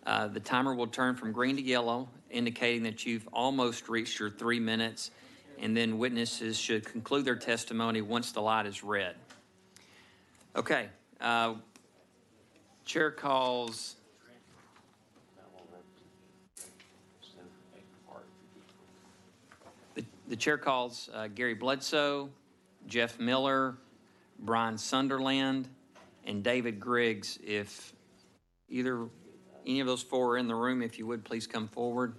The timer will turn from green to yellow, indicating that you've almost reached your 3 minutes, and then witnesses should conclude their testimony once the light is red. Okay. Chair calls the chair calls Gary Bledsoe, Jeff Miller, Brian Sunderland, and David Griggs. If any of those four are in the room, if you would please come forward.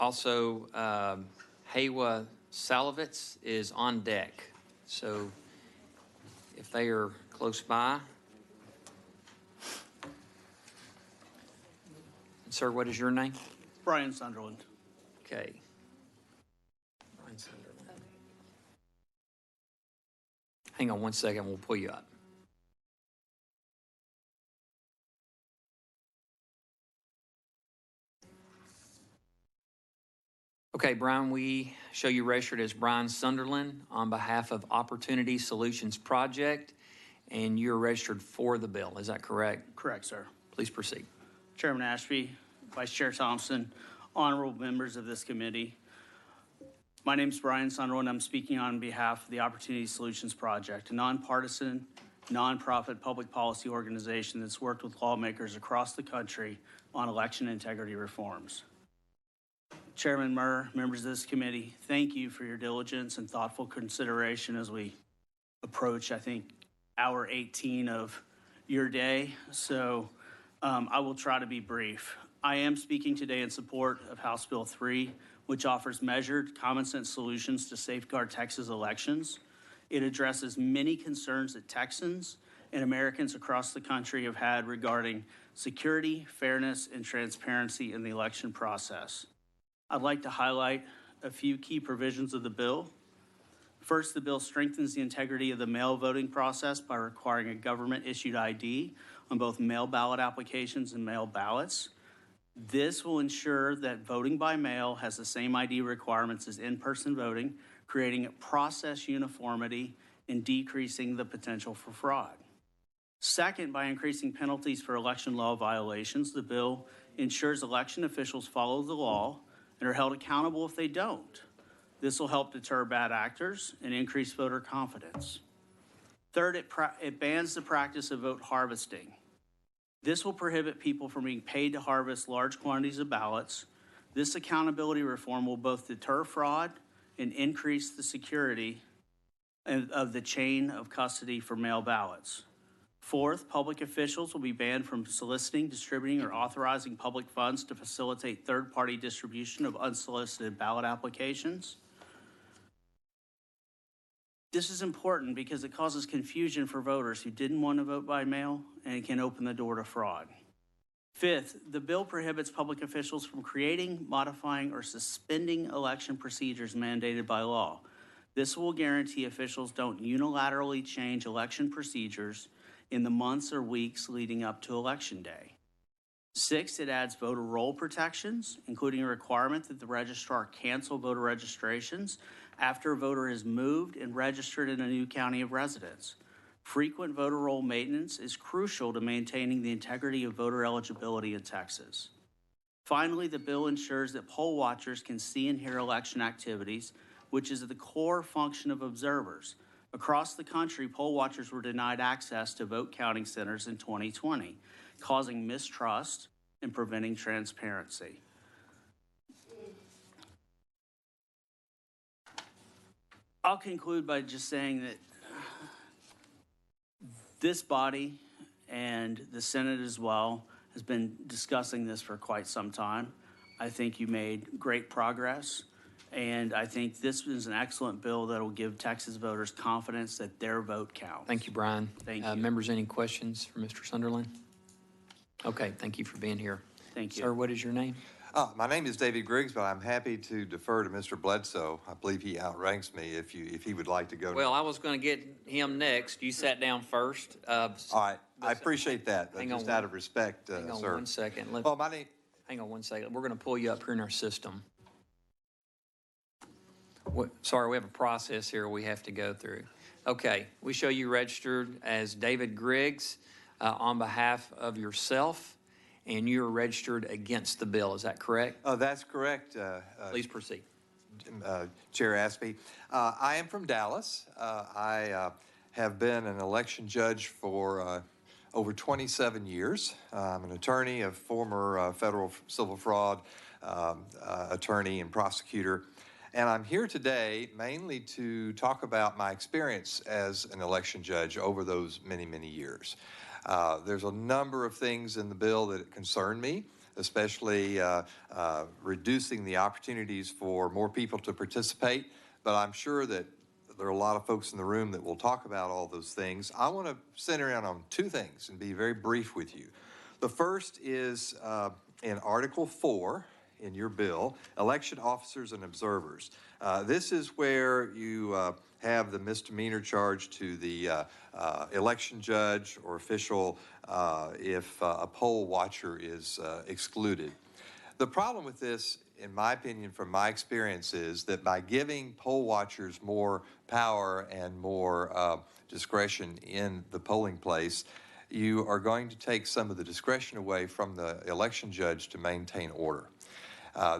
Also, Haywa Salovitz is on deck. So if they are close by. Sir, what is your name? Brian Sunderland. Okay. Brian Sunderland. Hang on one second, we'll pull you up. Okay, Brian, we show you registered as Brian Sunderland on behalf of Opportunity Solutions Project, and you're registered for the bill. Is that correct? Correct, sir. Please proceed. Chairman Ashby, Vice Chair Thompson, honorable members of this committee. My name is Brian Sunderland. I'm speaking on behalf of the Opportunity Solutions Project, a nonpartisan, nonprofit public policy organization that's worked with lawmakers across the country on election integrity reforms. Chairman Murr, members of this committee, thank you for your diligence and thoughtful consideration as we approach, I think, hour 18 of your day. So I will try to be brief. I am speaking today in support of House Bill 3, which offers measured, common sense solutions to safeguard Texas elections. It addresses many concerns that Texans and Americans across the country have had regarding security, fairness, and transparency in the election process. I'd like to highlight a few key provisions of the bill. First, the bill strengthens the integrity of the mail voting process by requiring a government-issued ID on both mail ballot applications and mail ballots. This will ensure that voting by mail has the same ID requirements as in-person voting, creating process uniformity and decreasing the potential for fraud. Second, by increasing penalties for election law violations, the bill ensures election officials follow the law and are held accountable if they don't. This will help deter bad actors and increase voter confidence. Third, it bans the practice of vote harvesting. This will prohibit people from being paid to harvest large quantities of ballots. This accountability reform will both deter fraud and increase the security of the chain of custody for mail ballots. Fourth, public officials will be banned from soliciting, distributing, or authorizing public funds to facilitate third-party distribution of unsolicited ballot applications. This is important because it causes confusion for voters who didn't want to vote by mail, and it can open the door to fraud. Fifth, the bill prohibits public officials from creating, modifying, or suspending election procedures mandated by law. This will guarantee officials don't unilaterally change election procedures in the months or weeks leading up to Election Day. Sixth, it adds voter roll protections, including a requirement that the registrar cancel voter registrations after a voter is moved and registered in a new county of residence. Frequent voter roll maintenance is crucial to maintaining the integrity of voter eligibility in Texas. Finally, the bill ensures that poll watchers can see and hear election activities, which is the core function of observers. Across the country, poll watchers were denied access to vote counting centers in 2020, causing mistrust and preventing transparency. I'll conclude by just saying that this body and the Senate as well has been discussing this for quite some time. I think you made great progress. And I think this is an excellent bill that will give Texas voters confidence that their vote counts. Thank you, Brian. Thank you. Members, any questions for Mr. Sunderland? Okay, thank you for being here. Thank you. Sir, what is your name? My name is David Griggs, but I'm happy to defer to Mr. Bledsoe. I believe he outranks me if he would like to go. Well, I was going to get him next. You sat down first. All right, I appreciate that, but just out of respect, hang on sir. 1 second. Hang on 1 second. We're going to pull you up here in our system. Sorry, we have a process here we have to go through. Okay, we show you registered as David Griggs on behalf of yourself, and you are registered against the bill. Is that correct? Oh, that's correct, Please proceed. Chair Aspey. I am from Dallas. I have been an election judge for over 27 years. I'm an attorney, a former federal civil fraud attorney and prosecutor. And I'm here today mainly to talk about my experience as an election judge over those many, many years. There's a number of things in the bill that concern me, especially reducing the opportunities for more people to participate. But I'm sure that there are a lot of folks in the room that will talk about all those things. I want to center in on two things and be very brief with you. The first is in Article 4 in your bill, election officers and observers. This is where you have the misdemeanor charge to the election judge or official if a poll watcher is excluded. The problem with this, in my opinion, from my experience, is that by giving poll watchers more power and more discretion in the polling place, you are going to take some of the discretion away from the election judge to maintain order.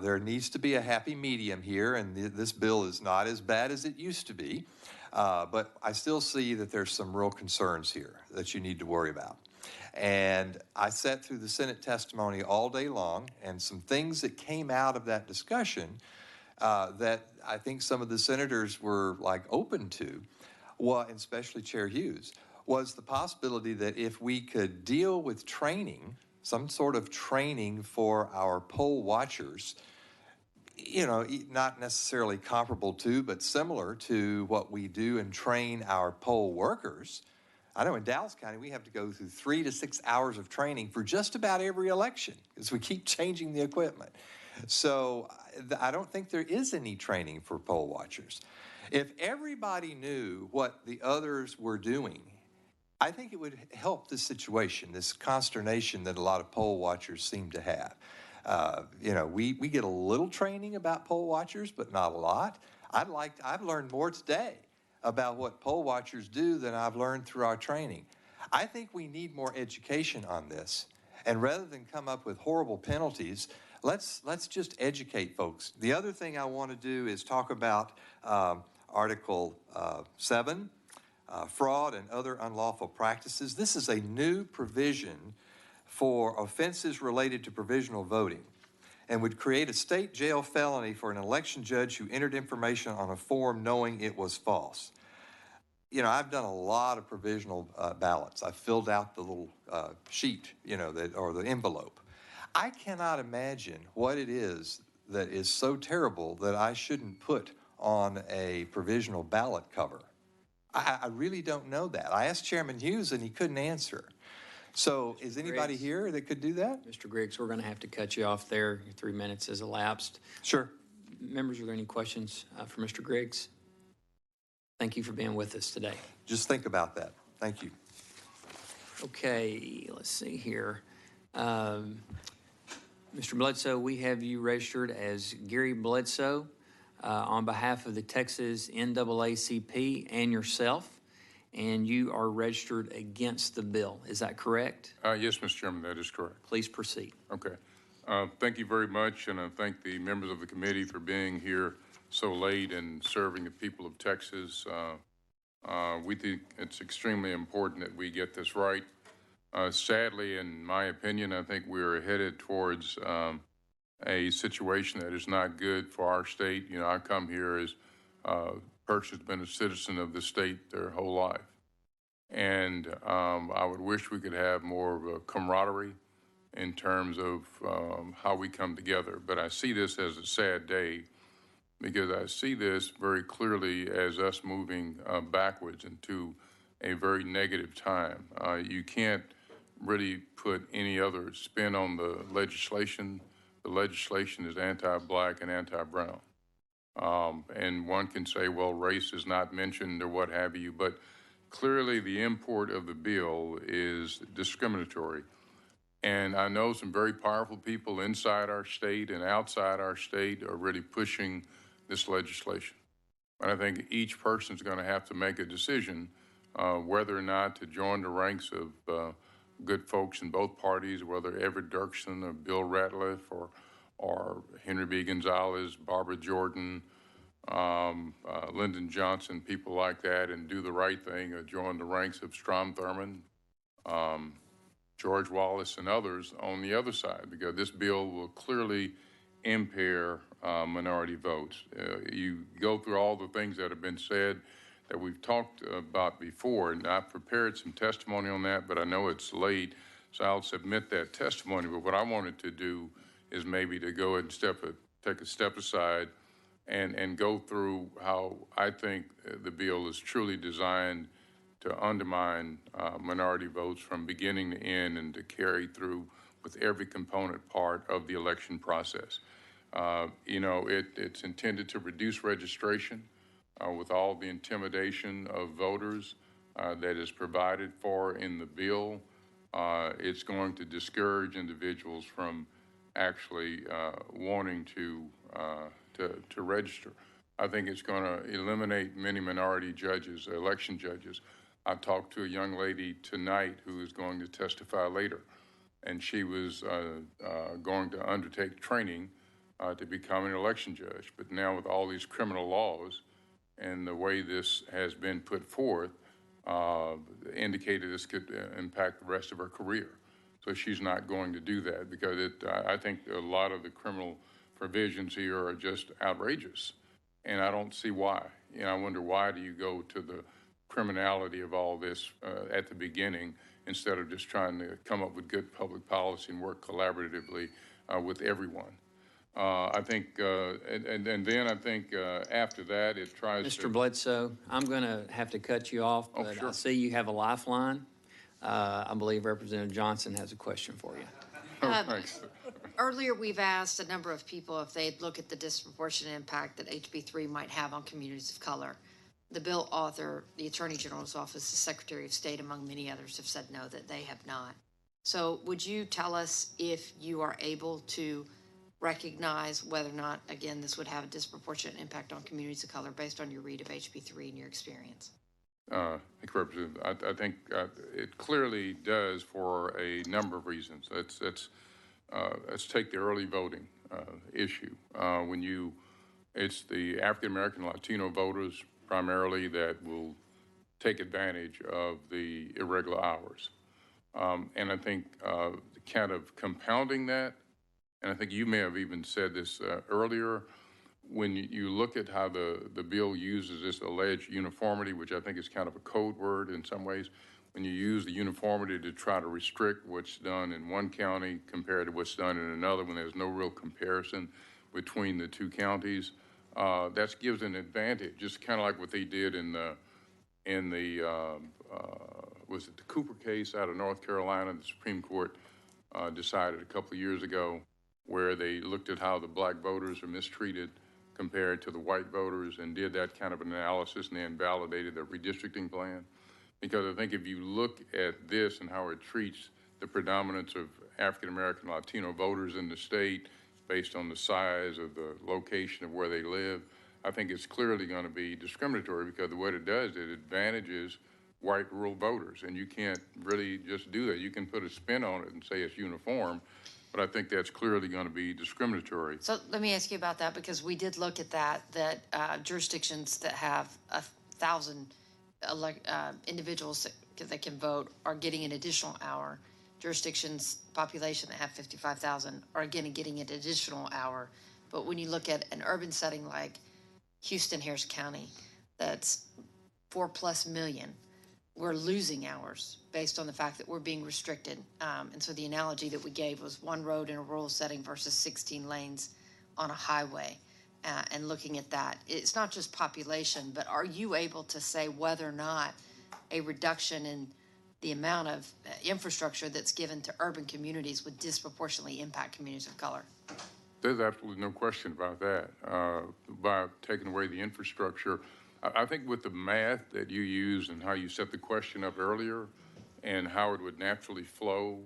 There needs to be a happy medium here, and this bill is not as bad as it used to be, but I still see that there's some real concerns here that you need to worry about. And I sat through the Senate testimony all day long, and some things that came out of that discussion that I think some of the senators were like open to, well, and especially Chair Hughes, was the possibility that if we could deal with training, some sort of training for our poll watchers, you know, not necessarily comparable to, but similar to what we do and train our poll workers. I know in Dallas County, we have to go through 3 to 6 hours of training for just about every election because we keep changing the equipment. So I don't think there is any training for poll watchers. If everybody knew what the others were doing, I think it would help the situation, this consternation that a lot of poll watchers seem to have. You know, we get a little training about poll watchers, but not a lot. I've learned more today about what poll watchers do than I've learned through our training. I think we need more education on this. And rather than come up with horrible penalties, let's just educate folks. The other thing I want to do is talk about Article 7. Fraud and other unlawful practices. This is a new provision for offenses related to provisional voting and would create a state jail felony for an election judge who entered information on a form knowing it was false. You know, I've done a lot of provisional ballots. I've filled out the little sheet, you know, or the envelope. I cannot imagine what it is that is so terrible that I shouldn't put on a provisional ballot cover. I really don't know that. I asked Chairman Hughes and he couldn't answer. So is anybody Griggs. here that could do that? Mr. Griggs, we're going to have to cut you off there. Your 3 minutes has elapsed. Sure. Members, are there any questions for Mr. Griggs? Thank you for being with us today. Just think about that. Thank you. Okay, let's see here. Mr. Bledsoe, we have you registered as Gary Bledsoe on behalf of the Texas NAACP and yourself, and you are registered against the bill. Is that correct? Yes, Mr. Chairman, that is correct. Please proceed. Okay. Thank you very much, and I thank the members of the committee for being here so late and serving the people of Texas. We think it's extremely important that we get this right. Sadly, in my opinion, I think we're headed towards a situation that is not good for our state. You know, I come here as a person who's been a citizen of the state their whole life. And I would wish we could have more of a camaraderie in terms of how we come together. But I see this as a sad day because I see this very clearly as us moving backwards into a very negative time. You can't really put any other spin on the legislation. The legislation is anti-black and anti-brown. And one can say, well, race is not mentioned or what have you, but clearly the import of the bill is discriminatory. And I know some very powerful people inside our state and outside our state are really pushing this legislation. But I think each person's going to have to make a decision whether or not to join the ranks of good folks in both parties, whether Everett Dirksen or Bill Ratliff or Henry B. Gonzalez, Barbara Jordan, Lyndon Johnson, people like that, and do the right thing, or join the ranks of Strom Thurmond, George Wallace, and others on the other side, because this bill will clearly impair minority votes. You go through all the things that have been said that we've talked about before, and I've prepared some testimony on that, but I know it's late, so I'll submit that testimony. But what I wanted to do is maybe to go ahead and take a step aside and go through how I think the bill is truly designed to undermine minority votes from beginning to end and to carry through with every component part of the election process. It's intended to reduce registration with all the intimidation of voters that is provided for in the bill. It's going to discourage individuals from actually wanting to register. I think it's going to eliminate many minority judges, election judges. I talked to a young lady tonight who is going to testify later, and she was going to undertake training to become an election judge. But now with all these criminal laws and the way this has been put forth, indicated this could impact the rest of her career. So she's not going to do that because I think a lot of the criminal provisions here are just outrageous, and I don't see why. I wonder, why do you go to the criminality of all this at the beginning instead of just trying to come up with good public policy and work collaboratively with everyone? I think, and then I think after that, it tries to— Mr. Bledsoe, I'm going to have to cut you off, but sure. I see you have a lifeline. I believe Representative Johnson has a question for you. Thanks. Earlier, we've asked a number of people if they'd look at the disproportionate impact that HB3 might have on communities of color. The bill author, the Attorney General's office, the Secretary of State, among many others, have said no, that they have not. So would you tell us if you are able to recognize whether or not, again, this would have a disproportionate impact on communities of color based on your read of HB3 and your experience? Thank you, Representative. I think it clearly does for a number of reasons. Let's take the early voting issue. It's the African American Latino voters primarily that will take advantage of the irregular hours. And I think kind of compounding that, and I think you may have even said this earlier, when you look at how the bill uses this alleged uniformity, which I think is kind of a code word in some ways, when you use the uniformity to try to restrict what's done in one county compared to what's done in another, when there's no real comparison between the two counties, that gives an advantage, just kind of like what they did in the was it the Cooper case out of North Carolina? The Supreme Court decided a couple of years ago, where they looked at how the black voters are mistreated compared to the white voters and did that kind of analysis, and then validated the redistricting plan. Because I think if you look at this and how it treats the predominance of African American Latino voters in the state based on the size of the location of where they live, I think it's clearly going to be discriminatory, because what it does, it advantages white rural voters, and you can't really just do that. You can put a spin on it and say it's uniform, but I think that's clearly going to be discriminatory. So let me ask you about that, because we did look at that jurisdictions that have 1,000 individuals that can vote are getting an additional hour. Jurisdictions, population that have 55,000 are again getting an additional hour. But when you look at an urban setting like Houston, Harris County, that's 4+ million, we're losing hours based on the fact that we're being restricted. And so the analogy that we gave was one road in a rural setting versus 16 lanes on a highway. And looking at that, it's not just population, but are you able to say whether or not a reduction in the amount of infrastructure that's given to urban communities would disproportionately impact communities of color? There's absolutely no question about that. By taking away the infrastructure, I think with the math that you used and how you set the question up earlier and how it would naturally flow,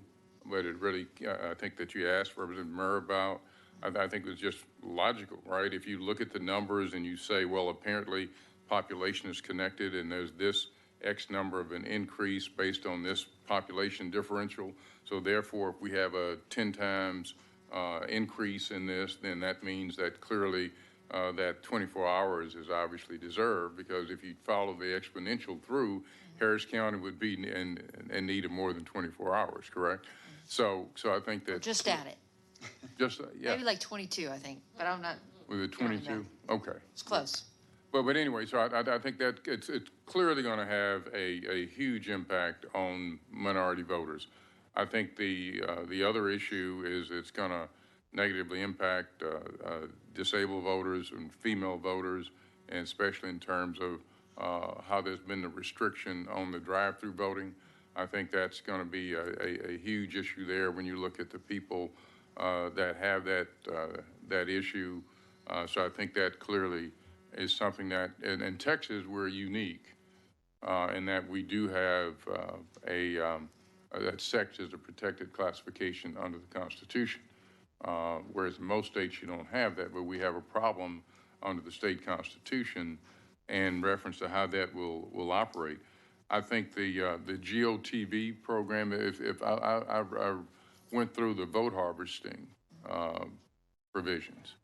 but it really, I think that you asked Representative Murr about, I think it's just logical, right? If you look at the numbers and you say, well, apparently population is connected and there's this X number of an increase based on this population differential. So therefore, if we have a 10 times increase in this, then that means that clearly that 24 hours is obviously deserved, because if you follow the exponential through, Harris County would be in need of more than 24 hours, correct? So I think that. Just add it. Just, yeah. Maybe like 22, I think, but I'm not. With a I don't 22? know. Okay. It's close. But anyway, so I think that it's clearly going to have a huge impact on minority voters. I think the other issue is it's going to negatively impact disabled voters and female voters, and especially in terms of how there's been the restriction on the drive-through voting. I think that's going to be a huge issue there when you look at the people that have that issue. So I think that clearly is something that, in Texas, we're unique in that we do have that sex is a protected classification under the Constitution, whereas in most states you don't have that, but we have a problem under the state constitution in reference to how that will operate. I think the GOTV program, if I went through the vote harvesting provisions,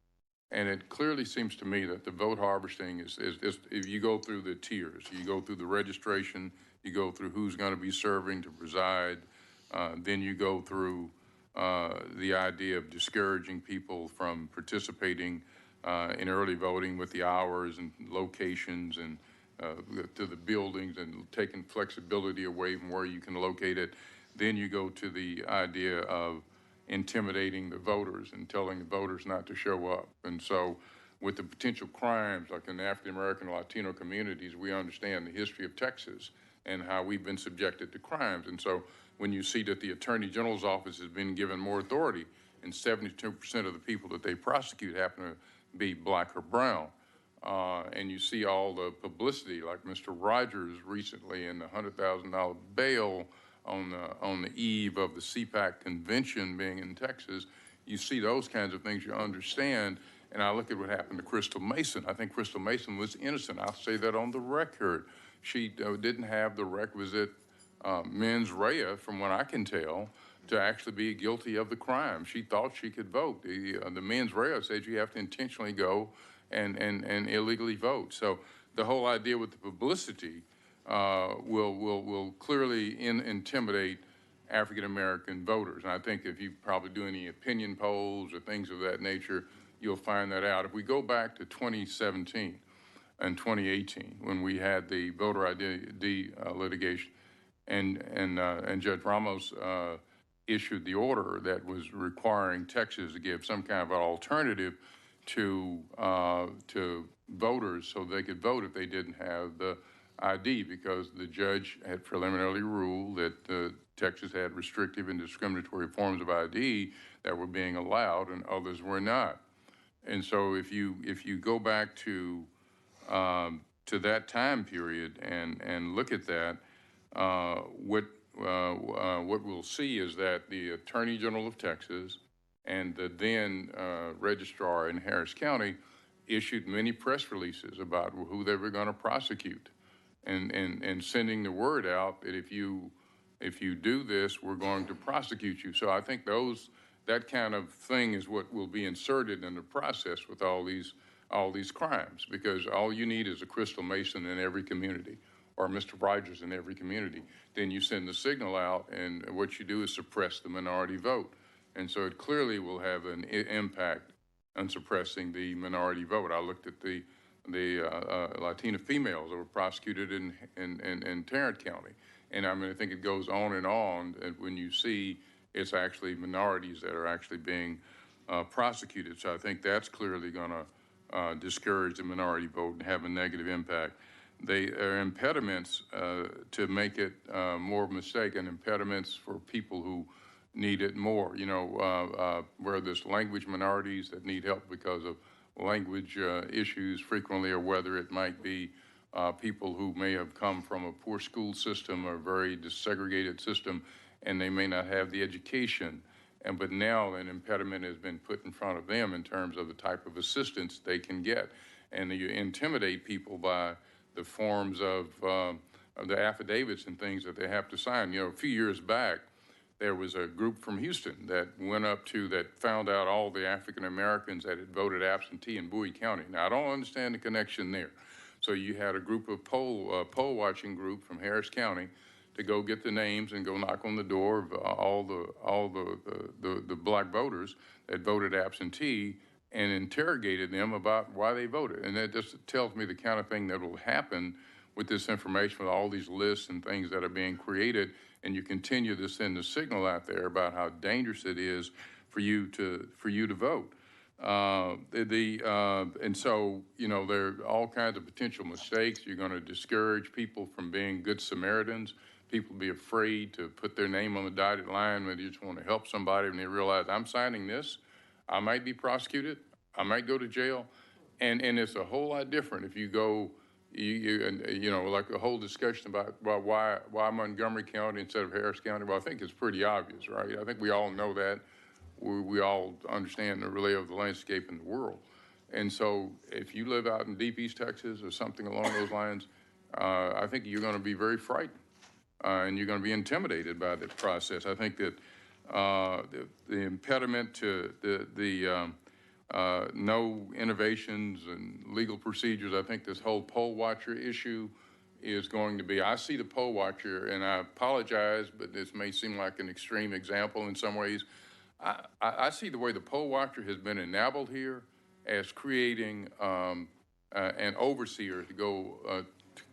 and it clearly seems to me that the vote harvesting is if you go through the tiers, you go through the registration, you go through who's going to be serving to preside, then you go through the idea of discouraging people from participating in early voting with the hours and locations and to the buildings and taking flexibility away from where you can locate it. Then you go to the idea of intimidating the voters and telling the voters not to show up. And so with the potential crimes, like in the African-American and Latino communities, we understand the history of Texas and how we've been subjected to crimes. And so when you see that the Attorney General's office has been given more authority and 72% of the people that they prosecute happen to be black or brown, and you see all the publicity, like Mr. Rogers recently in the $100,000 bail on the eve of the CPAC convention being in Texas, you see those kinds of things, you understand. And I look at what happened to Crystal Mason. I think Crystal Mason was innocent. I'll say that on the record. She didn't have the requisite mens rea, from what I can tell, to actually be guilty of the crime. She thought she could vote. The mens rea said you have to intentionally go and illegally vote. So the whole idea with the publicity will clearly intimidate African-American voters. And I think if you probably do any opinion polls or things of that nature, you'll find that out. If we go back to 2017 and 2018, when we had the voter ID litigation, and Judge Ramos issued the order that was requiring Texas to give some kind of an alternative to voters so they could vote if they didn't have the ID, because the judge had preliminarily ruled that Texas had restrictive and discriminatory forms of ID that were being allowed and others were not. And so if you go back to that time period and look at that, what we'll see is that the Attorney General of Texas and the then registrar in Harris County issued many press releases about who they were going to prosecute, and sending the word out that if you do this, we're going to prosecute you. So I think that kind of thing is what will be inserted in the process with all these crimes, because all you need is a Crystal Mason in every community or Mr. Rogers in every community. Then you send the signal out, and what you do is suppress the minority vote. And so it clearly will have an impact on suppressing the minority vote. I looked at the Latina females that were prosecuted in Tarrant County. And I mean, I think it goes on, and when you see it's actually minorities that are actually being prosecuted. So I think that's clearly going to discourage the minority vote and have a negative impact. They are impediments to make it more of a mistake, and impediments for people who need it more. You know, where there's language minorities that need help because of language issues frequently, or whether it might be people who may have come from a poor school system or a very desegregated system, and they may not have the education but now an impediment has been put in front of them in terms of the type of assistance they can get. And you intimidate people by the forms of the affidavits and things that they have to sign. You know, a few years back, there was a group from Houston that went up to, that found out all the African Americans that had voted absentee in Bowie County. Now, I don't understand the connection there. So you had a group of poll watching group from Harris County to go get the names and go knock on the door of all the black voters that voted absentee and interrogated them about why they voted. And that just tells me the kind of thing that will happen with this information, with all these lists and things that are being created, and you continue to send a signal out there about how dangerous it is for you to vote. And so, you know, there are all kinds of potential mistakes. You're going to discourage people from being good Samaritans. People be afraid to put their name on the dotted line when they just want to help somebody, and they realize, I'm signing this, I might be prosecuted, I might go to jail. And it's a whole lot different if you go, you know, like a whole discussion about why Montgomery County instead of Harris County. Well, I think it's pretty obvious, right? I think we all know that. We all understand the relay of the landscape in the world. And so if you live out in deep East Texas or something along those lines, I think you're going to be very frightened and you're going to be intimidated by the process. I think that the impediment to the no innovations and legal procedures, I think this whole poll watcher issue is going to be, I see the poll watcher, and I apologize, but this may seem like an extreme example in some ways. I see the way the poll watcher has been enabled here as creating an overseer to go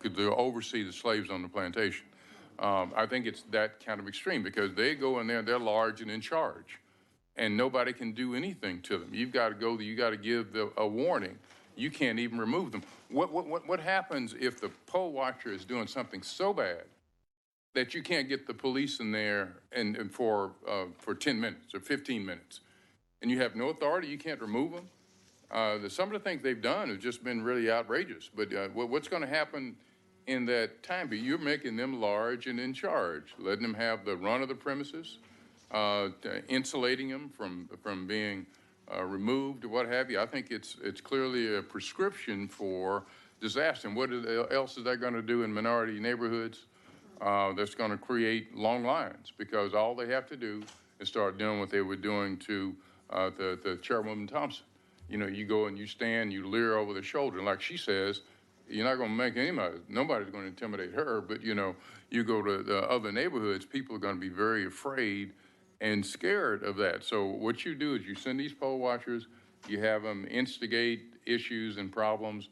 to oversee the slaves on the plantation. I think it's that kind of extreme because they go in there, they're large and in charge, and nobody can do anything to them. You've got to go, you got to give a warning. You can't even remove them. What happens if the poll watcher is doing something so bad that you can't get the police in there and for 10 minutes or 15 minutes, and you have no authority, you can't remove them? Some of the things they've done have just been really outrageous, but what's going to happen in that time period? You're making them large and in charge, letting them have the run of the premises, insulating them from being removed or what have you. I think it's clearly a prescription for disaster. And what else is that going to do in minority neighborhoods? That's going to create long lines because all they have to do is start doing what they were doing to the Chairwoman Thompson. You know, you go and you stand, you leer over the shoulder, and like she says, you're not going to make anybody, nobody's going to intimidate her, but you know, you go to the other neighborhoods, people are going to be very afraid and scared of that. So what you do is you send these poll watchers, you have them instigate issues and problems.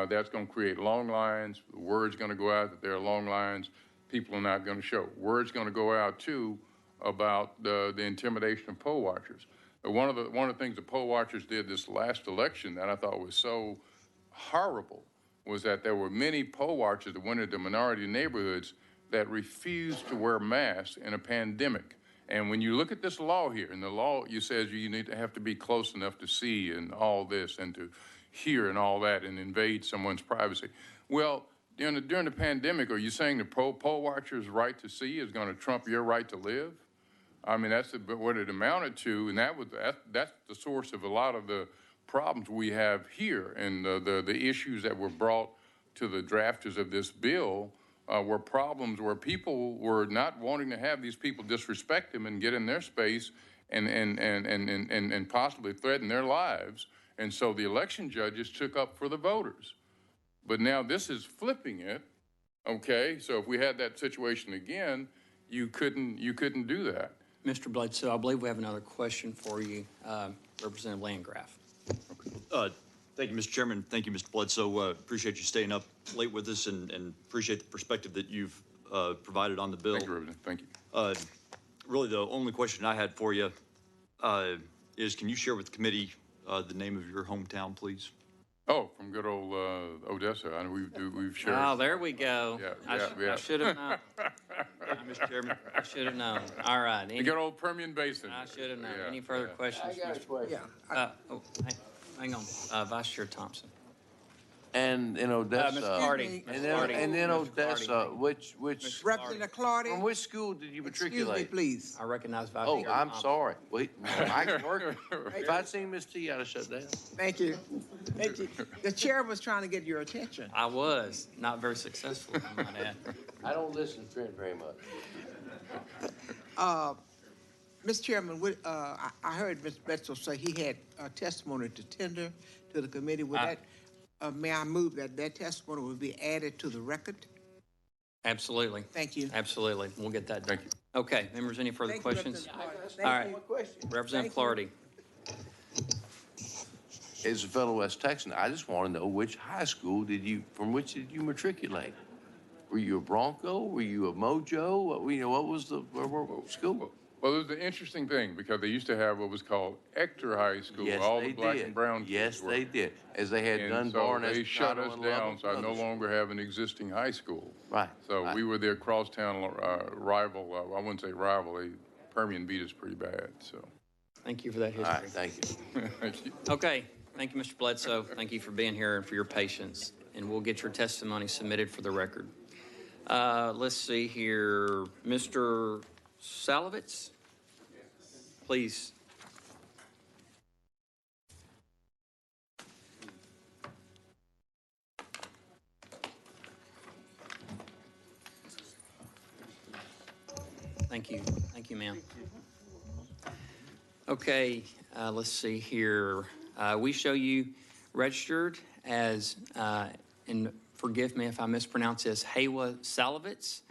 That's going to create long lines. The word's going to go out that there are long lines. People are not going to show. Word's going to go out too about the intimidation of poll watchers. One of the things the poll watchers did this last election that I thought was so horrible was that there were many poll watchers that went into minority neighborhoods that refused to wear masks in a pandemic. And when you look at this law here, and the law, you says you need to have to be close enough to see and all this and to hear and all that and invade someone's privacy. Well, during the pandemic, are you saying the poll watcher's right to see is going to trump your right to live? I mean, that's what it amounted to, and that's the source of a lot of the problems we have here, and the issues that were brought to the drafters of this bill were problems where people were not wanting to have these people disrespect them and get in their space and possibly threaten their lives. And so the election judges took up for the voters. But now this is flipping it, okay? So if we had that situation again, you couldn't do that. Mr. Bledsoe, I believe we have another question for you, Representative Landgraf. Thank you, Mr. Chairman. Thank you, Mr. Bledsoe. Appreciate you staying up late with us and appreciate the perspective that you've provided on the bill. Thank you, Representative. Thank you. Really, the only question I had for you is, can you share with the committee the name of your hometown, please? Oh, from good old Odessa. I know we've shared. Oh, there we go. Yeah, I should have known. Thank you, Mr. Chairman. I should have known. All right. The good old Permian Basin. I should have known. Yeah, Any further yeah. questions? I got a question. Hang on. Vice Chair Thompson. And in Odessa. Ms. Clardy, And Ms. then, Clardy, and then Ms. Odessa, Clardy. which, Representative Clardy? from which school did you Excuse me, matriculate? please. I recognize Vice Oh, Chair I'm Thompson. sorry. Wait, Mike's working. If I'd seen Miss T, I'd have shut down. Thank you. Thank you. The chair was trying to get your attention. I was, not very successful, I might add. I don't listen to Trent very much. Mr. Chairman, I heard Mr. Bledsoe say he had a testimony to tender to the committee. Would may I move that testimony will be added to the record? Absolutely. Thank you. Absolutely. We'll get that done. Thank you. Okay, members, any further Thank you, questions? Representative Clardy. All Thank right. you. Representative Thank you. Clardy. As a fellow West Texan, I just want to know which high school from which did you matriculate? Were you a Bronco? Were you a Mojo? What was the school? Well, it was an interesting thing because they used to have what was called Ector High School. Yes, All they the black did. and brown kids Yes, were. they did. As they had And Dunbar so and they shut Escondido us and down, Lubbock so I no Brothers. longer have an existing high school. Right. So right. we were their crosstown rival. I wouldn't say rival. Permian beat us pretty bad. So Thank you for that All right, history. thank you. thank you. Okay, thank you, Mr. Bledsoe. Thank you for being here and for your patience. And we'll get your testimony submitted for the record. Let's see here. Mr. Salovitz? Please. Thank you. Thank you, ma'am. Okay, let's see here. We show you registered as, and forgive me if I mispronounce this, Haywa Salovitz,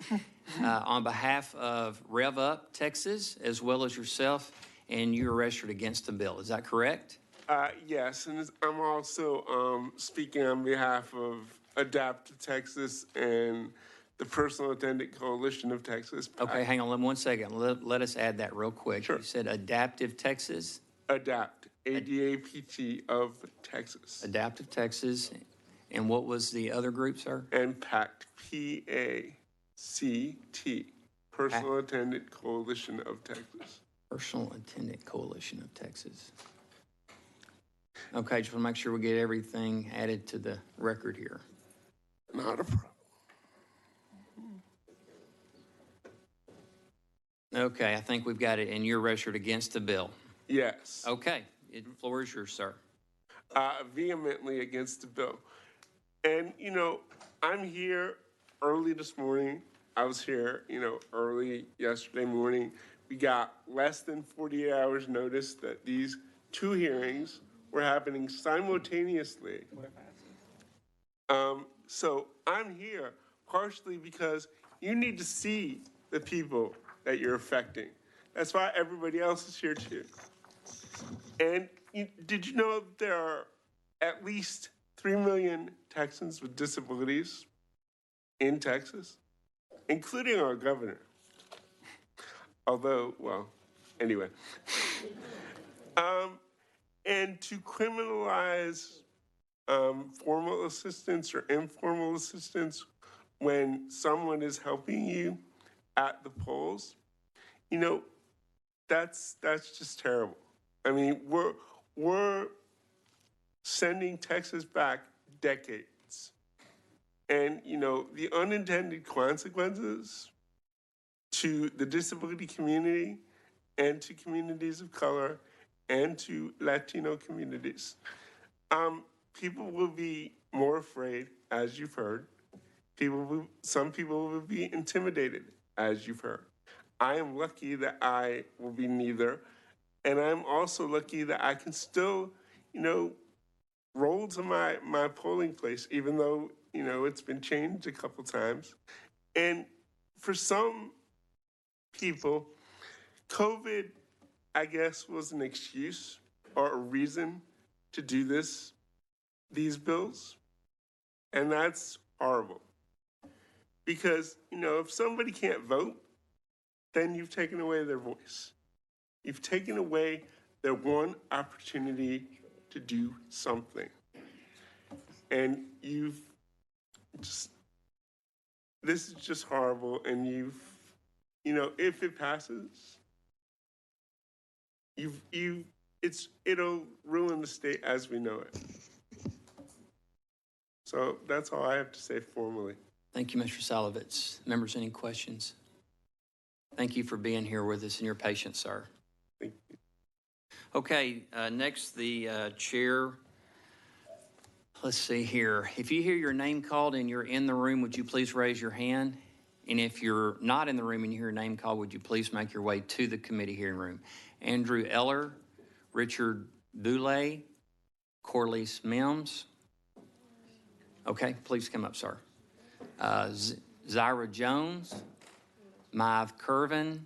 on behalf of Rev Up Texas, as well as yourself, and you are registered against the bill. Is that correct? Yes, and I'm also speaking on behalf of Adapt Texas and the Personal Attendant Coalition of Texas. Okay, hang on 1 second. Let us add that real quick. Sure. You said Adaptive Texas? Adapt, ADAPT of Texas. Adaptive Texas. And what was the other group, sir? And PACT, P-A-C-T, Personal Attendant Coalition of Texas. Personal Attendant Coalition of Texas. Okay, just want to make sure we get everything added to the record here. Not a problem. Okay, I think we've got it, and you're registered against the bill. Yes. Okay, the floor is yours, sir. Vehemently against the bill. And, I'm here early this morning. I was here, early yesterday morning. We got less than 48 hours notice that these two hearings were happening simultaneously. So I'm here partially because you need to see the people that you're affecting. That's why everybody else is here too. And did you know that there are at least 3 million Texans with disabilities in Texas, including our governor? Although, well, anyway. And to criminalize formal assistance or informal assistance when someone is helping you at the polls, that's just terrible. I mean, we're sending Texas back decades. And, the unintended consequences to the disability community and to communities of color and to Latino communities. People will be more afraid, as you've heard. Some people will be intimidated, as you've heard. I am lucky that I will be neither. And I'm also lucky that I can still, roll to my polling place, even though, it's been changed a couple times. And for some people, COVID, I guess, was an excuse or a reason to do these bills. And that's horrible. Because, if somebody can't vote, then you've taken away their voice. You've taken away their one opportunity to do something. And this is just horrible. And if it passes, it'll ruin the state as we know it. So that's all I have to say formally. Thank you, Mr. Salovitz. Members, any questions? Thank you for being here with us and your patience, sir. Thank you. Okay, next, the chair. Let's see here. If you hear your name called and you're in the room, would you please raise your hand? And if you're not in the room and you hear your name called, would you please make your way to the committee hearing room? Andrew Eller, Richard Boulay, Corliss Mims. Okay, please come up, sir. Zyra Jones, Maeve Curvin,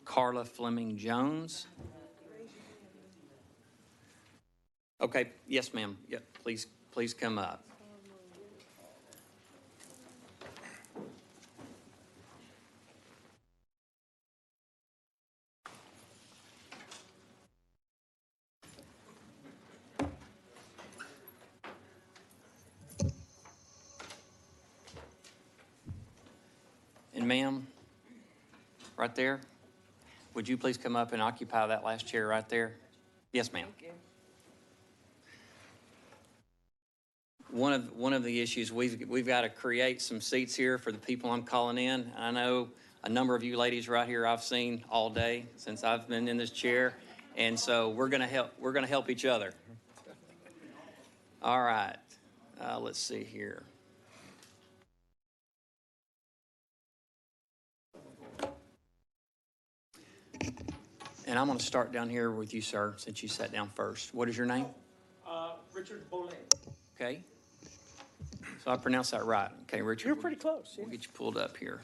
Carla Fleming Jones. Okay, yes, ma'am. Yep, please come up. And ma'am, right there, would you please come up and occupy that last chair right there? Yes, ma'am. One of the issues, we've got to create some seats here for the people I'm calling in. I know a number of you ladies right here I've seen all day since I've been in this chair, and so we're going to help each other. All right. Let's see here. And I'm going to start down here with you, sir, since you sat down first. What is your name? Richard Boulay. Okay. So I pronounced that right. Okay, Richard. You're pretty close. Yeah. We'll get you pulled up here.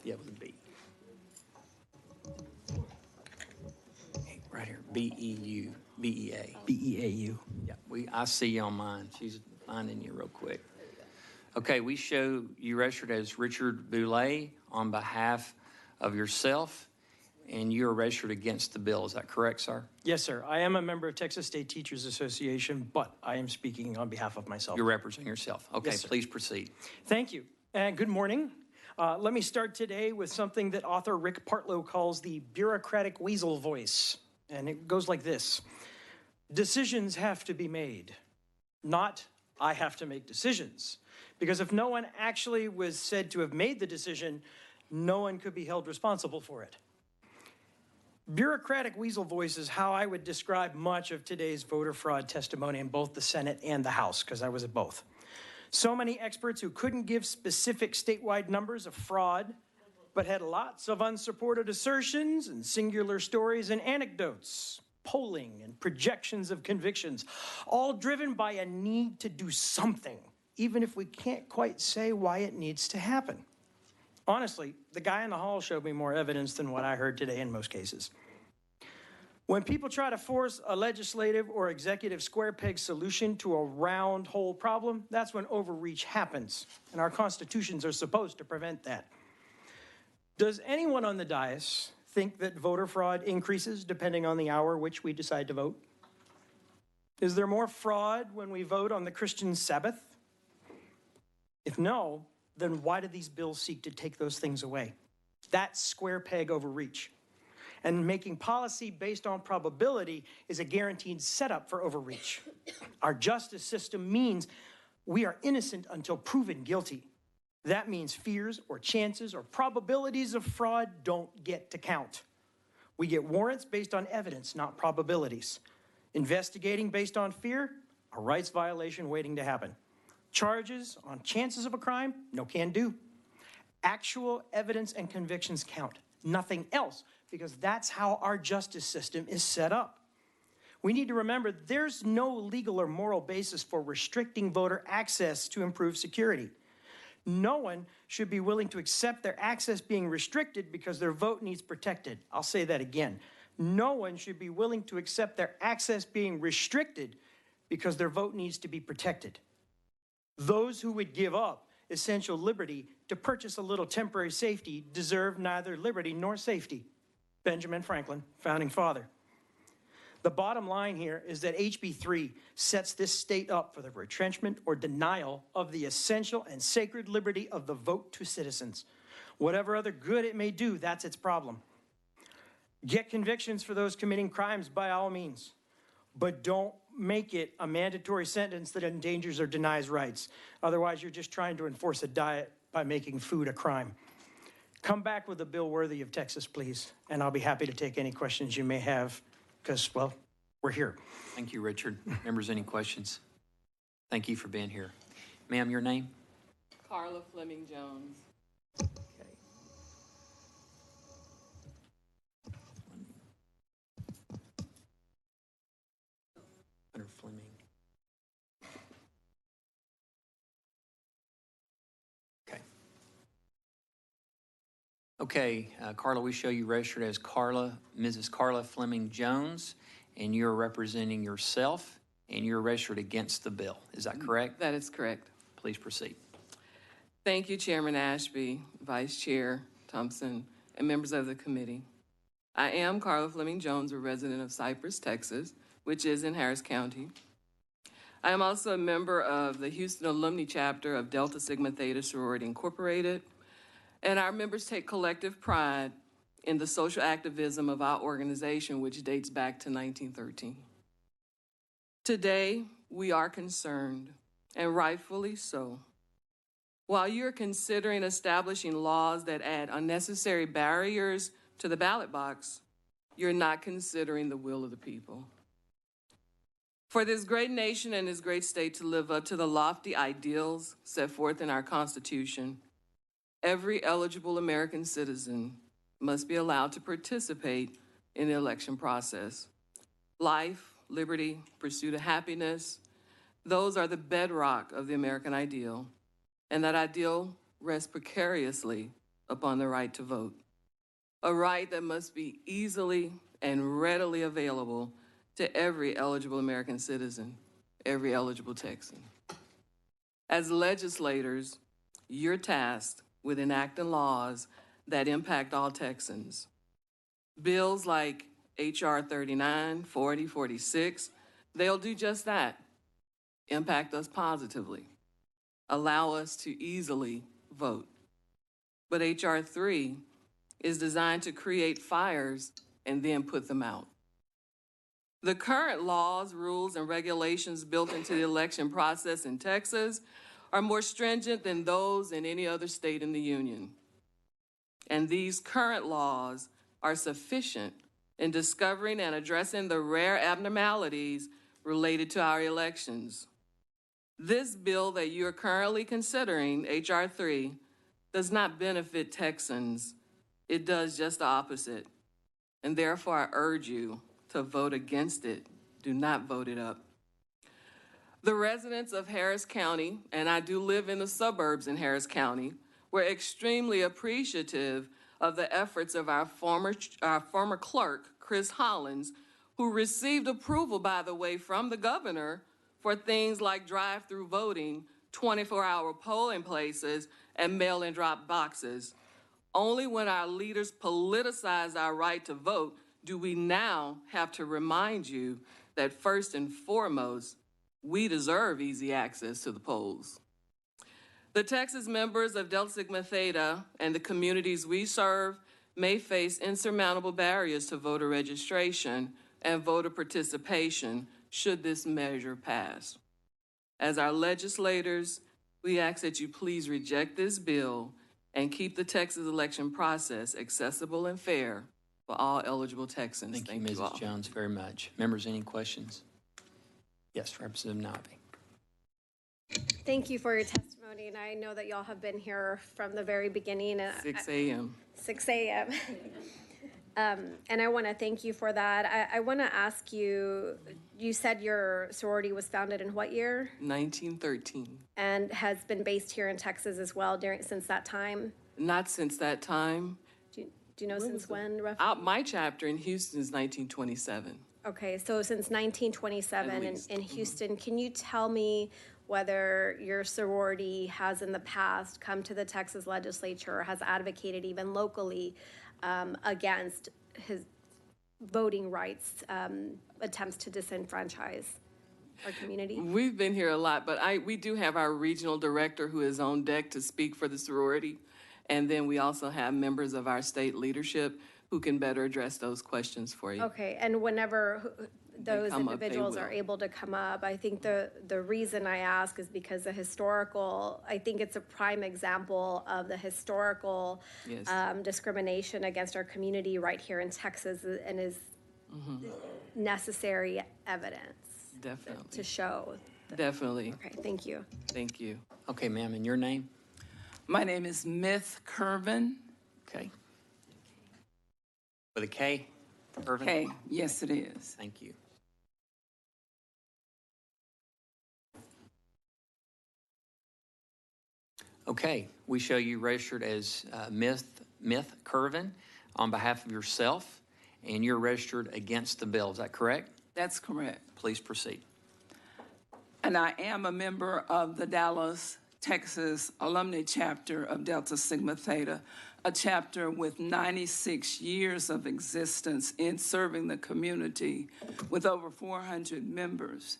Yeah, with a B. Hey, right here. B-E-U. B-E-A. B-E-A-U. Yeah, I see you on mine. She's finding you real quick. Okay, we show you registered as Richard Boulay on behalf of yourself, and you're registered against the bill. Is that correct, sir? Yes, sir. I am a member of Texas State Teachers Association, but I am speaking on behalf of myself. You're representing yourself. Okay, Yes, sir. Please proceed. Thank you, and good morning. Let me start today with something that author Rick Partlow calls the bureaucratic weasel voice, and it goes like this. Decisions have to be made, not I have to make decisions. Because if no one actually was said to have made the decision, no one could be held responsible for it. Bureaucratic weasel voice is how I would describe much of today's voter fraud testimony in both the Senate and the House, because I was at both. So many experts who couldn't give specific statewide numbers of fraud, but had lots of unsupported assertions and singular stories and anecdotes, polling and projections of convictions, all driven by a need to do something, even if we can't quite say why it needs to happen. Honestly, the guy in the hall showed me more evidence than what I heard today in most cases. When people try to force a legislative or executive square peg solution to a round hole problem, that's when overreach happens, and our constitutions are supposed to prevent that. Does anyone on the dais think that voter fraud increases depending on the hour which we decide to vote? Is there more fraud when we vote on the Christian Sabbath? If no, then why do these bills seek to take those things away? That's square peg overreach. And making policy based on probability is a guaranteed setup for overreach. Our justice system means we are innocent until proven guilty. That means fears or chances or probabilities of fraud don't get to count. We get warrants based on evidence, not probabilities. Investigating based on fear, a rights violation waiting to happen. Charges on chances of a crime, no can do. Actual evidence and convictions count, nothing else, because that's how our justice system is set up. We need to remember there's no legal or moral basis for restricting voter access to improve security. No one should be willing to accept their access being restricted because their vote needs protected. I'll say that again. No one should be willing to accept their access being restricted because their vote needs to be protected. Those who would give up essential liberty to purchase a little temporary safety deserve neither liberty nor safety. Benjamin Franklin, founding father. The bottom line here is that HB 3 sets this state up for the retrenchment or denial of the essential and sacred liberty of the vote to citizens. Whatever other good it may do, that's its problem. Get convictions for those committing crimes by all means. but don't make it a mandatory sentence that endangers or denies rights. Otherwise, you're just trying to enforce a diet by making food a crime. Come back with a bill worthy of Texas, please, and I'll be happy to take any questions you may have, because, well, we're here. Thank you, Richard. Members, any questions? Thank you for being here. Ma'am, your name? Carla Fleming Jones. Hunter Fleming. Okay. Okay, Carla, we show you registered as Mrs. Carla Fleming Jones, and you're representing yourself, and you're registered against the bill. Is that correct? That is correct. Please proceed. Thank you, Chairman Ashby, Vice Chair Thompson, and members of the committee. I am Carla Fleming Jones, a resident of Cypress, Texas, which is in Harris County. I am also a member of the Houston Alumni Chapter of Delta Sigma Theta Sorority Incorporated, and our members take collective pride in the social activism of our organization, which dates back to 1913. Today, we are concerned, and rightfully so. While you're considering establishing laws that add unnecessary barriers to the ballot box, you're not considering the will of the people. For this great nation and this great state to live up to the lofty ideals set forth in our Constitution, every eligible American citizen must be allowed to participate in the election process. Life, liberty, pursuit of happiness, those are the bedrock of the American ideal, and that ideal rests precariously upon the right to vote, a right that must be easily and readily available to every eligible American citizen, every eligible Texan. As legislators, you're tasked with enacting laws that impact all Texans. Bills like H.R. 39, 40, 46, they'll do just that, impact us positively, allow us to easily vote. But H.R. 3 is designed to create fires and then put them out. The current laws, rules, and regulations built into the election process in Texas are more stringent than those in any other state in the union. And these current laws are sufficient in discovering and addressing the rare abnormalities related to our elections. This bill that you are currently considering, H.R. 3, does not benefit Texans. It does just the opposite. And therefore, I urge you to vote against it. Do not vote it up. The residents of Harris County, and I do live in the suburbs in Harris County, were extremely appreciative of the efforts of our former clerk, Chris Hollins, who received approval, by the way, from the governor for things like drive-through voting, 24-hour polling places, and mail-in drop boxes. Only when our leaders politicize our right to vote do we now have to remind you that first and foremost, we deserve easy access to the polls. The Texas members of Delta Sigma Theta and the communities we serve may face insurmountable barriers to voter registration and voter participation should this measure pass. As our legislators, we ask that you please reject this bill and keep the Texas election process accessible and fair for all eligible Texans. Thank you, Mrs. Jones, very much. Members, any questions? Yes, Representative Nobby. Thank you for your testimony, and I know that y'all have been here from the very beginning. 6 a.m. 6 a.m. And I want to thank you for that. I want to ask you, you said your sorority was founded in what year? 1913. And has been based here in Texas as well since that time? Not since that time. Do you know since when, roughly? My chapter in Houston is 1927. Okay, so since 1927 in Houston, can you tell me whether your sorority has in the past come to the Texas legislature or has advocated even locally against his voting rights attempts to disenfranchise our community? We've been here a lot, but we do have our regional director who is on deck to speak for the sorority. And then we also have members of our state leadership who can better address those questions for you. Okay, and whenever, those come up, they individuals are will. able to come up. I think the reason I ask is because I think it's a prime example of the historical Yes. discrimination against our community right here in Texas, and is necessary evidence to Definitely. show. Definitely. Okay, thank you. Thank you. Okay, ma'am, and your name? My name is Myth Curvin. Okay. With a K? Irvin? K. Yes, it is. Thank you. Okay, we show you registered as Myth Curvin on behalf of yourself, and you're registered against the bill. Is that correct? That's correct. Please proceed. And I am a member of the Dallas, Texas alumni chapter of Delta Sigma Theta, a chapter with 96 years of existence in serving the community with over 400 members.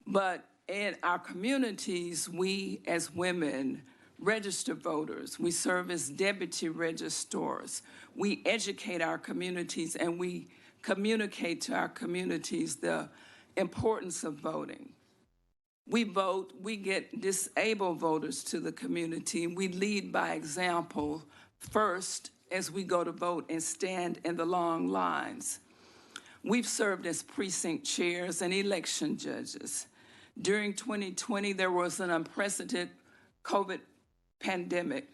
But in our communities, we as women register voters. We serve as deputy registrars. We educate our communities and we communicate to our communities the importance of voting. We vote, we get disabled voters to the community. We lead by example first as we go to vote and stand in the long lines. We've served as precinct chairs and election judges. During 2020, there was an unprecedented COVID pandemic,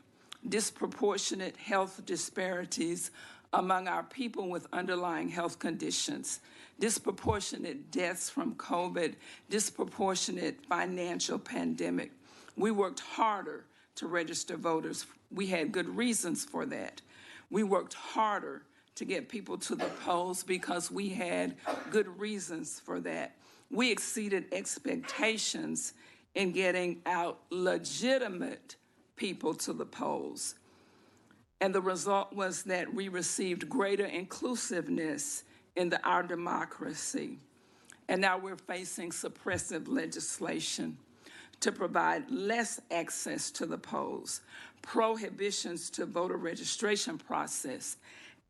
disproportionate health disparities among our people with underlying health conditions, disproportionate deaths from COVID, disproportionate financial pandemic. We worked harder to register voters. We had good reasons for that. We worked harder to get people to the polls because we had good reasons for that. We exceeded expectations in getting out legitimate people to the polls. And the result was that we received greater inclusiveness in our democracy. And now we're facing suppressive legislation to provide less access to the polls, prohibitions to voter registration process,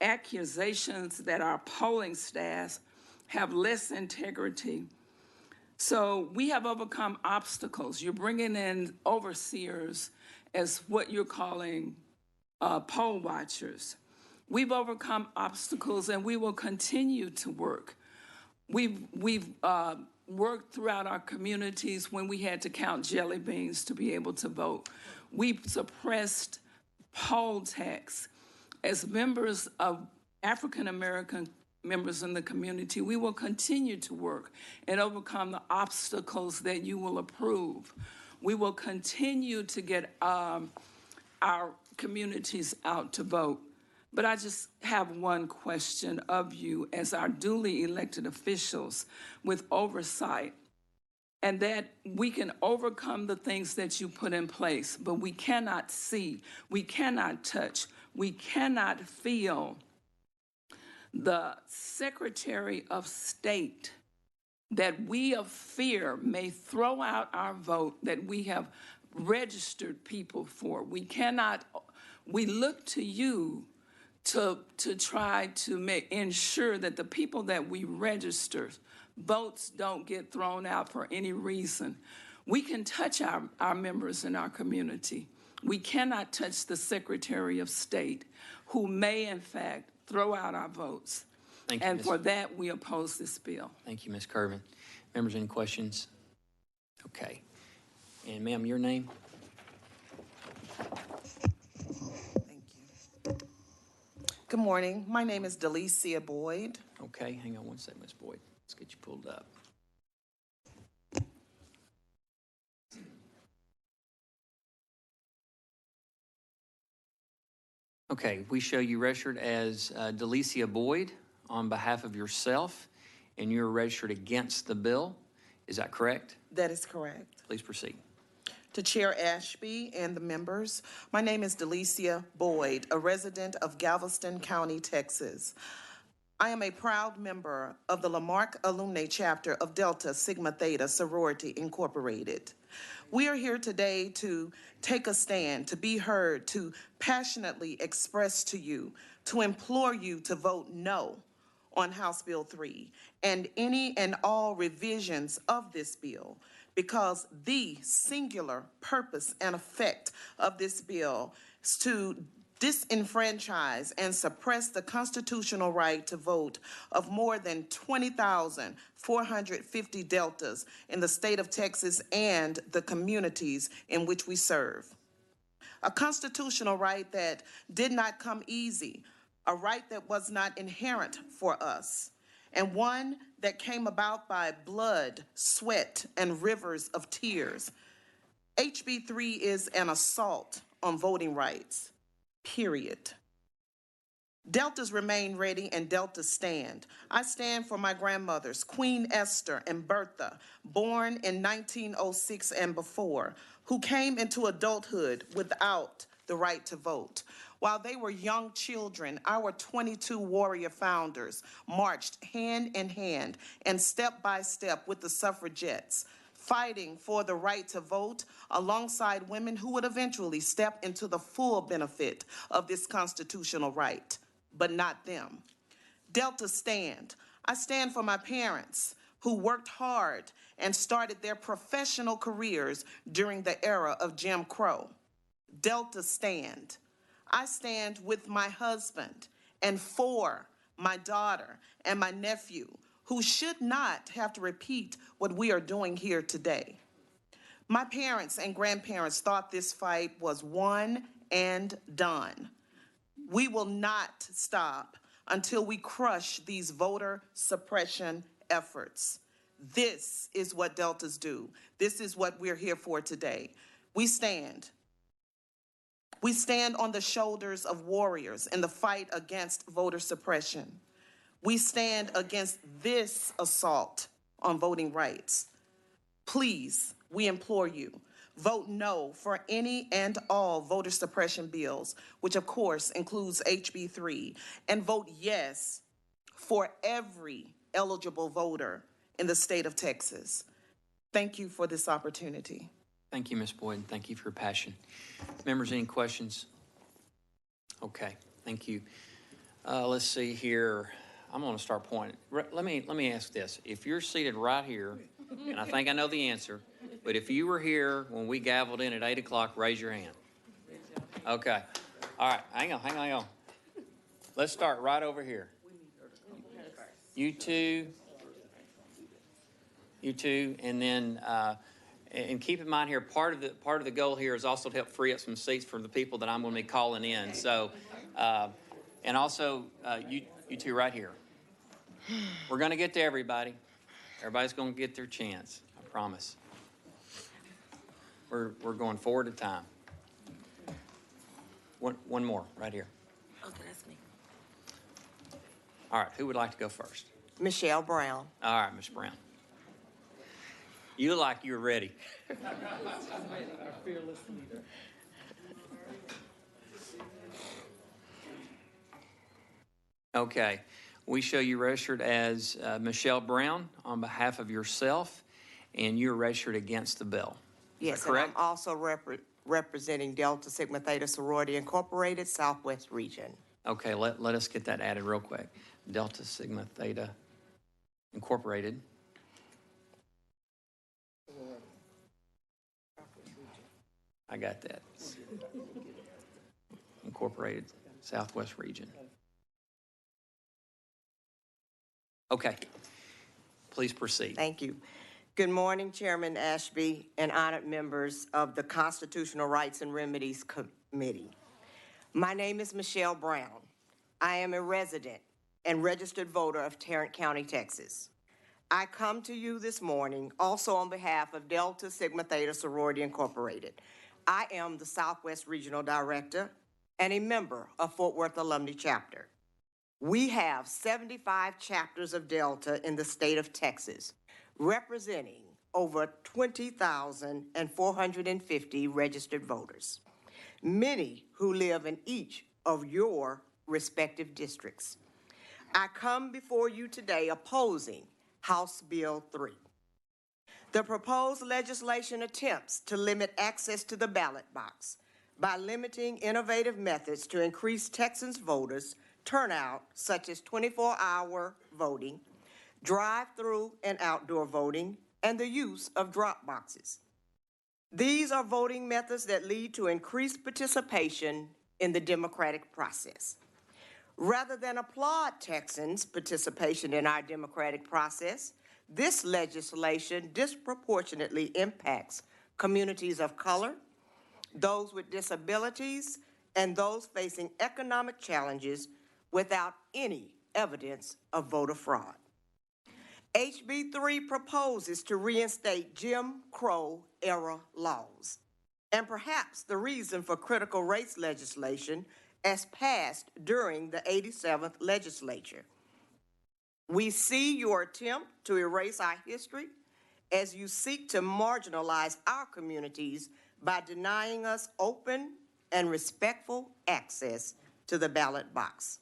accusations that our polling staff have less integrity. So we have overcome obstacles. You're bringing in overseers as what you're calling poll watchers. We've overcome obstacles and we will continue to work. We've worked throughout our communities when we had to count jelly beans to be able to vote. We've suppressed poll tax. As members of African American members in the community, we will continue to work and overcome the obstacles that you will approve. We will continue to get our communities out to vote. But I just have one question of you as our duly elected officials with oversight, and that we can overcome the things that you put in place, but we cannot see, we cannot touch, we cannot feel the Secretary of State that we of fear may throw out our vote that we have registered people for. We look to you to try to ensure that the people that we register, votes don't get thrown out for any reason. We can touch our members in our community. We cannot touch the Secretary of State who may, in fact, throw out our votes. Thank you, and Ms. for that, we oppose this bill. Thank you, Ms. Curvin. Members, any questions? Okay. And ma'am, your name? Thank you. Good morning. My name is Delicia Boyd. Okay, hang on one second, Ms. Boyd. Let's get you pulled up. Okay, we show you registered as Delicia Boyd on behalf of yourself, and you're registered against the bill. Is that correct? That is correct. Please proceed. To Chair Ashby and the members, my name is Delicia Boyd, a resident of Galveston County, Texas. I am a proud member of the Lamarck Alumni Chapter of Delta Sigma Theta Sorority Incorporated. We are here today to take a stand, to be heard, to passionately express to you, to implore you to vote no on House Bill 3 and any and all revisions of this bill, because the singular purpose and effect of this bill is to disenfranchise and suppress the constitutional right to vote of more than 20,450 Deltas in the state of Texas and the communities in which we serve. A constitutional right that did not come easy, a right that was not inherent for us, and one that came about by blood, sweat, and rivers of tears. HB 3 is an assault on voting rights, period. Deltas remain ready and Deltas stand. I stand for my grandmothers, Queen Esther and Bertha, born in 1906 and before, who came into adulthood without the right to vote. While they were young children, our 22 warrior founders marched hand in hand and step by step with the suffragettes, fighting for the right to vote alongside women who would eventually step into the full benefit of this constitutional right, but not them. Delta stand. I stand for my parents who worked hard and started their professional careers during the era of Jim Crow. Delta stand. I stand with my husband and for my daughter and my nephew who should not have to repeat what we are doing here today. My parents and grandparents thought this fight was won and done. We will not stop until we crush these voter suppression efforts. This is what Deltas do. This is what we're here for today. We stand. We stand on the shoulders of warriors in the fight against voter suppression. We stand against this assault on voting rights. Please, we implore you, vote no for any and all voter suppression bills, which of course includes HB 3, and vote yes for every eligible voter in the state of Texas. Thank you for this opportunity. Thank you, Ms. Boyd, and thank you for your passion. Members, any questions? Okay, thank you. Let's see here. I'm going to start pointing. Let me ask this. If you're seated right here, and I think I know the answer, but if you were here when we gavelled in at 8 o'clock, raise your hand. Okay. All right, hang on. Let's start right over here. You two, and then, and keep in mind here, part of the goal here is also to help free up some seats for the people that I'm going to be calling in. So, and also, you two right here. We're going to get to everybody. Everybody's going to get their chance. I promise. We're going forward at a time. One more right here. Okay, that's me. All right, who would like to go first? Michelle Brown. All right, Ms. Brown. You look like you're ready. Our fearless leader. Okay. We show you registered as Michelle Brown on behalf of yourself, and you're registered against the bill. Yes, correct? and I'm also representing Delta Sigma Theta Sorority Incorporated, Southwest Region. Okay, let us get that added real quick. Delta Sigma Theta Incorporated. I got that. Incorporated, Southwest Region. Okay, please proceed. Thank you. Good morning, Chairman Ashby and honored members of the Constitutional Rights and Remedies Committee. My name is Michelle Brown. I am a resident and registered voter of Tarrant County, Texas. I come to you this morning also on behalf of Delta Sigma Theta Sorority Incorporated. I am the Southwest Regional Director and a member of Fort Worth Alumni Chapter. We have 75 chapters of Delta in the state of Texas, representing over 20,450 registered voters, many who live in each of your respective districts. I come before you today opposing House Bill 3. The proposed legislation attempts to limit access to the ballot box by limiting innovative methods to increase Texans voters turnout, such as 24-hour voting, drive-through and outdoor voting, and the use of drop boxes. These are voting methods that lead to increased participation in the democratic process. Rather than applaud Texans' participation in our democratic process, this legislation disproportionately impacts communities of color, those with disabilities, and those facing economic challenges without any evidence of voter fraud. HB 3 proposes to reinstate Jim Crow era laws, and perhaps the reason for critical race legislation as passed during the 87th legislature. We see your attempt to erase our history as you seek to marginalize our communities by denying us open and respectful access to the ballot box.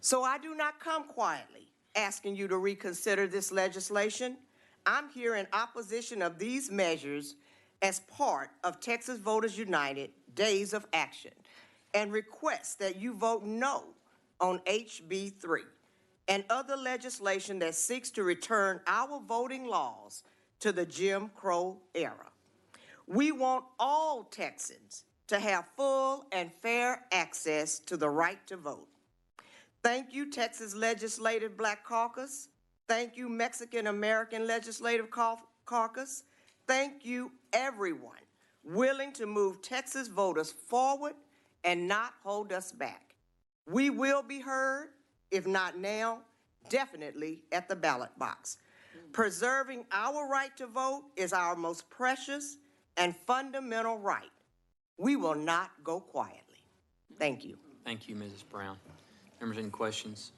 So I do not come quietly asking you to reconsider this legislation. I'm here in opposition of these measures as part of Texas Voters United Days of Action and request that you vote no on HB 3 and other legislation that seeks to return our voting laws to the Jim Crow era. We want all Texans to have full and fair access to the right to vote. Thank you, Texas Legislative Black Caucus. Thank you, Mexican American Legislative Caucus. Thank you, everyone willing to move Texas voters forward and not hold us back. We will be heard, if not now, definitely at the ballot box. Preserving our right to vote is our most precious and fundamental right. We will not go quietly. Thank you. Thank you, Mrs. Brown. Members, any questions?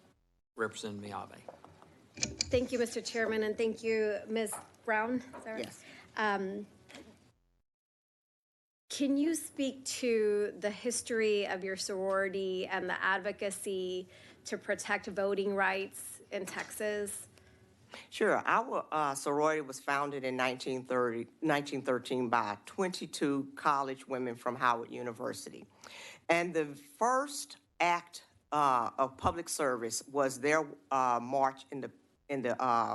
Representative Miave. Thank you, Mr. Chairman, and thank you, Ms. Brown. Is that right? Yes. Can you speak to the history of your sorority and the advocacy to protect voting rights in Texas? Sure. Our sorority was founded in 1913 by 22 college women from Howard University. And the first act of public service was their march in the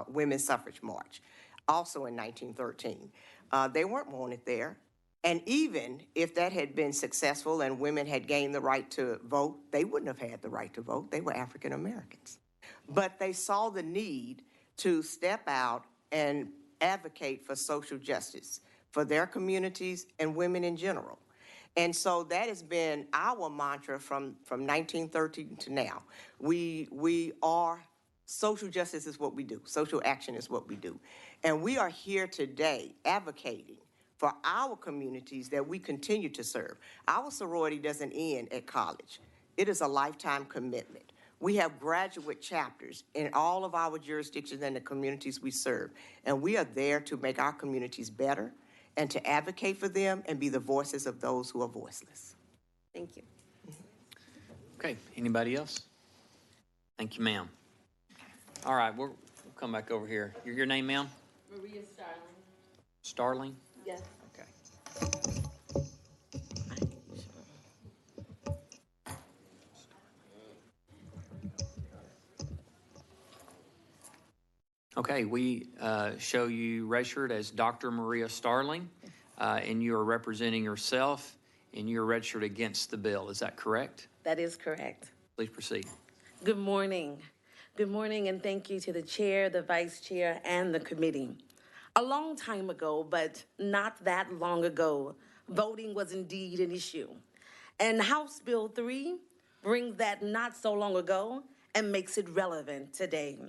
Women's Suffrage March, also in 1913. They weren't wanted there. And even if that had been successful and women had gained the right to vote, they wouldn't have had the right to vote. They were African Americans. But they saw the need to step out and advocate for social justice for their communities and women in general. And so that has been our mantra from 1913 to now. We are, social justice is what we do. Social action is what we do. And we are here today advocating for our communities that we continue to serve. Our sorority doesn't end at college. It is a lifetime commitment. We have graduate chapters in all of our jurisdictions and the communities we serve. And we are there to make our communities better and to advocate for them and be the voices of those who are voiceless. Thank you. Okay, anybody else? Thank you, ma'am. All right, we'll come back over here. Your name, ma'am? Maria Starling. Starling? Yes. Okay. Okay, we show you registered as Dr. Maria Starling, and you are representing yourself, and you're registered against the bill. Is that correct? That is correct. Please proceed. Good morning. Good morning, and thank you to the chair, the vice chair, and the committee. A long time ago, but not that long ago, voting was indeed an issue. And House Bill 3 brings that not so long ago and makes it relevant today.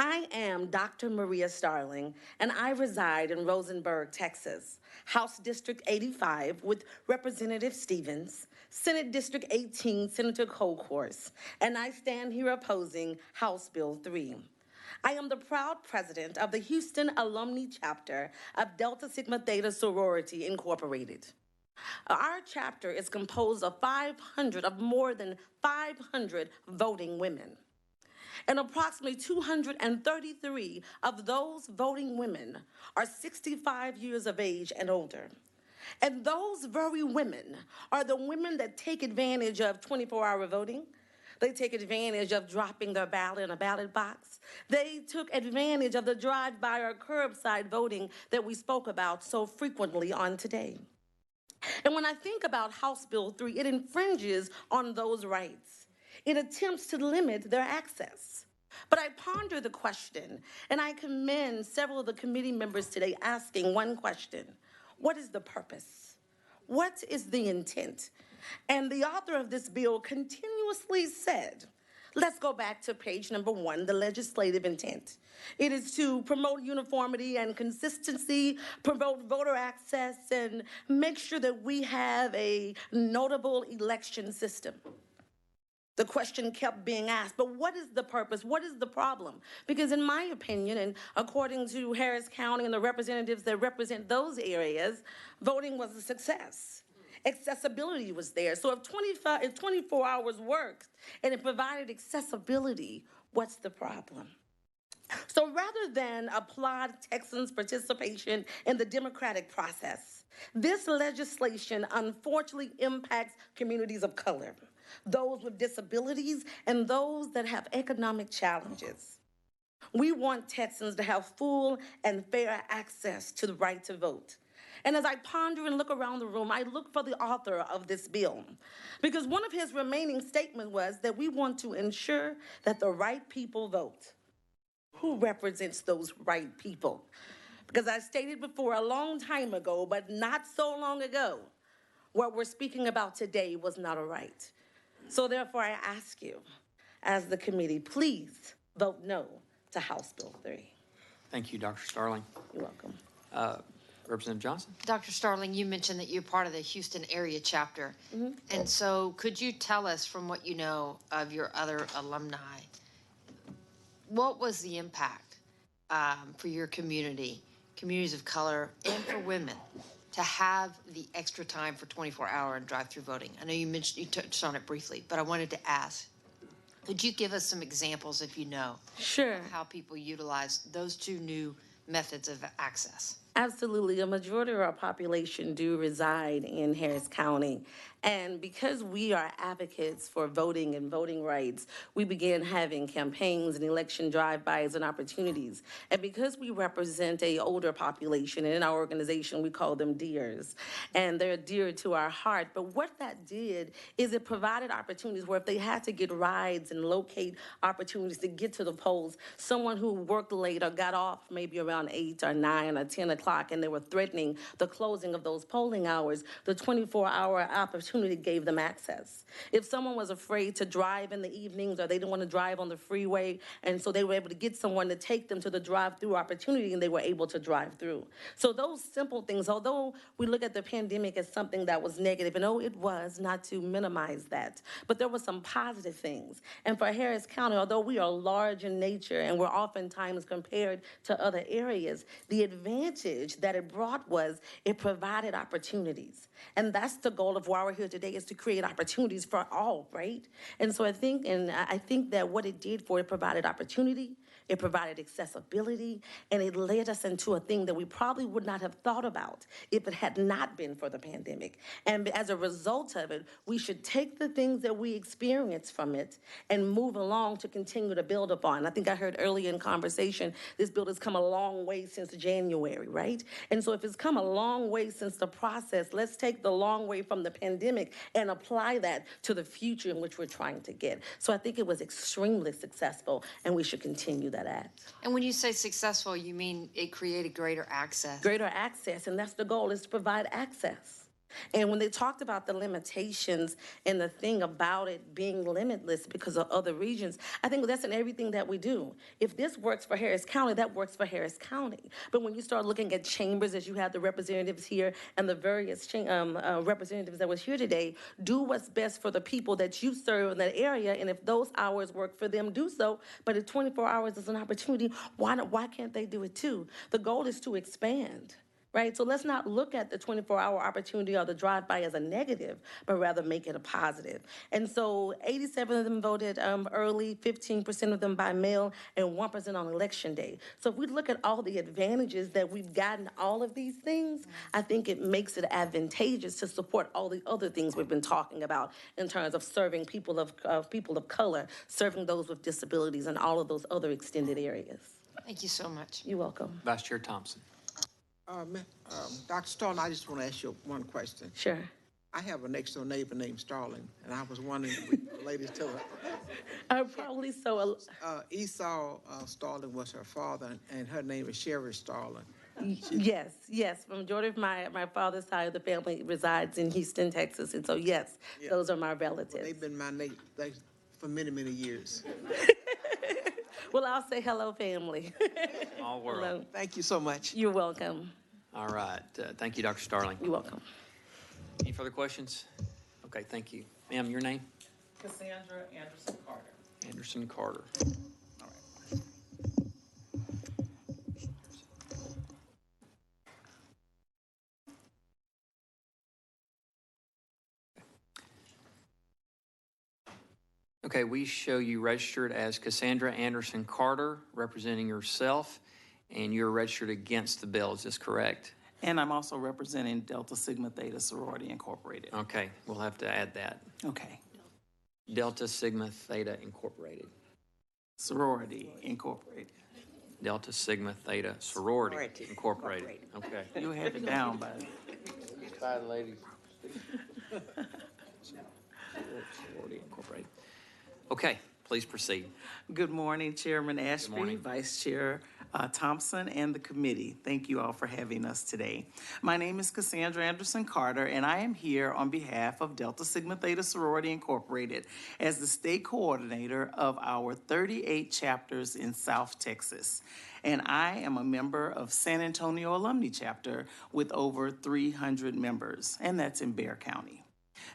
I am Dr. Maria Starling, and I reside in Rosenberg, Texas, House District 85 with Representative Stevens, Senate District 18, Senator Colcourse, and I stand here opposing House Bill 3. I am the proud president of the Houston Alumni Chapter of Delta Sigma Theta Sorority Incorporated. Our chapter is composed of more than 500 voting women. And approximately 233 of those voting women are 65 years of age and older. And those very women are the women that take advantage of 24-hour voting, They take advantage of dropping their ballot in a ballot box. They took advantage of the drive-by or curbside voting that we spoke about so frequently on today. And when I think about House Bill 3, it infringes on those rights. It attempts to limit their access. But I ponder the question, and I commend several of the committee members today asking one question: what is the purpose? What is the intent? And the author of this bill continuously said, let's go back to page number 1, the legislative intent. It is to promote uniformity and consistency, promote voter access, and make sure that we have a notable election system. The question kept being asked, but what is the purpose? What is the problem? Because in my opinion, and according to Harris County and the representatives that represent those areas, voting was a success. Accessibility was there. So if 24 hours worked and it provided accessibility, what's the problem? So rather than applaud Texans' participation in the democratic process, this legislation unfortunately impacts communities of color, those with disabilities, and those that have economic challenges. We want Texans to have full and fair access to the right to vote. And as I ponder and look around the room, I look for the author of this bill, because one of his remaining statements was that we want to ensure that the right people vote. Who represents those right people? Because I stated before a long time ago, but not so long ago, what we're speaking about today was not a right. So therefore, I ask you, as the committee, please vote no to House Bill 3. Thank you, Dr. Starling. You're welcome. Representative Johnson? Dr. Starling, you mentioned that you're part of the Houston area chapter. And so could you tell us, from what you know of your other alumni, what was the impact for your community, communities of color, and for women to have the extra time for 24-hour and drive-through voting? I know you touched on it briefly, but I wanted to ask, could you give us some examples, if you know, Sure. of how people utilize those two new methods of access? Absolutely. A majority of our population do reside in Harris County. And because we are advocates for voting and voting rights, we began having campaigns and election drive-bys and opportunities. And because we represent an older population, and in our organization we call them dears, and they're dear to our heart. But what that did is it provided opportunities where if they had to get rides and locate opportunities to get to the polls, someone who worked late or got off maybe around 8 or 9 or 10 o'clock and they were threatening the closing of those polling hours, the 24-hour opportunity gave them access. If someone was afraid to drive in the evenings or they didn't want to drive on the freeway, and so they were able to get someone to take them to the drive-through opportunity, and they were able to drive through. So those simple things, although we look at the pandemic as something that was negative, and it was, not to minimize that, but there were some positive things. And for Harris County, although we are large in nature and we're oftentimes compared to other areas, the advantage that it brought was it provided opportunities. And that's the goal of why we're here today, is to create opportunities for all, right? And so I think that what it did for it provided opportunity, it provided accessibility, and it led us into a thing that we probably would not have thought about if it had not been for the pandemic. And as a result of it, we should take the things that we experience from it and move along to continue to build upon. I think I heard earlier in conversation, this bill has come a long way since January, right? And so if it's come a long way since the process, let's take the long way from the pandemic and apply that to the future in which we're trying to get. So I think it was extremely successful, and we should continue that act. And when you say successful, you mean it created greater access? Greater access, and that's the goal, is to provide access. And when they talked about the limitations and the thing about it being limitless because of other regions, I think that's in everything that we do. If this works for Harris County, that works for Harris County. But when you start looking at chambers, as you have the representatives here and the various representatives that was here today, do what's best for the people that you serve in that area. And if those hours work for them, do so. But if 24 hours is an opportunity, why can't they do it too? The goal is to expand. right? So let's not look at the 24-hour opportunity or the drive-by as a negative, but rather make it a positive. And so 87 of them voted early, 15% of them by mail, and 1% on election day. So if we look at all the advantages that we've gotten all of these things, I think it makes it advantageous to support all the other things we've been talking about in terms of serving people of color, serving those with disabilities, and all of those other extended areas. Thank you so much. You're welcome. Vice Chair Thompson. Dr. Starling, I just want to ask you one question. Sure. I have a next door neighbor named Starling, and I was wondering if we related to her. Probably so. Esau Starling was her father, and her name is Sherry Starling. Yes. The majority of my father's side of the family resides in Houston, Texas, and so yes, those are my relatives. Well, they've been my neighbors for many, many years. Well, I'll say hello, family. All world. Hello. Thank you so much. You're welcome. All right. Thank you, Dr. Starling. You're welcome. Any further questions? Okay, thank you. Ma'am, your name? Cassandra Anderson Carter. Anderson Carter. All right. Okay, we show you registered as Cassandra Anderson Carter, representing yourself, and you're registered against the bill. Is this correct? And I'm also representing Delta Sigma Theta Sorority Incorporated. Okay, we'll have to add that. Okay. Delta Sigma Theta Incorporated. Sorority Incorporated. Delta Sigma Theta Sorority Incorporated. Okay. You'll have it down by. Fine ladies. Sorority Incorporated. Okay, please proceed. Good morning, Chairman Ashby, morning. Vice Chair Thompson, and the committee. Thank you all for having us today. My name is Cassandra Anderson Carter, and I am here on behalf of Delta Sigma Theta Sorority Incorporated as the state coordinator of our 38 chapters in South Texas. And I am a member of San Antonio Alumni Chapter with over 300 members, and that's in Bexar County.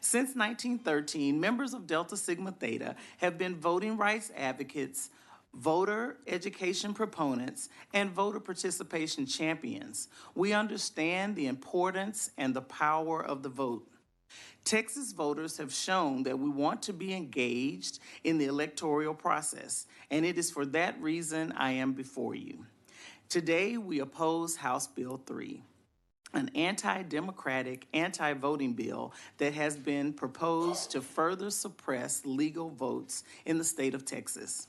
Since 1913, members of Delta Sigma Theta have been voting rights advocates, voter education proponents, and voter participation champions. We understand the importance and the power of the vote. Texas voters have shown that we want to be engaged in the electoral process, and it is for that reason I am before you. Today, we oppose House Bill 3. An anti-democratic, anti-voting bill that has been proposed to further suppress legal votes in the state of Texas.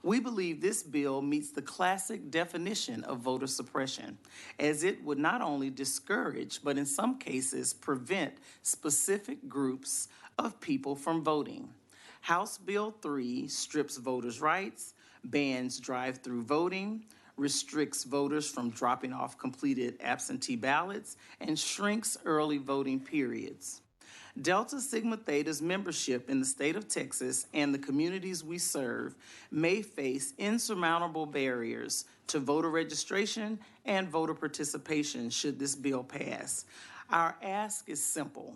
We believe this bill meets the classic definition of voter suppression, as it would not only discourage, but in some cases prevent specific groups of people from voting. House Bill 3 strips voters' rights, bans drive-through voting, restricts voters from dropping off completed absentee ballots, and shrinks early voting periods. Delta Sigma Theta's membership in the state of Texas and the communities we serve may face insurmountable barriers to voter registration and voter participation should this bill pass. Our ask is simple.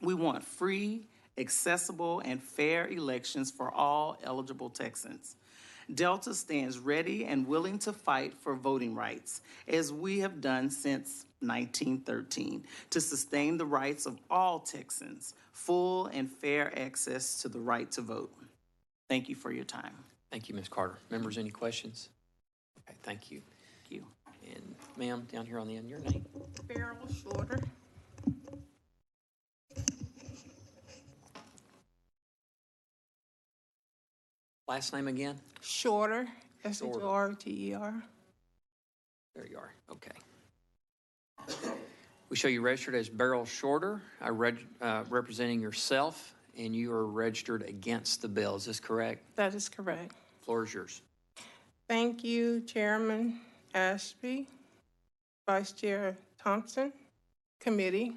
We want free, accessible, and fair elections for all eligible Texans. Delta stands ready and willing to fight for voting rights, as we have done since 1913, to sustain the rights of all Texans, full and fair access to the right to vote. Thank you for your time. Thank you, Ms. Carter. Members, any questions? Okay, thank you. Thank you. And ma'am, down here on the end, your name? Beryl Shorter. Last name again? Shorter, S-H-O-R-T-E-R. There you are. Okay. We show you registered as Beryl Shorter, representing yourself, and you are registered against the bill. Is this correct? That is correct. Floor is yours. Thank you, Chairman Ashby, Vice Chair Thompson, committee.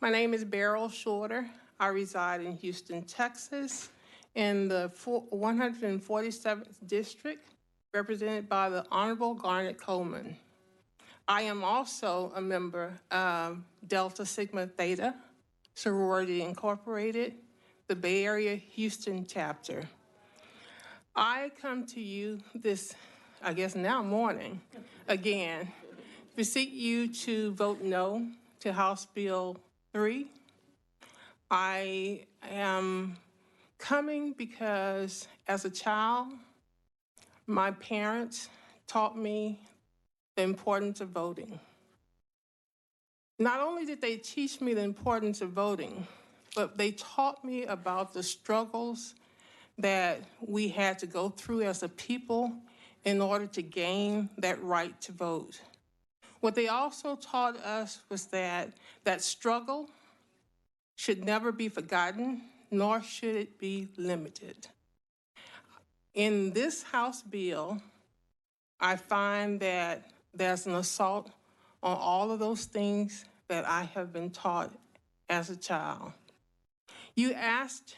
My name is Beryl Shorter. I reside in Houston, Texas, in the 147th District, represented by the Honorable Garnet Coleman. I am also a member of Delta Sigma Theta Sorority Incorporated, the Bay Area Houston chapter. I come to you this, I guess now morning, again, beseech you to vote no to House Bill 3. I am coming because as a child, my parents taught me the importance of voting. Not only did they teach me the importance of voting, but they taught me about the struggles that we had to go through as a people in order to gain that right to vote. What they also taught us was that struggle should never be forgotten, nor should it be limited. In this House bill, I find that there's an assault on all of those things that I have been taught as a child. You asked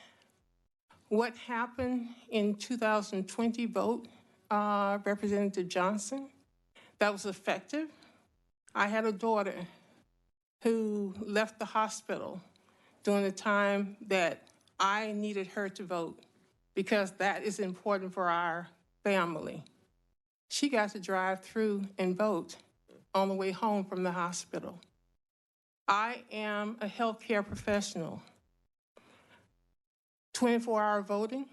what happened in 2020 vote, Representative Johnson, that was effective. I had a daughter who left the hospital during the time that I needed her to vote because that is important for our family. She got to drive through and vote on the way home from the hospital. I am a healthcare professional. 24-hour voting,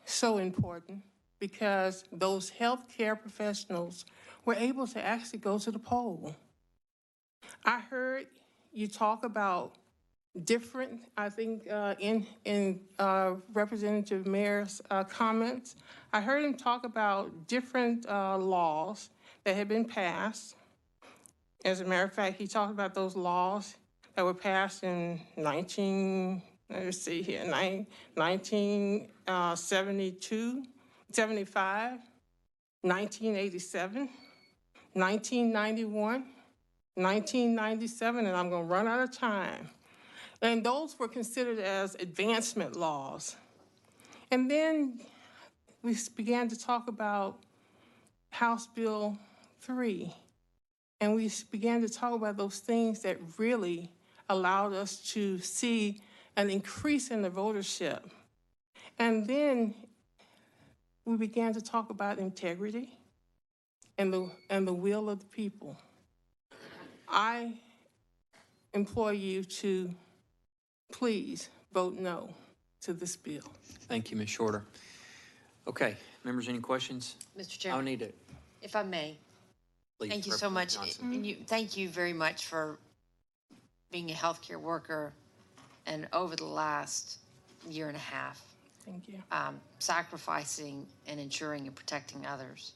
so important because those healthcare professionals were able to actually go to the poll. I heard you talk about different, I think in Representative Mayor's comments, I heard him talk about different laws that had been passed. As a matter of fact, he talked about those laws that were passed in 1972, 75, 1987, 1991, 1997, and I'm going to run out of time. And those were considered as advancement laws. And then we began to talk about House Bill 3. And we began to talk about those things that really allowed us to see an increase in the votership. And then we began to talk about integrity and the will of the people. I implore you to please vote no to this bill. Thank you, Ms. Shorter. Okay, members, any questions? Mr. Chairman. I'll need it. If I may. Please, Thank you so much. Johnson. And thank you very much for being a healthcare worker and over the last year and a half, Thank you. sacrificing and ensuring and protecting others.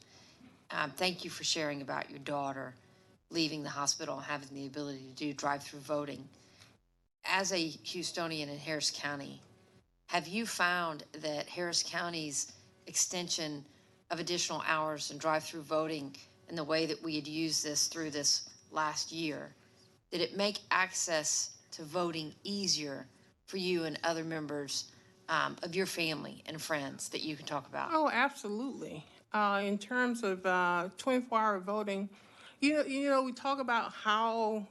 Thank you for sharing about your daughter leaving the hospital and having the ability to do drive-through voting. As a Houstonian in Harris County, have you found that Harris County's extension of additional hours and drive-through voting and the way that we had used this through this last year, did it make access to voting easier for you and other members of your family and friends that you can talk about? Oh, absolutely. In terms of 24-hour voting, you know, we talk about how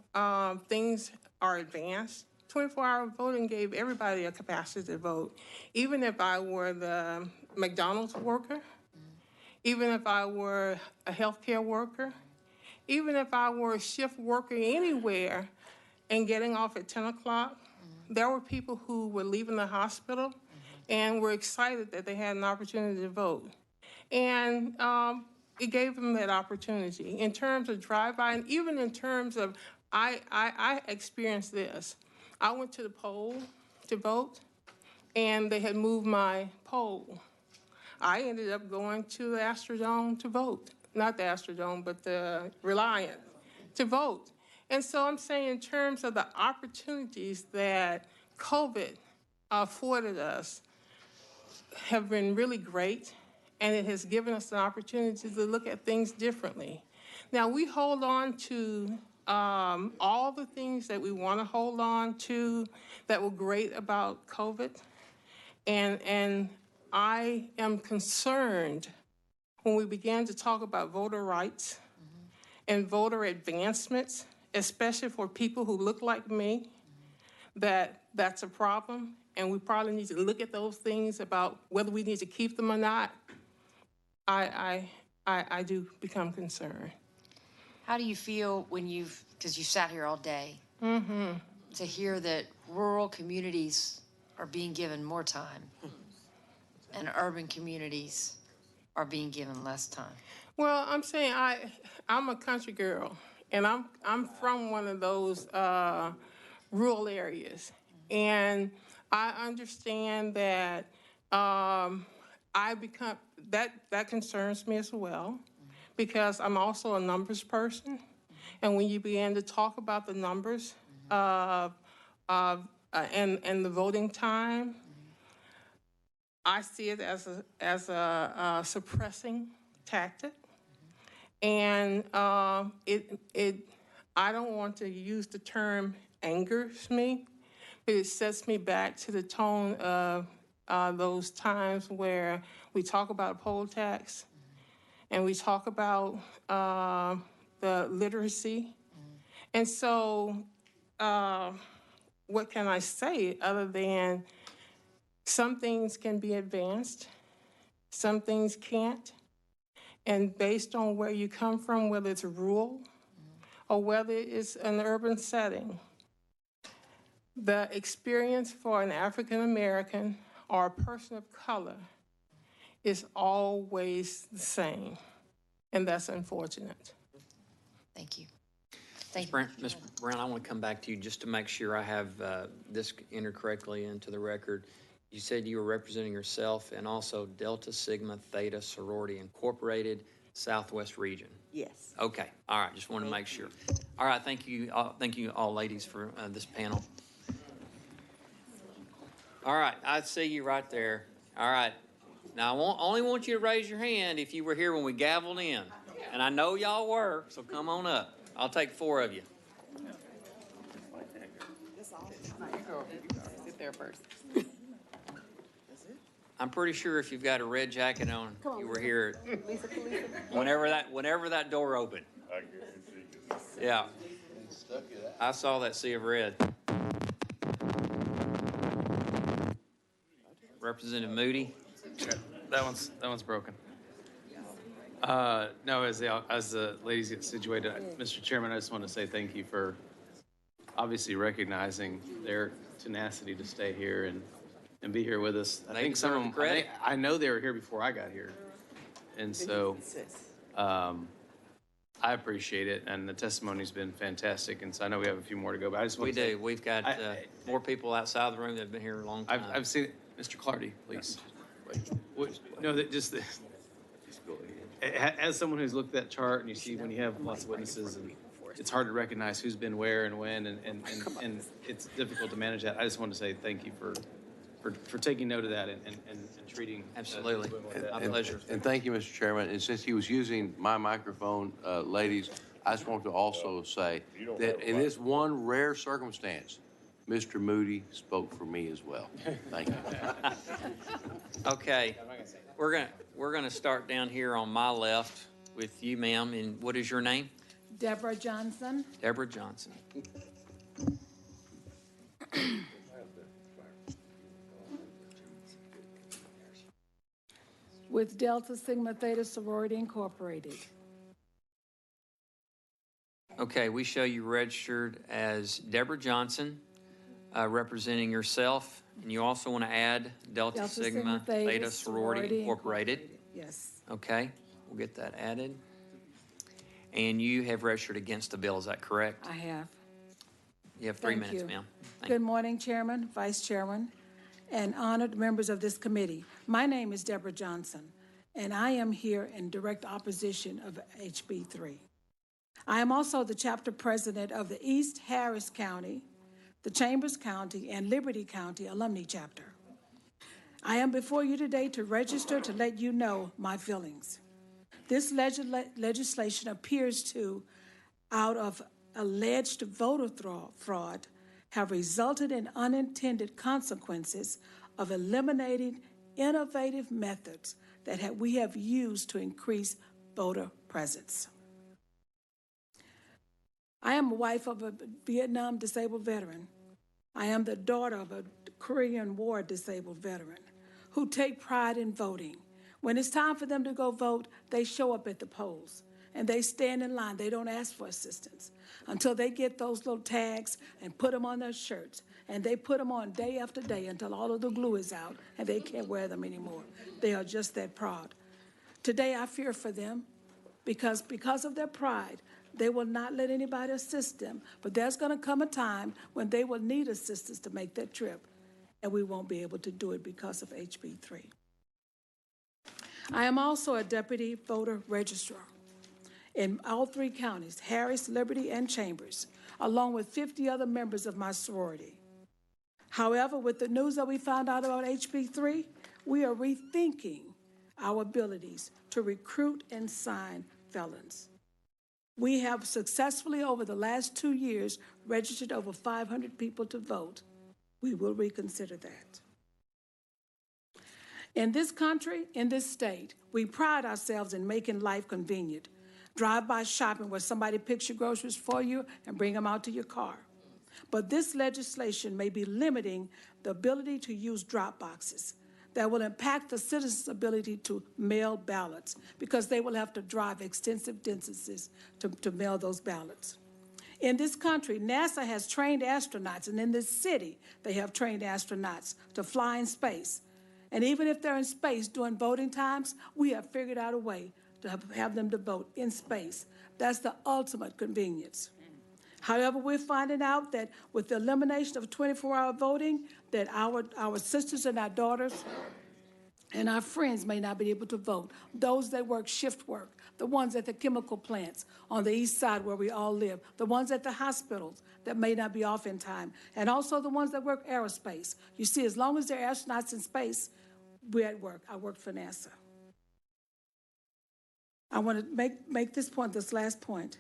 things are advanced. 24-hour voting gave everybody a capacity to vote. Even if I were the McDonald's worker, even if I were a healthcare worker, even if I were a shift worker anywhere and getting off at 10 o'clock, there were people who were leaving the hospital and were excited that they had an opportunity to vote. And it gave them that opportunity. In terms of drive-by, and even in terms of, I experienced this. I went to the poll to vote, and they had moved my poll. I ended up going to the Astrodome to vote. Not the Astrodome, but the Reliant to vote. And so I'm saying in terms of the opportunities that COVID afforded us have been really great, and it has given us an opportunity to look at things differently. Now, we hold on to all the things that we want to hold on to that were great about COVID, and I am concerned when we began to talk about voter rights and voter advancements, especially for people who look like me, that's a problem. And we probably need to look at those things about whether we need to keep them or not. I do become concerned. How do you feel when because you've sat here all day, to hear that rural communities are being given more time and urban communities are being given less time? Well, I'm saying I'm a country girl, and I'm from one of those rural areas, and I understand that I become that concerns me as well, because I'm also a numbers person, and when you begin to talk about the numbers and the voting time, I see it as a suppressing tactic. And I don't want to use the term angers me, but it sets me back to the tone of those times where we talk about poll tax and we talk about the literacy. And so what can I say other than some things can be advanced, some things can't. And based on where you come from, whether it's rural or whether it's an urban setting, the experience for an African American or a person of color is always the same. And that's unfortunate. Thank you. Ms. Brown, I want to come back to you just to make sure I have this entered correctly into the record. You said you were representing yourself and also Delta Sigma Theta Sorority Incorporated, Southwest Region. Yes. Okay. All right. Just wanted to make sure. All right. Thank you all ladies for this panel. All right. I see you right there. All right. Now, I only want you to raise your hand if you were here when we gavelled in. And I know y'all were, so come on up. I'll take 4 of you. Sit there first. I'm pretty sure if you've got a red jacket on, you were here whenever that door opened. Yeah. I saw that sea of red. Representative Moody. That one's broken. No, as the ladies get situated, Mr. Chairman, I just want to say thank you for obviously recognizing their tenacity to stay here and be here with us. I think some of them, I know they were here before I got here. And so I appreciate it, and the testimony's been fantastic, and so I know we have a few more to go, but I just want to say. We've got more people outside the room that have been here a long time. I've seen it. Mr. Clardy, please. No, that just, as someone who's looked at that chart, and you see when you have lots of witnesses, and it's hard to recognize who's been where and when, and it's difficult to manage that. I just want to say thank you for taking note of that and treating. Absolutely. My pleasure. And thank you, Mr. Chairman. And since he was using my microphone, ladies, I just want to also say that in this one rare circumstance, Mr. Moody spoke for me as well. Thank you. Okay. We're gonna start down here on my left with you, ma'am. And what is your name? Deborah Johnson. Deborah Johnson. With Delta Sigma Theta Sorority Incorporated. Okay, we show you registered as Deborah Johnson, representing yourself, and you also want to add Delta Sigma Theta Sorority Incorporated. Yes. Okay, we'll get that added. And you have registered against the bill, is that correct? I have. You have 3 Thank minutes, you. ma'am. Good morning, Chairman, Vice Chairman, and honored members of this committee. My name is Deborah Johnson, and I am here in direct opposition of HB 3. I am also the chapter president of the East Harris County, the Chambers County, and Liberty County Alumni Chapter. I am before you today to register to let you know my feelings. This legislation appears to, out of alleged voter fraud, have resulted in unintended consequences of eliminating innovative methods that we have used to increase voter presence. I am a wife of a Vietnam disabled veteran. I am the daughter of a Korean War disabled veteran who take pride in voting. When it's time for them to go vote, they show up at the polls. and they stand in line. They don't ask for assistance until they get those little tags and put them on their shirts. And they put them on day after day until all of the glue is out and they can't wear them anymore. They are just that proud. Today, I fear for them because of their pride, they will not let anybody assist them. But there's going to come a time when they will need assistance to make that trip, and we won't be able to do it because of HB 3. I am also a deputy voter registrar in all 3 counties, Harris, Liberty, and Chambers, along with 50 other members of my sorority. However, with the news that we found out about HB 3, we are rethinking our abilities to recruit and sign felons. We have successfully, over the last 2 years, registered over 500 people to vote. We will reconsider that. In this country, in this state, we pride ourselves in making life convenient. Drive-by shopping where somebody picks your groceries for you and bring them out to your car. But this legislation may be limiting the ability to use drop boxes that will impact the citizens' ability to mail ballots because they will have to drive extensive distances to mail those ballots. In this country, NASA has trained astronauts, and in this city, they have trained astronauts to fly in space. And even if they're in space during voting times, we have figured out a way to have them to vote in space. That's the ultimate convenience. However, we're finding out that with the elimination of 24-hour voting, that our sisters and our daughters and our friends may not be able to vote. Those that work shift work, the ones at the chemical plants on the east side where we all live, the ones at the hospitals that may not be off in time, and also the ones that work aerospace. You see, as long as they're astronauts in space, we're at work. I work for NASA. I want to make this point, this last point.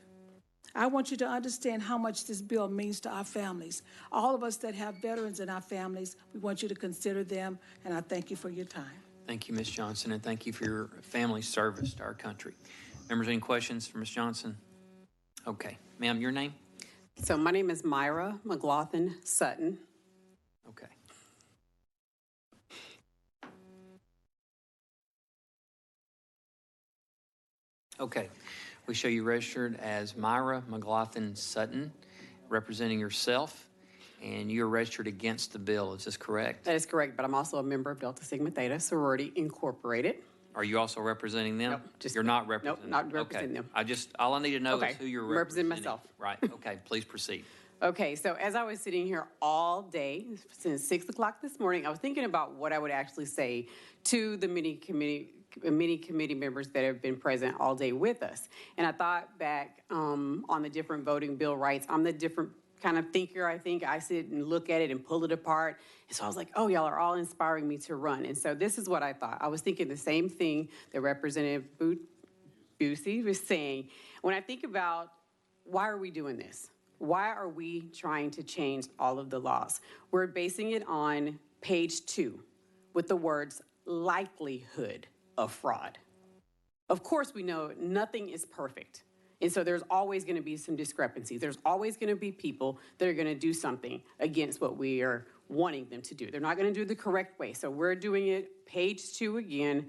I want you to understand how much this bill means to our families. All of us that have veterans in our families, we want you to consider them, and I thank you for your time. Thank you, Ms. Johnson, and thank you for your family service to our country. Members, any questions for Ms. Johnson? Okay. Ma'am, your name? So my name is Myra McLaughlin Sutton. Okay. Okay. We show you registered as Myra McLaughlin Sutton, representing yourself, and you're registered against the bill. Is this correct? That is correct, but I'm also a member of Delta Sigma Theta Sorority Incorporated. Are you also representing them? Nope, you're not representing them. Nope, not representing them. All I need to know is who you're representing. Myself. Right. Okay. Please proceed. Okay, so as I was sitting here all day, since 6 o'clock this morning, I was thinking about what I would actually say to the many committee members that have been present all day with us. And I thought back on the different voting bill rights. I'm the different kind of thinker, I think. I sit and look at it and pull it apart. And so I was like, oh, y'all are all inspiring me to run. And so this is what I thought. I was thinking the same thing that Representative Busey was saying. When I think about why are we doing this? Why are we trying to change all of the laws? We're basing it on page 2 with the words likelihood of fraud. Of course, we know nothing is perfect. And so there's always going to be some discrepancies. There's always going to be people that are going to do something against what we are wanting them to do. They're not going to do it the correct way. So we're doing it page 2 again,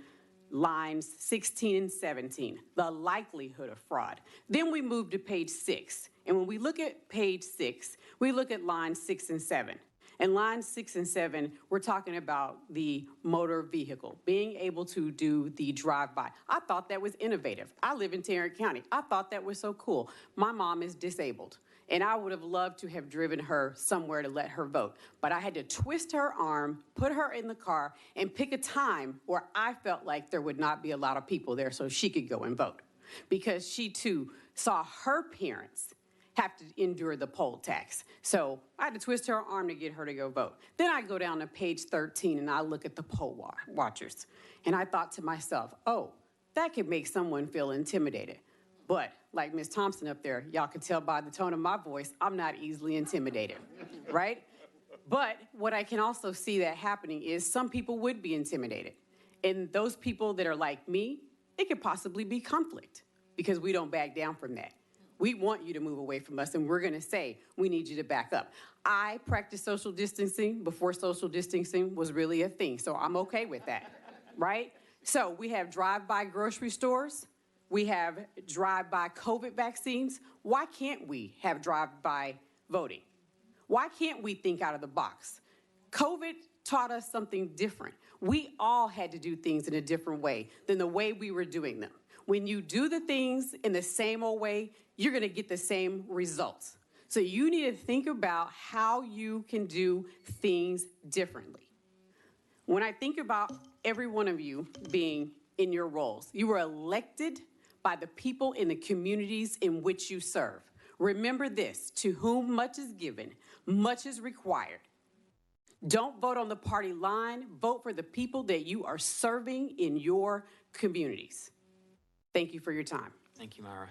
lines 16 and 17, the likelihood of fraud. Then we move to page 6. And when we look at page 6, we look at lines 6 and 7. And lines 6 and 7, we're talking about the motor vehicle, being able to do the drive-by. I thought that was innovative. I live in Tarrant County. I thought that was so cool. My mom is disabled, and I would have loved to have driven her somewhere to let her vote. But I had to twist her arm, put her in the car, and pick a time where I felt like there would not be a lot of people there so she could go and vote. Because she, too, saw her parents have to endure the poll tax. So I had to twist her arm to get her to go vote. Then I go down to page 13 and I look at the poll watchers. And I thought to myself, oh, that could make someone feel intimidated. But like Ms. Thompson up there, y'all can tell by the tone of my voice, I'm not easily intimidated, right? But what I can also see that happening is some people would be intimidated. And those people that are like me, it could possibly be conflict because we don't back down from that. We want you to move away from us, and we're going to say, we need you to back up. I practiced social distancing before social distancing was really a thing, so I'm okay with that, right? So we have drive-by grocery stores. We have drive-by COVID vaccines. Why can't we have drive-by voting? Why can't we think out of the box? COVID taught us something different. We all had to do things in a different way than the way we were doing them. When you do the things in the same old way, you're gonna get the same results. So you need to think about how you can do things differently. When I think about every one of you being in your roles, you were elected by the people in the communities in which you serve. Remember this, to whom much is given, much is required. Don't vote on the party line, vote for the people that you are serving in your communities. Thank you for your time. Thank you, Myra.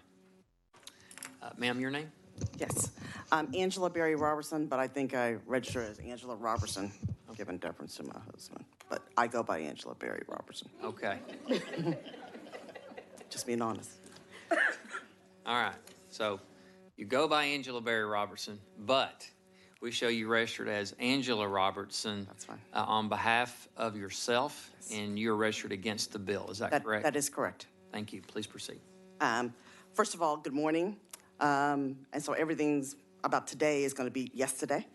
Ma'am, your name? Yes. I'm Angela Berry Robertson, but I think I register as Angela Robertson, given deference to my husband. But I go by Angela Berry Robertson. Okay. Just being honest. All right. So you go by Angela Berry Robertson, but we show you registered as Angela Robertson. That's fine. On behalf of yourself, and you're registered against the bill. Is that correct? That is correct. Thank you. Please proceed. First of all, good morning. And so everything's about today is going to be yesterday.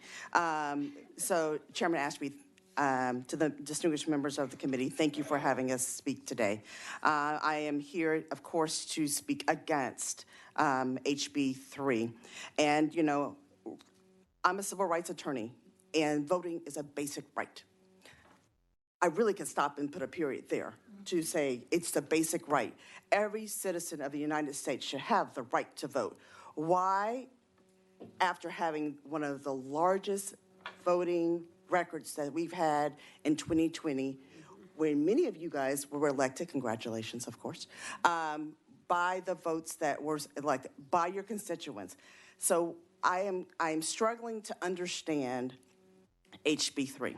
So Chairman Ashby, to the distinguished members of the committee, thank you for having us speak today. I am here, of course, to speak against HB 3. And, you know, I'm a civil rights attorney, and voting is a basic right. I really can stop and put a period there to say it's the basic right. Every citizen of the United States should have the right to vote. Why, after having one of the largest voting records that we've had in 2020, when many of you guys were elected, congratulations, of course, by the votes that were elected, by your constituents. So I am struggling to understand HB 3.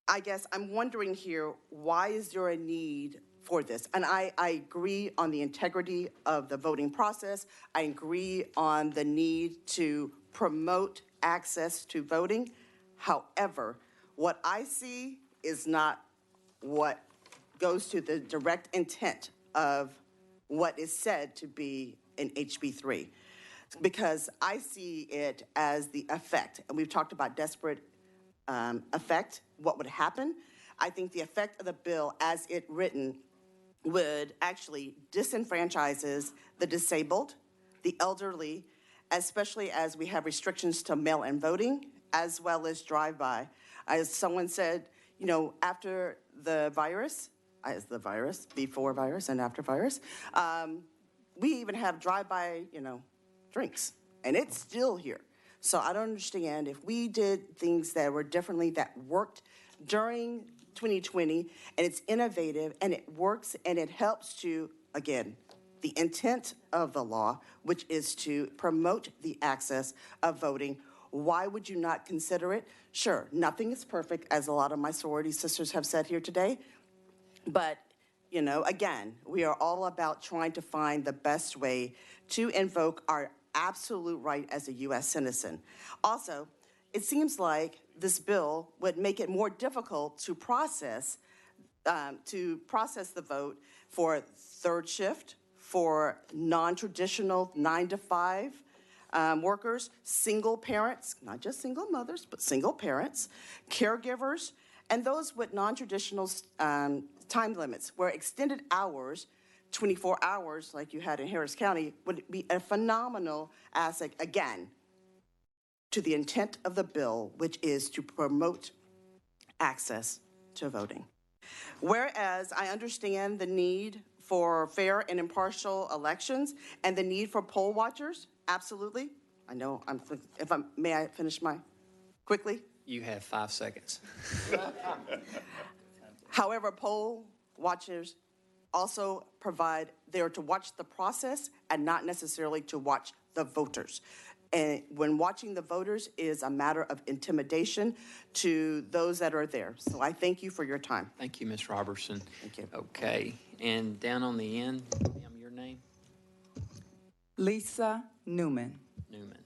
I guess I'm wondering here, why is there a need for this? And I agree on the integrity of the voting process. I agree on the need to promote access to voting. However, what I see is not what goes to the direct intent of what is said to be in HB 3. Because I see it as the effect, and we've talked about desperate effect, what would happen. I think the effect of the bill as it written would actually disenfranchises the disabled, the elderly, especially as we have restrictions to mail-in voting, as well as drive-by. As someone said, you know, after the virus, before virus and after virus, we even have drive-by, you know, drinks, and it's still here. So I don't understand if we did things that were differently, that worked during 2020, and it's innovative, and it works, and it helps to, again, the intent of the law, which is to promote the access of voting. Why would you not consider it? Sure, nothing is perfect, as a lot of my sorority sisters have said here today, but you know, again, we are all about trying to find the best way to invoke our absolute right as a U.S. citizen. Also, it seems like this bill would make it more difficult to process the vote for third shift, for non-traditional 9-to-5 workers, single parents, not just single mothers, but single parents, caregivers, and those with non-traditional time limits, where extended hours, 24 hours like you had in Harris County, would be a phenomenal asset, again, to the intent of the bill, which is to promote access to voting. Whereas I understand the need for fair and impartial elections and the need for poll watchers, absolutely. I know, may I finish quickly? You have 5 seconds. However, poll watchers also they're to watch the process and not necessarily to watch the voters. And when watching the voters is a matter of intimidation to those that are there. So I thank you for your time. Thank you, Ms. Robertson. Thank you. Okay, and down on the end, ma'am, your name? Lisa Newman. Newman.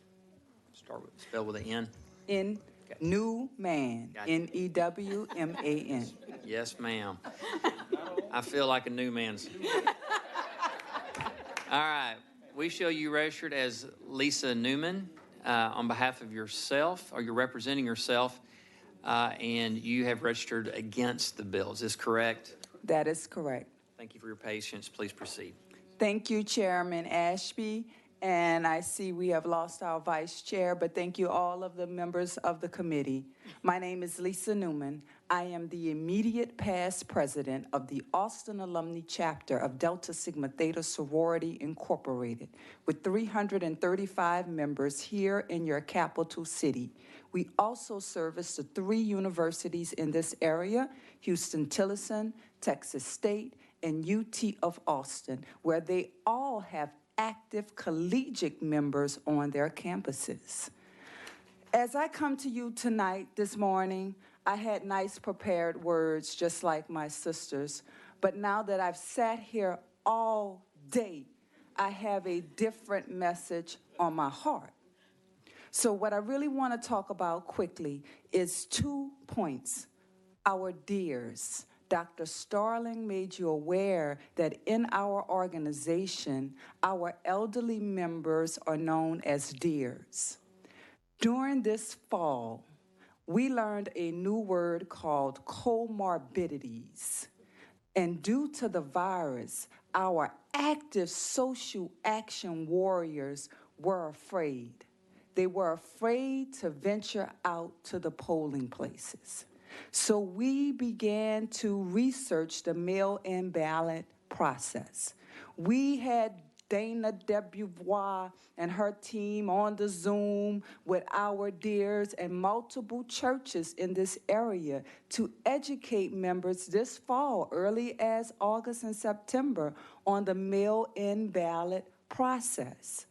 Spell with an N. Newman. Gotcha. Newman. Yes, ma'am. I feel like a new man. All right. We show you registered as Lisa Newman on behalf of yourself, or you're representing yourself, and you have registered against the bill. Is this correct? That is correct. Thank you for your patience. Please proceed. Thank you, Chairman Ashby. And I see we have lost our vice chair, but thank you all of the members of the committee. My name is Lisa Newman. I am the immediate past president of the Austin Alumni Chapter of Delta Sigma Theta Sorority Incorporated, with 335 members here in your capital city. We also service the 3 universities in this area, Houston-Tillotson, Texas State, and UT of Austin, where they all have active collegiate members on their campuses. As I come to you tonight, this morning, I had nice prepared words just like my sisters, but now that I've sat here all day, I have a different message on my heart. So what I really want to talk about quickly is 2 points. Our dears. Dr. Starling made you aware that in our organization, our elderly members are known as dears. During this fall, we learned a new word called comorbidities. And due to the virus, our active social action warriors were afraid. They were afraid to venture out to the polling places. So we began to research the mail-in ballot process. We had Dana Debuvois and her team on the Zoom with our dears and multiple churches in this area to educate members this fall, early as August and September, on the mail-in ballot process.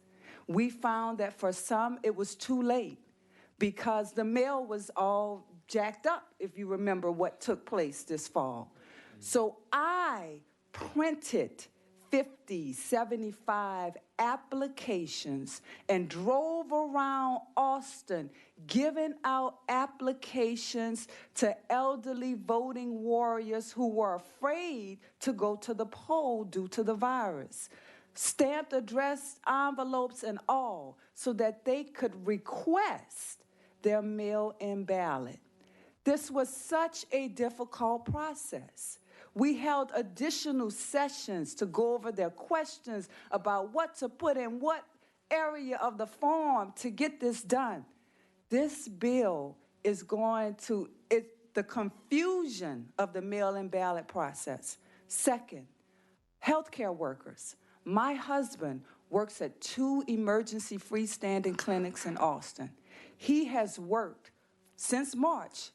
We found that for some it was too late because the mail was all jacked up, if you remember what took place this fall. So I printed 50, 75 applications and drove around Austin giving out applications to elderly voting warriors who were afraid to go to the poll due to the virus. Stamped, addressed envelopes and all, so that they could request their mail-in ballot. This was such a difficult process. We held additional sessions to go over their questions about what to put in what area of the form to get this done. This bill is going to, the confusion of the mail-in ballot process. Second, healthcare workers. My husband works at 2 emergency freestanding clinics in Austin. He has worked since March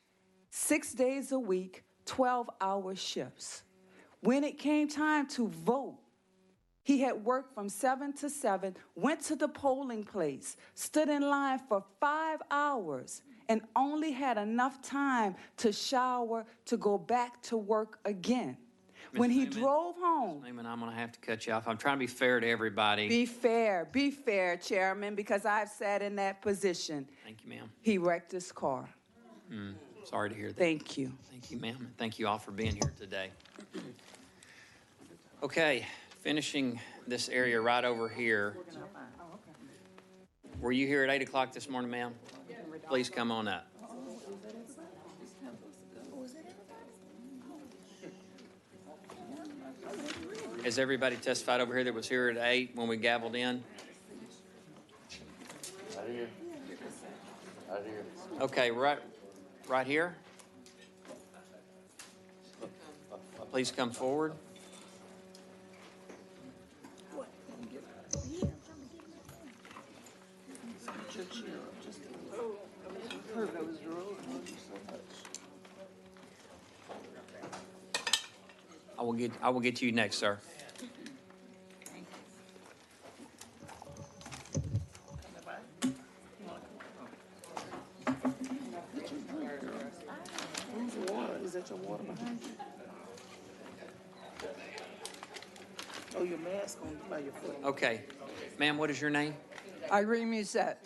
6 days a week, 12-hour shifts. When it came time to vote, he had worked from 7 to 7, went to the polling place, stood in line for 5 hours, and only had enough time to shower to go back to work again. When he drove home. Ms. Newman, I'm going to have to cut you off. I'm trying to be fair to everybody. Be fair, Chairman, because I've sat in that position. Thank you, ma'am. He wrecked his car. Sorry to hear that. Thank you. Thank you, ma'am, and thank you all for being here today. Okay, finishing this area right over here. Were you here at 8 o'clock this morning, ma'am? Please come on up. Has everybody testified over here that was here at 8 when we gavelled in? Right here. Right here. Okay, right here. Please come forward. I will get to you next, sir. Is that your water behind you? Oh, your mask on by your foot. Okay. Ma'am, what is your name? Irene Musette.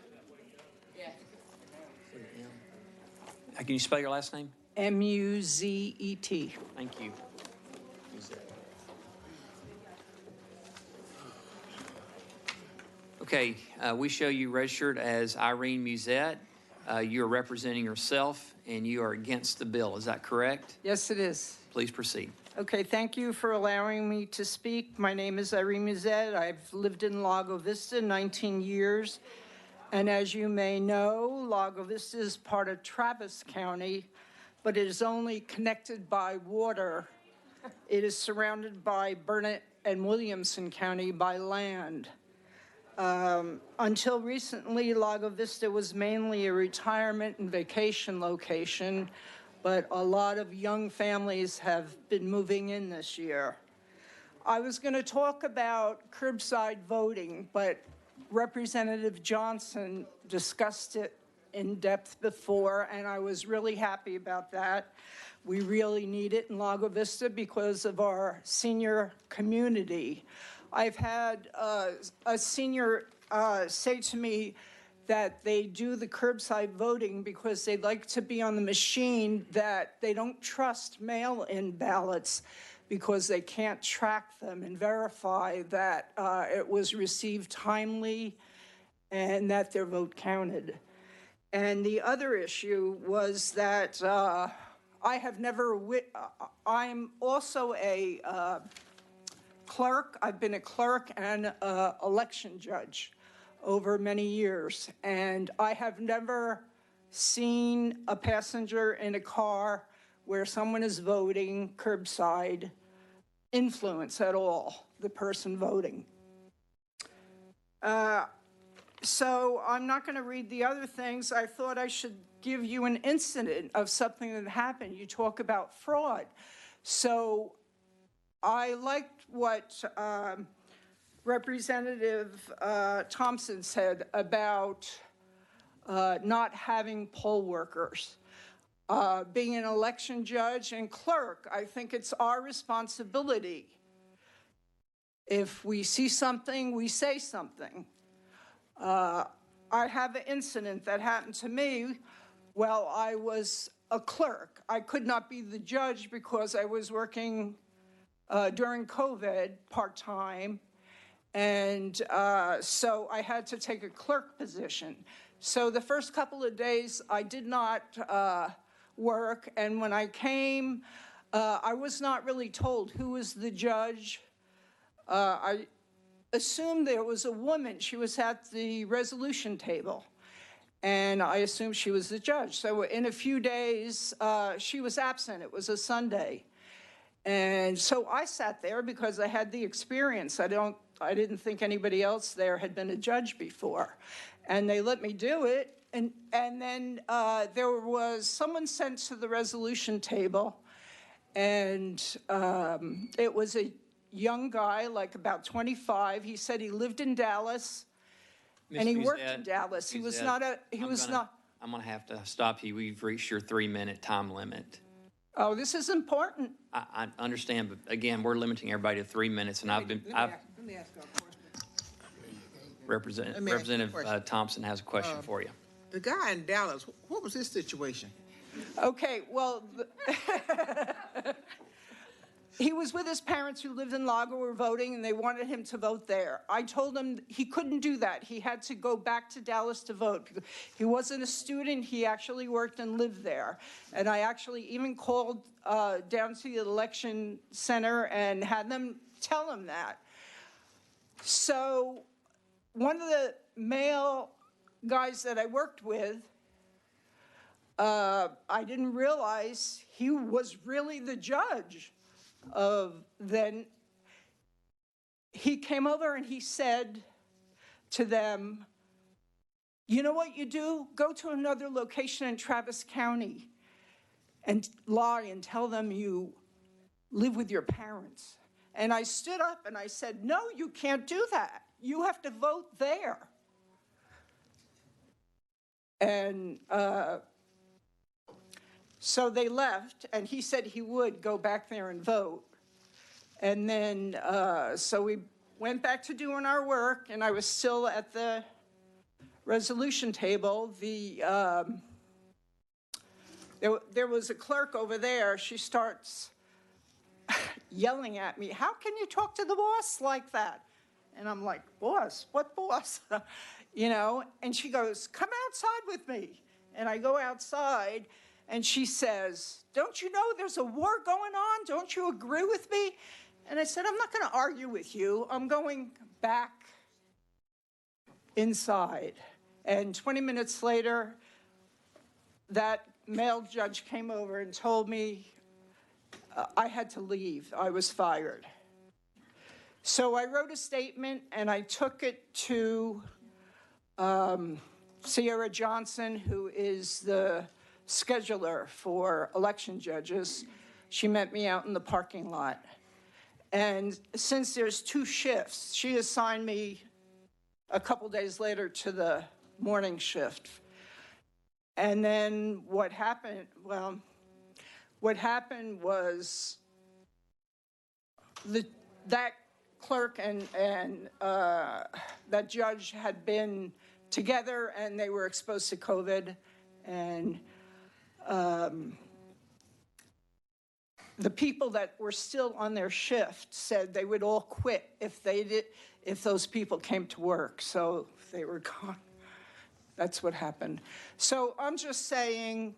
Can you spell your last name? M-U-Z-E-T. Thank you. Okay, we show you registered as Irene Musette. You're representing yourself, and you are against the bill. Is that correct? Yes, it is. Please proceed. Okay, thank you for allowing me to speak. My name is Irene Musette. I've lived in Lago Vista 19 years. And as you may know, Lago Vista is part of Travis County, but it is only connected by water. It is surrounded by Burnett and Williamson County by land. Until recently, Lago Vista was mainly a retirement and vacation location, but a lot of young families have been moving in this year. I was going to talk about curbside voting, but Representative Johnson discussed it in depth before, and I was really happy about that. We really need it in Lago Vista because of our senior community. I've had a senior say to me that they do the curbside voting because they like to be on the machine, that they don't trust mail-in ballots because they can't track them and verify that it was received timely and that their vote counted. And the other issue was that I have never, I'm also a clerk. I've been a clerk and election judge over many years, and I have never seen a passenger in a car where someone is voting curbside influence at all the person voting. So I'm not going to read the other things. I thought I should give you an incident of something that happened. You talk about fraud. So I liked what Representative Thompson said about not having poll workers. Being an election judge and clerk, I think it's our responsibility. If we see something, we say something. I have an incident that happened to me while I was a clerk. I could not be the judge because I was working during COVID part-time, and so I had to take a clerk position. So the first couple of days I did not work, and when I came, I was not really told who was the judge. I assumed there was a woman. She was at the resolution table, and I assumed she was the judge. So in a few days, she was absent. It was a Sunday. And so I sat there because I had the experience. I didn't think anybody else there had been a judge before. And they let me do it. And then there was someone sent to the resolution table, and it was a young guy, like about 25. He said he lived in Dallas, and he worked in Dallas. He was not. I'm going to have to stop you. We've reached your 3-minute time limit. Oh, this is important. I understand, but again, we're limiting everybody to 3 minutes, and Let me ask a question. Representative Thompson has a question for you. The guy in Dallas, what was his situation? Okay, well, he was with his parents who lived in Lago, were voting, and they wanted him to vote there. I told him he couldn't do that. He had to go back to Dallas to vote. He wasn't a student. He actually worked and lived there. And I actually even called down to the election center and had them tell him that. So one of the male guys that I worked with, I didn't realize he was really the judge of then. He came over and he said to them, you know what you do? Go to another location in Travis County and lie and tell them you live with your parents. And I stood up and I said, no, you can't do that. You have to vote there. And so they left, and he said he would go back there and vote. And then, so we went back to doing our work, and I was still at the resolution table. There was a clerk over there. She starts yelling at me, how can you talk to the boss like that? And I'm like, boss, what boss? You know, and she goes, come outside with me. And I go outside and she says, don't you know there's a war going on? Don't you agree with me? And I said, I'm not going to argue with you. I'm going back inside. And 20 minutes later, that male judge came over and told me I had to leave. I was fired. So I wrote a statement and I took it to Sierra Johnson, who is the scheduler for election judges. She met me out in the parking lot. And since there's 2 shifts, she assigned me a couple days later to the morning shift. And then what happened, well, what happened was that clerk and that judge had been together and they were exposed to COVID. And the people that were still on their shift said they would all quit if those people came to work. So they were gone. That's what happened. So I'm just saying,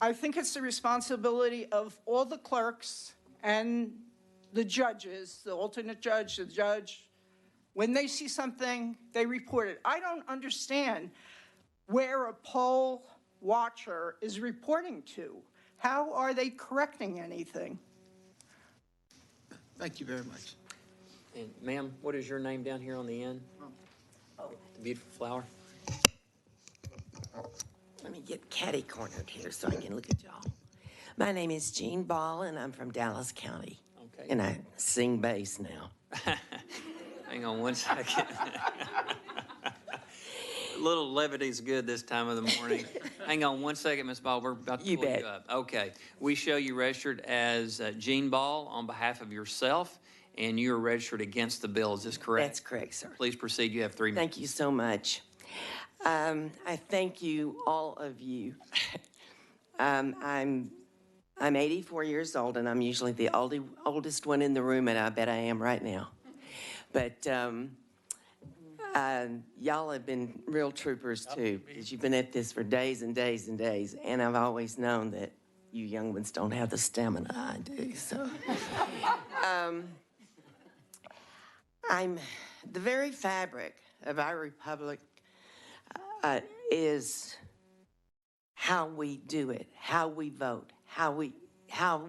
I think it's the responsibility of all the clerks and the judges, the alternate judge, the judge, when they see something, they report it. I don't understand where a poll watcher is reporting to. How are they correcting anything? Thank you very much. And ma'am, what is your name down here on the end? Oh. The beautiful flower. Let me get catty-cornered here so I can look at y'all. My name is Jean Ball, and I'm from Dallas County. Okay. And I sing bass now. Hang on one second. A little levity is good this time of the morning. Hang on one second, Ms. Ball. We're about to pull you up. Okay. We show you registered as Jean Ball on behalf of yourself, and you are registered against the bill. Is this correct? That's correct, sir. Please proceed. You have 3 minutes. Thank you so much. I thank you, all of you. I'm 84 years old, and I'm usually the oldest one in the room, and I bet I am right now. But y'all have been real troopers, too, because you've been at this for days and days and days, and I've always known that you young ones don't have the stamina I do, so. The very fabric of our republic is how we do it, how we vote, how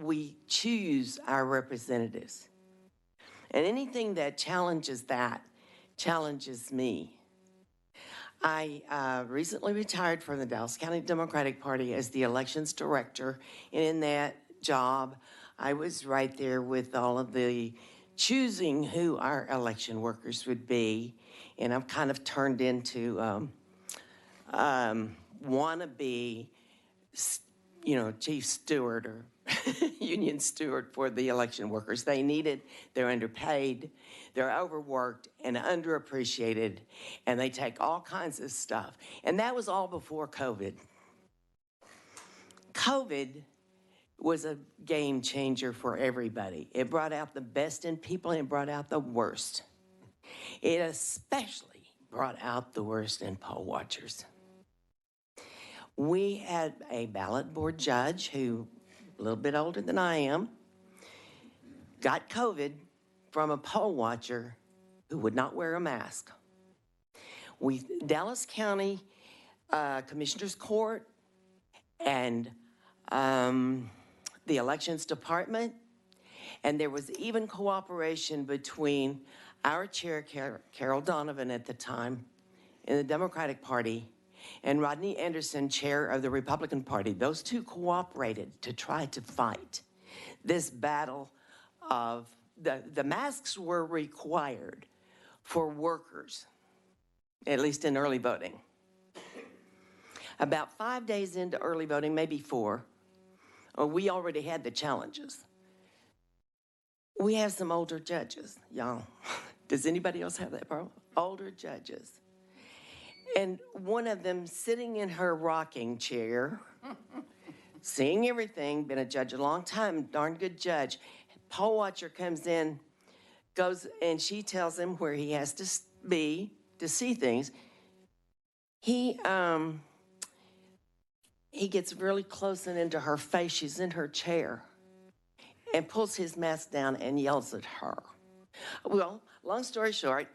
we choose our representatives. And anything that challenges that challenges me. I recently retired from the Dallas County Democratic Party as the elections director, and in that job, I was right there with all of the choosing who our election workers would be, and I've kind of turned into wannabe, chief steward or union steward for the election workers. They need it. They're underpaid. They're overworked and underappreciated, and they take all kinds of stuff. And that was all before COVID. COVID was a game changer for everybody. It brought out the best in people and it brought out the worst. It especially brought out the worst in poll watchers. We had a ballot board judge who, a little bit older than I am, got COVID from a poll watcher who would not wear a mask. Dallas County Commissioner's Court and the Elections Department, and there was even cooperation between our chair, Carol Donovan at the time, in the Democratic Party, and Rodney Anderson, chair of the Republican Party. Those two cooperated to try to fight this battle of the masks were required for workers, at least in early voting. About 5 days into early voting, maybe 4, we already had the challenges. We have some older judges, y'all. Does anybody else have that problem? Older judges. And one of them sitting in her rocking chair, seeing everything, been a judge a long time, darn good judge. Poll watcher comes in, goes and she tells him where he has to be to see things, he gets really close and into her face. She's in her chair and pulls his mask down and yells at her. Well, long story short,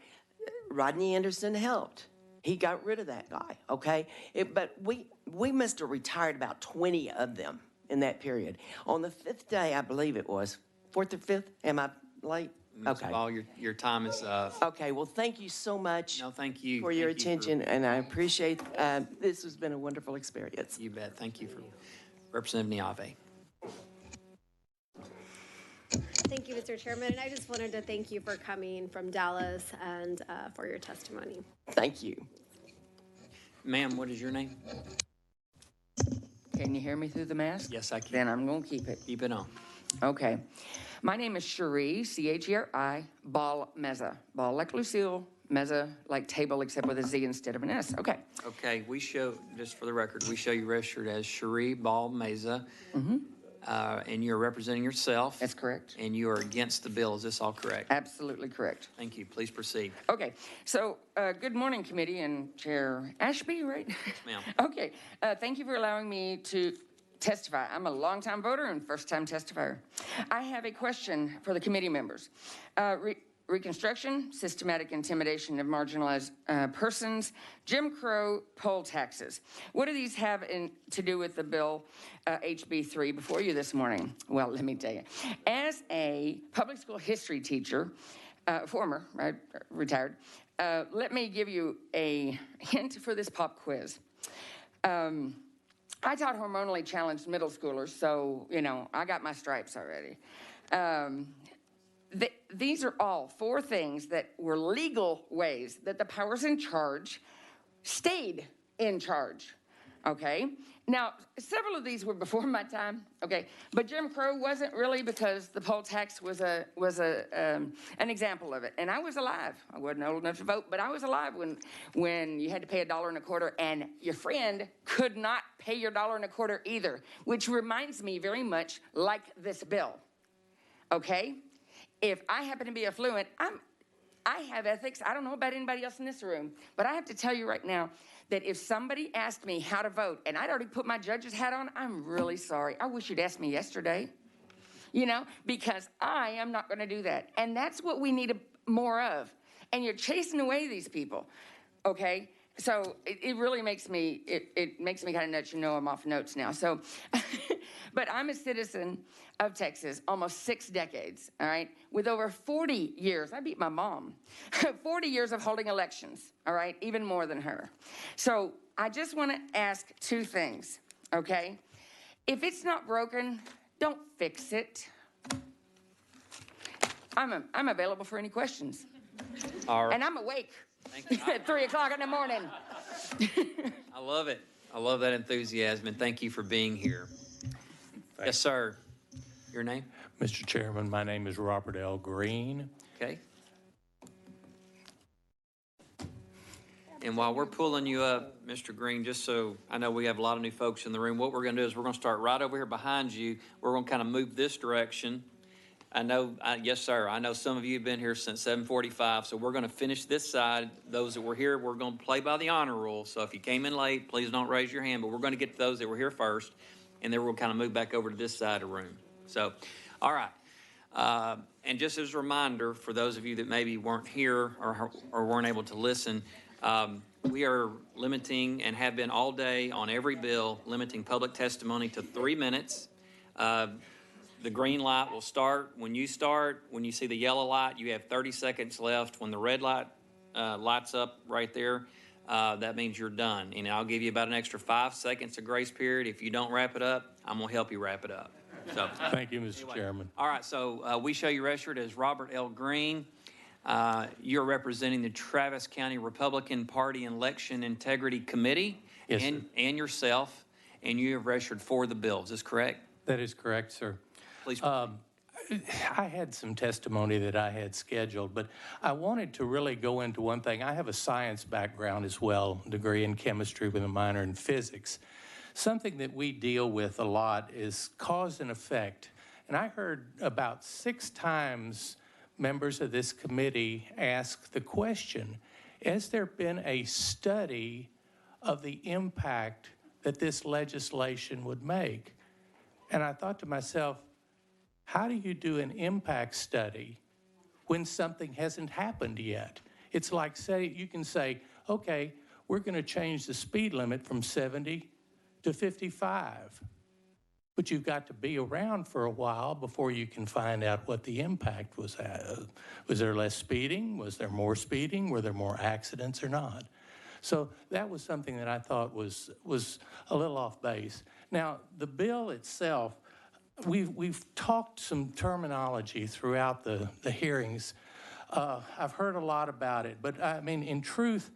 Rodney Anderson helped. He got rid of that guy, okay? But we must have retired about 20 of them in that period. On the 5th day, I believe it was, 4th or 5th, am I late? Okay. All your time is up. Okay, well, thank you so much. No, thank you. For your Thank you attention, and I appreciate, this has been a wonderful experience. You bet. Thank you for Representative Niave. Thank you, Mr. Chairman. And I just wanted to thank you for coming from Dallas and for your testimony. Thank you. Ma'am, what is your name? Can you hear me through the mask? Yes, I can. Then I'm going to keep it. Keep it on. Okay. My name is Cherie, C-H-E-R-I, Ball Meza. Ball like Lucille, Meza like table except with a Z instead of an S. Okay. Okay, we show, just for the record, we show you registered as Cherie Ball Meza. Mm-hmm. And you're representing yourself. That's correct. And you are against the bill. Is this all correct? Absolutely correct. Thank you. Please proceed. Okay. So, good morning, committee and Chair Ashby, right? Yes, ma'am. Okay. Thank you for allowing me to testify. I'm a longtime voter and first-time testifier. I have a question for the committee members. Reconstruction, systematic intimidation of marginalized persons, Jim Crow poll taxes. What do these have to do with the bill HB 3 before you this morning? Well, let me tell you. As a public school history teacher, former, right, retired, let me give you a hint for this pop quiz. I taught hormonally challenged middle schoolers, so, you know, I got my stripes already. These are all 4 things that were legal ways that the powers in charge stayed in charge, okay? Now, several of these were before my time, okay? But Jim Crow wasn't really, because the poll tax was an example of it. And I was alive. I wasn't old enough to vote, but I was alive when you had to pay $1.25 and your friend could not pay your $1.25 either, which reminds me very much like this bill, okay? If I happen to be affluent, I have ethics. I don't know about anybody else in this room, but I have to tell you right now that if somebody asked me how to vote and I'd already put my judge's hat on, I'm really sorry. I wish you'd asked me yesterday, you know, because I am not going to do that. And that's what we need more of. And you're chasing away these people, okay? So it really makes me, it makes me kind of nuts. You know, I'm off notes now. So, but I'm a citizen of Texas, almost 6 decades, all right, with over 40 years. I beat my mom. 40 years of holding elections, all right, even more than her. So I just want to ask 2 things, okay? If it's not broken, don't fix it. I'm available for any questions. All right. And I'm awake. Thank you. At 3 o'clock in the morning. I love it. I love that enthusiasm, and thank you for being here. Yes, sir. Your name? Mr. Chairman, my name is Robert L. Green. Okay. And while we're pulling you up, Mr. Green, just so I know we have a lot of new folks in the room, what we're going to do is we're going to start right over here behind you. We're going to kind of move this direction. I know, yes, sir. I know some of you have been here since 7:45, so we're going to finish this side. Those that were here, we're going to play by the honor rule. So if you came in late, please don't raise your hand, but we're going to get to those that were here first, and then we'll kind of move back over to this side of the room. So, all right. And just as a reminder, for those of you that maybe weren't here or weren't able to listen, we are limiting and have been all day on every bill, limiting public testimony to 3 minutes. The green light will start when you start. When you see the yellow light, you have 30 seconds left. When the red light lights up right there, that means you're done. And I'll give you about an extra 5 seconds of grace period. If you don't wrap it up, I'm going to help you wrap it up. So, thank you, Mr. Chairman. All right, so we show you registered as Robert L. Green. You're representing the Travis County Republican Party Election Integrity Committee. Yes, and yourself, and you have registered for the bill. Is this correct? That is correct, sir. Please. I had some testimony that I had scheduled, but I wanted to really go into one thing. I have a science background as well, degree in chemistry with a minor in physics. Something that we deal with a lot is cause and effect. And I heard about 6 times members of this committee ask the question, has there been a study of the impact that this legislation would make? And I thought to myself, how do you do an impact study when something hasn't happened yet? It's like, you can say, okay, we're going to change the speed limit from 70 to 55. But you've got to be around for a while before you can find out what the impact was. Was there less speeding? Was there more speeding? Were there more accidents or not? So that was something that I thought was a little off base. Now, the bill itself, we've talked some terminology throughout the hearings. I've heard a lot about it, but I mean, in truth,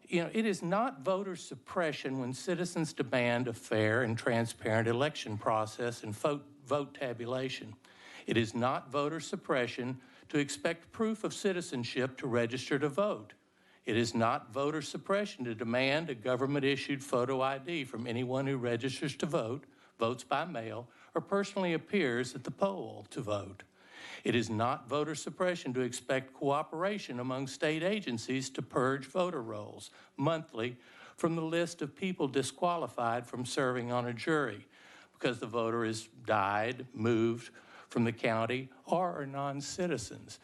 it is not voter suppression when citizens demand a fair and transparent election process and vote tabulation. It is not voter suppression to expect proof of citizenship to register to vote. It is not voter suppression to demand a government-issued photo ID from anyone who registers to vote, votes by mail, or personally appears at the poll to vote. It is not voter suppression to expect cooperation among state agencies to purge voter rolls monthly from the list of people disqualified from serving on a jury because the voter has died, moved from the county, or are non-citizens.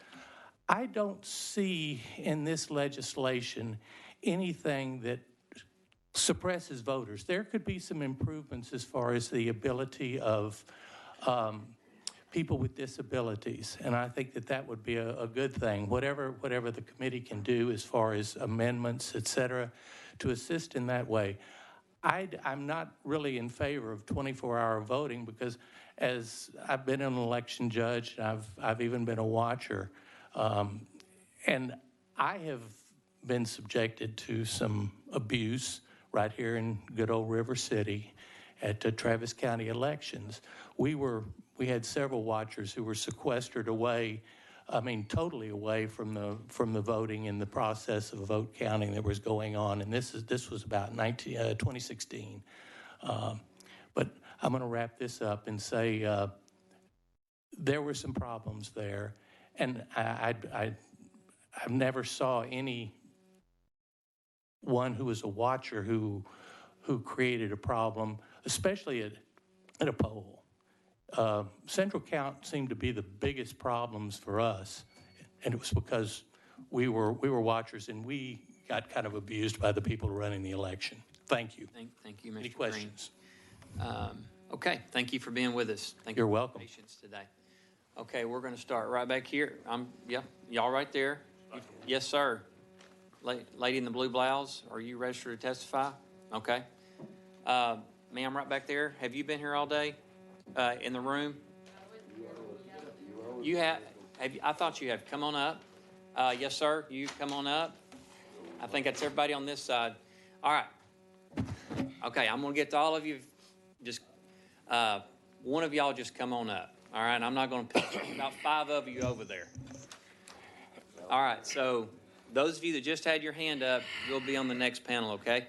I don't see in this legislation anything that suppresses voters. There could be some improvements as far as the ability of people with disabilities, and I think that would be a good thing. Whatever the committee can do as far as amendments, et cetera, to assist in that way. I'm not really in favor of 24-hour voting because as I've been an election judge, I've even been a watcher, and I have been subjected to some abuse right here in good old River City at the Travis County elections. We had several watchers who were sequestered away, totally away from the voting and the process of vote counting that was going on. And this was about 2016. But I'm going to wrap this up and say there were some problems there, and I never saw any one who was a watcher who created a problem, especially at a poll. Central count seemed to be the biggest problems for us, and it was because we were watchers and we got kind of abused by the people running the election. Thank you. Thank you, Mr. Any questions? Okay, thank you for being with us. Thank You're you for your welcome. patience today. Okay, we're going to start right back here. Yeah, y'all right there. Yes, sir. Lady in the blue blouse, are you registered to testify? Okay. Ma'am, right back there. Have you been here all day in the room? You have I thought you have. Come on up. Yes, sir. You come on up. I think that's everybody on this side. All right. Okay, I'm going to get to all of you. Just one of y'all just come on up. All right, I'm not going to pick about 5 of you over there. All right, so those of you that just had your hand up, you'll be on the next panel, okay?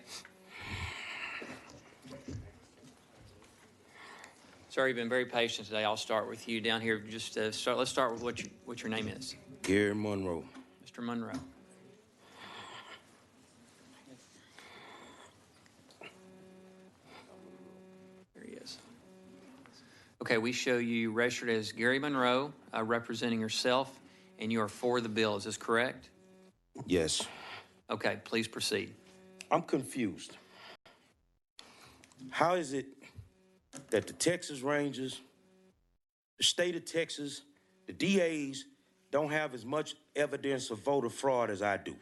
Sir, you've been very patient today. I'll start with you down here. Just let's start with what your name is. Gary Monroe. Mr. Monroe. There he is. Okay, we show you registered as Gary Monroe, representing yourself, and you are for the bill. Is this correct? Yes. Okay, please proceed. I'm confused. How is it that the Texas Rangers, the state of Texas, the DAs don't have as much evidence of voter fraud as I do?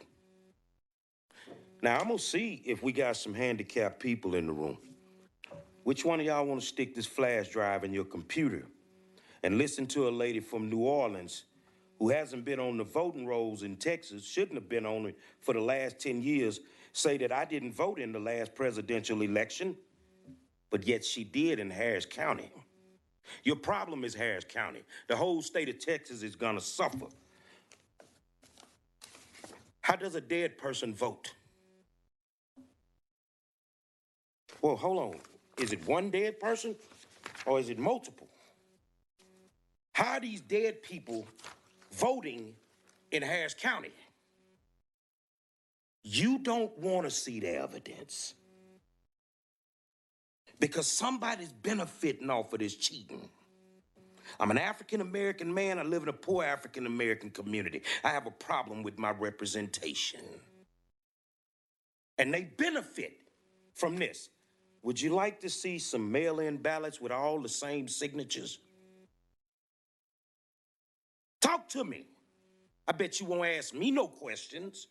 Now, I'm gonna see if we got some handicapped people in the room. Which one of y'all wanna stick this flash drive in your computer and listen to a lady from New Orleans who hasn't been on the voting rolls in Texas, shouldn't have been on it for the last 10 years, say that I didn't vote in the last presidential election, but yet she did in Harris County. Your problem is Harris County. The whole state of Texas is gonna suffer. How does a dead person vote? Well, hold on. Is it one dead person or is it multiple? How are these dead people voting in Harris County. You don't want to see the evidence because somebody's benefiting off of this cheating. I'm an African-American man. I live in a poor African-American community. I have a problem with my representation. And they benefit from this. Would you like to see some mail-in ballots with all the same signatures? Talk to me. I bet you won't ask me no questions.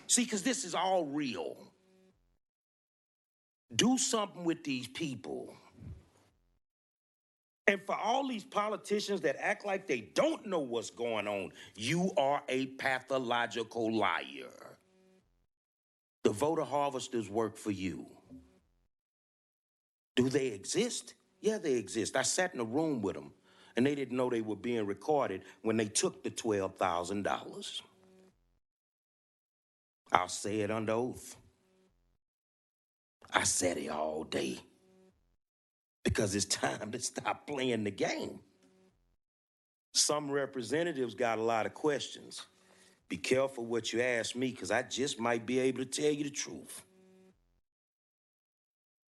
See, because this is all real. Do something with these people. And for all these politicians that act like they don't know what's going on, you are a pathological liar. The voter harvesters work for you. Do they exist? Yeah, they exist. I sat in a room with them, and they didn't know they were being recorded when they took the $12,000. I'll say it under oath. I said it all day because it's time to stop playing the game. Some representatives got a lot of questions. Be careful what you ask me because I just might be able to tell you the truth.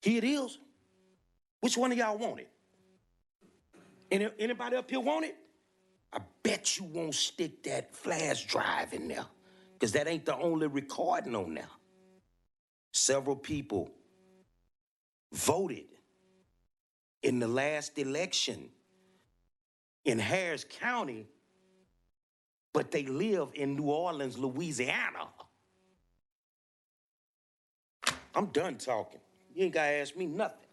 Here it is. Which one of y'all want it? Anybody up here want it? I bet you won't stick that flash drive in there because that ain't the only recording on there. Several people voted in the last election in Harris County, but they live in New Orleans, Louisiana. I'm done talking. You ain't gotta ask me nothing.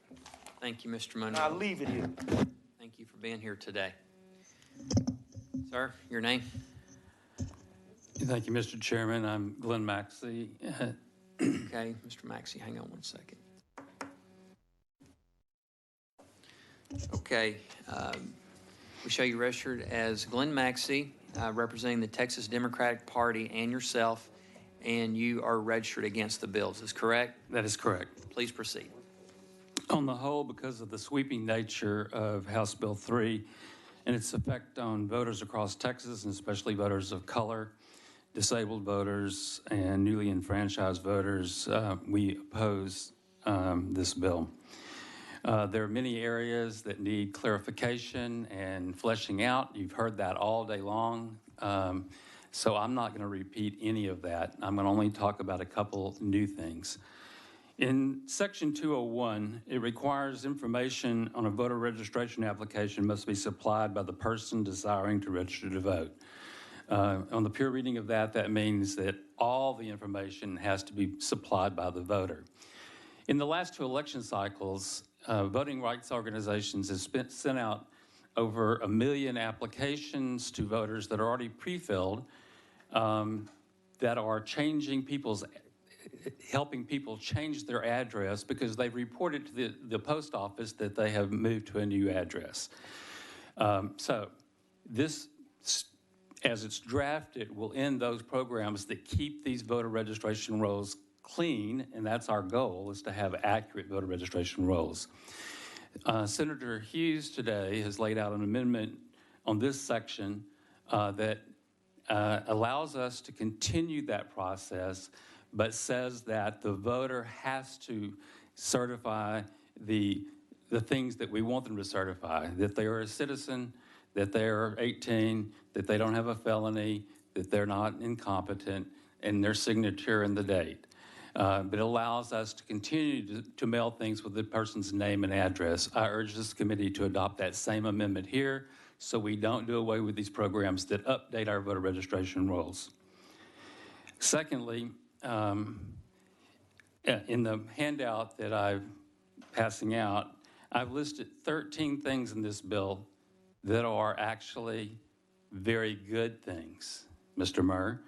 Thank you, Mr. Monroe. I'll leave it here. Thank you for being here today. Sir, your name? Thank you, Mr. Chairman. I'm Glenn Maxey. Okay, Mr. Maxey, hang on one second. Okay, we show you registered as Glenn Maxey, representing the Texas Democratic Party and yourself, and you are registered against the bills. Is correct? That is correct. Please proceed. On the whole, because of the sweeping nature of House Bill 3 and its effect on voters across Texas, and especially voters of color, disabled voters, and newly enfranchised voters, we oppose this bill. There are many areas that need clarification and fleshing out. You've heard that all day long. So I'm not going to repeat any of that. I'm going to only talk about a couple new things. In Section 201, it requires information on a voter registration application must be supplied by the person desiring to register to vote. On the pure reading of that, that means that all the information has to be supplied by the voter. In the last two election cycles, voting rights organizations have sent out over 1 million applications to voters that are already pre-filled that are helping people change their address because they've reported to the post office that they have moved to a new address. So this, as it's drafted, will end those programs that keep these voter registration rolls clean, and that's our goal, is to have accurate voter registration rolls. Senator Hughes today has laid out an amendment on this section that allows us to continue that process, but says that the voter has to certify the things that we want them to certify, that they are a citizen, that they are 18, that they don't have a felony, that they're not incompetent, and their signature and the date. But it allows us to continue to mail things with the person's name and address. I urge this committee to adopt that same amendment here so we don't do away with these programs that update our voter registration rolls. Secondly, in the handout that I'm passing out, I've listed 13 things in this bill that are actually very good things, Mr. Murr.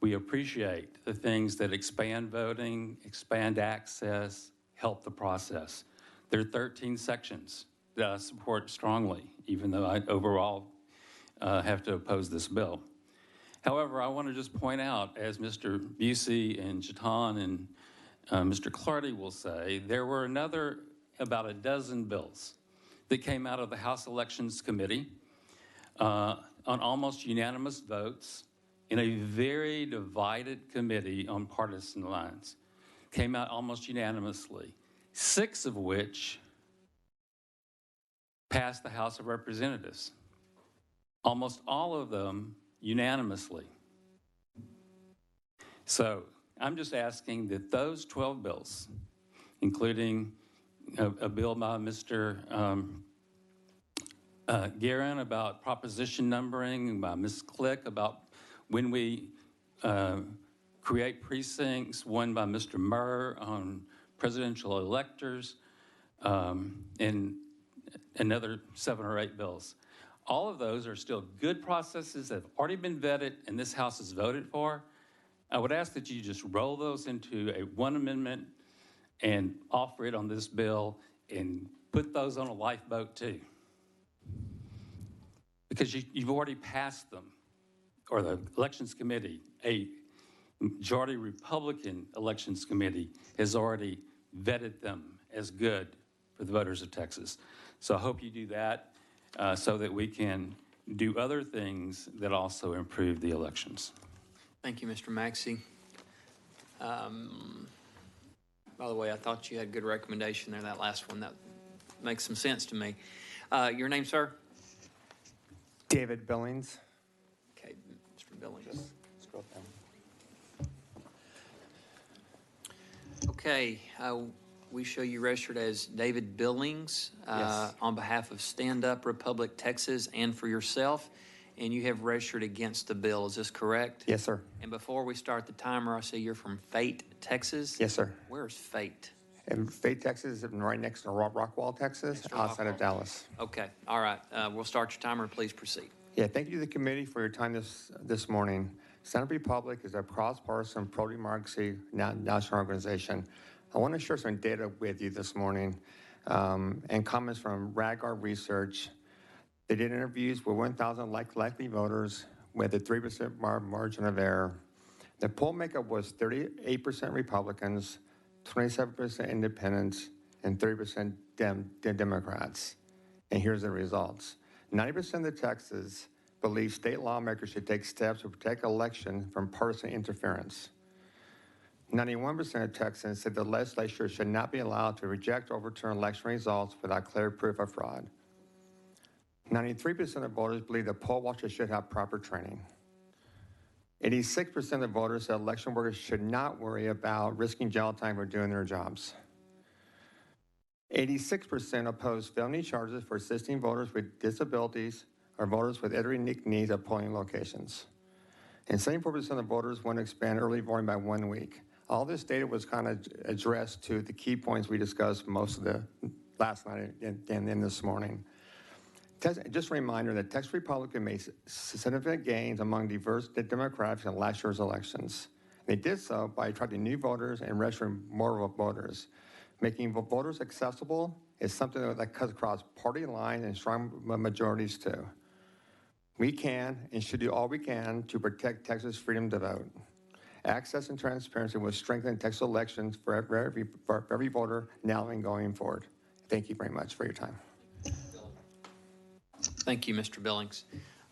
We appreciate the things that expand voting, expand access, help the process. There are 13 sections that I support strongly, even though I overall have to oppose this bill. However, I want to just point out, as Mr. Busey and Jatan and Mr. Clardy will say, there were about a dozen bills that came out of the House Elections Committee on almost unanimous votes in a very divided committee on partisan lines. Came out almost unanimously, 6 of which passed the House of Representatives. Almost all of them unanimously. So I'm just asking that those 12 bills, including a bill by Mr. Guerin about proposition numbering, by Ms. Click about when we create precincts, one by Mr. Murr on presidential electors, and another 7 or 8 bills. All of those are still good processes that have already been vetted and this House has voted for. I would ask that you just roll those into a one amendment and offer it on this bill and put those on a lifeboat too. Because you've already passed them, or the Elections Committee, a majority Republican Elections Committee has already vetted them as good for the voters of Texas. So I hope you do that so that we can do other things that also improve the elections. Thank you, Mr. Maxey. By the way, I thought you had a good recommendation there, that last one. That makes some sense to me. Your name, sir? David Billings. Okay, Mr. Billings. Scroll down. Okay, we show you registered as David Billings Yes. on behalf of Stand Up Republic Texas and for yourself, and you have registered against the bill. Is this correct? Yes, sir. And before we start the timer, I see you're from Fate, Texas? Yes, sir. Where's Fate? And Fate, Texas is right next to Rockwall, Texas, outside of Dallas. Okay, all right. We'll start your timer. Please proceed. Yeah, thank you to the committee for your time this morning. Stand Up Republic is a cross-partisan pro-democracy national organization. I want to share some data with you this morning and comments from Radgar Research. They did interviews with 1,000 likely voters with a 3% margin of error. The poll makeup was 38% Republicans, 27% independents, and 30% Democrats. And here's the results. 90% of the Texans believe state lawmakers should take steps to protect elections from partisan interference. 91% of Texans said the legislature should not be allowed to reject or overturn election results without clear proof of fraud. 93% of voters believe the poll watchers should have proper training. 86% of voters said election workers should not worry about risking jail time for doing their jobs. 86% opposed felony charges for assisting voters with disabilities or voters with other unique needs at polling locations. And 74% of voters want to expand early voting by 1 week. All this data was kind of addressed to the key points we discussed most of the last night and this morning. Just a reminder that Texas Republicans made significant gains among diverse demographics in last year's elections. They did so by attracting new voters and registering more voters. Making voters accessible is something that cuts across party lines and strong majorities too. We can and should do all we can to protect Texas' freedom to vote. Access and transparency will strengthen Texas elections for every voter now and going forward. Thank you very much for your time. Thank you, Mr. Billings.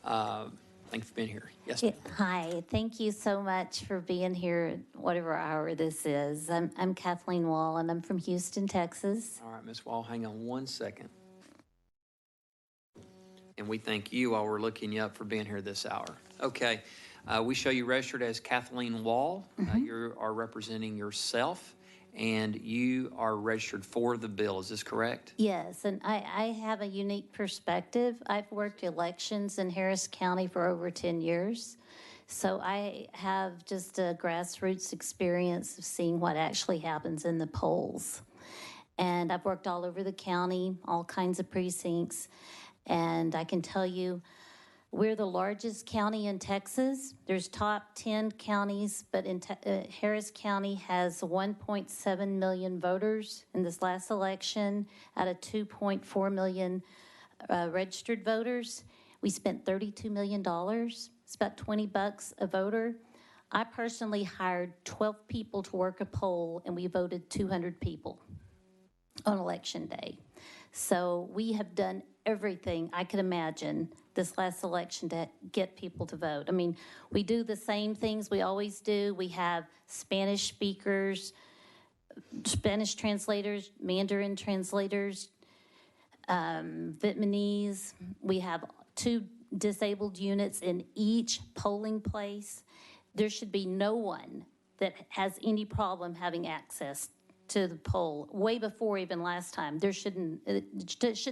Thank you for being here. Yes, Yeah, hi, thank you so much for being here, whatever hour this is. I'm Kathleen Wall, and I'm from Houston, Texas. All right, Ms. Wall, hang on 1 second. And we thank you while we're looking you up for being here this hour. Okay, we show you registered as Kathleen Wall. You are representing yourself, and you are registered for the bill. Is this correct? Yes, and I have a unique perspective. I've worked elections in Harris County for over 10 years, so I have just a grassroots experience of seeing what actually happens in the polls. And I've worked all over the county, all kinds of precincts, and I can tell you, we're the largest county in Texas. There's top 10 counties, but Harris County has 1.7 million voters in this last election out of 2.4 million registered voters. We spent $32 million. It's about $20 a voter. I personally hired 12 people to work a poll, and we voted 200 people on election day. So we have done everything I could imagine this last election to get people to vote. I mean, we do the same things we always do. We have Spanish speakers, Spanish translators, Mandarin translators, Vietnamese. We have 2 disabled units in each polling place. There should be no one that has any problem having access to the poll way before even last time. It shouldn't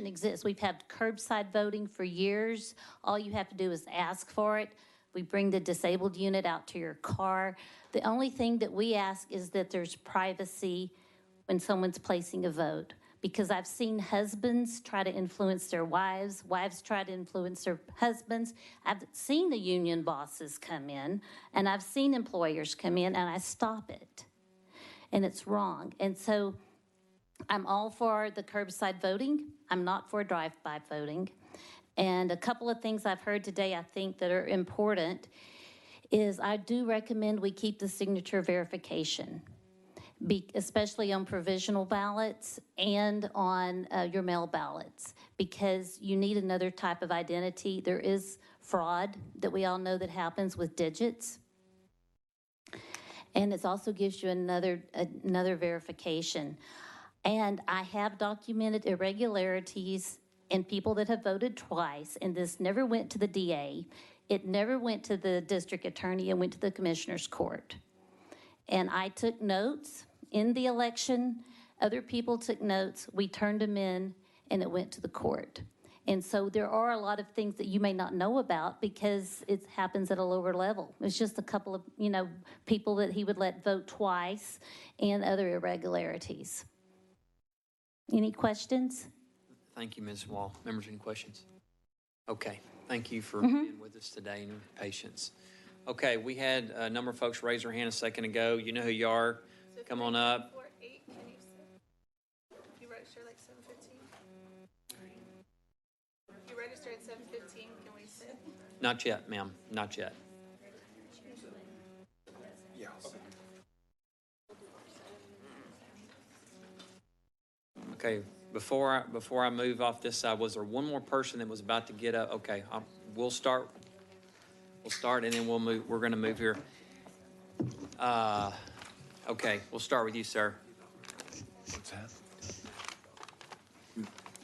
exist. We've had curbside voting for years. All you have to do is ask for it. We bring the disabled unit out to your car. The only thing that we ask is that there's privacy when someone's placing a vote. Because I've seen husbands try to influence their wives, wives try to influence their husbands. I've seen the union bosses come in, and I've seen employers come in, and I stop it. And it's wrong. And so I'm all for the curbside voting. I'm not for drive-by voting. And a couple of things I've heard today I think that are important is I do recommend we keep the signature verification, especially on provisional ballots and on your mail ballots, because you need another type of identity. There is fraud that we all know that happens with digits. And it also gives you another verification. And I have documented irregularities in people that have voted twice, and this never went to the DA. It never went to the district attorney. It went to the commissioner's court. And I took notes in the election. Other people took notes. We turned them in, and it went to the court. And so there are a lot of things that you may not know about because it happens at a lower level. It's just a couple of, people that he would let vote twice and other irregularities. Any questions? Thank you, Ms. Wall. Members, any questions? Okay, thank you for being with us today and your patience. Okay, we had a number of folks raise their hand a second ago. You know who you are. Come on up. You register like 7:15? You register at 7:15, can we sit? Not yet, ma'am, not yet. Yeah. Okay, before I move off this side, was there one more person that was about to get up? Okay, we'll start. We'll start and then we'll move. We're going to move here. Okay, we'll start with you, sir. What's that?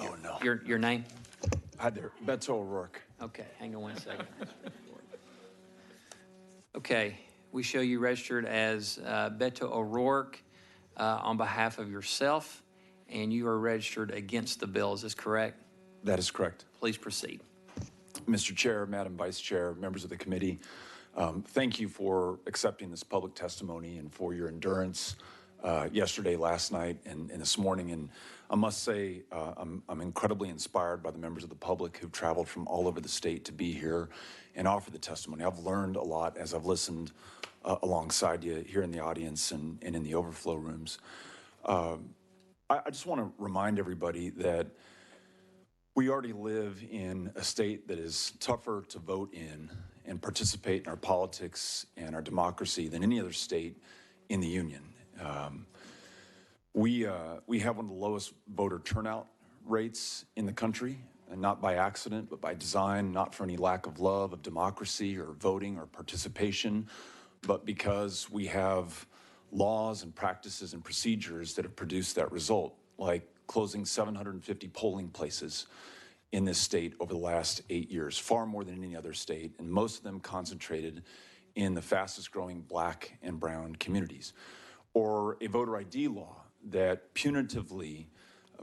Oh, no. Your name? Hi there, Beto O'Rourke. Okay, hang on one second. Okay, we show you registered as Beto O'Rourke on behalf of yourself, and you are registered against the bill. Is this correct? That is correct. Please proceed. Mr. Chair, Madam Vice Chair, members of the committee, thank you for accepting this public testimony and for your endurance yesterday, last night, and this morning. And I must say, I'm incredibly inspired by the members of the public who've traveled from all over the state to be here and offer the testimony. I've learned a lot as I've listened alongside you here in the audience and in the overflow rooms. I just want to remind everybody that we already live in a state that is tougher to vote in and participate in our politics and our democracy than any other state in the union. We have one of the lowest voter turnout rates in the country, and not by accident, but by design, not for any lack of love of democracy or voting or participation, but because we have laws and practices and procedures that have produced that result, like closing 750 polling places in this state over the last 8 years, far more than any other state, and most of them concentrated in the fastest growing Black and brown communities. Or a voter ID law that punitively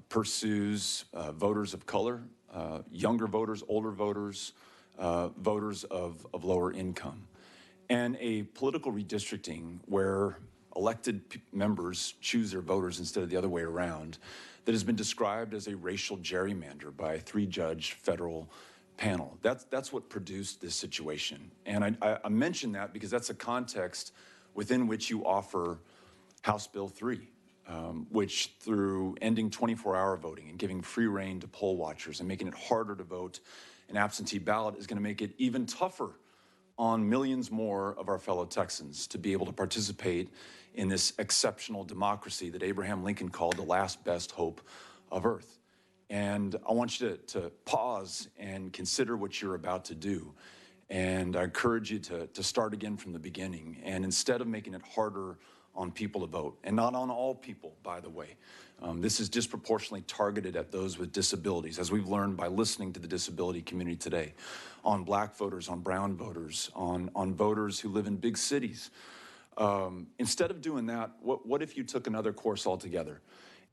pursues voters of color, younger voters, older voters, voters of lower income. And a political redistricting where elected members choose their voters instead of the other way around, that has been described as a racial gerrymander by a 3-judge federal panel. That's what produced this situation. And I mention that because that's a context within which you offer House Bill 3, which through ending 24-hour voting and giving free rein to poll watchers and making it harder to vote an absentee ballot is going to make it even tougher on millions more of our fellow Texans to be able to participate in this exceptional democracy that Abraham Lincoln called the last best hope of earth. And I want you to pause and consider what you're about to do. And I encourage you to start again from the beginning. And instead of making it harder on people to vote, and not on all people, by the way, this is disproportionately targeted at those with disabilities, as we've learned by listening to the disability community today, on black voters, on brown voters, on voters who live in big cities. Instead of doing that, what if you took another course altogether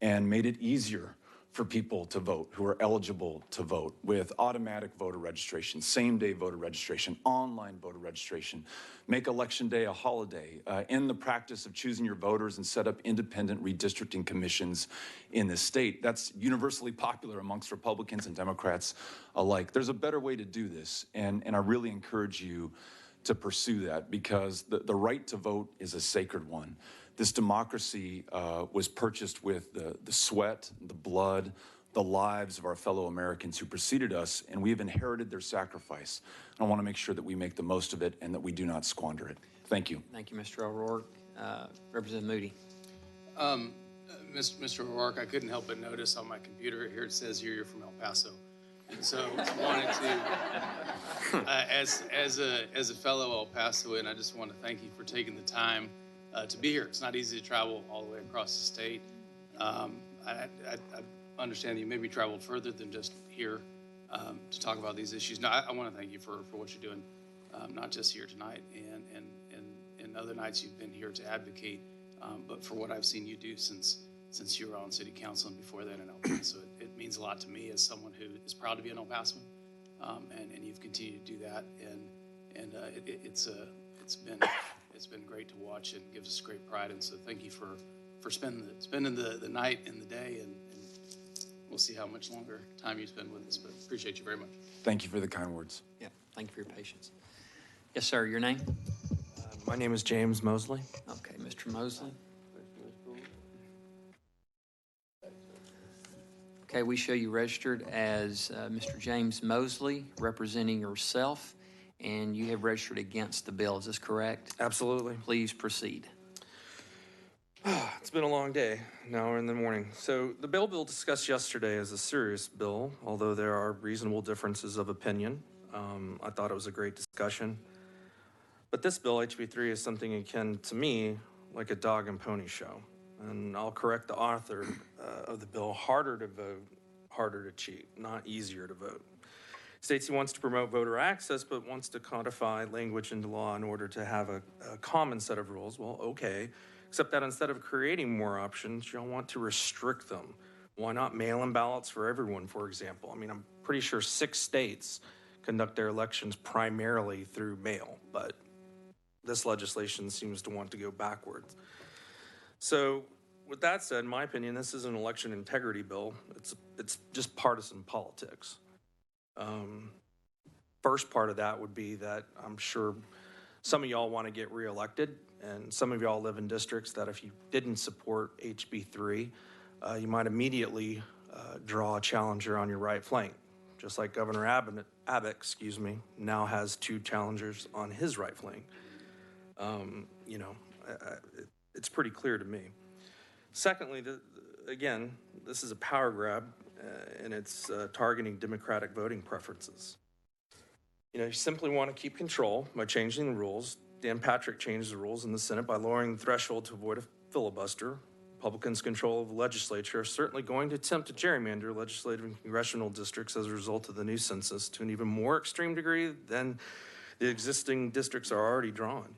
and made it easier for people to vote who are eligible to vote with automatic voter registration, same-day voter registration, online voter registration, make Election Day a holiday, end the practice of choosing your voters and set up independent redistricting commissions in this state. That's universally popular amongst Republicans and Democrats alike. There's a better way to do this, and I really encourage you to pursue that, because the right to vote is a sacred one. This democracy was purchased with the sweat, the blood, the lives of our fellow Americans who preceded us, and we have inherited their sacrifice. I want to make sure that we make the most of it and that we do not squander it. Thank you. Thank you, Mr. O'Rourke. Representative Moody. Mr. O'Rourke, I couldn't help but notice on my computer here it says you're from El Paso. And so I wanted to, as a fellow El Pasoan, I just want to thank you for taking the time to be here. It's not easy to travel all the way across the state. I understand that you maybe traveled further than just here to talk about these issues. No, I want to thank you for what you're doing, not just here tonight and other nights you've been here to advocate, but for what I've seen you do since you were on city council and before that in El Paso. It means a lot to me as someone who is proud to be an El Pasoan, and you've continued to do that, and it's been great to watch and gives us great pride. And so thank you for spending the night and the day, and we'll see how much longer time you spend with us, but appreciate you very much. Thank you for the kind words. Yeah, thank you for your patience. Yes, sir, your name? My name is James Mosley. Okay, Mr. Mosley. Okay, we show you registered as Mr. James Mosley, representing yourself, and you have registered against the bill. Is this correct? Absolutely. Please proceed. It's been a long day. Now we're in the morning. So the bill discussed yesterday is a serious bill, although there are reasonable differences of opinion. I thought it was a great discussion. But this bill, HB3, is something akin to me like a dog and pony show. And I'll correct the author of the bill: harder to vote, harder to cheat, not easier to vote. States he wants to promote voter access, but wants to codify language into law in order to have a common set of rules. Well, okay, except that instead of creating more options, you'll want to restrict them. Why not mail-in ballots for everyone, for example? I mean, I'm pretty sure 6 states conduct their elections primarily through mail, but this legislation seems to want to go backwards. So with that said, in my opinion, this is an election integrity bill. It's just partisan politics. First part of that would be that I'm sure some of y'all want to get reelected, and some of y'all live in districts that if you didn't support HB3, you might immediately draw a challenger on your right flank, just like Governor Abbott, now has 2 challengers on his right flank. It's pretty clear to me. Secondly, again, this is a power grab, and it's targeting Democratic voting preferences. You simply want to keep control by changing the rules. Dan Patrick changed the rules in the Senate by lowering the threshold to avoid a filibuster. Republicans' control of the legislature are certainly going to attempt to gerrymander legislative and congressional districts as a result of the new census to an even more extreme degree than the existing districts are already drawn.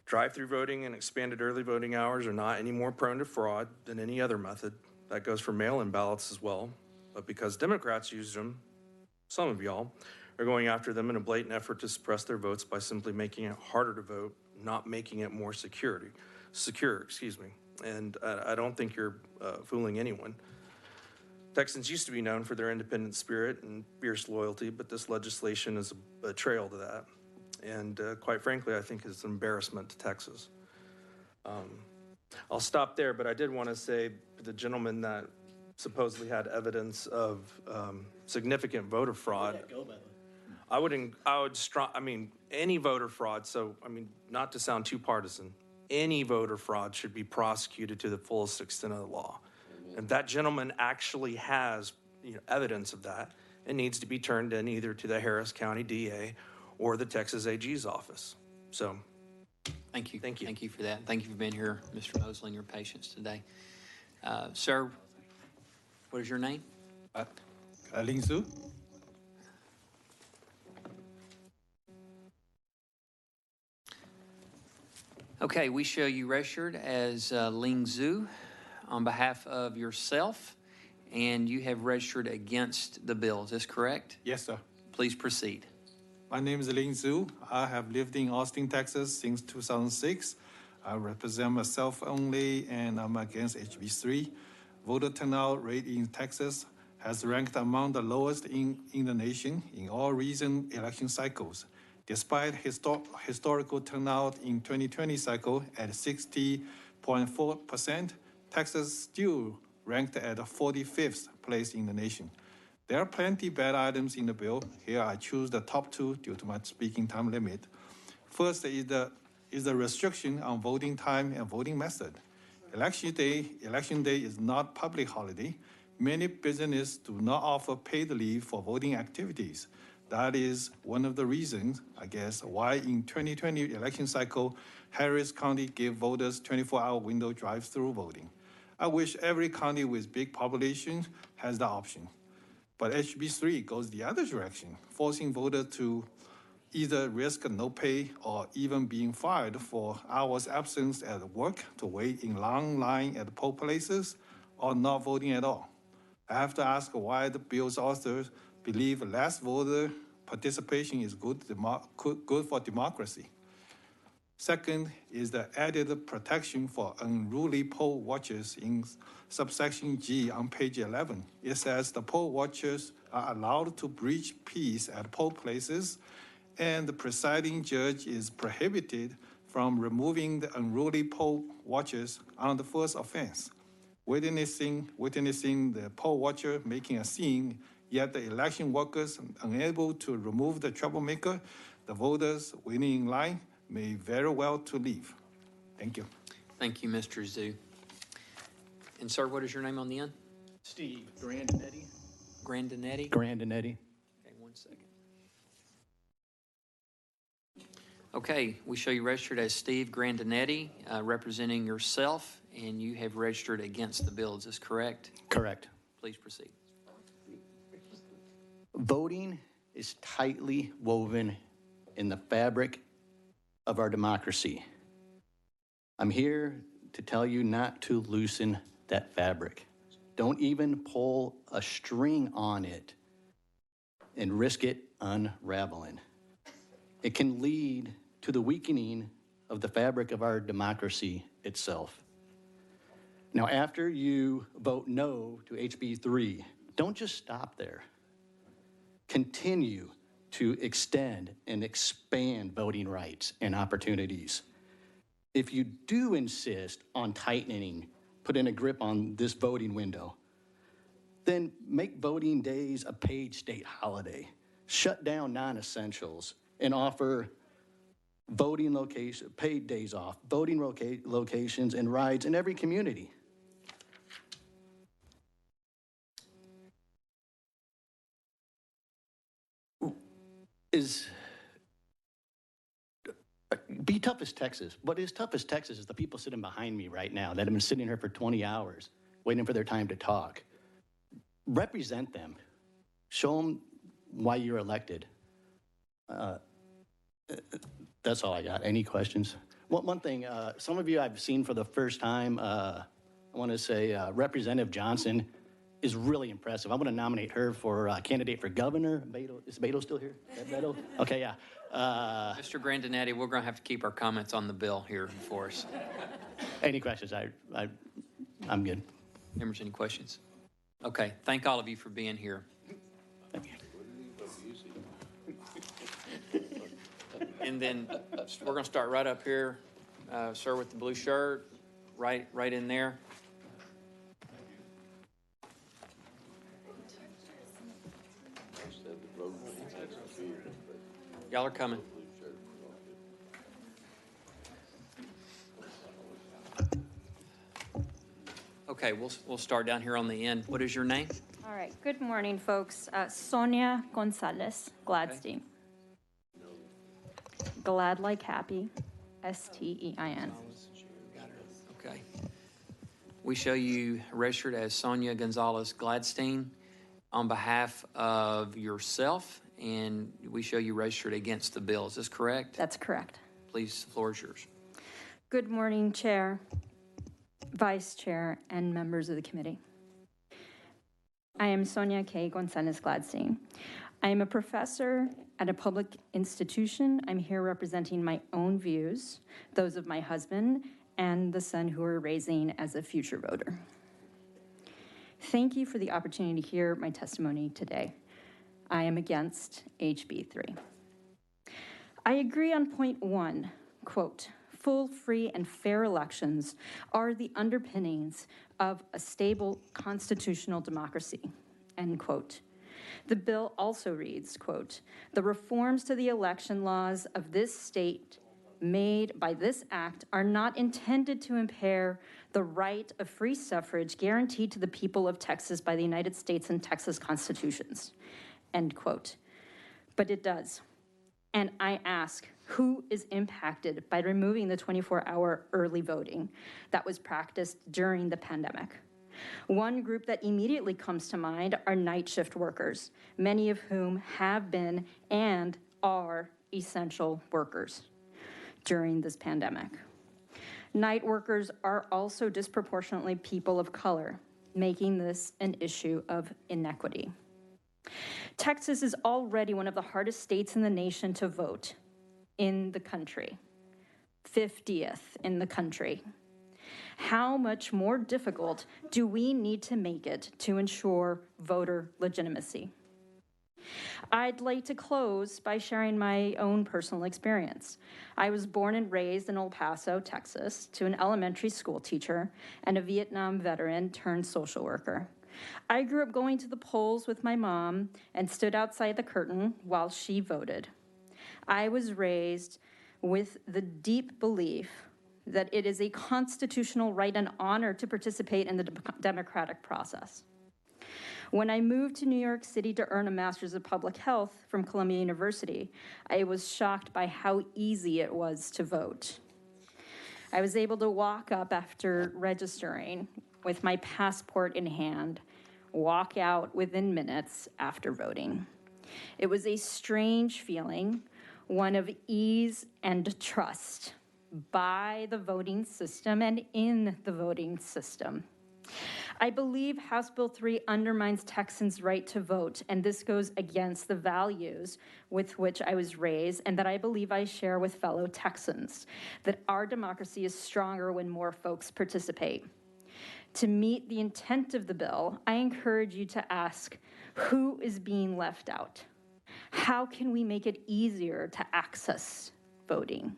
Drive-through voting and expanded early voting hours are not any more prone to fraud than any other method. That goes for mail-in ballots as well. But because Democrats used them, some of y'all are going after them in a blatant effort to suppress their votes by simply making it harder to vote, not making it more secure. And I don't think you're fooling anyone. Texans used to be known for their independent spirit and fierce loyalty, but this legislation is a betrayal to that. And quite frankly, I think it's an embarrassment to Texas. I'll stop there, but I did want to say to the gentleman that supposedly had evidence of significant voter fraud. Any voter fraud, not to sound too partisan, any voter fraud should be prosecuted to the fullest extent of the law. And that gentleman actually has evidence of that, it needs to be turned in either to the Harris County DA or the Texas AG's office. So, Thank you. Thank you. Thank you for that. Thank you for being here, Mr. Mosley, and your patience today. Sir, what is your name? Ling Su. Okay, we show you registered as Ling Zhu on behalf of yourself, and you have registered against the bill. Is this correct? Yes, sir. Please proceed. My name is Ling Su. I have lived in Austin, Texas since 2006. I represent myself only, and I'm against HB3. Voter turnout rate in Texas has ranked among the lowest in the nation in all recent election cycles. Despite historical turnout in 2020 cycle at 60.4%, Texas still ranked at the 45th place in the nation. There are plenty bad items in the bill. Here I choose the top two due to my speaking time limit. First is the restriction on voting time and voting method. Election day is not public holiday. Many businesses do not offer paid leave for voting activities. That is one of the reasons, I guess, why in 2020 election cycle, Harris County gave voters 24-hour window drive-through voting. I wish every county with big population has the option. But HB3 goes the other direction, forcing voters to either risk no pay or even being fired for hours absence at work to wait in long line at poll places or not voting at all. I have to ask why the bill's authors believe less voter participation is good for democracy. Second is the added protection for unruly poll watchers in subsection G on page 11. It says the poll watchers are allowed to breach peace at poll places, and the presiding judge is prohibited from removing the unruly poll watchers on the first offense. Witnessing the poll watcher making a scene, yet the election workers unable to remove the troublemaker, the voters waiting in line may very well to leave. Thank you. Thank you, Mr. Zhu. And sir, what is your name on the end? Steve Grandinetti. Grandinetti? Grandinetti. Okay, 1 second. Okay, we show you registered as Steve Grandinetti, representing yourself, and you have registered against the bill. Is this correct? Correct. Please proceed. Voting is tightly woven in the fabric of our democracy. I'm here to tell you not to loosen that fabric. Don't even pull a string on it and risk it unraveling. It can lead to the weakening of the fabric of our democracy itself. Now, after you vote no to HB3, don't just stop there. Continue to extend and expand voting rights and opportunities. If you do insist on tightening, putting a grip on this voting window, then make voting days a paid state holiday. Shut down non-essentials and offer voting location, paid days off, voting locations and rides in every community. Be tough as Texas. What is tough as Texas is the people sitting behind me right now that have been sitting here for 20 hours waiting for their time to talk. Represent them. Show them why you're elected. That's all I got. Any questions? One thing, some of you I've seen for the first time, I want to say Representative Johnson is really impressive. I'm going to nominate her for candidate for governor. Is Beto still here? Beto? Okay, yeah. Mr. Grandinetti, we're going to have to keep our comments on the bill here for us. Any questions? I'm good. Members, any questions? Okay, thank all of you for being here. Thank you. And then we're going to start right up here, sir, with the blue shirt, right in there. Y'all are coming. Okay, we'll start down here on the end. What is your name? All right, good morning, folks. Sonia Gonzalez Gladstein. Glad like happy, Stein. Okay. We show you registered as Sonia Gonzalez Gladstein on behalf of yourself, and we show you registered against the bill. Is this correct? That's correct. Please, the floor is yours. Good morning, Chair, Vice Chair, and members of the committee. I am Sonia K. Gonzalez Gladstein. I am a professor at a public institution. I'm here representing my own views, those of my husband, and the son who we're raising as a future voter. Thank you for the opportunity to hear my testimony today. I am against HB 3. I agree on point 1, quote, full, free, and fair elections are the underpinnings of a stable constitutional democracy, end quote. The bill also reads, quote, the reforms to the election laws of this state made by this act are not intended to impair the right of free suffrage guaranteed to the people of Texas by the United States and Texas constitutions, end quote. But it does. And I ask, who is impacted by removing the 24-hour early voting that was practiced during the pandemic? One group that immediately comes to mind are night shift workers, many of whom have been and are essential workers during this pandemic. Night workers are also disproportionately people of color, making this an issue of inequity. Texas is already one of the hardest states in the nation to vote in the country, 50th in the country. How much more difficult do we need to make it to ensure voter legitimacy? I'd like to close by sharing my own personal experience. I was born and raised in El Paso, Texas, to an elementary school teacher and a Vietnam veteran turned social worker. I grew up going to the polls with my mom and stood outside the curtain while she voted. I was raised with the deep belief that it is a constitutional right and honor to participate in the democratic process. When I moved to New York City to earn a master's of public health from Columbia University, I was shocked by how easy it was to vote. I was able to walk up after registering with my passport in hand, walk out within minutes after voting. It was a strange feeling, one of ease and trust by the voting system and in the voting system. I believe House Bill 3 undermines Texans' right to vote, and this goes against the values with which I was raised and that I believe I share with fellow Texans, that our democracy is stronger when more folks participate. To meet the intent of the bill, I encourage you to ask, who is being left out? How can we make it easier to access voting?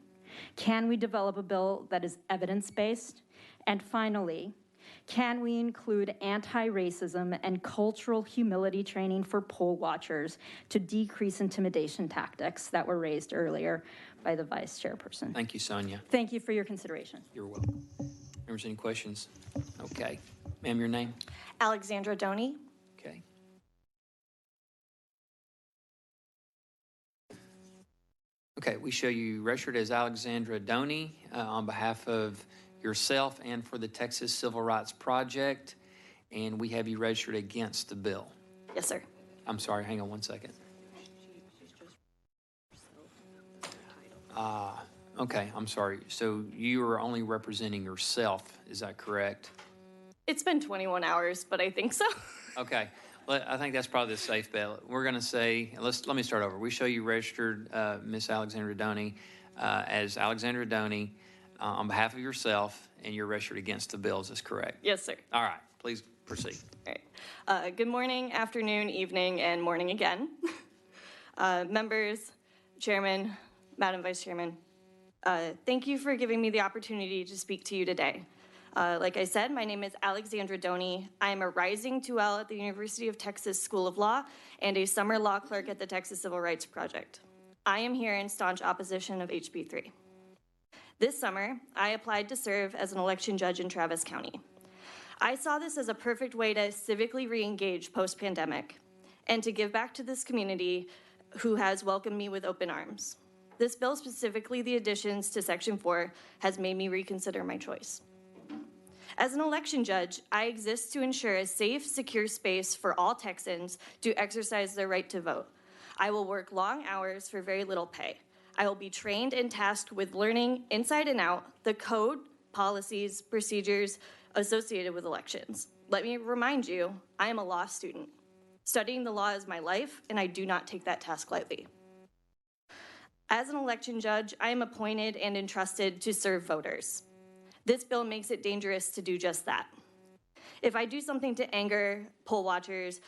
Can we develop a bill that is evidence-based? And finally, can we include anti-racism and cultural humility training for poll watchers to decrease intimidation tactics that were raised earlier by the vice chairperson? Thank you, Sonia. Thank you for your consideration. You're welcome. Members, any questions? Okay. Ma'am, your name? Alexandra Doney. Okay. Okay, we show you registered as Alexandra Doney on behalf of yourself and for the Texas Civil Rights Project, and we have you registered against the bill. Yes, sir. I'm sorry, hang on one second. Okay, I'm sorry. So you are only representing yourself, is that correct? It's been 21 hours, but I think so. Okay, I think that's probably the safe bet. We're going to say, let me start over. We show you registered Miss Alexandra Doney as Alexandra Doney on behalf of yourself, and you're registered against the bill. Is this correct? Yes, sir. All right, please proceed. All right. Good morning, afternoon, evening, and morning again. Members, Chairman, Madam Vice Chairman, thank you for giving me the opportunity to speak to you today. Like I said, my name is Alexandra Doney. I am a rising 2L at the University of Texas School of Law and a summer law clerk at the Texas Civil Rights Project. I am here in staunch opposition of HB 3. This summer, I applied to serve as an election judge in Travis County. I saw this as a perfect way to civically re-engage post-pandemic and to give back to this community who has welcomed me with open arms. This bill, specifically the additions to Section 4, has made me reconsider my choice. As an election judge, I exist to ensure a safe, secure space for all Texans to exercise their right to vote. I will work long hours for very little pay. I will be trained and tasked with learning inside and out the code, policies, procedures associated with elections. Let me remind you, I am a law student. Studying the law is my life, and I do not take that task lightly. As an election judge, I am appointed and entrusted to serve voters. This bill makes it dangerous to do just that. If I do something to anger poll watchers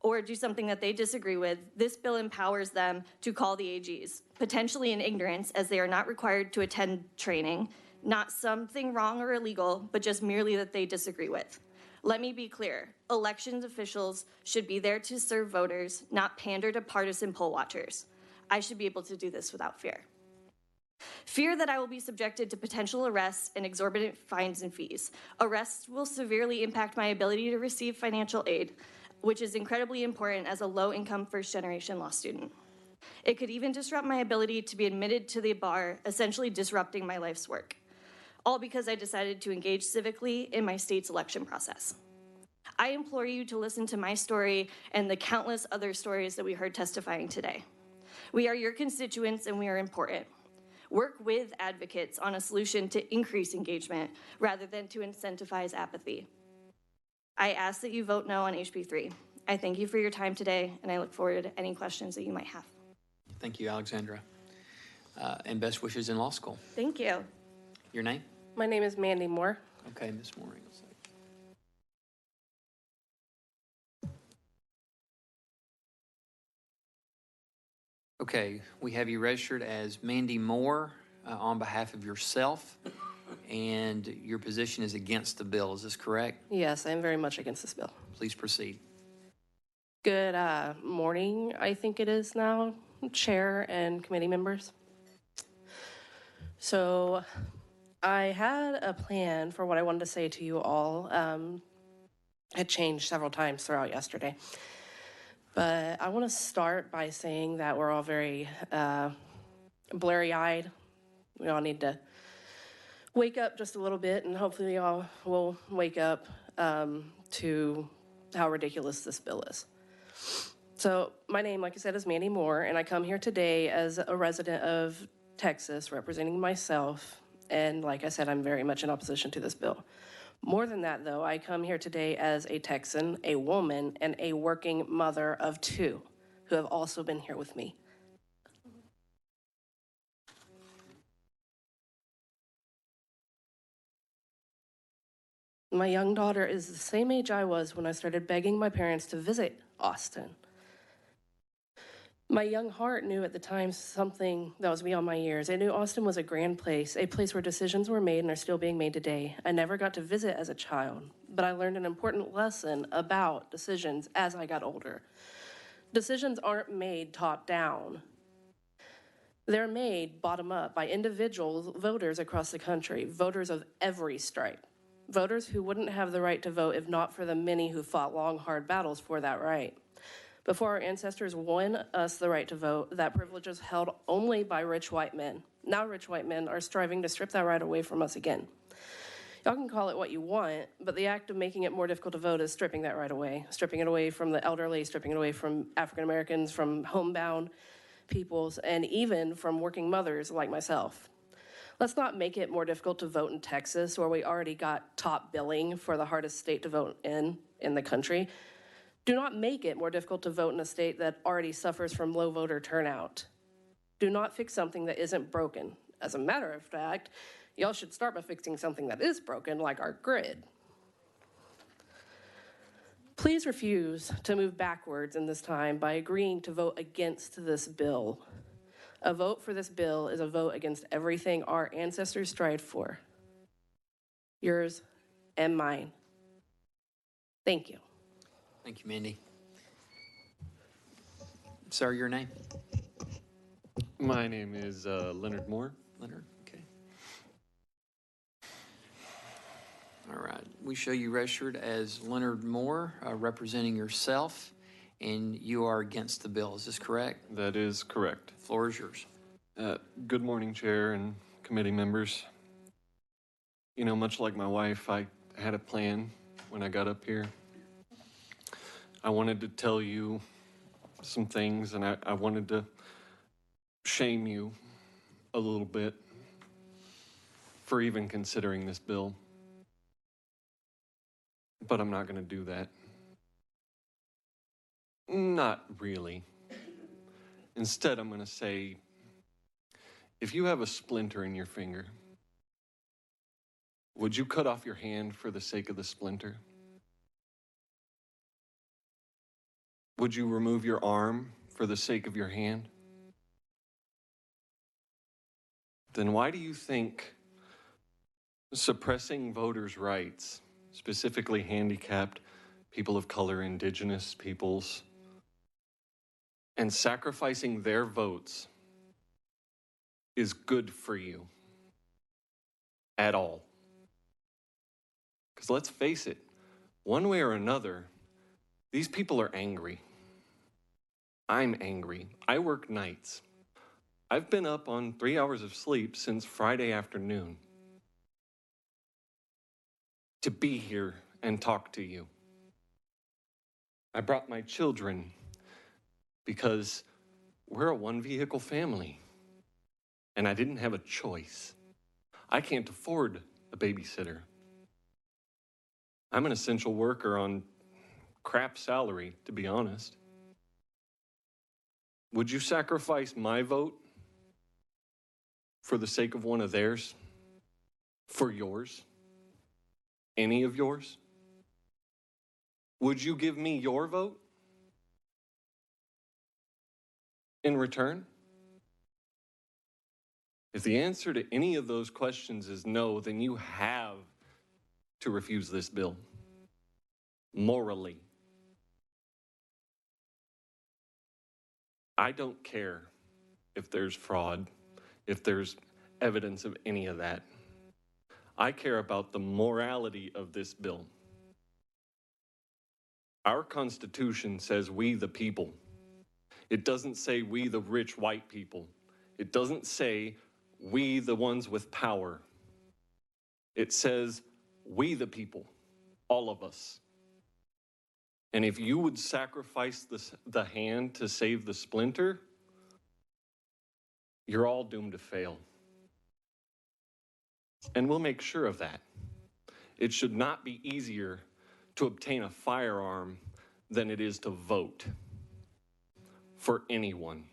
or do something that they disagree with, this bill empowers them to call the AGs, potentially in ignorance, as they are not required to attend training, not something wrong or illegal, but just merely that they disagree with. Let me be clear, elections officials should be there to serve voters, not pander to partisan poll watchers. I should be able to do this without fear. Fear that I will be subjected to potential arrests and exorbitant fines and fees. Arrests will severely impact my ability to receive financial aid, which is incredibly important as a low-income first-generation law student. It could even disrupt my ability to be admitted to the bar, essentially disrupting my life's work, all because I decided to engage civically in my state's election process. I implore you to listen to my story and the countless other stories that we heard testifying today. We are your constituents and we are important. Work with advocates on a solution to increase engagement rather than to incentivize apathy. I ask that you vote no on HB 3. I thank you for your time today, and I look forward to any questions that you might have. Thank you, Alexandra. And best wishes in law school. Thank you. Your name? My name is Mandy Moore. Okay, Ms. Moore. Okay, we have you registered as Mandy Moore on behalf of yourself, and your position is against the bill. Is this correct? Yes, I'm very much against this bill. Please proceed. Good morning, I think it is now, Chair and committee members. So I had a plan for what I wanted to say to you all. It changed several times throughout yesterday. But I want to start by saying that we're all very blurry-eyed. We all need to wake up just a little bit, and hopefully y'all will wake up to how ridiculous this bill is. So my name, like I said, is Mandy Moore, and I come here today as a resident of Texas, representing myself, and like I said, I'm very much in opposition to this bill. More than that, though, I come here today as a Texan, a woman, and a working mother of two who have also been here with me. My young daughter is the same age I was when I started begging my parents to visit Austin. My young heart knew at the time something that was beyond my years. I knew Austin was a grand place, a place where decisions were made and are still being made today. I never got to visit as a child, but I learned an important lesson about decisions as I got older. Decisions aren't made top down. They're made bottom up by individual voters across the country, voters of every stripe, voters who wouldn't have the right to vote if not for the many who fought long, hard battles for that right. Before our ancestors won us the right to vote, that privilege was held only by rich white men. Now rich white men are striving to strip that right away from us again. Y'all can call it what you want, but the act of making it more difficult to vote is stripping that right away, stripping it away from the elderly, stripping it away from African Americans, from homebound peoples, and even from working mothers like myself. Let's not make it more difficult to vote in Texas, where we already got top billing for the hardest state to vote in the country. Do not make it more difficult to vote in a state that already suffers from low voter turnout. Do not fix something that isn't broken. As a matter of fact, y'all should start by fixing something that is broken, like our grid. Please refuse to move backwards in this time by agreeing to vote against this bill. A vote for this bill is a vote against everything our ancestors strived for. Yours and mine. Thank you. Thank you, Mandy. Sir, your name? My name is Leonard Moore. Leonard, okay. All right. we show you registered as Leonard Moore, representing yourself, and you are against the bill. Is this correct? That is correct. Floor is yours. Good morning, Chair and committee members. You know, much like my wife, I had a plan when I got up here. I wanted to tell you some things, and I wanted to shame you a little bit for even considering this bill. But I'm not going to do that. Not really. Instead, I'm going to say, if you have a splinter in your finger, would you cut off your hand for the sake of the splinter? Would you remove your arm for the sake of your hand? Then why do you think suppressing voters' rights, specifically handicapped, people of color, indigenous peoples, and sacrificing their votes is good for you at all? Because let's face it, one way or another, these people are angry. I'm angry. I work nights. I've been up on 3 hours of sleep since Friday afternoon to be here and talk to you. I brought my children because we're a one-vehicle family, and I didn't have a choice. I can't afford a babysitter. I'm an essential worker on crap salary, to be honest. Would you sacrifice my vote for the sake of one of theirs? For yours? Any of yours? Would you give me your vote in return? If the answer to any of those questions is no, then you have to refuse this bill. Morally. I don't care if there's fraud, if there's evidence of any of that. I care about the morality of this bill. Our Constitution says we the people. It doesn't say we the rich white people. It doesn't say we the ones with power. It says we the people, all of us. And if you would sacrifice the hand to save the splinter, you're all doomed to fail. And we'll make sure of that. It should not be easier to obtain a firearm than it is to vote for anyone.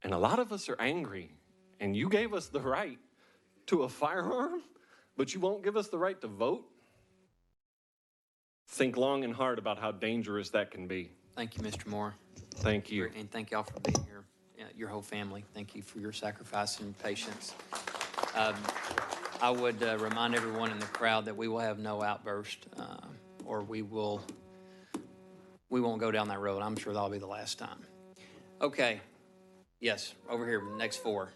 And a lot of us are angry, and you gave us the right to a firearm, but you won't give us the right to vote? Think long and hard about how dangerous that can be. Thank you, Mr. Moore. Thank you. And thank y'all for being here, your whole family. Thank you for your sacrifice and patience. I would remind everyone in the crowd that we will have no outburst, or we won't go down that road. I'm sure that'll be the last time. Okay. Yes, over here, next four.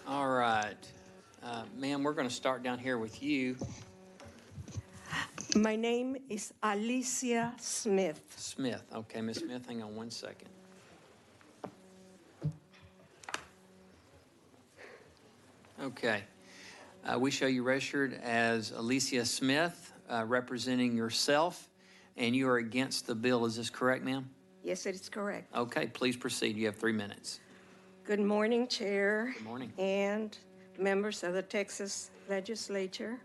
All right. Ma'am, we're going to start down here with you. My name is Alicia Smith. Smith. Okay, Ms. Smith, hang on one second. Okay. We show you registered as Alicia Smith, representing yourself, and you are against the bill. Is this correct, ma'am? Yes, it is correct. Okay, please proceed. You have 3 minutes. Good morning, Chair. Good morning. And members of the Texas Legislature.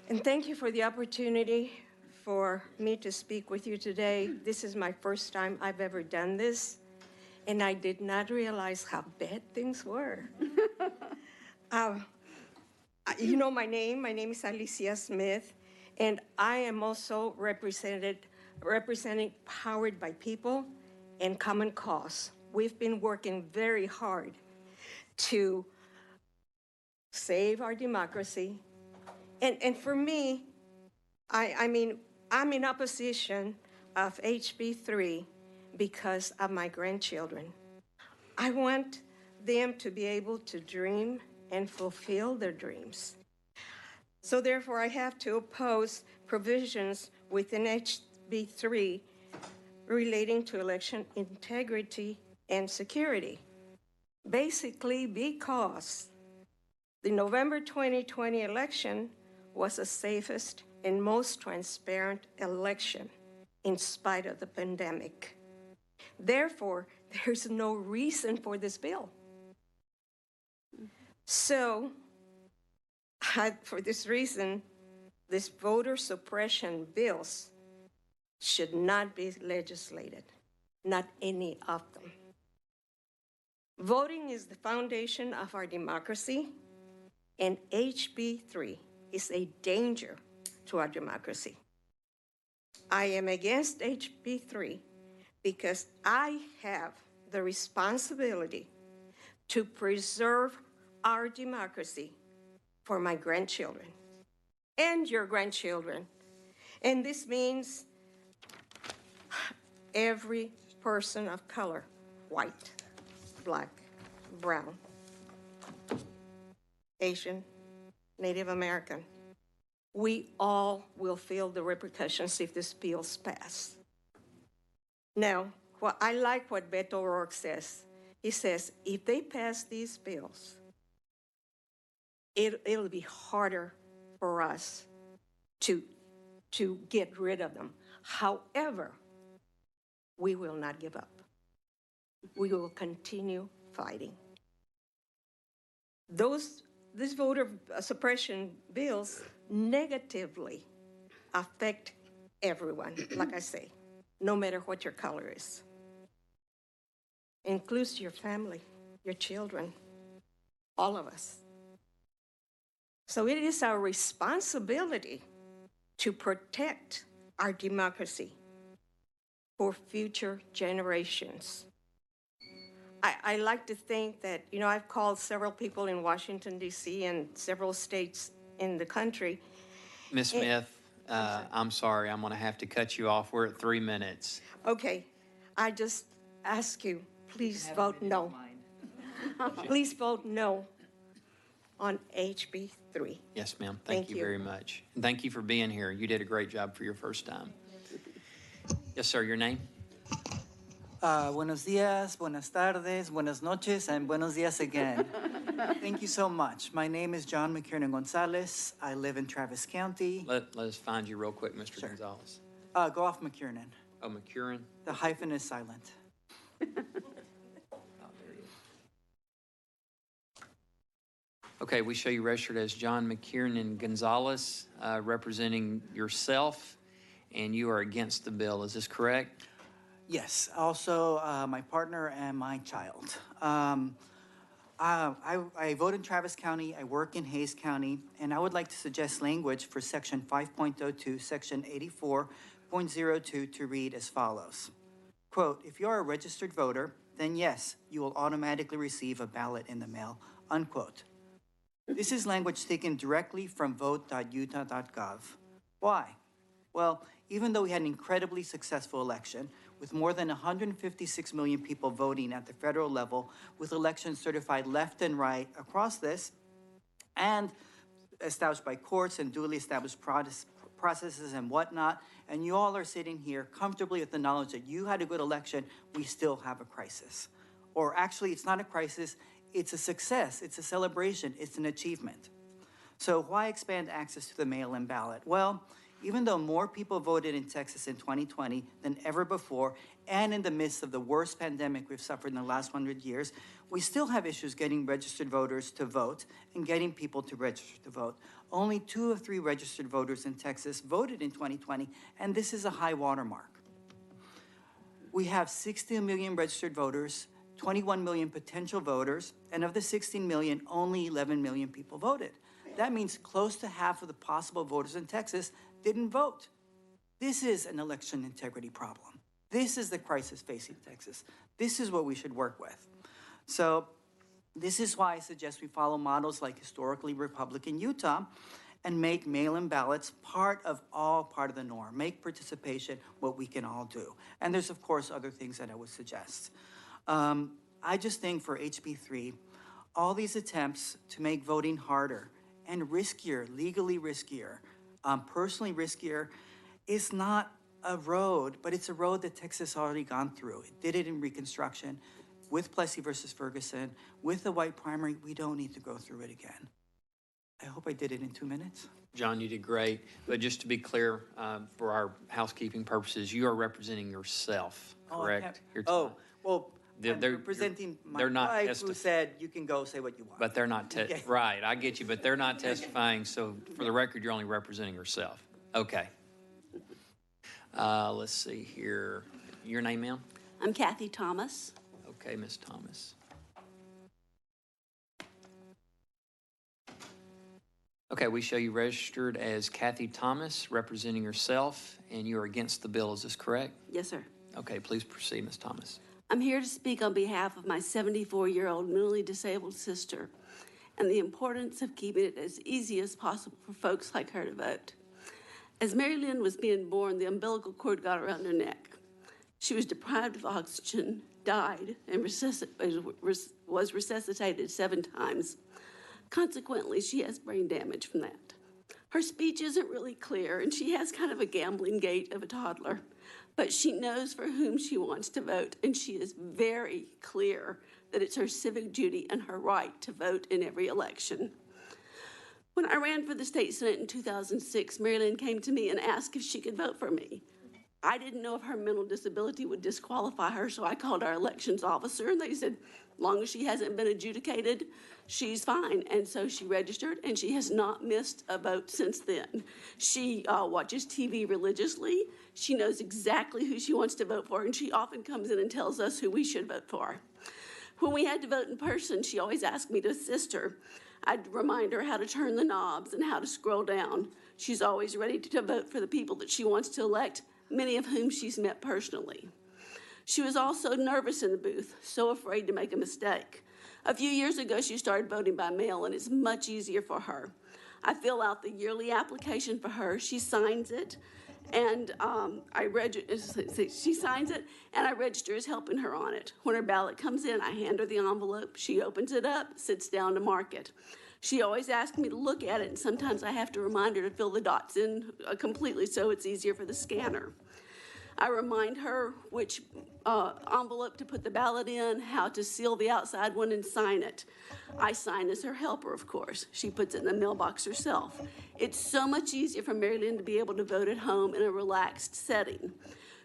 And thank you for the opportunity for me to speak with you today. This is my first time I've ever done this, and I did not realize how bad things were. You know my name. My name is Alicia Smith, and I am also representing Powered by People and common cause. We've been working very hard to save our democracy. And for me, I mean, I'm in opposition of HB 3 because of my grandchildren. I want them to be able to dream and fulfill their dreams. So therefore, I have to oppose provisions within HB 3 relating to election integrity and security. Basically because the November 2020 election was the safest and most transparent election in spite of the pandemic. Therefore, there's no reason for this bill. So, for this reason, these voter suppression bills should not be legislated, not any of them. Voting is the foundation of our democracy, and HB 3 is a danger to our democracy. I am against HB 3 because I have the responsibility to preserve our democracy for my grandchildren and your grandchildren. And this means every person of color, white, black, brown, Asian, Native American. We all will feel the repercussions if this bill's passed. Now, I like what Beto O'Rourke says. He says, if they pass these bills, it'll be harder for us to get rid of them. However, we will not give up. We will continue fighting. These voter suppression bills negatively affect everyone, like I say, no matter what your color is. Includes your family, your children, all of us. So it is our responsibility to protect our democracy for future generations. I like to think that, I've called several people in Washington, D.C. and several states in the country. Ms. Smith, I'm sorry, I'm going to have to cut you off. We're at 3 minutes. Okay, I just ask you, please vote no. Please vote no on HB 3. Yes, ma'am. Thank you very much. And thank you for being here. You did a great job for your first time. Yes, sir, your name? Buenos días, buenas tardes, buenas noches, and buenos días again. Thank you so much. My name is John McKiernan Gonzalez. I live in Travis County. Let us find you real quick, Mr. Gonzalez. Go off McKiernan. Oh, McKiernan? The hyphen is silent. Okay, we show you registered as John McKiernan Gonzalez, representing yourself, and you are against the bill. Is this correct? Yes, also my partner and my child. I vote in Travis County, I work in Hayes County, and I would like to suggest language for Section 5.02, Section 84.02 to read as follows. Quote, if you are a registered voter, then yes, you will automatically receive a ballot in the mail, unquote. This is language taken directly from vote.utah.gov. Why? Well, even though we had an incredibly successful election, with more than 156 million people voting at the federal level, with elections certified left and right across this, and established by courts and duly established processes and whatnot, and you all are sitting here comfortably with the knowledge that you had a good election, we still have a crisis. Or actually, it's not a crisis, it's a success, it's a celebration, it's an achievement. So why expand access to the mail-in ballot? Well, even though more people voted in Texas in 2020 than ever before, and in the midst of the worst pandemic we've suffered in the last 100 years, we still have issues getting registered voters to vote and getting people to register to vote. Only 2 of 3 registered voters in Texas voted in 2020, and this is a high watermark. We have 16 million registered voters, 21 million potential voters, and of the 16 million, only 11 million people voted. That means close to half of the possible voters in Texas didn't vote. This is an election integrity problem. This is the crisis facing Texas. This is what we should work with. So this is why I suggest we follow models like historically Republican Utah and make mail-in ballots part of the norm. Make participation what we can all do. And there's, of course, other things that I would suggest. I just think for HB 3, all these attempts to make voting harder and riskier, legally riskier, personally riskier, is not a road, but it's a road that Texas already gone through. It did it in Reconstruction, with Plessy versus Ferguson, with the white primary. We don't need to go through it again. I hope I did it in 2 minutes. John, you did great. But just to be clear, for our housekeeping purposes, you are representing yourself, correct? Well, I'm representing my wife who said you can go say what you want. But they're not, right, I get you, but they're not testifying, so for the record, you're only representing yourself. Okay. Let's see here. Your name, ma'am? I'm Kathy Thomas. Okay, Ms. Thomas. Okay, we show you registered as Kathy Thomas, representing yourself, and you are against the bill. Is this correct? Yes, sir. Okay, please proceed, Ms. Thomas. I'm here to speak on behalf of my 74-year-old mentally disabled sister and the importance of keeping it as easy as possible for folks like her to vote. As Mary Lynn was being born, the umbilical cord got around her neck. She was deprived of oxygen, died, and was resuscitated 7 times. Consequently, she has brain damage from that. Her speech isn't really clear, and she has kind of a gambling gait of a toddler, but she knows for whom she wants to vote, and she is very clear that it's her civic duty and her right to vote in every election. When I ran for the state senate in 2006, Mary Lynn came to me and asked if she could vote for me. I didn't know if her mental disability would disqualify her, so I called our elections officer, and they said, as long as she hasn't been adjudicated, she's fine. And so she registered, and she has not missed a vote since then. She watches TV religiously. She knows exactly who she wants to vote for, and she often comes in and tells us who we should vote for. When we had to vote in person, she always asked me to assist her. I'd remind her how to turn the knobs and how to scroll down. She's always ready to vote for the people that she wants to elect, many of whom she's met personally. She was also nervous in the booth, so afraid to make a mistake. A few years ago, she started voting by mail, and it's much easier for her. I fill out the yearly application for her. She signs it, and she signs it, and I register as helping her on it. When her ballot comes in, I hand her the envelope. She opens it up, sits down to mark it. She always asks me to look at it, and sometimes I have to remind her to fill the dots in completely so it's easier for the scanner. I remind her which envelope to put the ballot in, how to seal the outside one and sign it. I sign as her helper, of course. She puts it in the mailbox herself. It's so much easier for Mary Lynn to be able to vote at home in a relaxed setting.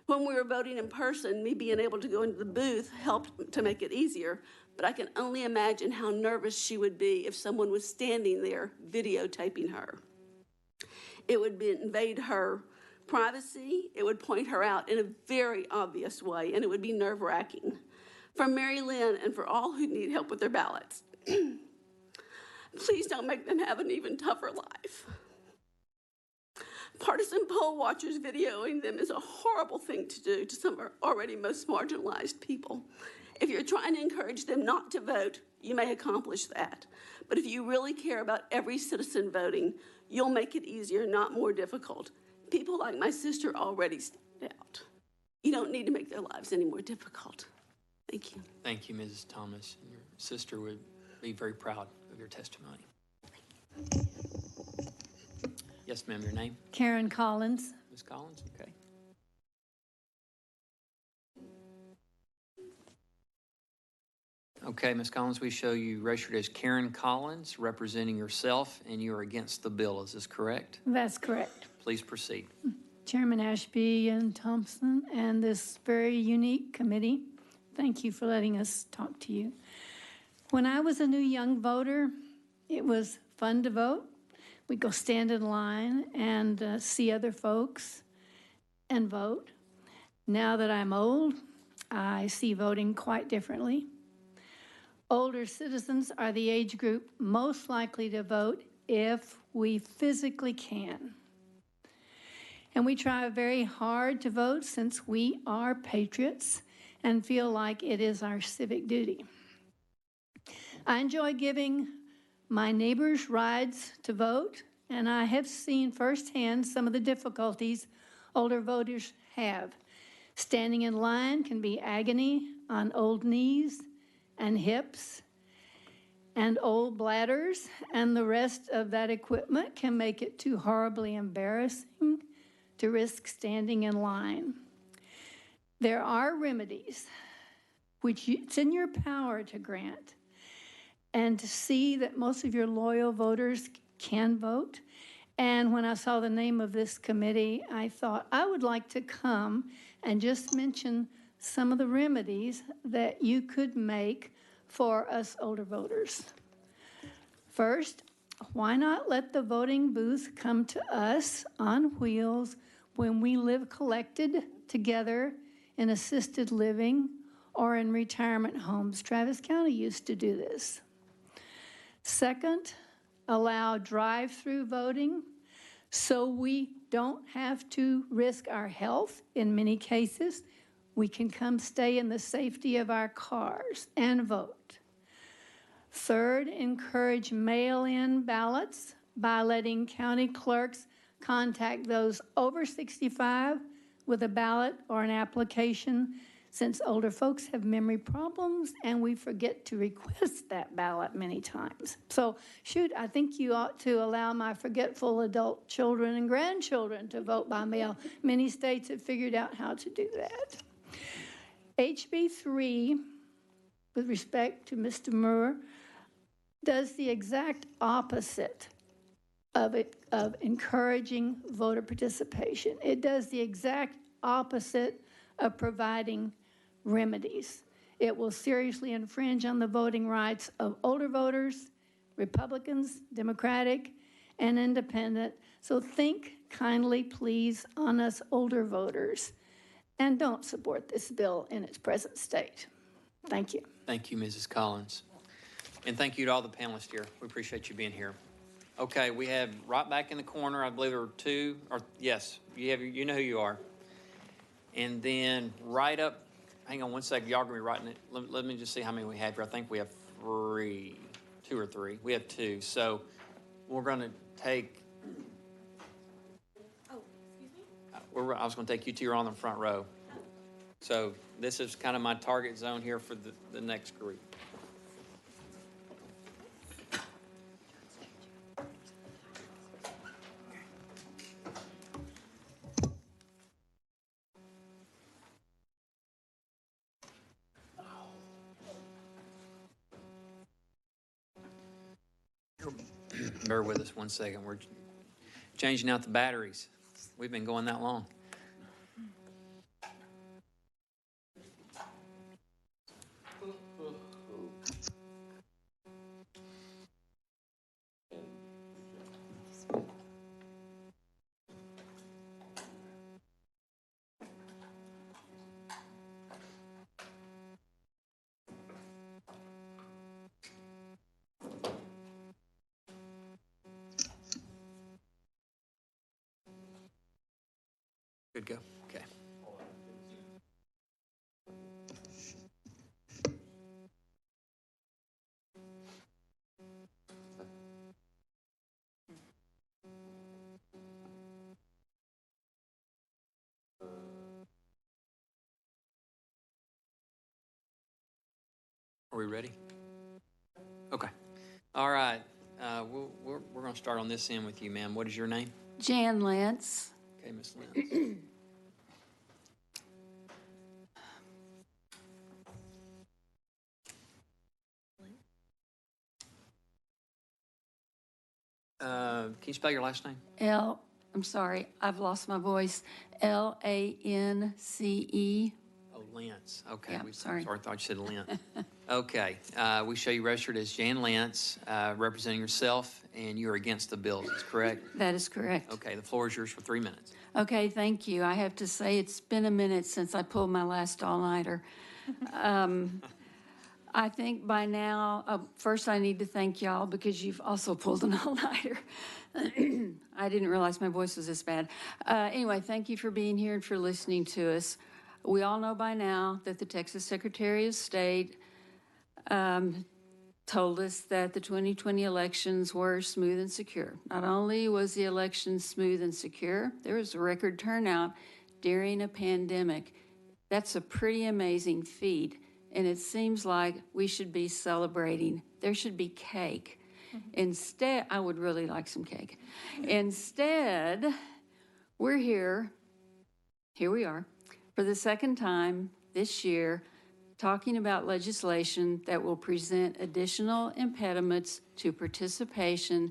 When we were voting in person, me being able to go into the booth helped to make it easier, but I can only imagine how nervous she would be if someone was standing there videotaping her. It would invade her privacy, it would point her out in a very obvious way, and it would be nerve-wracking. For Mary Lynn and for all who need help with their ballots, please don't make them have an even tougher life. Partisan poll watchers videoing them is a horrible thing to do to some of our already most marginalized people. If you're trying to encourage them not to vote, you may accomplish that. But if you really care about every citizen voting, you'll make it easier, not more difficult. People like my sister already stand out. You don't need to make their lives any more difficult. Thank you. Thank you, Mrs. Thomas. Your sister would be very proud of your testimony. Yes, ma'am, your name? Karen Collins. Ms. Collins, okay. Okay, Ms. Collins, we show you registered as Karen Collins, representing yourself, and you are against the bill. Is this correct? That's correct. Please proceed. Chairman Ashby and Thompson and this very unique committee, thank you for letting us talk to you. When I was a new young voter, it was fun to vote. We'd go stand in line and see other folks and vote. Now that I'm old, I see voting quite differently. Older citizens are the age group most likely to vote if we physically can. And we try very hard to vote since we are patriots and feel like it is our civic duty. I enjoy giving my neighbors rides to vote, and I have seen firsthand some of the difficulties older voters have. Standing in line can be agony on old knees and hips and old bladders, and the rest of that equipment can make it too horribly embarrassing to risk standing in line. There are remedies which it's in your power to grant, and to see that most of your loyal voters can vote. And when I saw the name of this committee, I thought I would like to come and just mention some of the remedies that you could make for us older voters. First, why not let the voting booth come to us on wheels when we live collected together in assisted living or in retirement homes? Travis County used to do this. Second, allow drive-through voting so we don't have to risk our health in many cases. We can come stay in the safety of our cars and vote. Third, encourage mail-in ballots by letting county clerks contact those over 65 with a ballot or an application, since older folks have memory problems and we forget to request that ballot many times. So, shoot, I think you ought to allow my forgetful adult children and grandchildren to vote by mail. Many states have figured out how to do that. HB 3, with respect to Mr. Moore, does the exact opposite of encouraging voter participation. It does the exact opposite of providing remedies. It will seriously infringe on the voting rights of older voters, Republicans, Democratic, and Independent. So think kindly, please, on us older voters, and don't support this bill in its present state. Thank you. Thank you, Mrs. Collins. And thank you to all the panelists here. We appreciate you being here. Okay, we have right back in the corner, I believe there were two, or yes, you know who you are. And then right up, hang on one second, y'all gonna be writing it. Let me just see how many we have here. I think we have two or three. We have two. So we're gonna take, Oh, excuse me? I was gonna take you two on the front row. So this is kind of my target zone here for the next group. Bear with us one second. We're changing out the batteries. We've been going that long. Good go. Okay. Are we ready? Okay. All right. We're going to start on this end with you, ma'am. What is your name? Jan Lance. Okay, Miss Lance. Can you spell your last name? I'm sorry, I've lost my voice. Lance. Oh, Lance. Okay. Yeah, sorry. Sorry, I thought you said Lance. Okay. We show you registered as Jan Lance, representing yourself, and you are against the bill. Is correct? That is correct. Okay. The floor is yours for 3 minutes. Okay, thank you. I have to say it's been a minute since I pulled my last all-nighter. I I think by now, first I need to thank y'all because you've also pulled an all-nighter. I didn't realize my voice was this bad. Anyway, thank you for being here and for listening to us. We all know by now that the Texas Secretary of State told us that the 2020 elections were smooth and secure. Not only was the election smooth and secure, there was a record turnout during a pandemic. That's a pretty amazing feat. And it seems like we should be celebrating. There should be cake. Instead, I would really like some cake. Instead, we're here we are, for the second time this year, talking about legislation that will present additional impediments to participation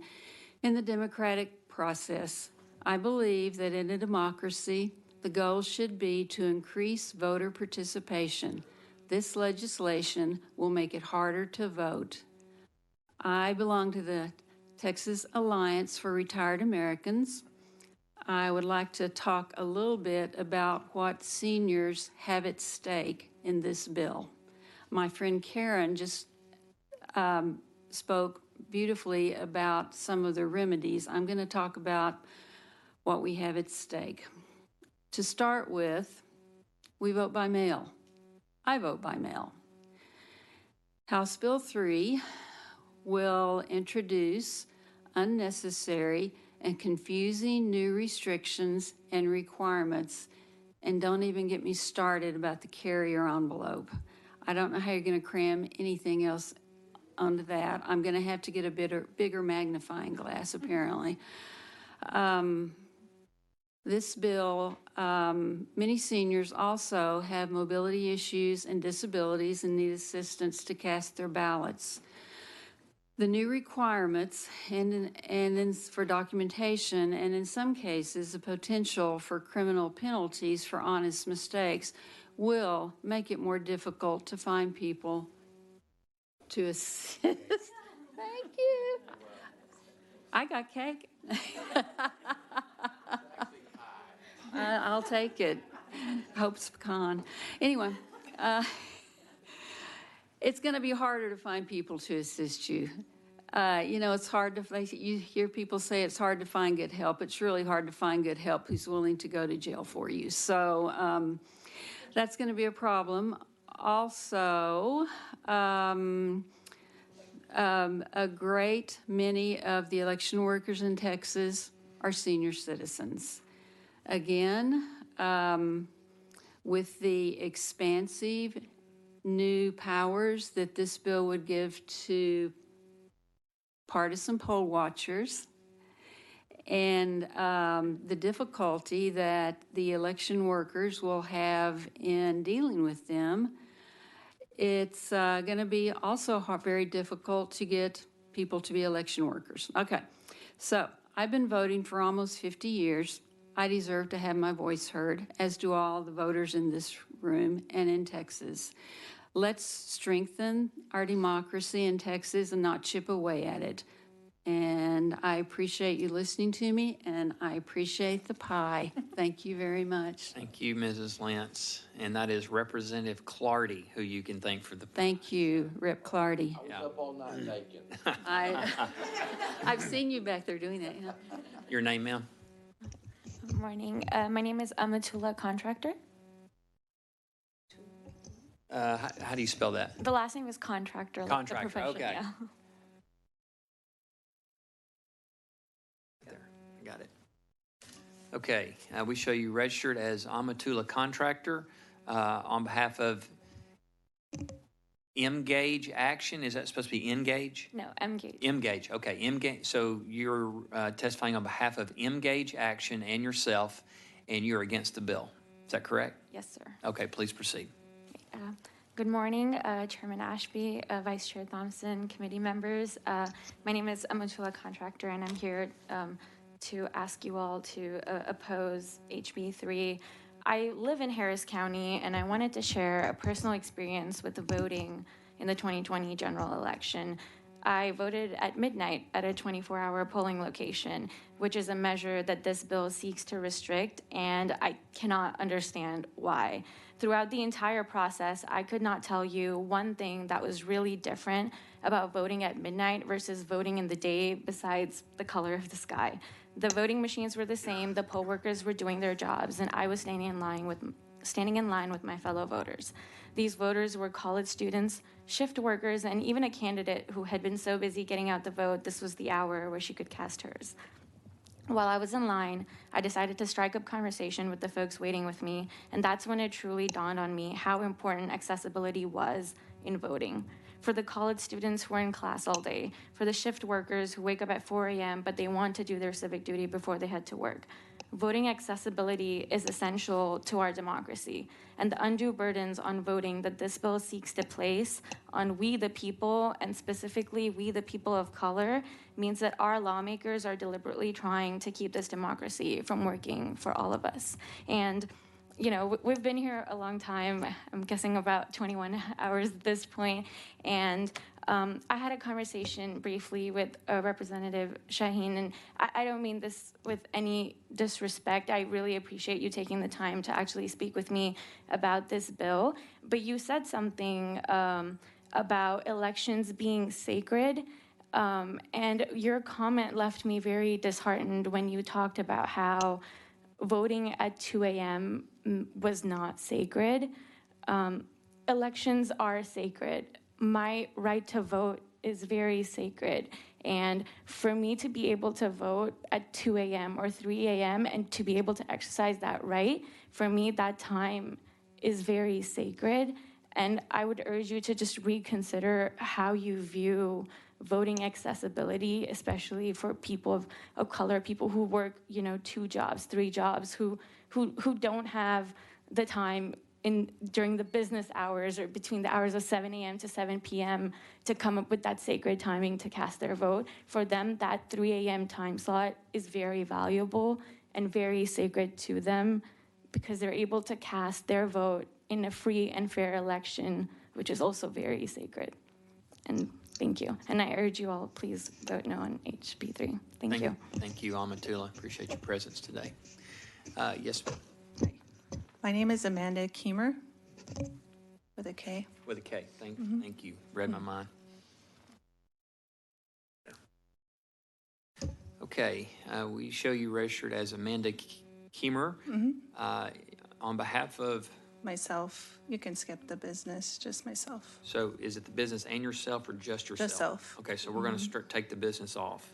in the democratic process. I believe that in a democracy, the goal should be to increase voter participation. This legislation will make it harder to vote. I belong to the Texas Alliance for Retired Americans. I would like to talk a little bit about what seniors have at stake in this bill. My friend Karen just spoke beautifully about some of the remedies. I'm going to talk about what we have at stake. To start with, we vote by mail. I vote by mail. House Bill 3 will introduce unnecessary and confusing new restrictions and requirements. And don't even get me started about the carrier envelope. I don't know how you're going to cram anything else onto that. I'm going to have to get a bigger magnifying glass, apparently. This bill, many seniors also have mobility issues and disabilities and need assistance to cast their ballots. The new requirements for documentation, and in some cases, the potential for criminal penalties for honest mistakes, will make it more difficult to find people to assist. Thank you. I got cake. I'll take it. Hope it's pecan. Anyway, it's going to be harder to find people to assist you. You know, it's hard to, you hear people say it's hard to find good help. It's really hard to find good help who's willing to go to jail for you. So that's going to be a problem. Also, a great many of the election workers in Texas are senior citizens. Again, with the expansive new powers that this bill would give to partisan poll watchers and the difficulty that the election workers will have in dealing with them, it's going to be also very difficult to get people to be election workers. Okay, so I've been voting for almost 50 years. I deserve to have my voice heard, as do all the voters in this room and in Texas. Let's strengthen our democracy in Texas and not chip away at it. And I appreciate you listening to me, and I appreciate the pie. Thank you very much. Thank you, Mrs. Lentz. And that is Representative Clardy, who you can thank for the pie. Thank you, Rep. Clardy. I was up all night baking. I've seen you back there doing that. Yeah. Your name, ma'am? Good morning. My name is Amatula Contractor. How do you spell that? The last name is Contractor. Like Contractor, the profession, okay. Yeah. There, I got it. Okay, we show you registered as Amatula Contractor on behalf of M-Gage Action. Is that supposed to be Engage? No, M-Gage. M-Gage, okay, M-Gage. So you're testifying on behalf of M-Gage Action and yourself, and you're against the bill. Is that correct? Yes, sir. Okay, please proceed. Good morning, Chairman Ashby, Vice Chair Thompson, committee members. My name is Amatula Contractor, and I'm here to ask you all to oppose HB 3. I live in Harris County, and I wanted to share a personal experience with the voting in the 2020 general election. I voted at midnight at a 24-hour polling location, which is a measure that this bill seeks to restrict, and I cannot understand why. Throughout the entire process, I could not tell you one thing that was really different about voting at midnight versus voting in the day besides the color of the sky. The voting machines were the same, the poll workers were doing their jobs, and I was standing in line with my fellow voters. These voters were college students, shift workers, and even a candidate who had been so busy getting out the vote, this was the hour where she could cast hers. While I was in line, I decided to strike up conversation with the folks waiting with me, and that's when it truly dawned on me how important accessibility was in voting. For the college students who are in class all day, for the shift workers who wake up at 4 a.m. but they want to do their civic duty before they head to work. Voting accessibility is essential to our democracy, and the undue burdens on voting that this bill seeks to place on we the people, and specifically we the people of color, means that our lawmakers are deliberately trying to keep this democracy from working for all of us. And you know, we've been here a long time, I'm guessing about 21 hours at this point, and I had a conversation briefly with Representative Shaheen, and I don't mean this with any disrespect. I really appreciate you taking the time to actually speak with me about this bill, but you said something about elections being sacred, and your comment left me very disheartened when you talked about how voting at 2 a.m. was not sacred. Elections are sacred. My right to vote is very sacred. And for me to be able to vote at 2 a.m. or 3 a.m. and to be able to exercise that right, for me, that time is very sacred. And I would urge you to just reconsider how you view voting accessibility, especially for people of color, people who work, 2 jobs, 3 jobs, who don't have the time during the business hours or between the hours of 7 a.m. to 7 p.m. to come up with that sacred timing to cast their vote. For them, that 3 a.m. time slot is very valuable and very sacred to them because they're able to cast their vote in a free and fair election, which is also very sacred. And thank you. And I urge you all, please vote no on HB3. Thank you. Thank you, Amatullah. Appreciate your presence today. Yes, ma'am. My name is Amanda Keemer, with a K. With a K. Thank you. Read my mind. Okay. We show you registered as Amanda Keemer. On behalf of? Myself. You can skip the business, just myself. So is it the business and yourself or just yourself? Just self. Okay, so we're going to take the business off.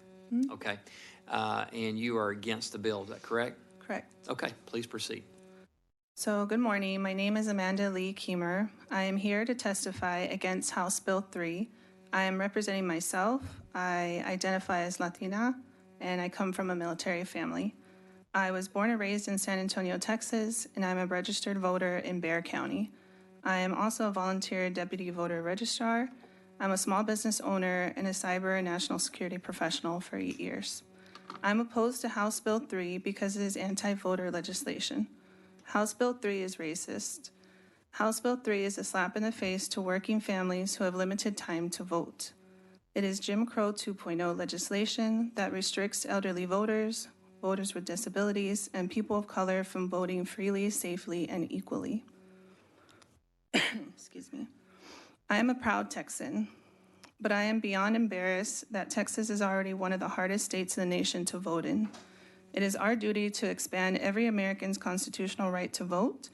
Okay. And you are against the bill, is that correct? Correct. Okay, please proceed. So, good morning. My name is Amanda Lee Keemer. I am here to testify against House Bill 3. I am representing myself. I identify as Latina, and I come from a military family. I was born and raised in San Antonio, Texas, and I'm a registered voter in Bexar County. I am also a volunteer deputy voter registrar. I'm a small business owner and a cyber and national security professional for 8 years. I'm opposed to House Bill 3 because it is anti-voter legislation. House Bill 3 is racist. House Bill 3 is a slap in the face to working families who have limited time to vote. It is Jim Crow 2.0 legislation that restricts elderly voters, voters with disabilities, and people of color from voting freely, safely, and equally. Excuse me. I am a proud Texan, but I am beyond embarrassed that Texas is already one of the hardest states in the nation to vote in. It is our duty to expand every American's constitutional right to vote.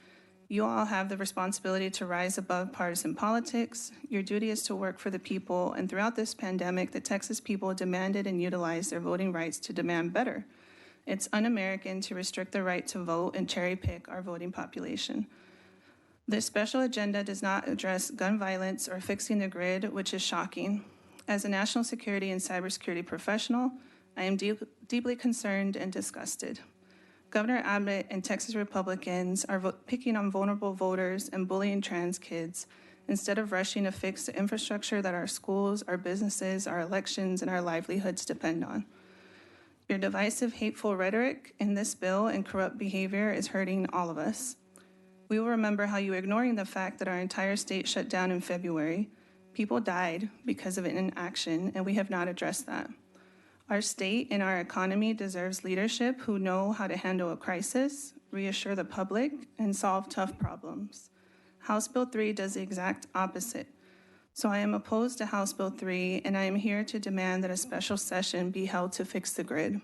You all have the responsibility to rise above partisan politics. Your duty is to work for the people, and throughout this pandemic, the Texas people demanded and utilized their voting rights to demand better. It's un-American to restrict the right to vote and cherry-pick our voting population. This special agenda does not address gun violence or fixing the grid, which is shocking. As a national security and cybersecurity professional, I am deeply concerned and disgusted. Governor Abbott and Texas Republicans are picking on vulnerable voters and bullying trans kids instead of rushing to fix the infrastructure that our schools, our businesses, our elections, and our livelihoods depend on. Your divisive, hateful rhetoric in this bill and corrupt behavior is hurting all of us. We will remember how you were ignoring the fact that our entire state shut down in February, People died because of inaction, and we have not addressed that. Our state and our economy deserves leadership who know how to handle a crisis, reassure the public, and solve tough problems. House Bill 3 does the exact opposite. So I am opposed to House Bill 3, and I am here to demand that a special session be held to fix the grid.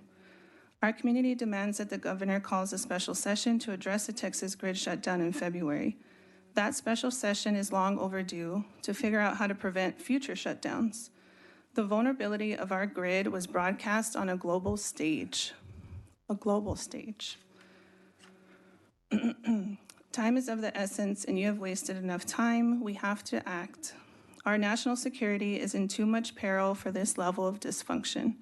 Our community demands that the governor calls a special session to address the Texas grid shutdown in February. That special session is long overdue to figure out how to prevent future shutdowns. The vulnerability of our grid was broadcast on a global stage. A global stage. Time is of the essence, and you have wasted enough time. We have to act. Our national security is in too much peril for this level of dysfunction.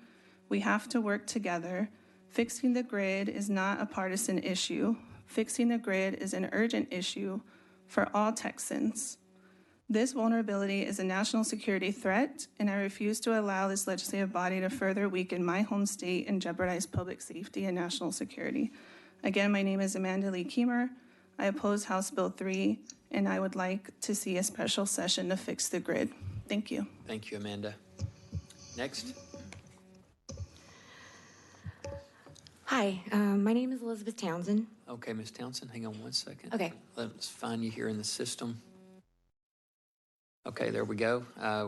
We have to work together. Fixing the grid is not a partisan issue. Fixing the grid is an urgent issue for all Texans. This vulnerability is a national security threat, and I refuse to allow this legislative body to further weaken my home state and jeopardize public safety and national security. Again, my name is Amanda Lee Keemer. I oppose House Bill 3, and I would like to see a special session to fix the grid. Thank you. Thank you, Amanda. Next. Hi, my name is Elizabeth Townsend. Okay, Ms. Townsend, hang on one second. Okay. Let's find you here in the system. Okay, there we go.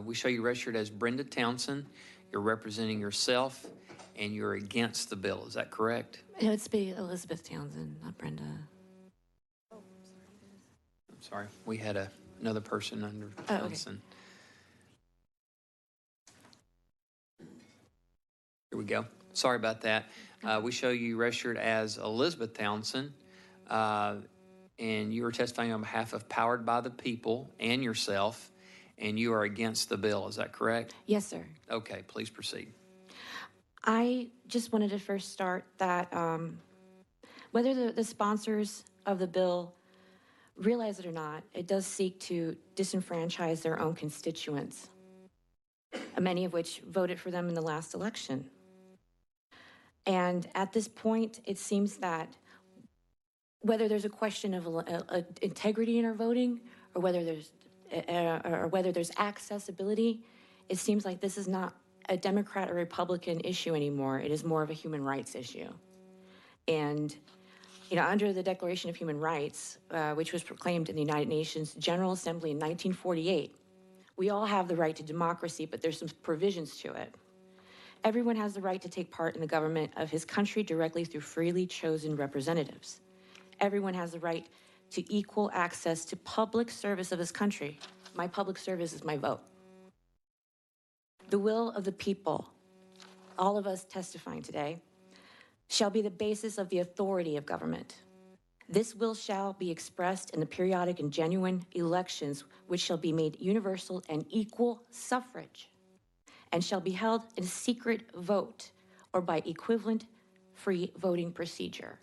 We show you registered as Brenda Townsend. You're representing yourself, and you're against the bill. Is that correct? No, it's be Elizabeth Townsend, not Brenda. I'm sorry. We had another person under Townsend. Here we go. Sorry about that. We show you registered as Elizabeth Townsend, and you are testifying on behalf of Powered by the People and yourself, and you are against the bill. Is that correct? Yes, sir. Okay, please proceed. I just wanted to first start that whether the sponsors of the bill realize it or not, it does seek to disenfranchise their own constituents, many of which voted for them in the last election. And at this point, it seems that whether there's a question of integrity in our voting or whether there's accessibility, it seems like this is not a Democrat or Republican issue anymore. It is more of a human rights issue. And, you know, under the Declaration of Human Rights, which was proclaimed in the United Nations General Assembly in 1948, we all have the right to democracy, but there's some provisions to it. Everyone has the right to take part in the government of his country directly through freely chosen representatives. Everyone has the right to equal access to public service of his country. My public service is my vote. The will of the people, all of us testifying today, shall be the basis of the authority of government. This will shall be expressed in the periodic and genuine elections, which shall be made universal and equal suffrage, and shall be held in a secret vote or by equivalent free voting procedure.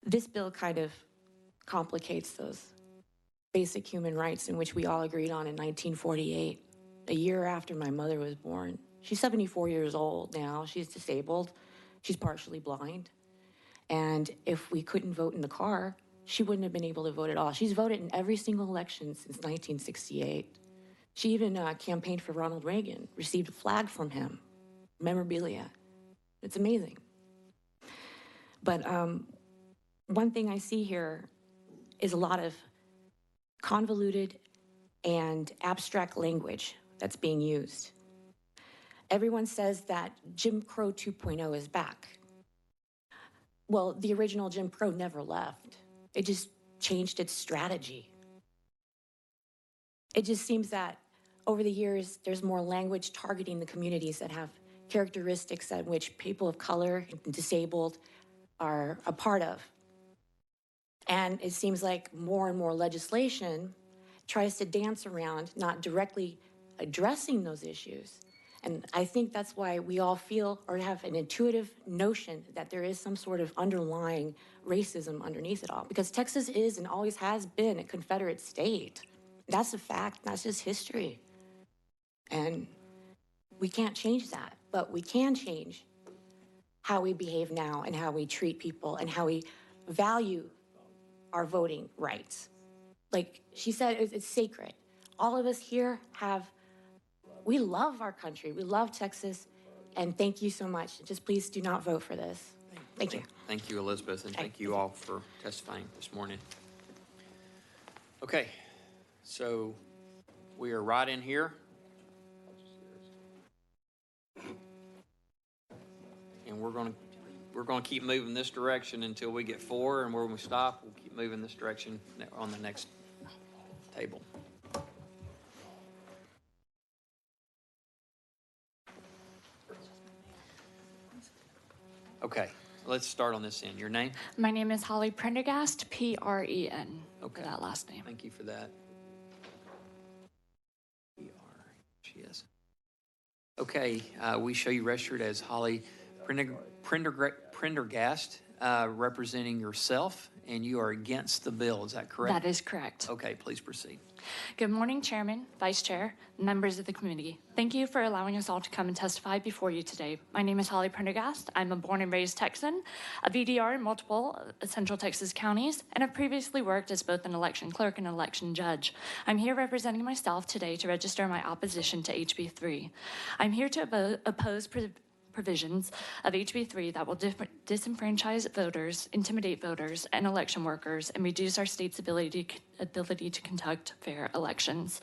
This bill kind of complicates those basic human rights in which we all agreed on in 1948, a year after my mother was born. She's 74 years old now. She's disabled. She's partially blind. And if we couldn't vote in the car, she wouldn't have been able to vote at all. She's voted in every single election since 1968. She even campaigned for Ronald Reagan, received a flag from him, memorabilia. It's amazing. But one thing I see here is a lot of convoluted and abstract language that's being used. Everyone says that Jim Crow 2.0 is back. Well, the original Jim Crow never left. It just changed its strategy. It just seems that over the years, there's more language targeting the communities that have characteristics that which people of color and disabled are a part of. And it seems like more and more legislation tries to dance around not directly addressing those issues. And I think that's why we all feel or have an intuitive notion that there is some sort of underlying racism underneath it all. Because Texas is and always has been a Confederate state. That's a fact, that's just history. And we can't change that, but we can change how we behave now and how we treat people and how we value our voting rights. like she said, it's sacred. All of us here we love our country. We love Texas. And thank you so much. Just please do not vote for this. Thank you. Thank you, Elizabeth, and thank you all for testifying this morning. Okay, so we are right in here. And we're going to keep moving this direction until we get 4, and when we stop, we'll keep moving this direction on the next table. Okay, let's start on this end. Your name? My name is Holly Prendergast, P-R-E-N. Okay. That last name. Thank you for that. She is. Okay, we show you registered as Holly Prendergast, representing yourself, and you are against the bill. Is that correct? That is correct. Okay, please proceed. Good morning, Chairman, Vice Chair, members of the committee. Thank you for allowing us all to come and testify before you today. My name is Holly Prendergast. I'm a born and raised Texan, a VDR in multiple Central Texas counties, and have previously worked as both an election clerk and an election judge. I'm here representing myself today to register my opposition to HB 3. I'm here to oppose provisions of HB 3 that will disenfranchise voters, intimidate voters and election workers, and reduce our state's ability to conduct fair elections.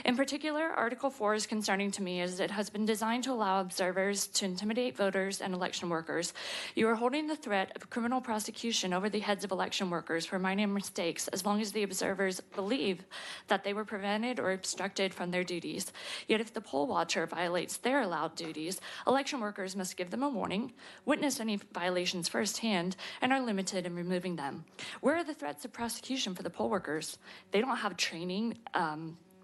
In particular, Article 4 is concerning to me as it has been designed to allow observers to intimidate voters and election workers. You are holding the threat of criminal prosecution over the heads of election workers for minor mistakes as long as the observers believe that they were prevented or obstructed from their duties. Yet if the poll watcher violates their allowed duties, election workers must give them a warning, witness any violations firsthand, and are limited in removing them. Where are the threats of prosecution for the poll workers? They don't have training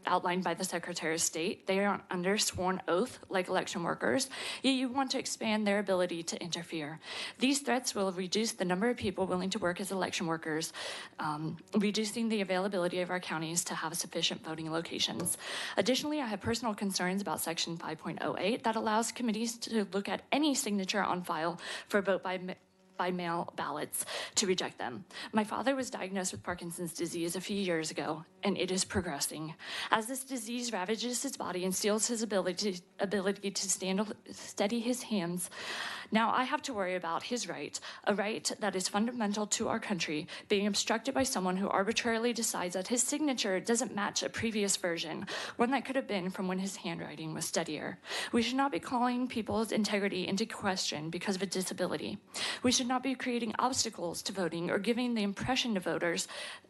outlined by the Secretary of State. They aren't under sworn oath like election workers, yet you want to expand their ability to interfere. These threats will reduce the number of people willing to work as election workers, reducing the availability of our counties to have sufficient voting locations. Additionally, I have personal concerns about Section 5.08 that allows committees to look at any signature on file for a vote by mail ballots to reject them. My father was diagnosed with Parkinson's disease a few years ago, and it is progressing. As this disease ravages his body and steals his ability to steady his hands, now I have to worry about his right, a right that is fundamental to our country, being obstructed by someone who arbitrarily decides that his signature doesn't match a previous version, one that could have been from when his handwriting was steadier. We should not be calling people's integrity into question because of a disability. We should not be creating obstacles to voting or giving the impression to voters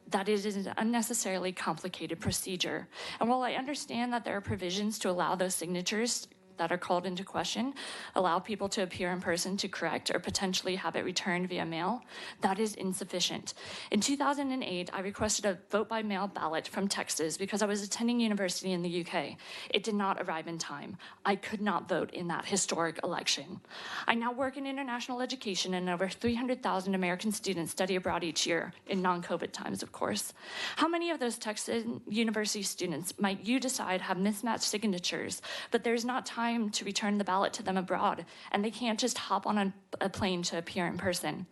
that it is an unnecessarily complicated procedure. And while I understand that there are provisions to allow those signatures that are called into question, allow people to appear in person to correct or potentially have it returned via mail, that is insufficient. In 2008, I requested a vote-by-mail ballot from Texas because I was attending university in the UK. It did not arrive in time. I could not vote in that historic election. I now work in international education, and over 300,000 American students study abroad each year, in non-COVID times, of course. How many of those Texas university students might you decide have mismatched signatures, but there's not time to return the ballot to them abroad, and they can't just hop on a plane to appear in person?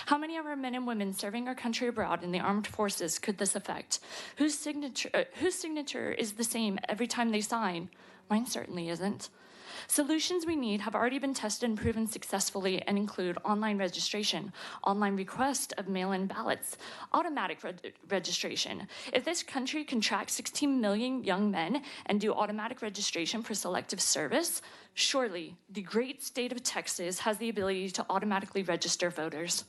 How many of our men and women serving our country abroad in the armed forces could this affect? Whose signature is the same every time they sign? Mine certainly isn't. Solutions we need have already been tested and proven successfully and include online registration, online request of mail-in ballots, automatic registration. If this country can track 16 million young men and do automatic registration for selective service, surely the great state of Texas has the ability to automatically register voters.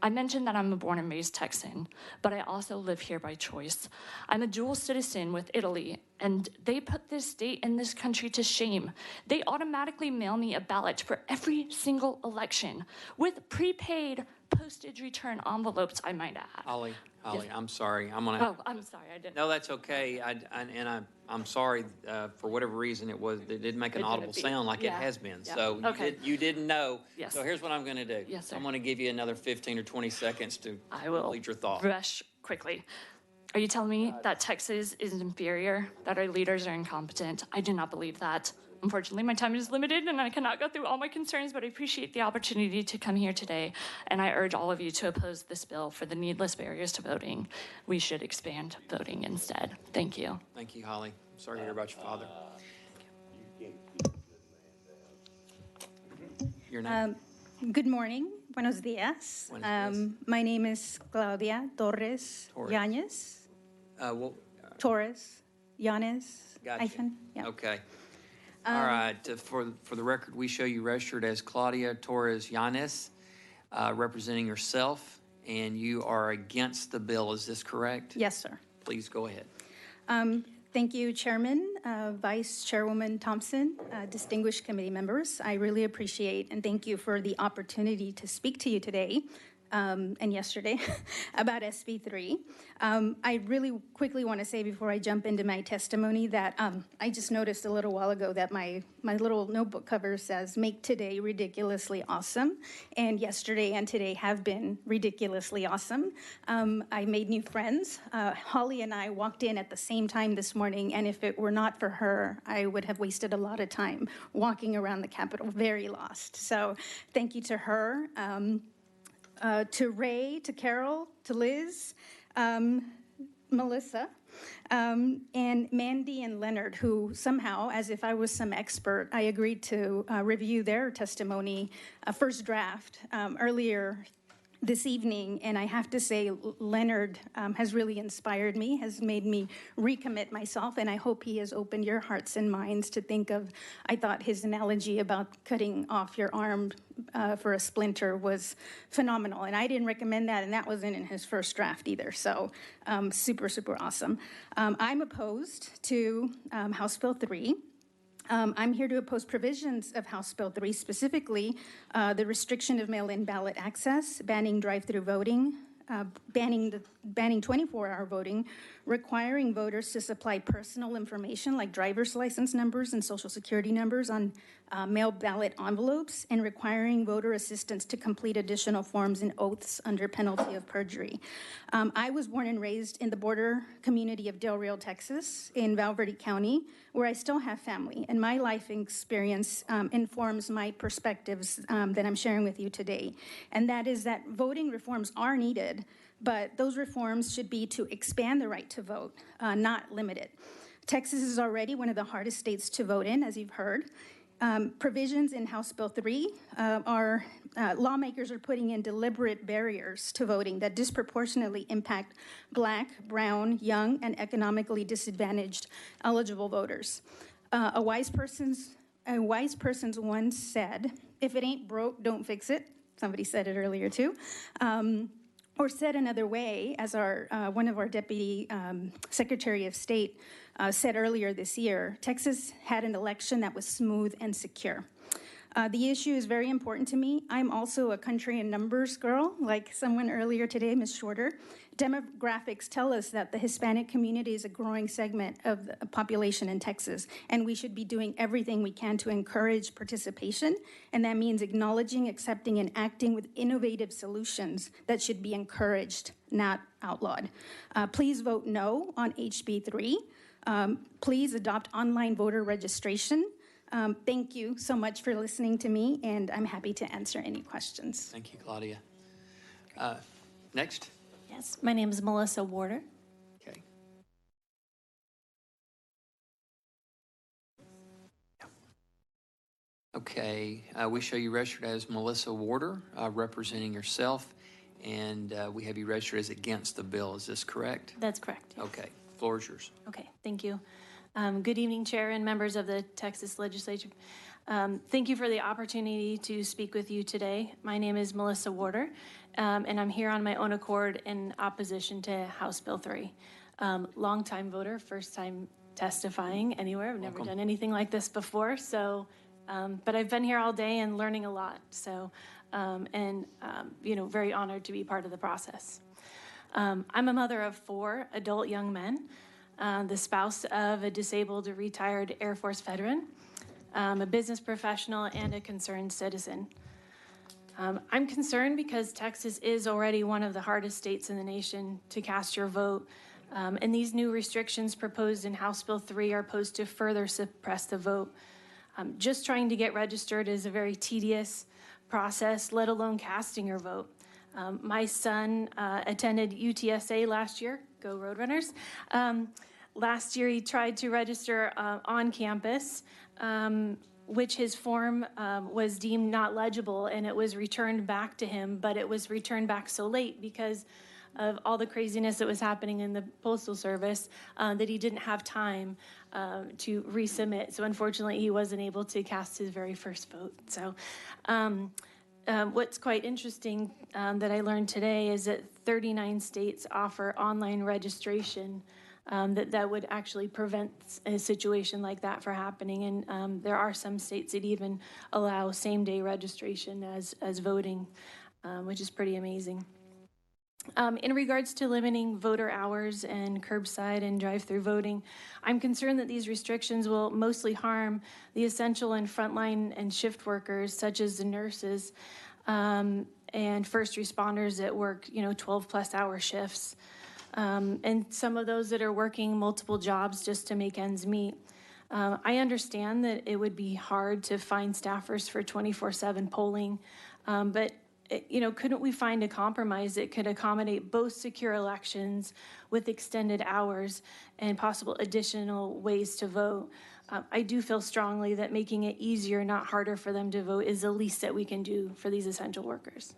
I mentioned that I'm a born and raised Texan, but I also live here by choice. I'm a dual citizen with Italy, and they put this state and this country to shame. They automatically mail me a ballot for every single election with prepaid postage return envelopes, I might add. Holly, Yes. I'm sorry. I'm Oh, I'm sorry, I didn't. No, that's okay. I'm sorry for whatever reason it did make an It audible didn't be- sound like yeah, it has been. yeah. So Okay. you didn't know. Yes. So here's what I'm going to do. Yes, sir. I'm going to give you another 15 or 20 seconds to I will complete your thought. rush quickly. Are you telling me that Texas is inferior, that our leaders are incompetent? I do not believe that. Unfortunately, my time is limited and I cannot go through all my concerns, but I appreciate the opportunity to come here today. And I urge all of you to oppose this bill for the needless barriers to voting. We should expand voting instead. Thank you. Thank you, Holly. I'm sorry to hear about your father. Your name? Good morning. Buenos dias. Buenos dias. My name is Claudia Torres Yanes. Torres Yanes. Gotcha. Yeah. Okay. All right. For the record, we show you registered as Claudia Torres Yanes, representing yourself, and you are against the bill. Is this correct? Yes, sir. Please go ahead. Thank you, Chairman, Vice Chairwoman Thompson, distinguished committee members. I really appreciate and thank you for the opportunity to speak to you today and yesterday about SB 3. I really quickly want to say before I jump into my testimony that I just noticed a little while ago that my little notebook cover says, "Make today ridiculously awesome." And yesterday and today have been ridiculously awesome. I made new friends. Holly and I walked in at the same time this morning, and if it were not for her, I would have wasted a lot of time walking around the Capitol, very lost. So thank you to her. To Ray, to Carol, to Liz, Melissa, and Mandy and Leonard, who somehow, as if I was some expert, I agreed to review their testimony, first draft, earlier this evening. And I have to say, Leonard has really inspired me, has made me recommit myself, and I hope he has opened your hearts and minds to think of, I thought his analogy about cutting off your arm for a splinter was phenomenal. And I didn't recommend that, and that wasn't in his first draft either. So super, super awesome. I'm opposed to House Bill 3. I'm here to oppose provisions of House Bill 3, specifically the restriction of mail-in ballot access, banning drive-through voting, banning 24-hour voting, requiring voters to supply personal information like driver's license numbers and social security numbers on mail ballot envelopes, and requiring voter assistants to complete additional forms and oaths under penalty of perjury. I was born and raised in the border community of Del Rio, Texas, in Valverde County, where I still have family, and my life experience informs my perspectives that I'm sharing with you today. And that is that voting reforms are needed, but those reforms should be to expand the right to vote, not limit it. Texas is already one of the hardest states to vote in, as you've heard. Provisions in House Bill 3 are, lawmakers are putting in deliberate barriers to voting that disproportionately impact Black, brown, young, and economically disadvantaged eligible voters. A wise person's once said, "If it ain't broke, don't fix it." Somebody said it earlier too. Or said another way, as one of our Deputy Secretary of State said earlier this year, Texas had an election that was smooth and secure. The issue is very important to me. I'm also a country and numbers girl, like someone earlier today, Ms. Shorter. Demographics tell us that the Hispanic community is a growing segment of the population in Texas, and we should be doing everything we can to encourage participation, and that means acknowledging, accepting, and acting with innovative solutions that should be encouraged, not outlawed. Please vote no on HB 3. Please adopt online voter registration. Thank you so much for listening to me, and I'm happy to answer any questions. Thank you, Claudia. Next. Yes, my name is Melissa Warder. Okay. Okay, we show you registered as Melissa Warder, representing yourself, and we have you registered as against the bill. Is this correct? That's correct. Yes. Okay, floor is yours. Okay, thank you. Good evening, Chair and members of the Texas Legislature. Thank you for the opportunity to speak with you today. My name is Melissa Warder, and I'm here on my own accord in opposition to House Bill 3. Longtime voter, first time testifying anywhere. I've never done anything like this before, so, but I've been here all day and learning a lot, so, very honored to be part of the process. I'm a mother of 4 adult young men, the spouse of a disabled retired Air Force veteran, a business professional, and a concerned citizen. I'm concerned because Texas is already one of the hardest states in the nation to cast your vote, and these new restrictions proposed in House Bill 3 are posed to further suppress the vote. Just trying to get registered is a very tedious process, let alone casting your vote. My son attended UTSA last year, go Roadrunners. Last year he tried to register on campus, which his form was deemed not legible, and it was returned back to him, but it was returned back so late because of all the craziness that was happening in the Postal Service that he didn't have time to resubmit. So unfortunately, he wasn't able to cast his very first vote. So what's quite interesting that I learned today is that 39 states offer online registration that would actually prevent a situation like that from happening. And there are some states that even allow same-day registration as voting, which is pretty amazing. In regards to limiting voter hours and curbside and drive-through voting, I'm concerned that these restrictions will mostly harm the essential and frontline and shift workers, such as the nurses and first responders that work, 12-plus hour shifts, and some of those that are working multiple jobs just to make ends meet. I understand that it would be hard to find staffers for 24/7 polling, but couldn't we find a compromise that could accommodate both secure elections with extended hours and possible additional ways to vote? I do feel strongly that making it easier, not harder for them to vote is the least that we can do for these essential workers.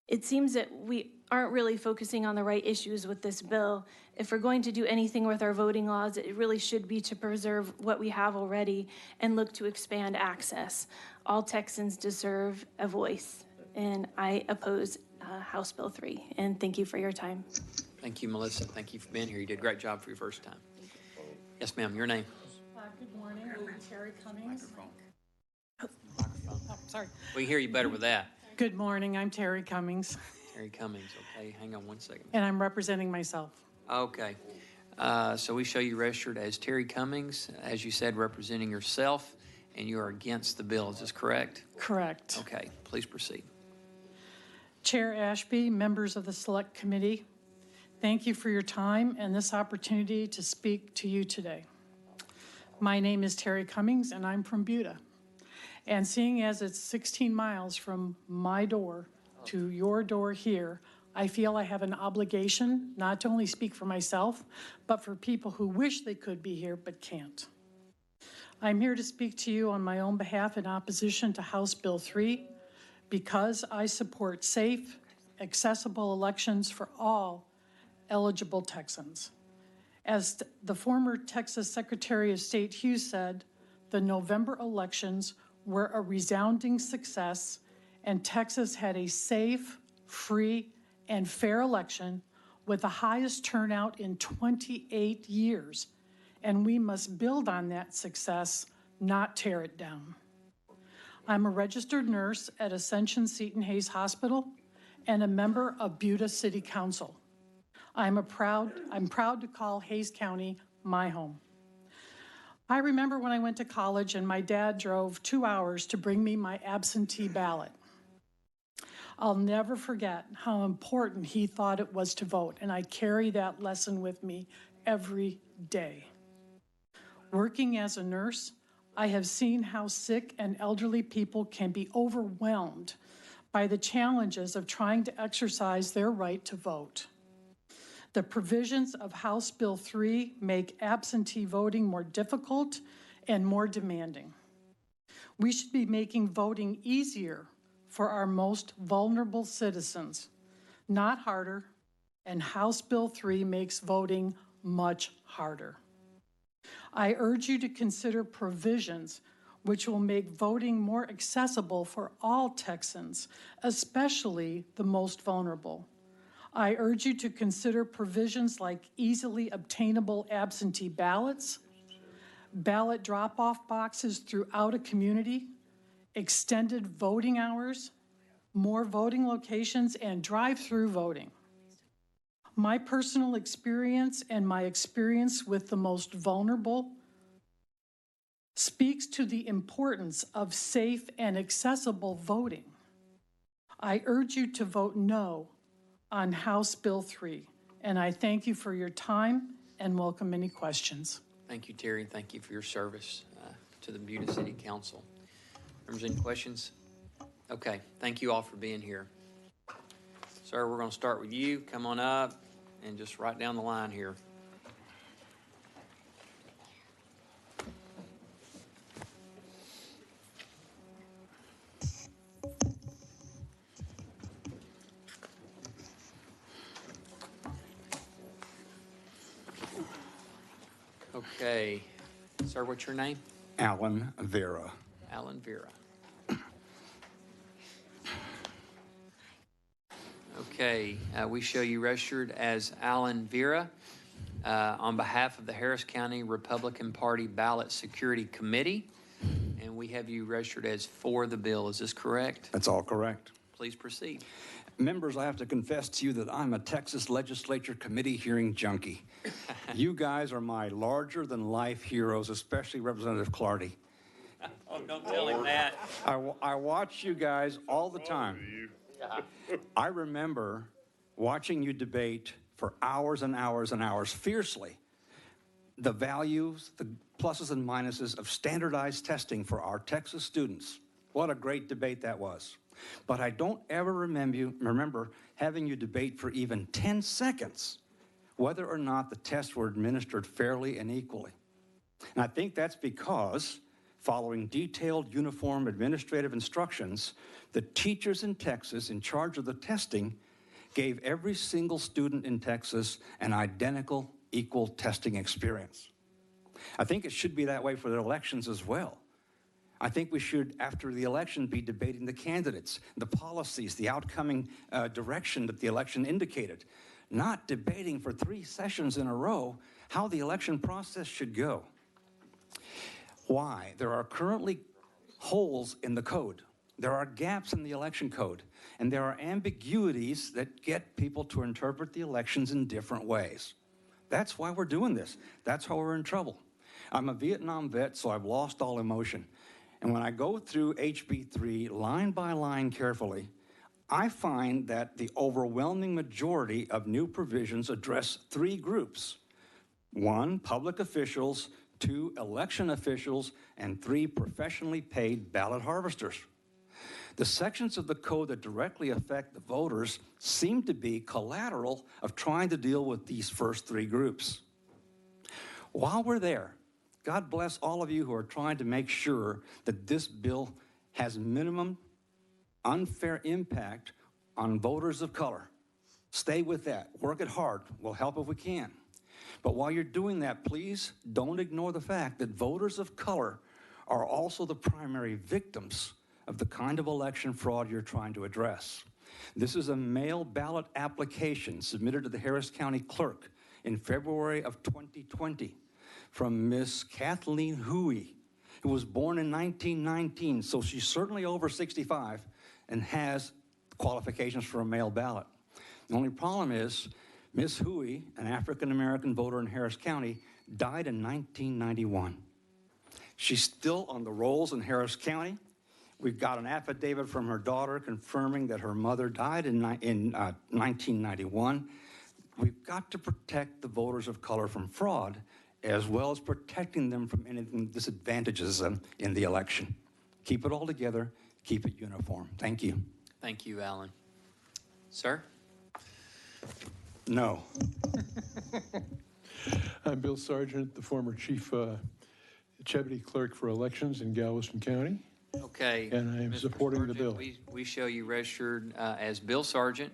It seems that we aren't really focusing on the right issues with this bill. If we're going to do anything with our voting laws, it really should be to preserve what we have already and look to expand access. All Texans deserve a voice, and I oppose House Bill 3. And thank you for your time. Thank you, Melissa. Thank you for being here. You did a great job for your first time. Yes, ma'am. Your name? Good morning. I'm Terry Cummings. Oh, sorry. We hear you better with that. Good morning. I'm Terry Cummings. Terry Cummings. Okay, hang on one second. And I'm representing myself. Okay. So we show you registered as Terry Cummings, as you said, representing yourself, and you are against the bill. Is this correct? Correct. Okay, please proceed. Chair Ashby, members of the Select Committee, thank you for your time and this opportunity to speak to you today. My name is Terry Cummings, and I'm from Buda. And seeing as it's 16 miles from my door to your door here, I feel I have an obligation not to only speak for myself, but for people who wish they could be here but can't. I'm here to speak to you on my own behalf in opposition to House Bill 3 because I support safe, accessible elections for all eligible Texans. As the former Texas Secretary of State Hughes said, the November elections were a resounding success, and Texas had a safe, free, and fair election with the highest turnout in 28 years, and we must build on that success, not tear it down. I'm a registered nurse at Ascension Seton Hayes Hospital and a member of Buda City Council. I'm proud to call Hayes County my home. I remember when I went to college and my dad drove 2 hours to bring me my absentee ballot. I'll never forget how important he thought it was to vote, and I carry that lesson with me every day. Working as a nurse, I have seen how sick and elderly people can be overwhelmed by the challenges of trying to exercise their right to vote. The provisions of House Bill 3 make absentee voting more difficult and more demanding. We should be making voting easier for our most vulnerable citizens, not harder, and House Bill 3 makes voting much harder. I urge you to consider provisions which will make voting more accessible for all Texans, especially the most vulnerable. I urge you to consider provisions like easily obtainable absentee ballots, ballot drop-off boxes throughout a community, extended voting hours, more voting locations, and drive-through voting. My personal experience and my experience with the most vulnerable speaks to the importance of safe and accessible voting. I urge you to vote no on House Bill 3, and I thank you for your time and welcome any questions. Thank you, Terry. Thank you for your service to the Buda City Council. Members, any questions? Okay, thank you all for being here. Sir, we're going to start with you. Come on up and just right down the line here. Okay. Sir, what's your name? Alan Vera. Alan Vera. Okay, we show you registered as Alan Vera on behalf of the Harris County Republican Party Ballot Security Committee, and we have you registered as for the bill. Is this correct? That's all correct. Please proceed. Members, I have to confess to you that I'm a Texas Legislature committee hearing junkie. You guys are my larger-than-life heroes, especially Representative Clardy. Oh, don't tell him that. I watch you guys all the time. I remember watching you debate for hours and hours and hours fiercely the values, the pluses and minuses of standardized testing for our Texas students. What a great debate that was. But I don't ever remember having you debate for even 10 seconds whether or not the tests were administered fairly and equally. And I think that's because, following detailed, uniform administrative instructions, the teachers in Texas in charge of the testing gave every single student in Texas an identical, equal testing experience. I think it should be that way for the elections as well. I think we should, after the election, be debating the candidates, the policies, the outcoming direction that the election indicated, not debating for 3 sessions in a row how the election process should go. Why? There are currently holes in the code. There are gaps in the election code, and there are ambiguities that get people to interpret the elections in different ways. That's why we're doing this. That's how we're in trouble. I'm a Vietnam vet, so I've lost all emotion. And when I go through HB 3 line by line carefully, I find that the overwhelming majority of new provisions address 3 groups. 1, public officials, 2, election officials, and 3, professionally paid ballot harvesters. The sections of the code that directly affect the voters seem to be collateral of trying to deal with these first 3 groups. While we're there, God bless all of you who are trying to make sure that this bill has minimum unfair impact on voters of color. Stay with that. Work it hard. We'll help if we can. But while you're doing that, please don't ignore the fact that voters of color are also the primary victims of the kind of election fraud you're trying to address. This is a mail ballot application submitted to the Harris County Clerk in February of 2020 from Miss Kathleen Huey, who was born in 1919, so she's certainly over 65 and has qualifications for a mail ballot. The only problem is Miss Huey, an African-American voter in Harris County, died in 1991. She's still on the rolls in Harris County. We've got an affidavit from her daughter confirming that her mother died in 1991. We've got to protect the voters of color from fraud, as well as protecting them from anything that disadvantages them in the election. Keep it all together, keep it uniform. Thank you. Thank you, Alan. Sir? No. I'm Bill Sargent, the former chief deputy clerk for elections in Galveston County. Okay. And I am Mr. supporting the Sargent, bill. We show you registered as Bill Sargent,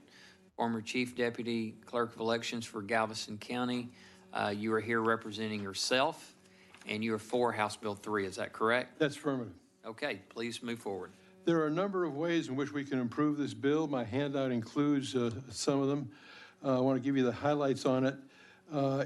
former chief deputy clerk of elections for Galveston County. You are here representing yourself, and you are for House Bill 3. Is that correct? That's affirmative. Okay, please move forward. There are a number of ways in which we can improve this bill. My handout includes some of them. I want to give you the highlights on it.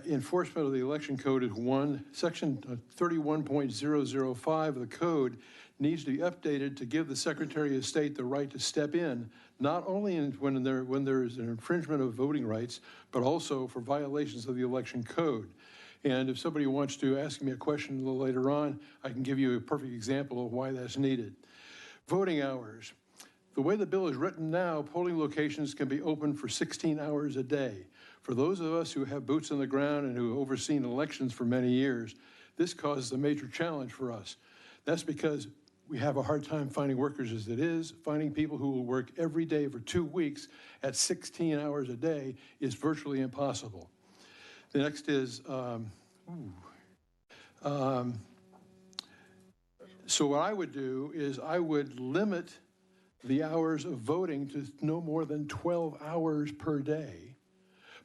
Enforcement of the election code is one. Section 31.005 of the code needs to be updated to give the Secretary of State the right to step in, not only when there is an infringement of voting rights, but also for violations of the election code. And if somebody wants to ask me a question a little later on, I can give you a perfect example of why that's needed. Voting hours. The way the bill is written now, polling locations can be open for 16 hours a day. For those of us who have boots on the ground and who have overseen elections for many years, this causes a major challenge for us. That's because we have a hard time finding workers as it is. Finding people who will work every day for 2 weeks at 16 hours a day is virtually impossible. The next is, so what I would do is I would limit the hours of voting to no more than 12 hours per day,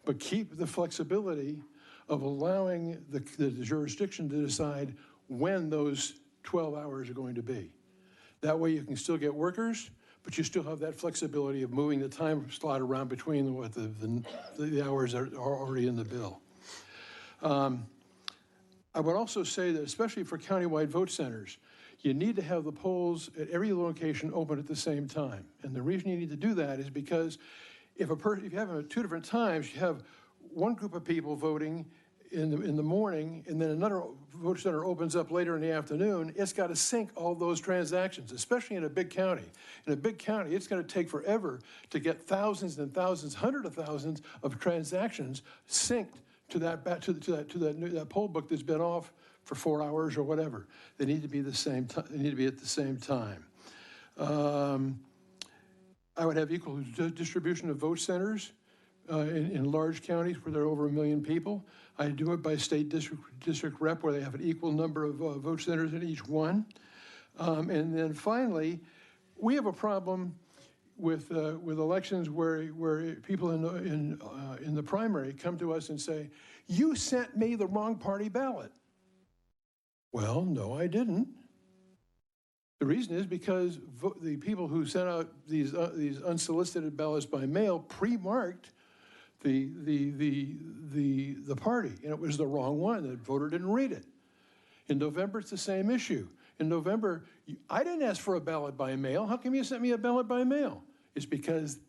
but keep the flexibility of allowing the jurisdiction to decide when those 12 hours are going to be. That way you can still get workers, but you still have that flexibility of moving the time slot around between the hours that are already in the bill. I would also say that, especially for countywide vote centers, you need to have the polls at every location open at the same time. And the reason you need to do that is because if you have them at 2 different times, you have one group of people voting in the morning, and then another vote center opens up later in the afternoon. It's got to sync all those transactions, especially in a big county. In a big county, it's going to take forever to get thousands and thousands, hundreds of thousands of transactions synced to that poll book that's been off for 4 hours or whatever. They need to be the same. They need to be at the same time. I would have equal distribution of vote centers in large counties where there are over 1 million people. I do it by state district rep where they have an equal number of vote centers in each one. And then finally, we have a problem with elections where people in the primary come to us and say, "You sent me the wrong party ballot." Well, no, I didn't. The reason is because the people who sent out these unsolicited ballots by mail pre-marked the party, and it was the wrong one. The voter didn't read it. In November, it's the same issue. In November, I didn't ask for a ballot by mail. How come you sent me a ballot by mail? It's because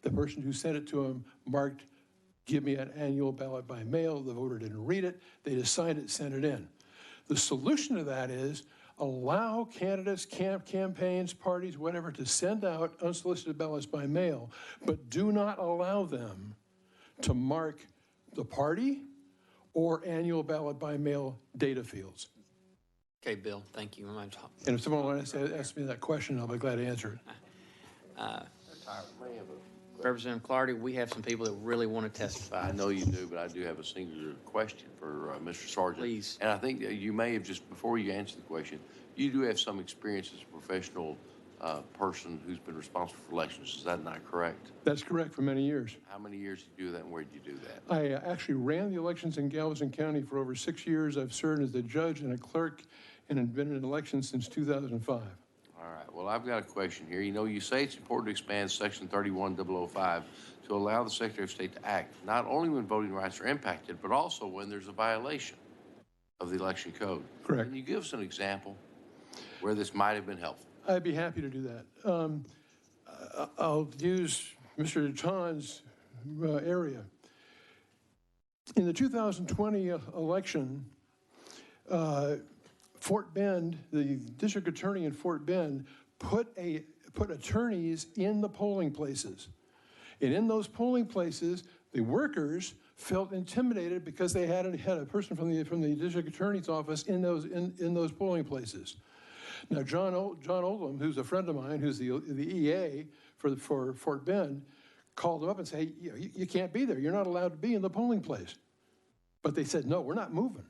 the person who sent it to him marked, "Give me an annual ballot by mail." The voter didn't read it. They just signed it, sent it in. The solution to that is allow candidates, campaigns, parties, whatever, to send out unsolicited ballots by mail, but do not allow them to mark the party or annual ballot by mail data fields. Okay, Bill, thank you. I'm going to talk. And if someone wants to ask me that question, I'll be glad to answer it. Representative Clardy, we have some people that really want to testify. I know you do, but I do have a singular question for Mr. Sargent. Please. And I think that you may have just, before you answer the question, you do have some experience as a professional person who's been responsible for elections. Is that not correct? That's correct, for many years. How many years did you do that, and where did you do that? I actually ran the elections in Galveston County for over 6 years. I've served as a judge and a clerk and have been in elections since 2005. All right. Well, I've got a question here. You know, you say it's important to expand Section 31005 to allow the Secretary of State to act not only when voting rights are impacted, but also when there's a violation of the election code. Correct. Can you give us an example where this might have been helpful? I'd be happy to do that. I'll use Mr. John's area. In the 2020 election, Fort Bend, the district attorney in Fort Bend, put attorneys in the polling places. And in those polling places, the workers felt intimidated because they had a person from the district attorney's office in those polling places. Now, John Oldham, who's a friend of mine, who's the EA for Fort Bend, called him up and said, "Hey, you can't be there. You're not allowed to be in the polling place." But they said, "No, we're not moving."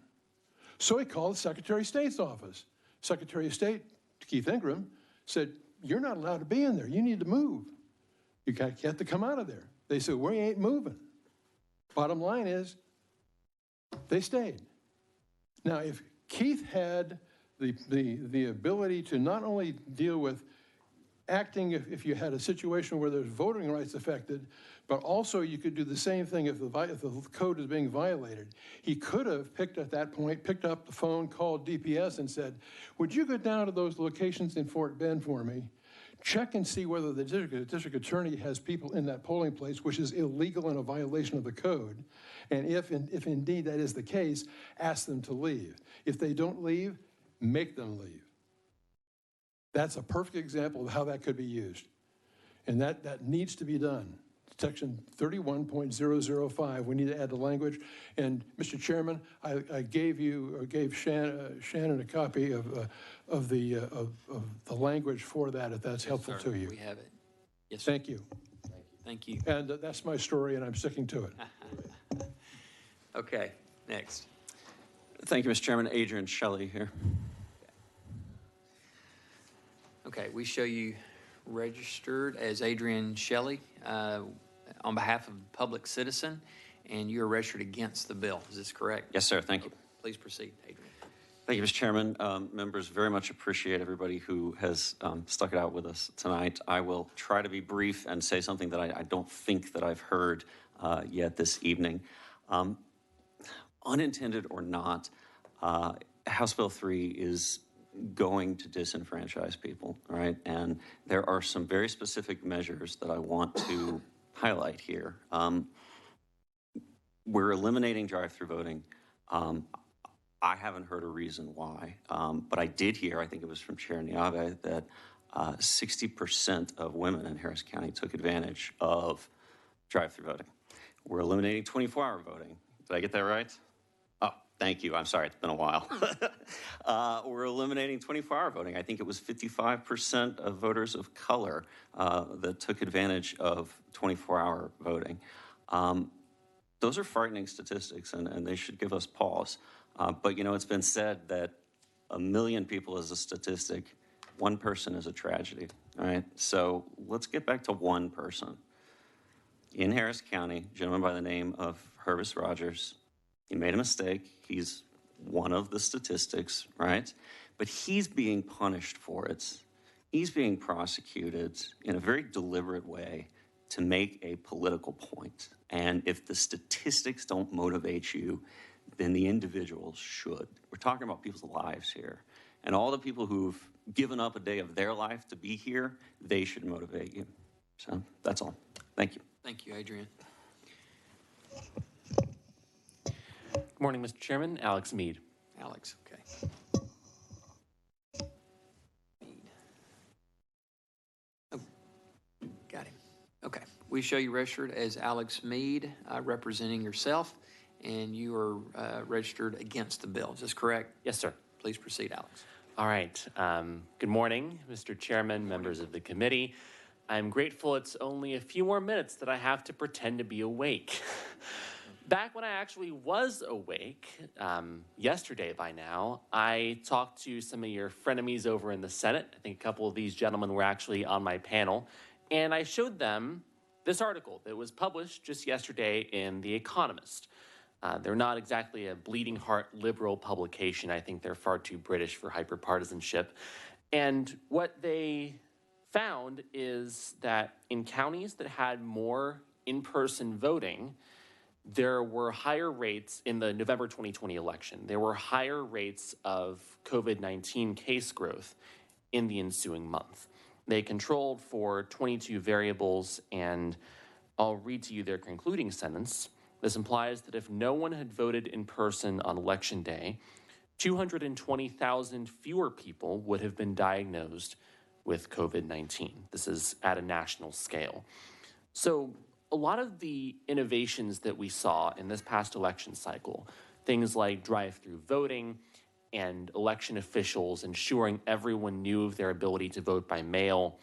So he called the Secretary of State's office. Secretary of State, Keith Ingram, said, "You're not allowed to be in there. You need to move. You have to come out of there." They said, "We ain't moving." Bottom line is, they stayed. Now, if Keith had the ability to not only deal with acting if you had a situation where there's voting rights affected, but also you could do the same thing if the code is being violated. He could have picked up the phone, called DPS and said, "Would you go down to those locations in Fort Bend for me? Check and see whether the district attorney has people in that polling place, which is illegal and a violation of the code. And if indeed that is the case, ask them to leave. If they don't leave, make them leave." That's a perfect example of how that could be used. And that needs to be done. section 31.005. We need to add the language. And Mr. Chairman, I gave Shannon a copy of the language for that, if that's helpful to you. We have it. Yes, sir. Thank you. Thank you. And that's my story, and I'm sticking to it. Okay, next. Thank you, Mr. Chairman. Adrian Shelley here. Okay, we show you registered as Adrian Shelley on behalf of Public Citizen, and you are registered against the bill. Is this correct? Yes, sir. Thank you. Please proceed, Adrian. Thank you, Mr. Chairman. Members, very much appreciate everybody who has stuck it out with us tonight. I will try to be brief and say something that I don't think that I've heard yet this evening. Unintended or not, House Bill 3 is going to disenfranchise people, right? And there are some very specific measures that I want to highlight here. We're eliminating drive-through voting. I haven't heard a reason why, but I did hear, I think it was from Chair Niave, that 60% of women in Harris County took advantage of drive-through voting. We're eliminating 24-hour voting. Did I get that right? Oh, thank you. I'm sorry, it's been a while. We're eliminating 24-hour voting. I think it was 55% of voters of color that took advantage of 24-hour voting. Those are frightening statistics, and they should give us pause. But, you know, it's been said that 1 million people is a statistic. One person is a tragedy, all right? So let's get back to one person. In Harris County, a gentleman by the name of Hervis Rogers, he made a mistake. He's one of the statistics, right? But he's being punished for it. He's being prosecuted in a very deliberate way to make a political point. And if the statistics don't motivate you, then the individuals should. We're talking about people's lives here. And all the people who've given up a day of their life to be here, they should motivate you. So that's all. Thank you. Thank you, Adrian. Good morning, Mr. Chairman. Alex Mead. Alex, okay. Mead. Oh, got him. Okay. We show you registered as Alex Mead, representing yourself, and you are registered against the bill. Is this correct? Yes, sir. Please proceed, Alex. All right. Good morning, Mr. Chairman, members of the committee. I'm grateful it's only a few more minutes that I have to pretend to be awake. Back when I actually was awake, yesterday by now, I talked to some of your frenemies over in the Senate. I think a couple of these gentlemen were actually on my panel, and I showed them this article that was published just yesterday in The Economist. They're not exactly a bleeding heart liberal publication. I think they're far too British for hyperpartisanship. And what they found is that in counties that had more in-person voting, there were higher rates in the November 2020 election. There were higher rates of COVID-19 case growth in the ensuing month. They controlled for 22 variables, and I'll read to you their concluding sentence. This implies that if no one had voted in person on election day, 220,000 fewer people would have been diagnosed with COVID-19. This is at a national scale. So a lot of the innovations that we saw in this past election cycle, things like drive-through voting and election officials ensuring everyone knew of their ability to vote by mail,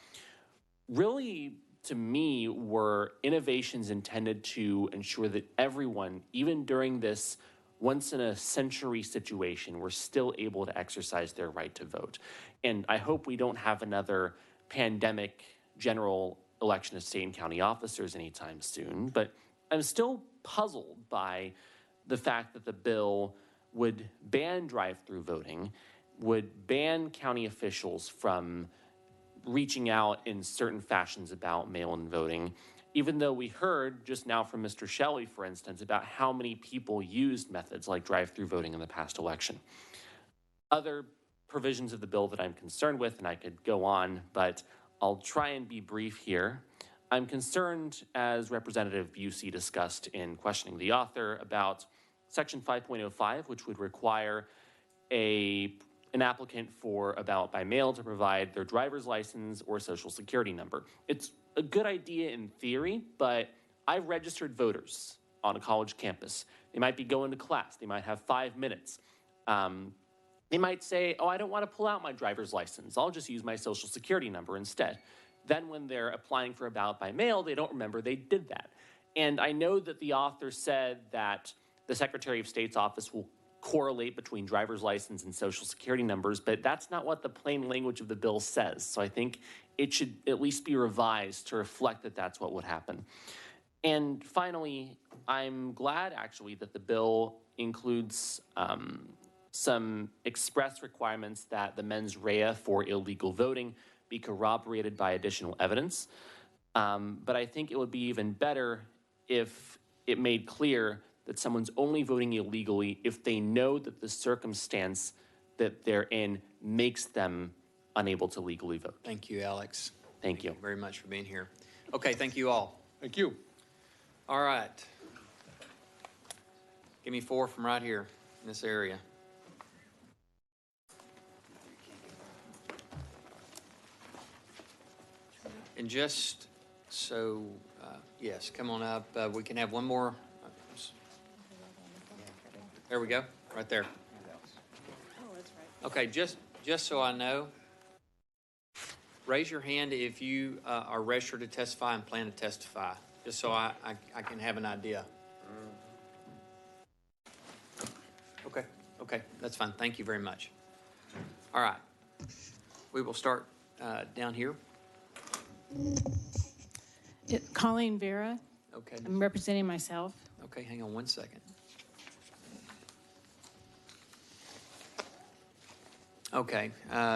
really, to me, were innovations intended to ensure that everyone, even during this once-in-a-century situation, were still able to exercise their right to vote. And I hope we don't have another pandemic general election of state and county officers anytime soon, but I'm still puzzled by the fact that the bill would ban drive-through voting, would ban county officials from reaching out in certain fashions about mail-in voting, even though we heard just now from Mr. Shelley, for instance, about how many people used methods like drive-through voting in the past election. Other provisions of the bill that I'm concerned with, and I could go on, but I'll try and be brief here. I'm concerned, as Representative Busey discussed in questioning the author, about Section 5.05, which would require an applicant for a ballot by mail to provide their driver's license or social security number. It's a good idea in theory, but I've registered voters on a college campus. They might be going to class. They might have 5 minutes. They might say, oh, I don't want to pull out my driver's license. I'll just use my social security number instead. Then when they're applying for a ballot by mail, they don't remember they did that. And I know that the author said that the Secretary of State's office will correlate between driver's license and social security numbers, but that's not what the plain language of the bill says. So I think it should at least be revised to reflect that that's what would happen. And finally, I'm glad actually that the bill includes some express requirements that the mens rea for illegal voting be corroborated by additional evidence. But I think it would be even better if it made clear that someone's only voting illegally if they know that the circumstance that they're in makes them unable to legally vote. Thank you, Alex. Thank you very much for being here. Okay, thank you all. Thank you. All right. Give me 4 from right here in this area. And just so, yes, come on up. We can have one more. There we go, right there. Okay, just so I know, raise your hand if you are registered to testify and plan to testify, just so I can have an idea. Okay, that's fine. Thank you very much. All right, we will start down here. Colleen Vera. Okay. I'm representing myself. Okay, hang on one second. Okay,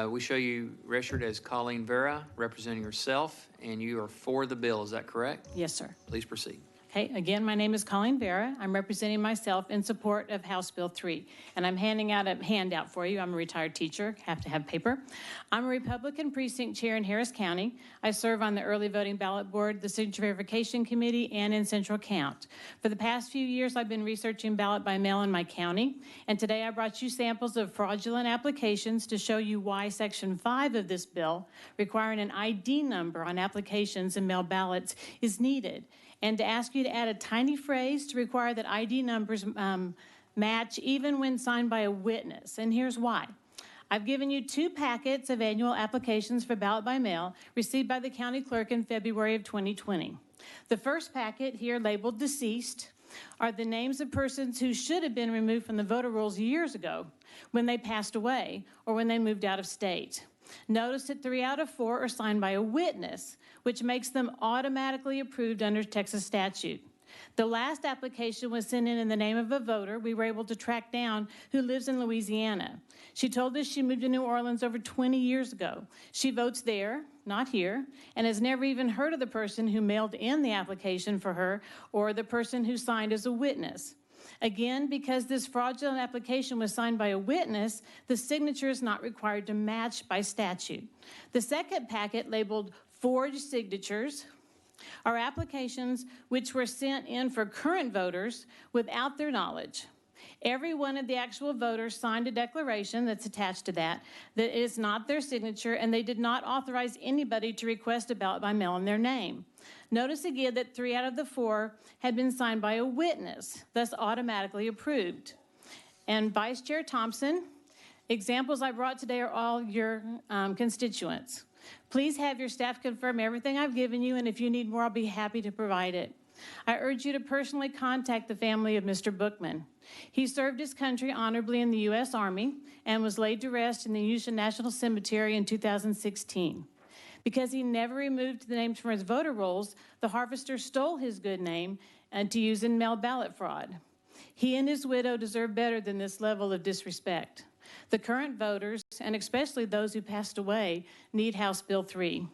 we show you registered as Colleen Vera, representing yourself, and you are for the bill. Is that correct? Yes, sir. Please proceed. Okay, again, my name is Colleen Vera. I'm representing myself in support of House Bill 3, and I'm handing out a handout for you. I'm a retired teacher, have to have paper. I'm a Republican precinct chair in Harris County. I serve on the Early Voting Ballot Board, the Signature Verification Committee, and in Central Count. For the past few years, I've been researching ballot by mail in my county, and today I brought you samples of fraudulent applications to show you why Section 5 of this bill, requiring an ID number on applications and mail ballots, is needed, and to ask you to add a tiny phrase to require that ID numbers match even when signed by a witness. And here's why. I've given you 2 packets of annual applications for ballot by mail received by the county clerk in February of 2020. The first packet here labeled deceased are the names of persons who should have been removed from the voter rolls years ago when they passed away or when they moved out of state. Notice that 3 out of 4 are signed by a witness, which makes them automatically approved under Texas statute. The last application was sent in the name of a voter we were able to track down who lives in Louisiana. She told us she moved to New Orleans over 20 years ago. She votes there, not here, and has never even heard of the person who mailed in the application for her or the person who signed as a witness. Again, because this fraudulent application was signed by a witness, the signature is not required to match by statute. The second packet, labeled forged signatures, are applications which were sent in for current voters without their knowledge. Every one of the actual voters signed a declaration that's attached to that is not their signature, and they did not authorize anybody to request a ballot by mail in their name. Notice again that 3 out of the 4 had been signed by a witness, thus automatically approved. And Vice Chair Thompson, examples I brought today are all your constituents. Please have your staff confirm everything I've given you, and if you need more, I'll be happy to provide it. I urge you to personally contact the family of Mr. Bookman. He served his country honorably in the U.S. Army and was laid to rest in the Houston National Cemetery in 2016. Because he never removed the names from his voter rolls, the harvester stole his good name to use in mail ballot fraud. He and his widow deserve better than this level of disrespect. The current voters, and especially those who passed away, need House Bill 3.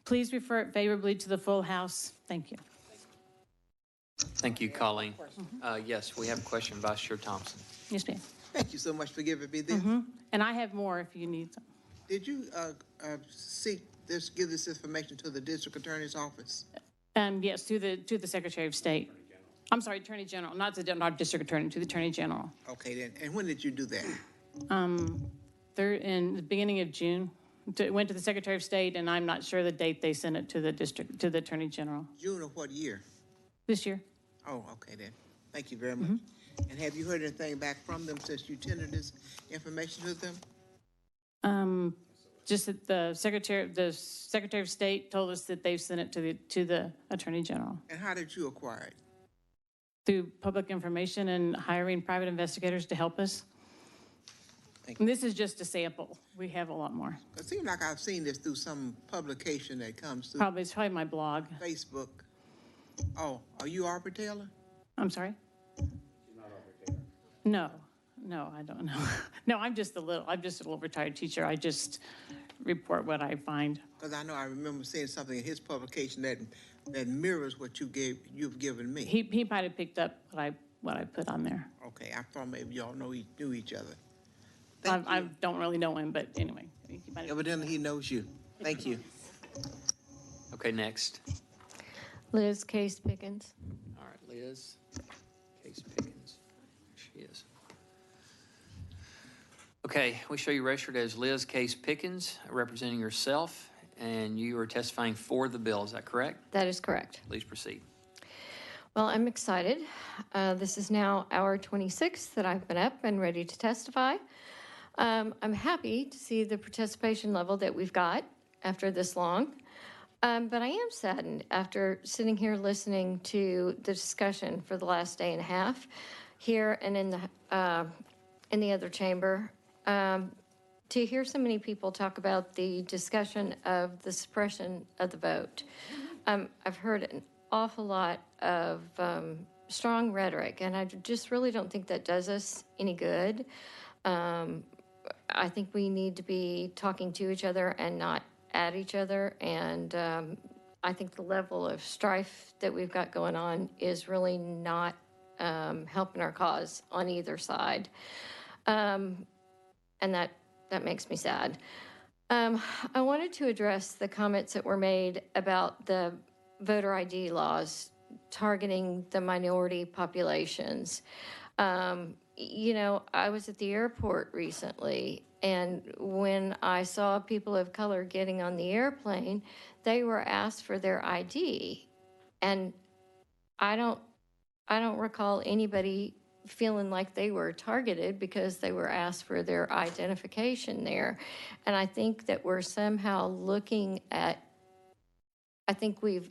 Please refer it favorably to the full House. Thank you. Thank you, Colleen. Yes, we have a question, Vice Chair Thompson. Yes, ma'am. Thank you so much for giving me this. And I have more if you need some. Did you give this information to the district attorney's office? Yes, to the Secretary of State. I'm sorry, Attorney General, not District Attorney, to the Attorney General. Okay, then. And when did you do that? In the beginning of June. It went to the Secretary of State, and I'm not sure the date they sent it to the Attorney General. June of what year? this year. Oh, okay then. Thank you very much. And have you heard anything back from them since you tendered this information to them? Just that the Secretary of State told us that they've sent it to the Attorney General And how did you acquire it? through public information and hiring private investigators to help us. And this is just a sample. We have a lot more. It seems like I've seen this through some publication that comes through It's probably my blog. Facebook. Oh, are you Arbor Taylor? I'm sorry? No, I don't know. No, I'm just a little retired teacher. I just report what I find. Because I know I remember seeing something in his publication that mirrors what you've given me. He might have picked up what I put on there. Okay, I thought maybe y'all knew each other. I don't really know him, but anyway. Evidently he knows you. Thank you. Okay, next. Liz Case Pickens. All right, Liz Case Pickens. There she is. Okay, we show you registered as Liz Case Pickens, representing yourself, and you are testifying for the bill. Is that correct? That is correct. Please proceed. Well, I'm excited. This is now hour 26 that I've been up and ready to testify. I'm happy to see the participation level that we've got after this long. But I am saddened after sitting here listening to the discussion for the last day and a half here and in the other chamber, to hear so many people talk about the discussion of the suppression of the vote. I've heard an awful lot of strong rhetoric, and I just really don't think that does us any good. I think we need to be talking to each other and not at each other, and I think the level of strife that we've got going on is really not helping our cause on either side, and that makes me sad. I wanted to address the comments that were made about the voter ID laws targeting the minority populations. You know, I was at the airport recently, and when I saw people of color getting on the airplane, they were asked for their ID. And I don't recall anybody feeling like they were targeted because they were asked for their identification there. And I think that we're somehow looking at, I think we've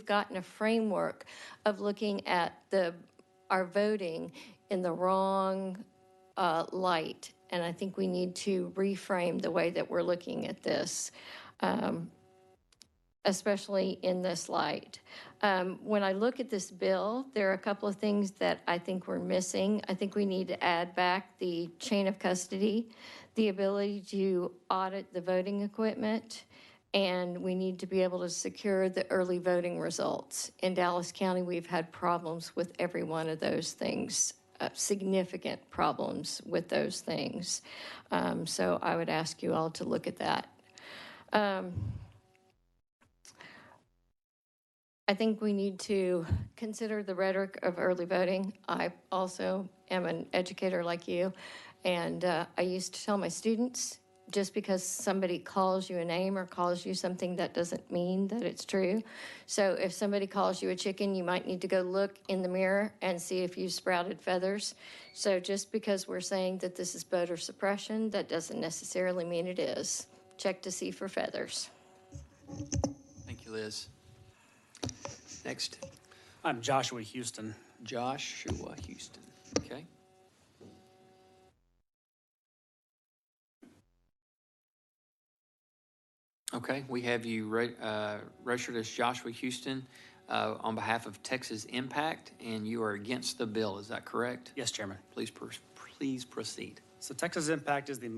gotten a framework of looking at our voting in the wrong light. And I think we need to reframe the way that we're looking at this, especially in this light. When I look at this bill, there are a couple of things that I think we're missing. I think we need to add back the chain of custody, the ability to audit the voting equipment, and we need to be able to secure the early voting results. In Dallas County, we've had problems with every one of those things, significant problems with those things. So I would ask you all to look at that. I think we need to consider the rhetoric of early voting. I also am an educator like you, and I used to tell my students, just because somebody calls you a name or calls you something, that doesn't mean that it's true. So if somebody calls you a chicken, you might need to go look in the mirror and see if you sprouted feathers. So just because we're saying that this is voter suppression, that doesn't necessarily mean it is. Check to see for feathers. Thank you, Liz. Next. I'm Joshua Houston. Joshua Houston. Okay. Okay, we have you registered as Joshua Houston on behalf of Texas Impact, and you are against the bill. Is that correct? Yes, Chairman. Please proceed. So Texas Impact is the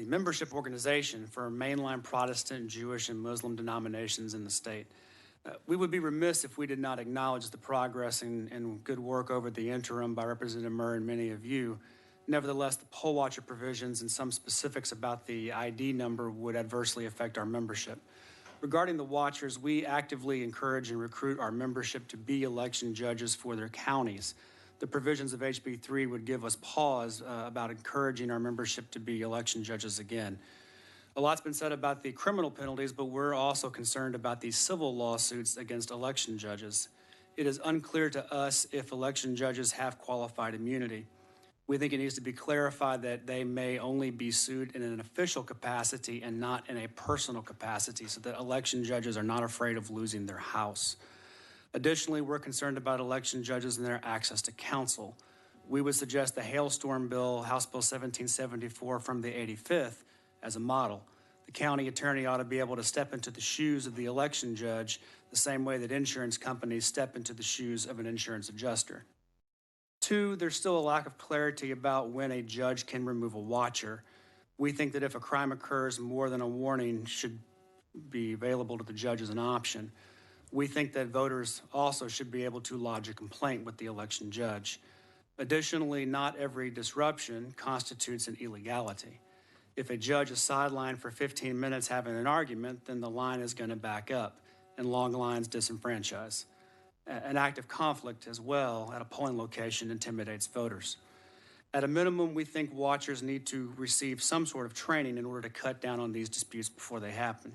membership organization for mainline Protestant, Jewish, and Muslim denominations in the state. We would be remiss if we did not acknowledge the progress and good work over the interim by Representative Murray and many of you. Nevertheless, the poll watcher provisions and some specifics about the ID number would adversely affect our membership. Regarding the watchers, we actively encourage and recruit our membership to be election judges for their counties. The provisions of HB 3 would give us pause about encouraging our membership to be election judges again. A lot's been said about the criminal penalties, but we're also concerned about the civil lawsuits against election judges. it is unclear to us if election judges have qualified immunity. We think it needs to be clarified that they may only be sued in an official capacity and not in a personal capacity, so that election judges are not afraid of losing their house. Additionally, we're concerned about election judges and their access to counsel. We would suggest the Hailstorm Bill, House Bill 1774 from the 85th, as a model. The county attorney ought to be able to step into the shoes of the election judge the same way that insurance companies step into the shoes of an insurance adjuster. Two, there's still a lack of clarity about when a judge can remove a watcher. We think that if a crime occurs, more than a warning should be available to the judge as an option. We think that voters also should be able to lodge a complaint with the election judge. Additionally, not every disruption constitutes an illegality. If a judge is sidelined for 15 minutes having an argument, then the line is going to back up, and long lines disenfranchise. An active conflict as well at a polling location intimidates voters. At a minimum, we think watchers need to receive some sort of training in order to cut down on these disputes before they happen.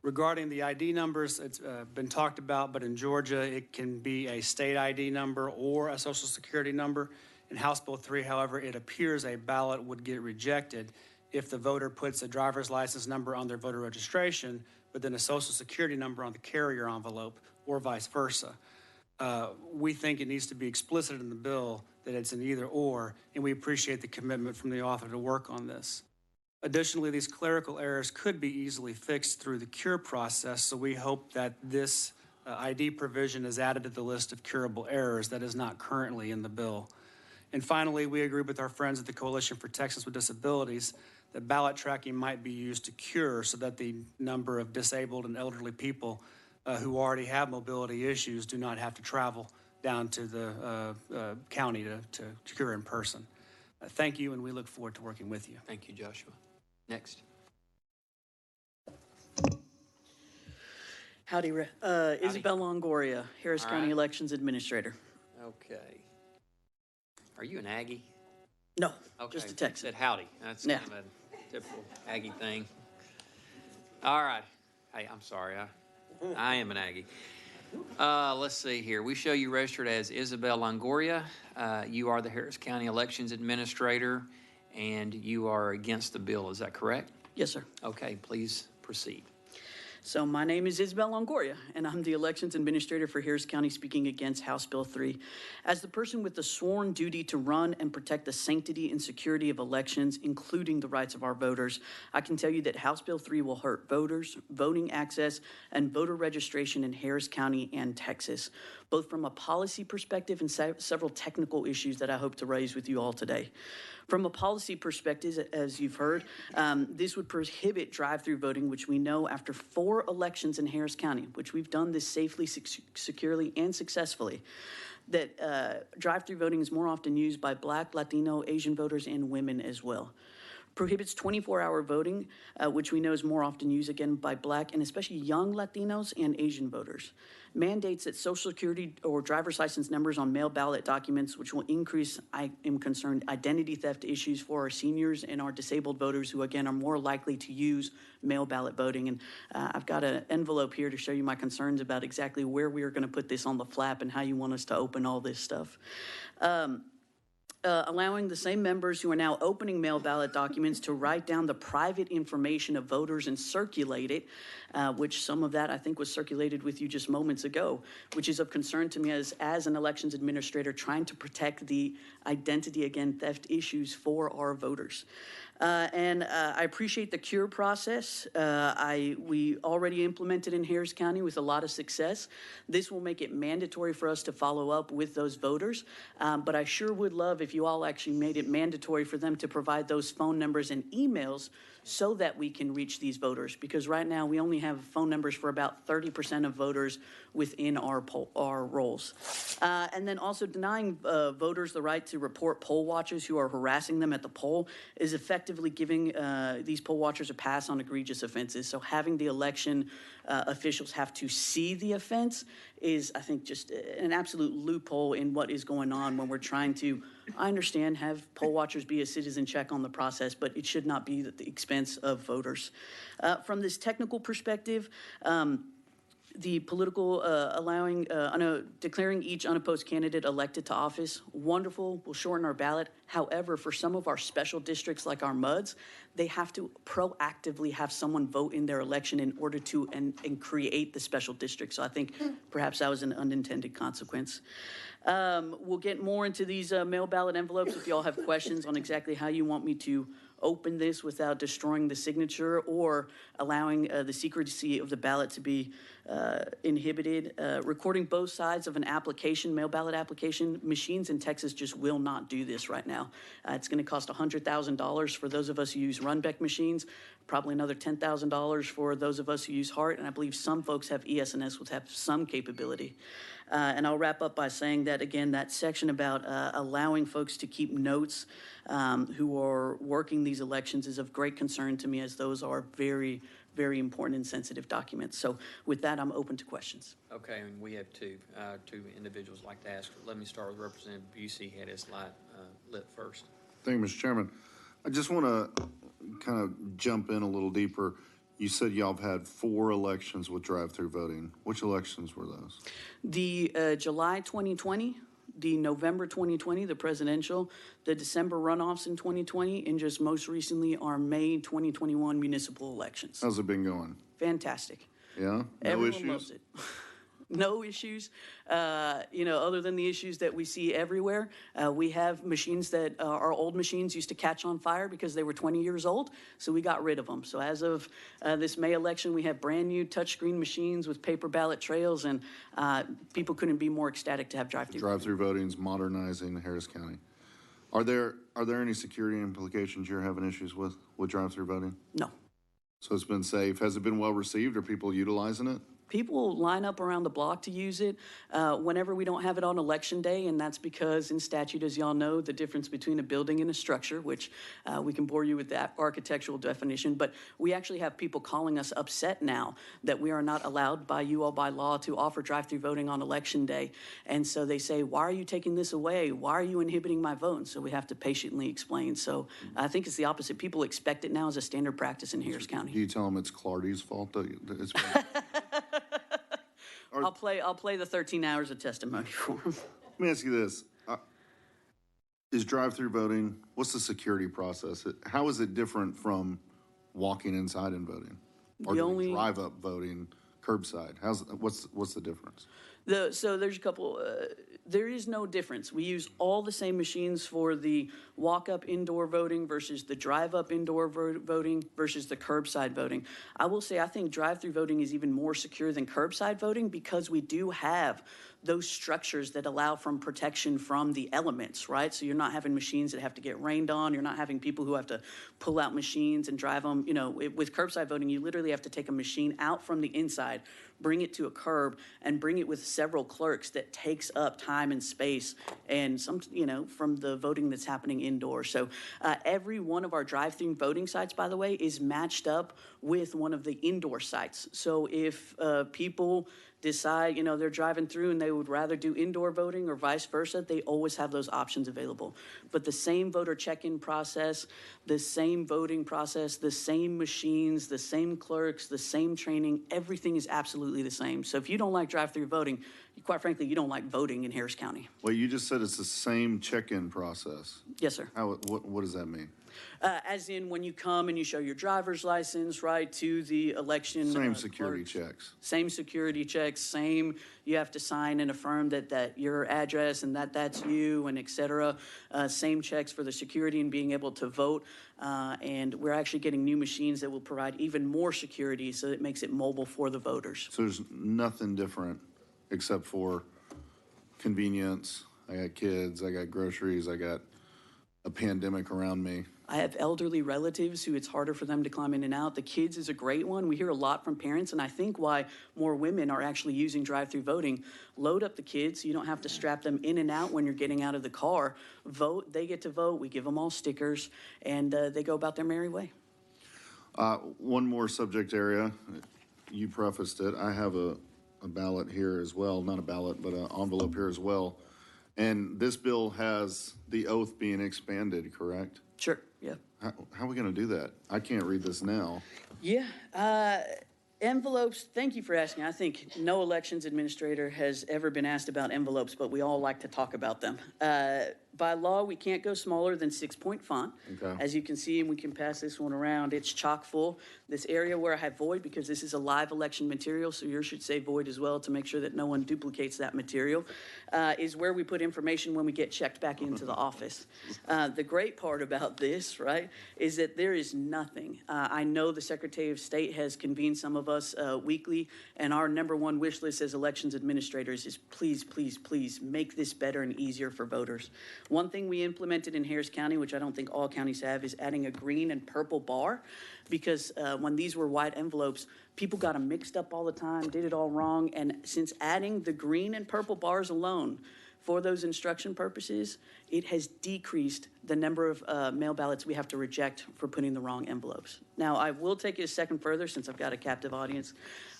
Regarding the ID numbers, it's been talked about, but in Georgia, it can be a state ID number or a Social Security number. In House Bill 3, however, it appears a ballot would get rejected if the voter puts a driver's license number on their voter registration, but then a Social Security number on the carrier envelope, or vice versa. We think it needs to be explicit in the bill that it's an either or, and we appreciate the commitment from the author to work on this. Additionally, these clerical errors could be easily fixed through the cure process, so we hope that this ID provision is added to the list of curable errors that is not currently in the bill. And finally, we agree with our friends at the Coalition for Texans with Disabilities that ballot tracking might be used to cure so that the number of disabled and elderly people who already have mobility issues do not have to travel down to the county to cure in person. Thank you, and we look forward to working with you. Thank you, Joshua. Next. Howdy, Isabel Longoria, Harris All County right. Elections Administrator. Okay. Are you an Aggie? No, Okay. just a Texan. Said howdy. That's Yeah. kind of a typical Aggie thing. All right. Hey, I'm sorry. I am an Aggie. Let's see here. We show you registered as Isabel Longoria. You are the Harris County Elections Administrator, and you are against the bill. Is that correct? Yes, sir. Okay, please proceed. So my name is Isabel Longoria, and I'm the Elections Administrator for Harris County, speaking against House Bill 3. As the person with the sworn duty to run and protect the sanctity and security of elections, including the rights of our voters, I can tell you that House Bill 3 will hurt voters, voting access, and voter registration in Harris County and Texas, both from a policy perspective and several technical issues that I hope to raise with you all today. From a policy perspective, as you've heard, this would prohibit drive-through voting, which we know after 4 elections in Harris County, which we've done this safely, securely, and successfully, that drive-through voting is more often used by Black, Latino, Asian voters, and women as well. Prohibits 24-hour voting, which we know is more often used again by Black and especially young Latinos and Asian voters. Mandates that Social Security or driver's license numbers on mail ballot documents, which will increase, I am concerned, identity theft issues for our seniors and our disabled voters who, again, are more likely to use mail ballot voting. And I've got an envelope here to show you my concerns about exactly where we are going to put this on the flap and how you want us to open all this stuff. Allowing the same members who are now opening mail ballot documents to write down the private information of voters and circulate it, which some of that I think was circulated with you just moments ago, which is of concern to me as an elections administrator trying to protect the identity, again, theft issues for our voters. I appreciate the cure process. We already implemented in Harris County with a lot of success. This will make it mandatory for us to follow up with those voters, but I sure would love if you all actually made it mandatory for them to provide those phone numbers and emails so that we can reach these voters, because right now we only have phone numbers for about 30% of voters within our rolls. And then also denying voters the right to report poll watchers who are harassing them at the poll is effectively giving these poll watchers a pass on egregious offenses. So having the election officials have to see the offense is, I think, just an absolute loophole in what is going on when we're trying to, I understand, have poll watchers be a citizen check on the process, but it should not be at the expense of voters. From this technical perspective, The political, declaring each unopposed candidate elected to office, wonderful, will shorten our ballot. However, for some of our special districts like our MUDs, they have to proactively have someone vote in their election in order to and create the special district. So I think perhaps that was an unintended consequence. We'll get more into these mail ballot envelopes if y'all have questions on exactly how you want me to open this without destroying the signature or allowing the secrecy of the ballot to be inhibited. Recording both sides of an application, mail ballot application, machines in Texas just will not do this right now. It's going to cost $100,000 for those of us who use Runbeck machines, probably another $10,000 for those of us who use Hart, and I believe some folks have ES&S which have some capability. And I'll wrap up by saying that, again, that section about allowing folks to keep notes who are working these elections is of great concern to me, as those are very, very important and sensitive documents. So with that, I'm open to questions. Okay, and we have two individuals like to ask. Let me start with Representative Busey. He had his light lit first. Thank you, Mr. Chairman. I just want to kind of jump in a little deeper. You said y'all have had 4 elections with drive-through voting. Which elections were those? The July 2020, the November 2020, the presidential, the December runoffs in 2020, and just most recently our May 2021 municipal elections. How's it been going? Fantastic. Yeah? No Everyone issues? loves it. No issues, other than the issues that we see everywhere. We have machines that our old machines used to catch on fire because they were 20 years old, so we got rid of them. So as of this May election, we have brand new touchscreen machines with paper ballot trails, and people couldn't be more ecstatic to have drive-through. Drive-through voting's modernizing Harris County. Are there any security implications you're having issues with drive-through voting? No. So it's been safe. Has it been well received? Are people utilizing it? People line up around the block to use it whenever we don't have it on election day, and that's because in statute, as y'all know, the difference between a building and a structure, which we can bore you with that architectural definition, but we actually have people calling us upset now that we are not allowed by you all by law to offer drive-through voting on election day. And so they say, why are you taking this away? Why are you inhibiting my vote? And so we have to patiently explain. So I think it's the opposite. People expect it now as a standard practice in Harris County. Do you tell them it's Clardy's fault that it's been... I'll play the 13 hours of testimony for him. Let me ask you this. Is drive-through voting, what's the security process? How is it different from walking inside and voting? Or doing drive-up voting curbside? What's the difference? So there's a couple, there is no difference. We use all the same machines for the walk-up indoor voting versus the drive-up indoor voting versus the curbside voting. I will say I think drive-through voting is even more secure than curbside voting because we do have those structures that allow from protection from the elements, right? So you're not having machines that have to get rained on. You're not having people who have to pull out machines and drive them. With curbside voting, you literally have to take a machine out from the inside, bring it to a curb, and bring it with several clerks that takes up time and space and from the voting that's happening indoors. So every one of our drive-through voting sites, by the way, is matched up with one of the indoor sites. So if people decide, they're driving through and they would rather do indoor voting or vice versa, they always have those options available. But the same voter check-in process, the same voting process, the same machines, the same clerks, the same training, everything is absolutely the same. So if you don't like drive-through voting, quite frankly, you don't like voting in Harris County. Well, you just said it's the same check-in process. Yes, sir. What does that mean? As in when you come and you show your driver's license, right, to the election. Same security checks. Same security checks, same, you have to sign and affirm that your address and that's you and et cetera. Same checks for the security and being able to vote. And we're actually getting new machines that will provide even more security so it makes it mobile for the voters. So there's nothing different except for convenience. I got kids, I got groceries, I got a pandemic around me. I have elderly relatives who it's harder for them to climb in and out. The kids is a great one. We hear a lot from parents, and I think why more women are actually using drive-through voting. Load up the kids so you don't have to strap them in and out when you're getting out of the car. Vote, they get to vote. We give them all stickers, and they go about their merry way. One more subject area. You prefaced it. I have a ballot here as well. Not a ballot, but an envelope here as well. And this bill has the oath being expanded, correct? Sure, yeah. How are we going to do that? I can't read this now. Yeah, Envelopes, thank you for asking. I think no elections administrator has ever been asked about envelopes, but we all like to talk about them. By law, we can't go smaller than 6-point font. Okay. As you can see, and we can pass this one around, it's chock full. This area where I have void, because this is a live election material, so yours should say void as well to make sure that no one duplicates that material, is where we put information when we get checked back into the office. The great part about this, right, is that there is nothing. I know the Secretary of State has convened some of us weekly, and our #1 wish list as elections administrators is please, please, please make this better and easier for voters. One thing we implemented in Harris County, which I don't think all counties have, is adding a green and purple bar, because when these were white envelopes, people got them mixed up all the time, did it all wrong, and since adding the green and purple bars alone for those instruction purposes, it has decreased the number of mail ballots we have to reject for putting the wrong envelopes. Now, I will take it a second further since I've got a captive audience.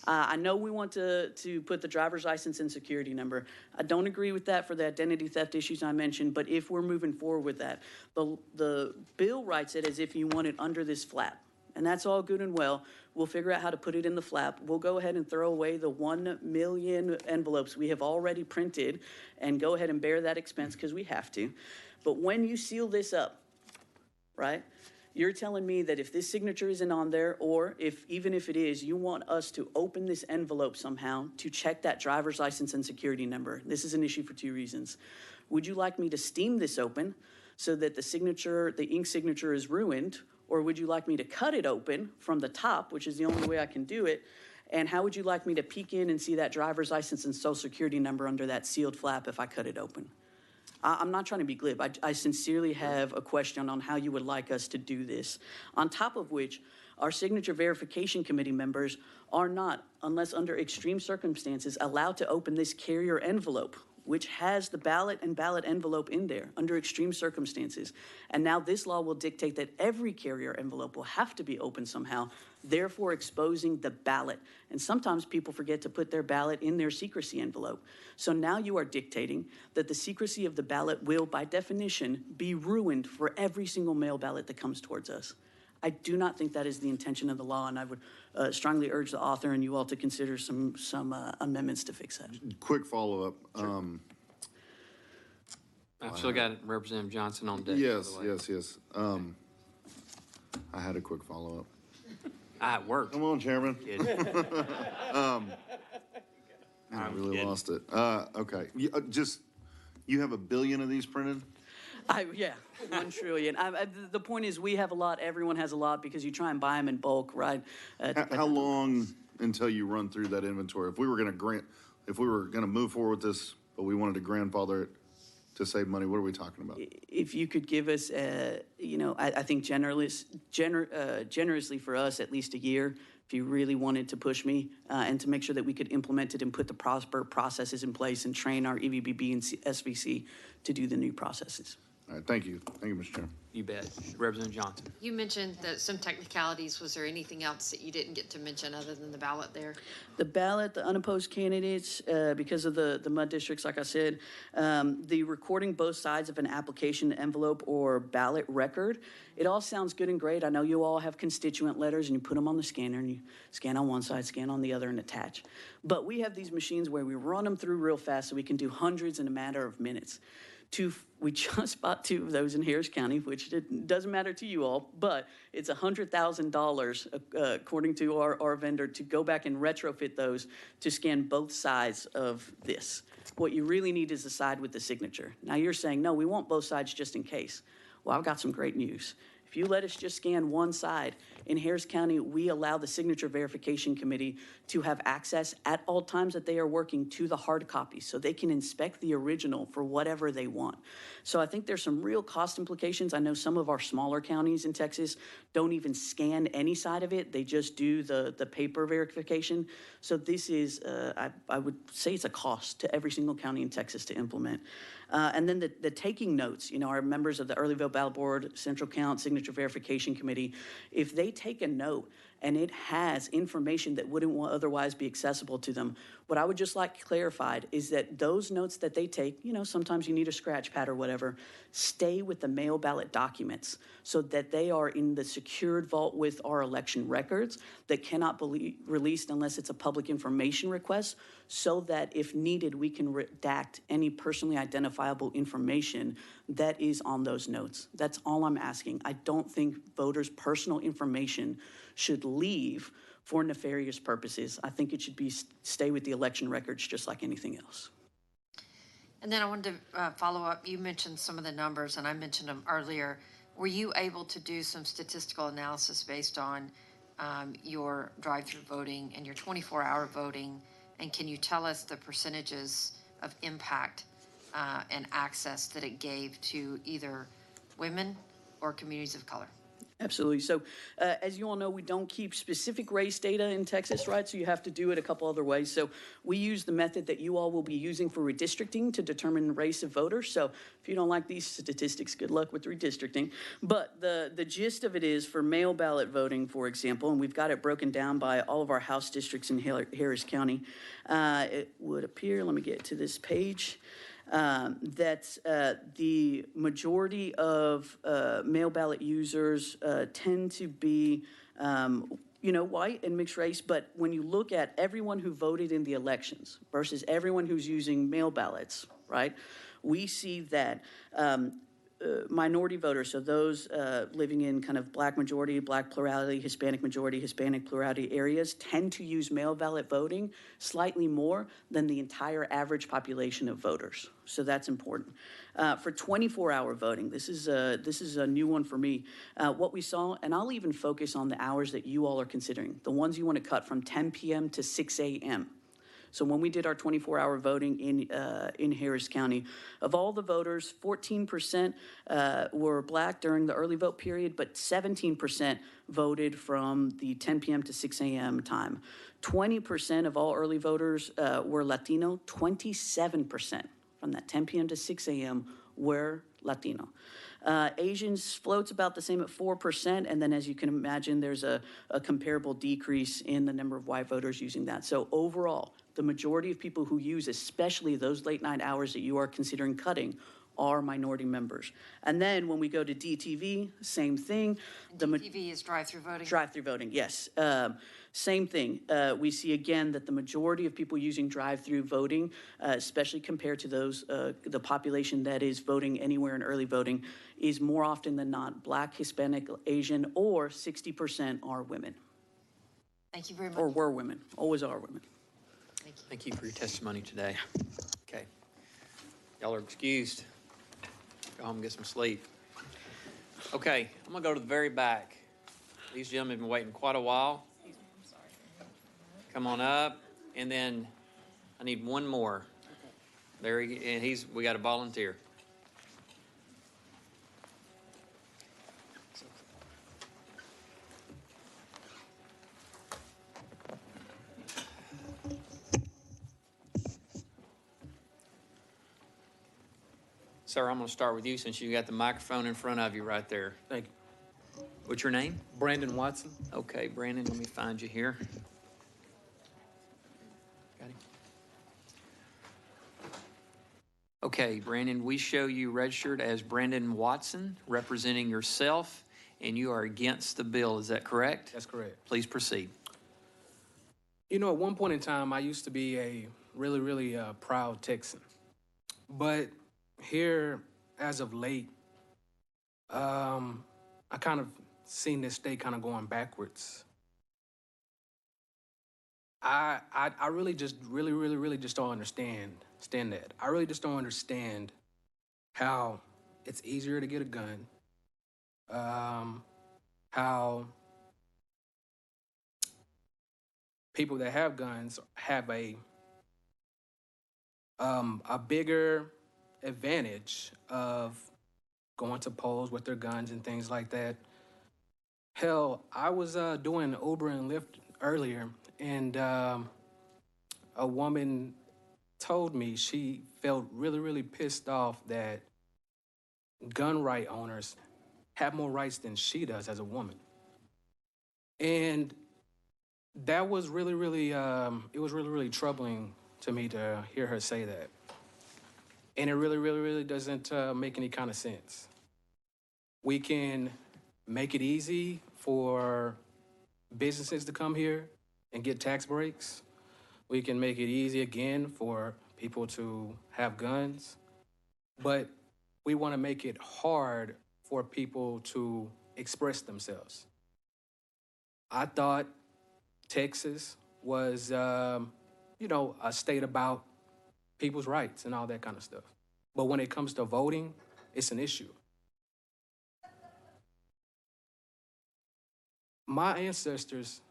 I know we want to put the driver's license and security number. I don't agree with that for the identity theft issues I mentioned, but if we're moving forward with that, the bill writes it as if you want it under this flap. And that's all good and well. We'll figure out how to put it in the flap. We'll go ahead and throw away the 1 million envelopes we have already printed and go ahead and bear that expense because we have to. But when you seal this up, right, you're telling me that if this signature isn't on there, or even if it is, you want us to open this envelope somehow to check that driver's license and security number. This is an issue for 2 reasons. Would you like me to steam this open so that the ink signature is ruined? Or would you like me to cut it open from the top, which is the only way I can do it? And how would you like me to peek in and see that driver's license and social security number under that sealed flap if I cut it open? I'm not trying to be glib. I sincerely have a question on how you would like us to do this. On top of which, our signature verification committee members are not, unless under extreme circumstances, allowed to open this carrier envelope, which has the ballot and ballot envelope in there under extreme circumstances. And now this law will dictate that every carrier envelope will have to be open somehow, therefore exposing the ballot. And sometimes people forget to put their ballot in their secrecy envelope. So now you are dictating that the secrecy of the ballot will, by definition, be ruined for every single mail ballot that comes towards us. I do not think that is the intention of the law, and I would strongly urge the author and you all to consider some amendments to fix that. Quick follow-up. Sure. I've still got Representative Johnson on deck. Yes. I had a quick follow-up. It worked. Come on, Chairman. I really lost it. Okay. You have 1 billion of these printed? Yeah, 1 trillion. The point is, we have a lot, everyone has a lot, because you try and buy them in bulk, right? How long until you run through that inventory? If we were gonna move forward with this, but we wanted to grandfather it to save money, what are we talking about? If you could give us, I think generously for us, at least a year, if you really wanted to push me, and to make sure that we could implement it and put the proper processes in place and train our EVBB and SVC to do the new processes. All right, thank you. Thank you, Mr. Chairman. You bet. Representative Johnson. You mentioned that some technicalities. Was there anything else that you didn't get to mention other than the ballot there? The ballot, the unopposed candidates, because of the MUD districts, like I said, the recording both sides of an application envelope or ballot record, it all sounds good and great. I know you all have constituent letters and you put them on the scanner and you scan on one side, scan on the other, and attach. But we have these machines where we run them through real fast so we can do hundreds in a matter of minutes. We just bought 2 of those in Harris County, which it doesn't matter to you all, but it's $100,000, according to our vendor, to go back and retrofit those to scan both sides of this. What you really need is the side with the signature. Now you're saying, no, we want both sides just in case. Well, I've got some great news. If you let us just scan one side, in Harris County, we allow the Signature Verification Committee to have access at all times that they are working to the hard copy, so they can inspect the original for whatever they want. So I think there's some real cost implications. I know some of our smaller counties in Texas don't even scan any side of it. They just do the paper verification. So this is, I would say it's a cost to every single county in Texas to implement. And then the taking notes, our members of the Early Vote Ballot Board, Central Count, Signature Verification Committee, if they take a note and it has information that wouldn't otherwise be accessible to them. What I would just like clarified is that those notes that they take, you know, sometimes you need a scratch pad or whatever, stay with the mail ballot documents so that they are in the secured vault with our election records that cannot be released unless it's a public information request, so that if needed, we can redact any personally identifiable information that is on those notes. That's all I'm asking. I don't think voters' personal information should leave for nefarious purposes. I think it should be stay with the election records just like anything else. And then I wanted to follow up. You mentioned some of the numbers, and I mentioned them earlier. Were you able to do some statistical analysis based on your drive-through voting and your 24-hour voting? And can you tell us the percentages of impact and access that it gave to either women or communities of color? Absolutely. So as you all know, we don't keep specific race data in Texas, right? So you have to do it a couple other ways. So we use the method that you all will be using for redistricting to determine the race of voters. So if you don't like these statistics, good luck with redistricting. But the gist of it is for mail ballot voting, for example, and we've got it broken down by all of our House districts in Harris County. It would appear, let me get to this page. That the majority of mail ballot users tend to be, you know, white and mixed race. But when you look at everyone who voted in the elections versus everyone who's using mail ballots, right, we see that minority voters, so those living in kind of black majority, black plurality, Hispanic majority, Hispanic plurality areas tend to use mail ballot voting slightly more than the entire average population of voters. So that's important. For 24-hour voting, this is a new one for me. What we saw, and I'll even focus on the hours that you all are considering, the ones you want to cut from 10 p.m. to 6 a.m. So when we did our 24-hour voting in Harris County, of all the voters, 14% were black during the early vote period, but 17% voted from the 10 p.m. to 6 a.m. time. 20% of all early voters were Latino. 27% from that 10 p.m. to 6 a.m. were Latino. Asians floats about the same at 4%, and then as you can imagine, there's a comparable decrease in the number of white voters using that. So overall, the majority of people who use, especially those late night hours that you are considering cutting, are minority members. And then when we go to DTV, same thing. DTV is drive-through voting? Drive-through voting, yes. Same thing. We see again that the majority of people using drive-through voting, especially compared to those, the population that is voting anywhere in early voting, is more often than not Black, Hispanic, Asian, or 60% are women. Thank you very much. Or were women, always are women. Thank you for your testimony today. Okay. Y'all are excused. Go home and get some sleep. Okay, I'm gonna go to the very back. These gentlemen have been waiting quite a while. Come on up, and then I need one more. There he, and we got a volunteer. Sir, I'm going to start with you since you got the microphone in front of you right there. Thank you. What's your name? Brandon Watson. Okay, Brandon, let me find you here. Got him. Okay, Brandon, we show you registered as Brandon Watson, representing yourself, and you are against the bill. Is that correct? That's correct. Please proceed. You know, at one point in time, I used to be a really proud Texan. But here, as of late, I kind of seen this state kind of going backwards. I really just really just don't understand that. I really just don't understand how it's easier to get a gun, how people that have guns have a bigger advantage of going to polls with their guns and things like that. Hell, I was doing Uber and Lyft earlier, and a woman told me she felt really pissed off that gun right owners have more rights than she does as a woman. And that was really, really, it was really, really troubling to me to hear her say that. And it really, really, really doesn't make any kind of sense. We can make it easy for businesses to come here and get tax breaks. We can make it easy again for people to have guns. But we want to make it hard for people to express themselves. I thought Texas was, you know, a state about people's rights and all that kind of stuff. But when it comes to voting, it's an issue. My ancestors,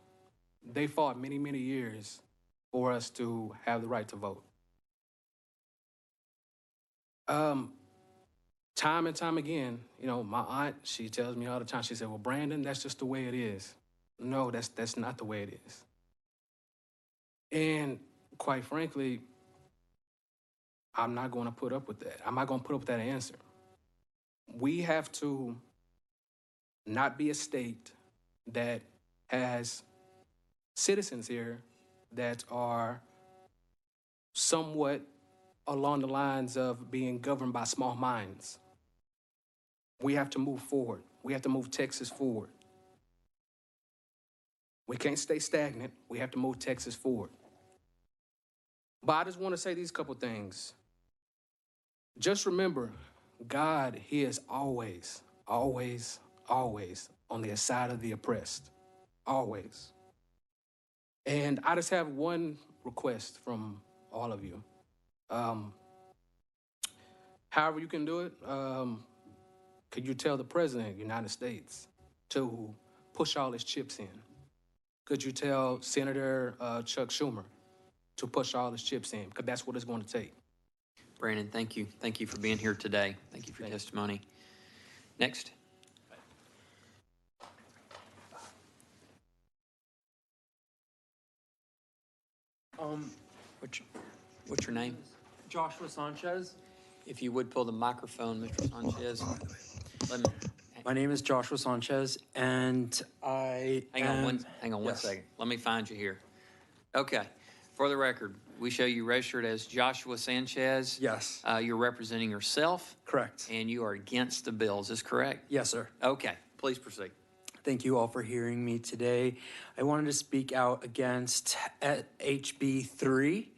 they fought many, many years for us to have the right to vote. Time and time again, you know, my aunt, she tells me all the time, she said, well, Brandon, that's just the way it is. No, that's not the way it is. And quite frankly, I'm not going to put up with that. I'm not going to put up with that answer. We have to not be a state that has citizens here that are somewhat along the lines of being governed by small minds. We have to move forward. We have to move Texas forward. We can't stay stagnant. We have to move Texas forward. But I just want to say these couple things. Just remember, God, He is always, always, always on the side of the oppressed. Always. And I just have one request from all of you. However you can do it, could you tell the President of the United States to push all his chips in? Could you tell Senator Chuck Schumer to push all his chips in? Because that's what it's going to take. Brandon, thank you. Thank you for being here today. Thank you for your testimony. Next. What's your name? Joshua Sanchez. If you would pull the microphone, Mr. Sanchez. My name is Joshua Sanchez, and Hang on one second. Let me find you here. Okay. For the record, we show you registered as Joshua Sanchez. Yes. You're representing yourself. Correct. And you are against the bill. Is this correct? Yes, sir. Okay. Please proceed. Thank you all for hearing me today. I wanted to speak out against HB 3.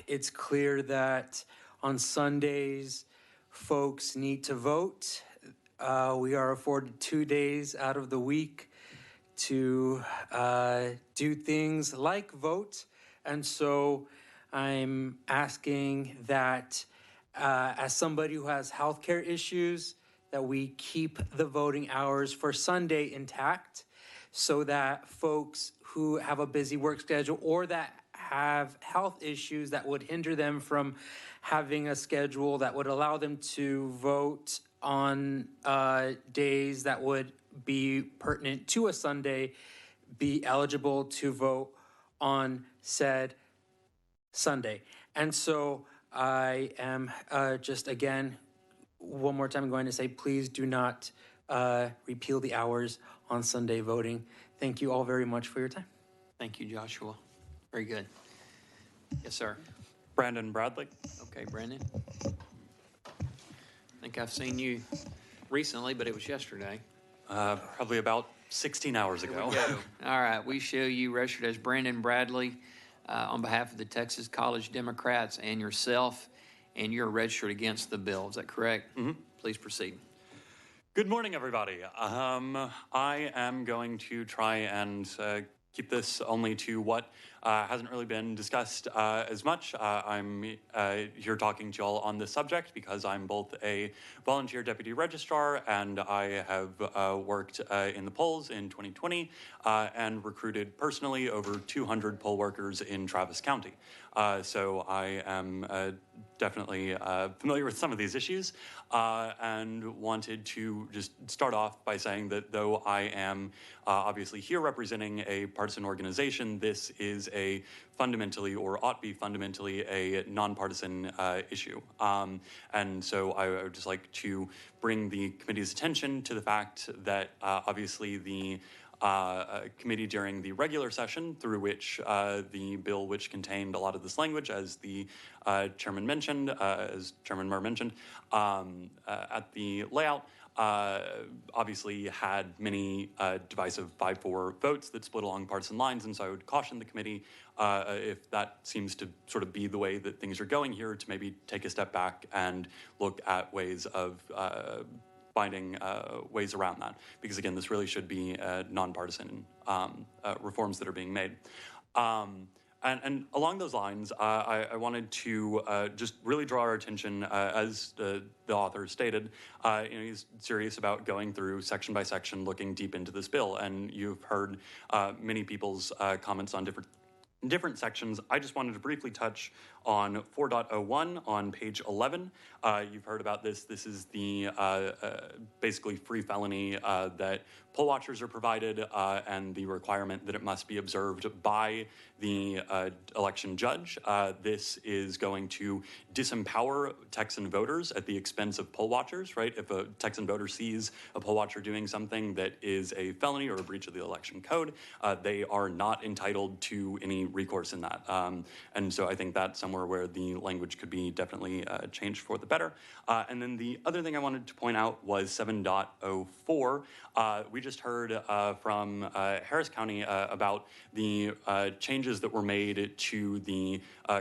It's clear that on Sundays, folks need to vote. We are afforded 2 days out of the week to do things like vote. And so I'm asking that as somebody who has healthcare issues, that we keep the voting hours for Sunday intact so that folks who have a busy work schedule or that have health issues that would hinder them from having a schedule that would allow them to vote on days that would be pertinent to a Sunday, be eligible to vote on said Sunday. And so I am just again, one more time going to say, please do not repeal the hours on Sunday voting. Thank you all very much for your time. Thank you, Joshua. Very good. Yes, sir. Brandon Bradley. Okay, Brandon. I think I've seen you recently, but it was yesterday. Probably about 16 hours ago. All right, we show you registered as Brandon Bradley on behalf of the Texas College Democrats and yourself, and you're registered against the bill. Is that correct? Mm-hmm. Please proceed. Good morning, everybody. I am going to try and keep this only to what hasn't really been discussed as much. I'm here talking to y'all on this subject because I'm both a volunteer deputy registrar and I have worked in the polls in 2020 and recruited personally over 200 poll workers in Travis County. So I am definitely familiar with some of these issues and wanted to just start off by saying that though I am obviously here representing a partisan organization, this is a fundamentally, or ought to be fundamentally, a nonpartisan issue. And so I would just like to bring the committee's attention to the fact that obviously the committee during the regular session, through which the bill, which contained a lot of this language, as the chairman mentioned, as Chairman Murr mentioned, at the layout, obviously had many divisive 5-4 votes that split along partisan lines, and so I would caution the committee, if that seems to sort of be the way that things are going here, to maybe take a step back and look at ways of finding ways around that. Because again, this really should be nonpartisan reforms that are being made. And along those lines, I wanted to just really draw our attention, as the author stated, he's serious about going through section by section, looking deep into this bill. And you've heard many people's comments on different sections. I just wanted to briefly touch on 4.01 on page 11. You've heard about this. This is the basically free felony that poll watchers are provided, and the requirement that it must be observed by the election judge. This is going to disempower Texan voters at the expense of poll watchers, right? If a Texan voter sees a poll watcher doing something that is a felony or a breach of the election code, they are not entitled to any recourse in that. And so I think that's somewhere where the language could be definitely changed for the better. And then the other thing I wanted to point out was 7.04. We just heard from Harris County about the changes that were made to the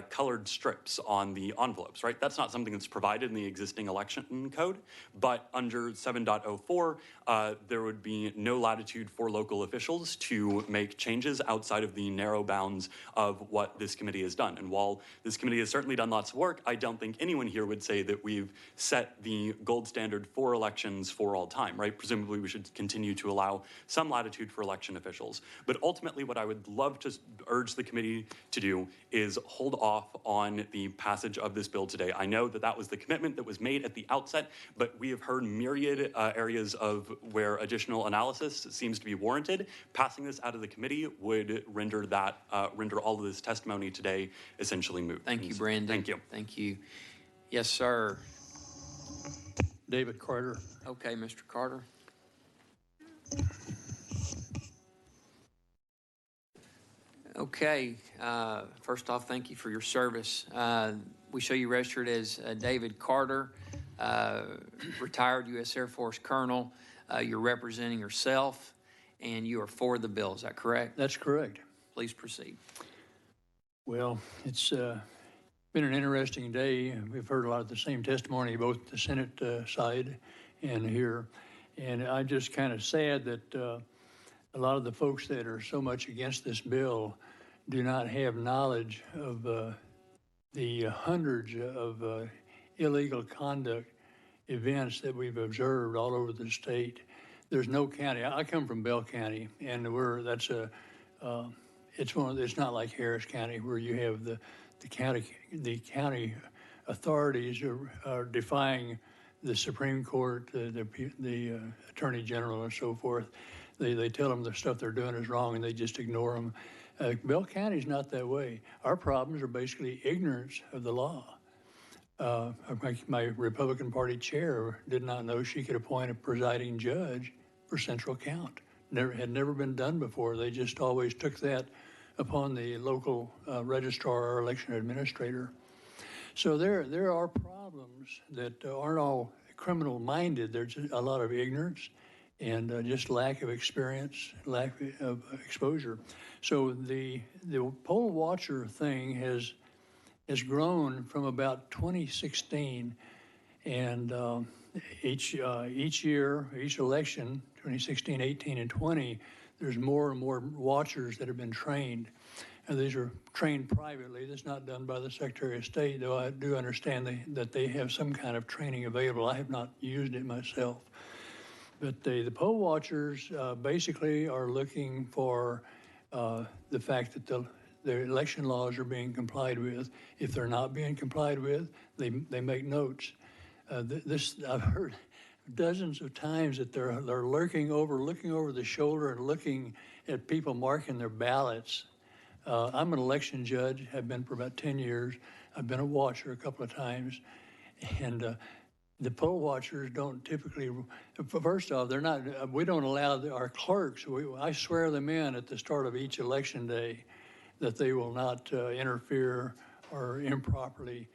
colored strips on the envelopes, right? That's not something that's provided in the existing election code, but under 7.04, there would be no latitude for local officials to make changes outside of the narrow bounds of what this committee has done. And while this committee has certainly done lots of work, I don't think anyone here would say that we've set the gold standard for elections for all time, right? Presumably we should continue to allow some latitude for election officials. But ultimately what I would love to urge the committee to do is hold off on the passage of this bill today. I know that that was the commitment that was made at the outset, but we have heard myriad areas of where additional analysis seems to be warranted. Passing this out of the committee would render that, render all of this testimony today essentially moot. Thank you, Brandon. Thank you. Thank you. Yes, sir. David Carter. Okay, Mr. Carter. Okay, first off, thank you for your service. We show you registered as David Carter, retired U.S. Air Force Colonel. You're representing yourself, and you are for the bill. Is that correct? That's correct. Please proceed. Well, it's been an interesting day. We've heard a lot of the same testimony, both the Senate side and here. And I'm just kind of sad that a lot of the folks that are so much against this bill do not have knowledge of the hundreds of illegal conduct events that we've observed all over the state. There's no county. I come from Bell County, and it's not like Harris County where you have the county authorities are defying the Supreme Court, the Attorney General, and so forth. They tell them the stuff they're doing is wrong, and they just ignore them. Bell County's not that way. Our problems are basically ignorance of the law. My Republican Party chair did not know she could appoint a presiding judge for central count. Had never been done before. They just always took that upon the local registrar or election administrator. So there are problems that aren't all criminal-minded. There's a lot of ignorance and just lack of experience, lack of exposure. So the poll watcher thing has grown from about 2016, and each year, each election, 2016, 18, and 20, there's more and more watchers that have been trained. And these are trained privately. That's not done by the Secretary of State, though I do understand that they have some kind of training available. I have not used it myself. But the poll watchers basically are looking for the fact that the election laws are being complied with. If they're not being complied with, they make notes. I've heard dozens of times that they're looking over the shoulder and looking at people marking their ballots. I'm an election judge, have been for about 10 years. I've been a watcher a couple of times. And the poll watchers don't typically, first off, they're not, we don't allow our clerks, I swear them in at the start of each election day that they will not interfere or improperly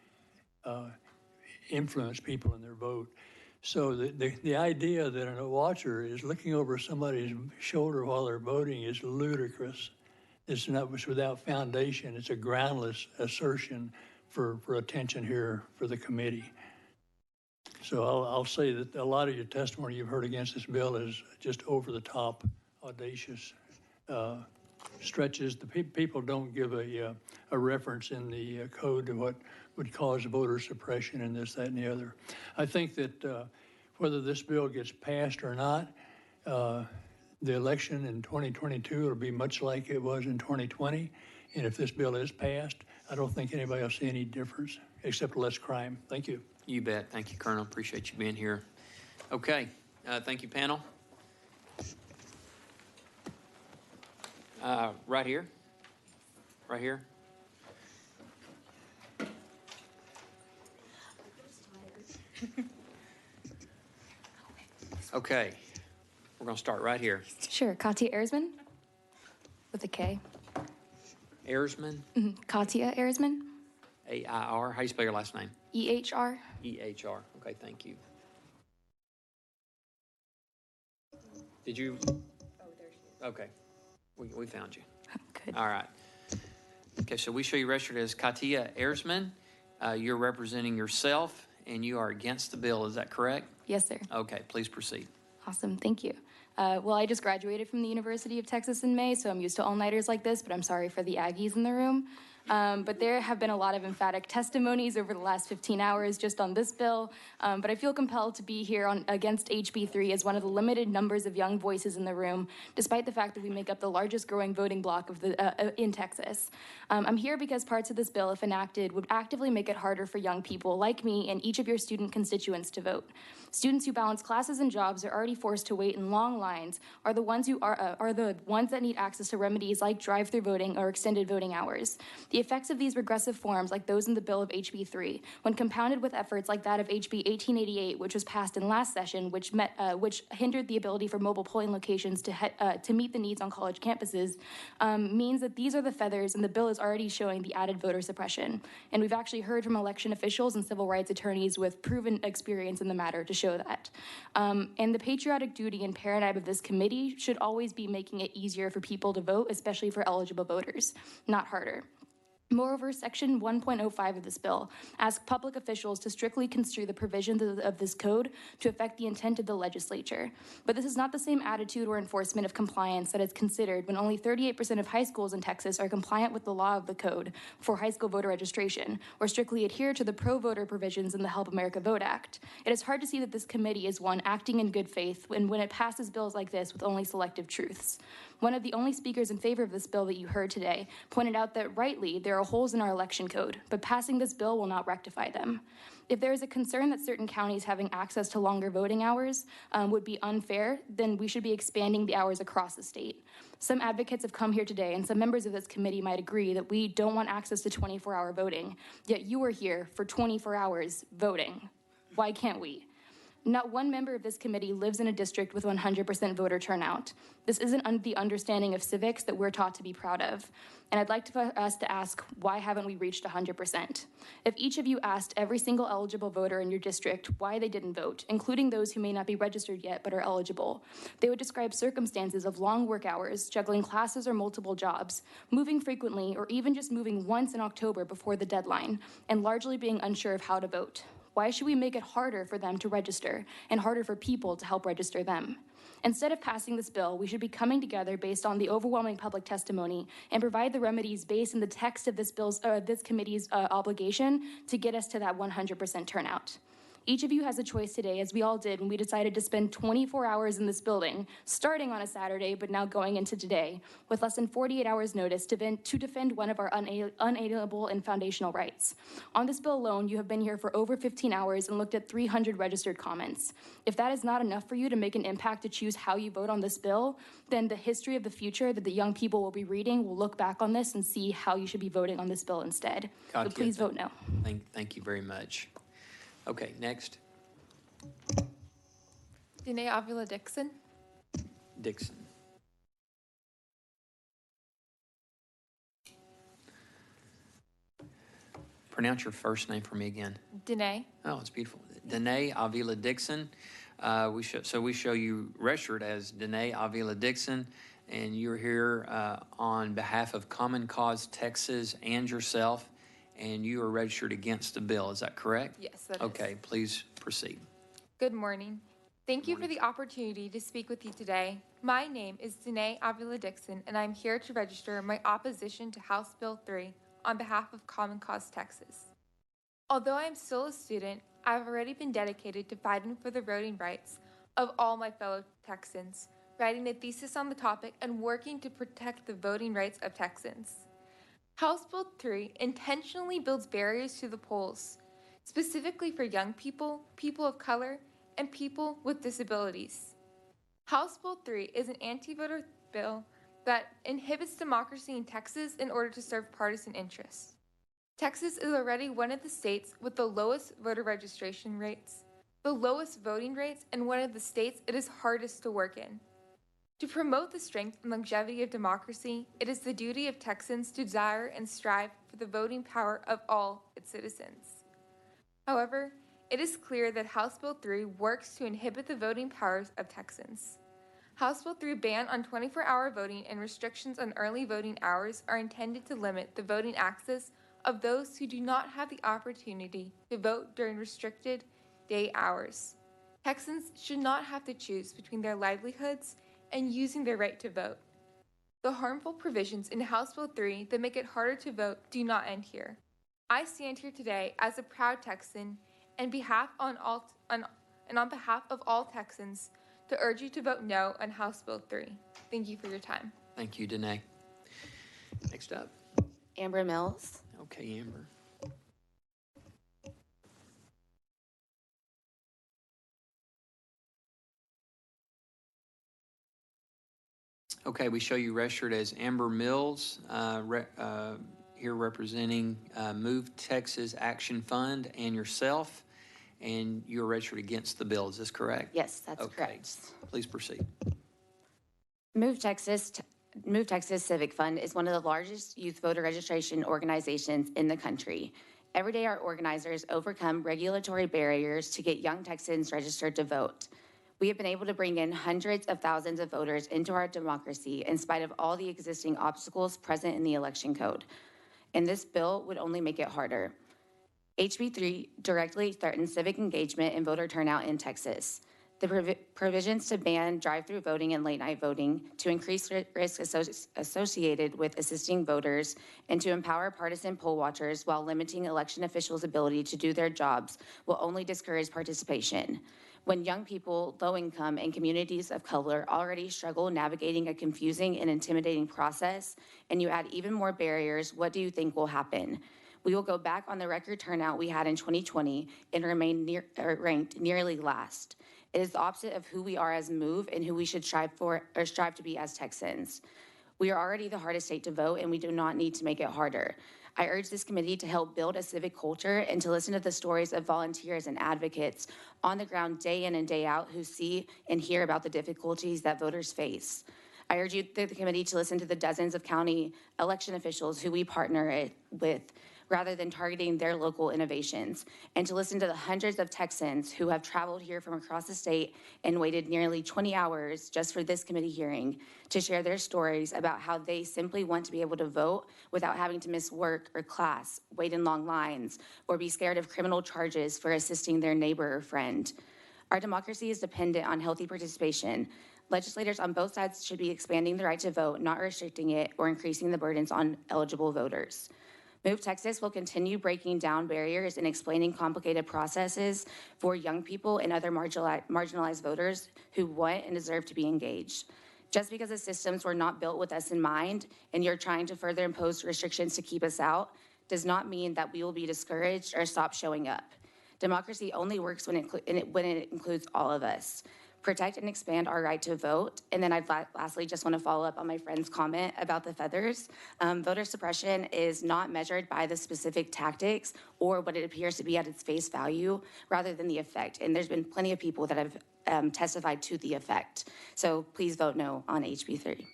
influence people in their vote. So the idea that a watcher is looking over somebody's shoulder while they're voting is ludicrous. It's without foundation. It's a groundless assertion for attention here for the committee. So I'll say that a lot of your testimony you've heard against this bill is just over the top, audacious, stretches. The people don't give a reference in the code to what would cause voter suppression and this, that, and the other. I think that whether this bill gets passed or not, the election in 2022 will be much like it was in 2020. And if this bill is passed, I don't think anybody will see any difference except less crime. Thank you. You bet. Thank you, Colonel. Appreciate you being here. Okay. Thank you, panel. Right here. Right here. Okay. We're going to start right here. Sure. Katia Erzman with a K. Erzman. Katia Erzman. A-I-R. How do you spell your last name? E-H-R. E-H-R. Okay, thank you. Did you? Oh, there she is. Okay. We found you. Good. All right. Okay, so we show you registered as Katia Erzman. You're representing yourself, and you are against the bill. Is that correct? Yes, sir. Okay, please proceed. Awesome. Thank you. Well, I just graduated from the University of Texas in May, so I'm used to all-nighters like this, but I'm sorry for the Aggies in the room. But there have been a lot of emphatic testimonies over the last 15 hours just on this bill. But I feel compelled to be here against HB3 as one of the limited numbers of young voices in the room, despite the fact that we make up the largest growing voting bloc in Texas. I'm here because parts of this bill, if enacted, would actively make it harder for young people like me and each of your student constituents to vote. Students who balance classes and jobs are already forced to wait in long lines are the ones that need access to remedies like drive-through voting or extended voting hours. The effects of these regressive forms, like those in the bill of HB3, when compounded with efforts like that of HB 1888, which was passed in last session, which hindered the ability for mobile polling locations to meet the needs on college campuses, means that these are the feathers, and the bill is already showing the added voter suppression. And we've actually heard from election officials and civil rights attorneys with proven experience in the matter to show that. And the patriotic duty and paradigm of this committee should always be making it easier for people to vote, especially for eligible voters, not harder. Moreover, Section 1.05 of this bill asks public officials to strictly construe the provisions of this code to affect the intent of the legislature. But this is not the same attitude or enforcement of compliance that is considered when only 38% of high schools in Texas are compliant with the law of the code for high school voter registration, or strictly adhere to the pro-voter provisions in the Help America Vote Act. It is hard to see that this committee is one acting in good faith when it passes bills like this with only selective truths. One of the only speakers in favor of this bill that you heard today pointed out that rightly there are holes in our election code, but passing this bill will not rectify them. If there is a concern that certain counties having access to longer voting hours would be unfair, then we should be expanding the hours across the state. Some advocates have come here today, and some members of this committee might agree that we don't want access to 24-hour voting, yet you are here for 24 hours voting. Why can't we? Not one member of this committee lives in a district with 100% voter turnout. This isn't the understanding of civics that we're taught to be proud of. And I'd like us to ask, why haven't we reached 100%? If each of you asked every single eligible voter in your district why they didn't vote, including those who may not be registered yet but are eligible, they would describe circumstances of long work hours, juggling classes or multiple jobs, moving frequently, or even just moving once in October before the deadline, and largely being unsure of how to vote. Why should we make it harder for them to register and harder for people to help register them? Instead of passing this bill, we should be coming together based on the overwhelming public testimony and provide the remedies based in the text of this committee's obligation to get us to that 100% turnout. Each of you has a choice today, as we all did when we decided to spend 24 hours in this building, starting on a Saturday, but now going into today, with less than 48 hours notice to defend one of our unalienable and foundational rights. On this bill alone, you have been here for over 15 hours and looked at 300 registered comments. If that is not enough for you to make an impact to choose how you vote on this bill, then the history of the future that the young people will be reading will look back on this and see how you should be voting on this bill instead. So please vote no. Thank you very much. Okay, next. Danae Avila Dixon. Dixon. Pronounce your first name for me again. Danae. Oh, it's beautiful. Danae Avila Dixon. We show you registered as Danae Avila Dixon, and you're here on behalf of Common Cause Texas and yourself, and you are registered against the bill. Is that correct? Yes, that is. Okay, please proceed. Good morning. Thank you for the opportunity to speak with you today. My name is Danae Avila Dixon, and I'm here to register my opposition to House Bill 3 on behalf of Common Cause Texas. Although I am still a student, I've already been dedicated to fighting for the voting rights of all my fellow Texans, writing a thesis on the topic and working to protect the voting rights of Texans. House Bill 3 intentionally builds barriers to the polls, specifically for young people, people of color, and people with disabilities. House Bill 3 is an anti-voter bill that inhibits democracy in Texas in order to serve partisan interests. Texas is already one of the states with the lowest voter registration rates, the lowest voting rates, and one of the states it is hardest to work in. To promote the strength and longevity of democracy, it is the duty of Texans to desire and strive for the voting power of all its citizens. However, it is clear that House Bill 3 works to inhibit the voting powers of Texans. House Bill 3 ban on 24-hour voting and restrictions on early voting hours are intended to limit the voting access of those who do not have the opportunity to vote during restricted day hours. Texans should not have to choose between their livelihoods and using their right to vote. The harmful provisions in House Bill 3 that make it harder to vote do not end here. I stand here today as a proud Texan on behalf of all Texans to urge you to vote no on House Bill 3. Thank you for your time. Thank you, Danae. Next up. Amber Mills. Okay, Amber. Okay, we show you registered as Amber Mills, here representing Move Texas Action Fund and yourself, and you're registered against the bill. Is this correct? Yes, that's okay. correct. Please proceed. Move Texas Civic Fund is one of the largest youth voter registration organizations in the country. Every day, our organizers overcome regulatory barriers to get young Texans registered to vote. We have been able to bring in hundreds of thousands of voters into our democracy in spite of all the existing obstacles present in the election code. And this bill would only make it harder. HB 3 directly threatens civic engagement and voter turnout in Texas. The provisions to ban drive-through voting and late-night voting, to increase risk associated with assisting voters, and to empower partisan poll watchers while limiting election officials' ability to do their jobs will only discourage participation. When young people, low income, and communities of color already struggle navigating a confusing and intimidating process, and you add even more barriers, what do you think will happen? We will go back on the record turnout we had in 2020 and remain ranked nearly last. It is the opposite of who we are as Move and who we should strive to be as Texans. We are already the hardest state to vote, and we do not need to make it harder. I urge this committee to help build a civic culture and to listen to the stories of volunteers and advocates on the ground day in and day out who see and hear about the difficulties that voters face. I urge you, the committee, to listen to the dozens of county election officials who we partner with, rather than targeting their local innovations, and to listen to the hundreds of Texans who have traveled here from across the state and waited nearly 20 hours just for this committee hearing to share their stories about how they simply want to be able to vote without having to miss work or class, wait in long lines, or be scared of criminal charges for assisting their neighbor or friend. Our democracy is dependent on healthy participation. Legislators on both sides should be expanding the right to vote, not restricting it or increasing the burdens on eligible voters. Move Texas will continue breaking down barriers and explaining complicated processes for young people and other marginalized voters who want and deserve to be engaged. Just because the systems were not built with us in mind and you're trying to further impose restrictions to keep us out does not mean that we will be discouraged or stop showing up. Democracy only works when it includes all of us. protect and expand our right to vote. And then I'd lastly just want to follow up on my friend's comment about the feathers. Voter suppression is not measured by the specific tactics or what it appears to be at its face value, rather than the effect. And there's been plenty of people that have testified to the effect. So please vote no on HB 3.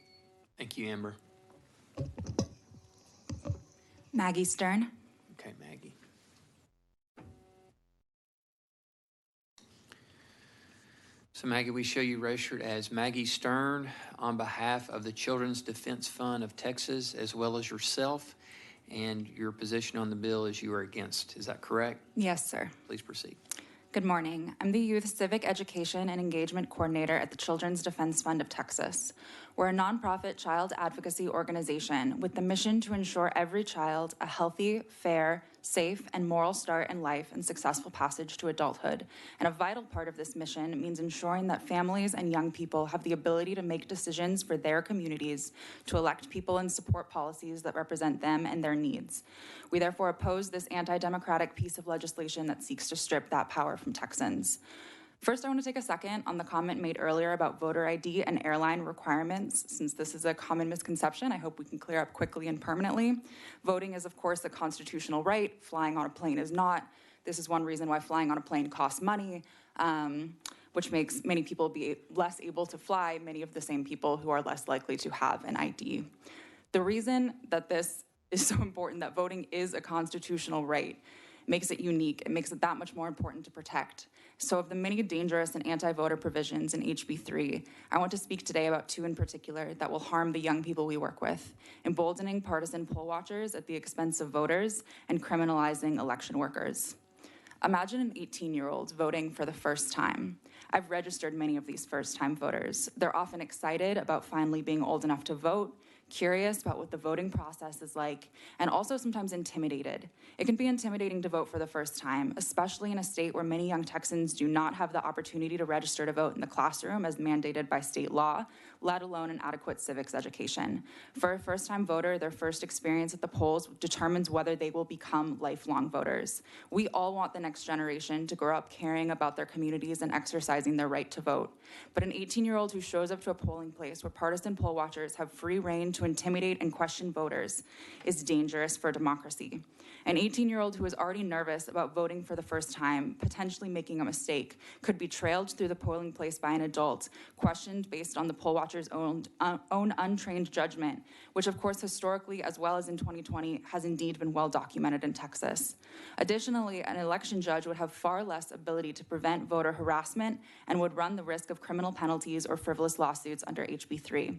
Thank you, Amber. Maggie Stern. Okay, Maggie. So Maggie, we show you registered as Maggie Stern on behalf of the Children's Defense Fund of Texas, as well as yourself, and your position on the bill is you are against. Is that correct? Yes, sir. Please proceed. Good morning. I'm the Youth Civic Education and Engagement Coordinator at the Children's Defense Fund of Texas. We're a nonprofit child advocacy organization with the mission to ensure every child a healthy, fair, safe, and moral start in life and successful passage to adulthood. And a vital part of this mission means ensuring that families and young people have the ability to make decisions for their communities, to elect people and support policies that represent them and their needs. We therefore oppose this anti-democratic piece of legislation that seeks to strip that power from Texans. First, I want to take a second on the comment made earlier about voter ID and airline requirements. Since this is a common misconception, I hope we can clear up quickly and permanently. Voting is, of course, a constitutional right. Flying on a plane is not. This is one reason why flying on a plane costs money, which makes many people be less able to fly, many of the same people who are less likely to have an ID. The reason that this is so important, that voting is a constitutional right, makes it unique. It makes it that much more important to protect. So of the many dangerous and anti-voter provisions in HB 3, I want to speak today about two in particular that will harm the young people we work with: emboldening partisan poll watchers at the expense of voters and criminalizing election workers. Imagine an 18-year-old voting for the first time. I've registered many of these first-time voters. They're often excited about finally being old enough to vote, curious about what the voting process is like, and also sometimes intimidated. It can be intimidating to vote for the first time, especially in a state where many young Texans do not have the opportunity to register to vote in the classroom as mandated by state law, let alone an adequate civics education. For a first-time voter, their first experience at the polls determines whether they will become lifelong voters. We all want the next generation to grow up caring about their communities and exercising their right to vote. But an 18-year-old who shows up to a polling place where partisan poll watchers have free reign to intimidate and question voters is dangerous for democracy. An 18-year-old who is already nervous about voting for the first time, potentially making a mistake, could be trailed through the polling place by an adult, questioned based on the poll watcher's own untrained judgment, which of course historically as well as in 2020 has indeed been well documented in Texas. Additionally, an election judge would have far less ability to prevent voter harassment and would run the risk of criminal penalties or frivolous lawsuits under HB 3.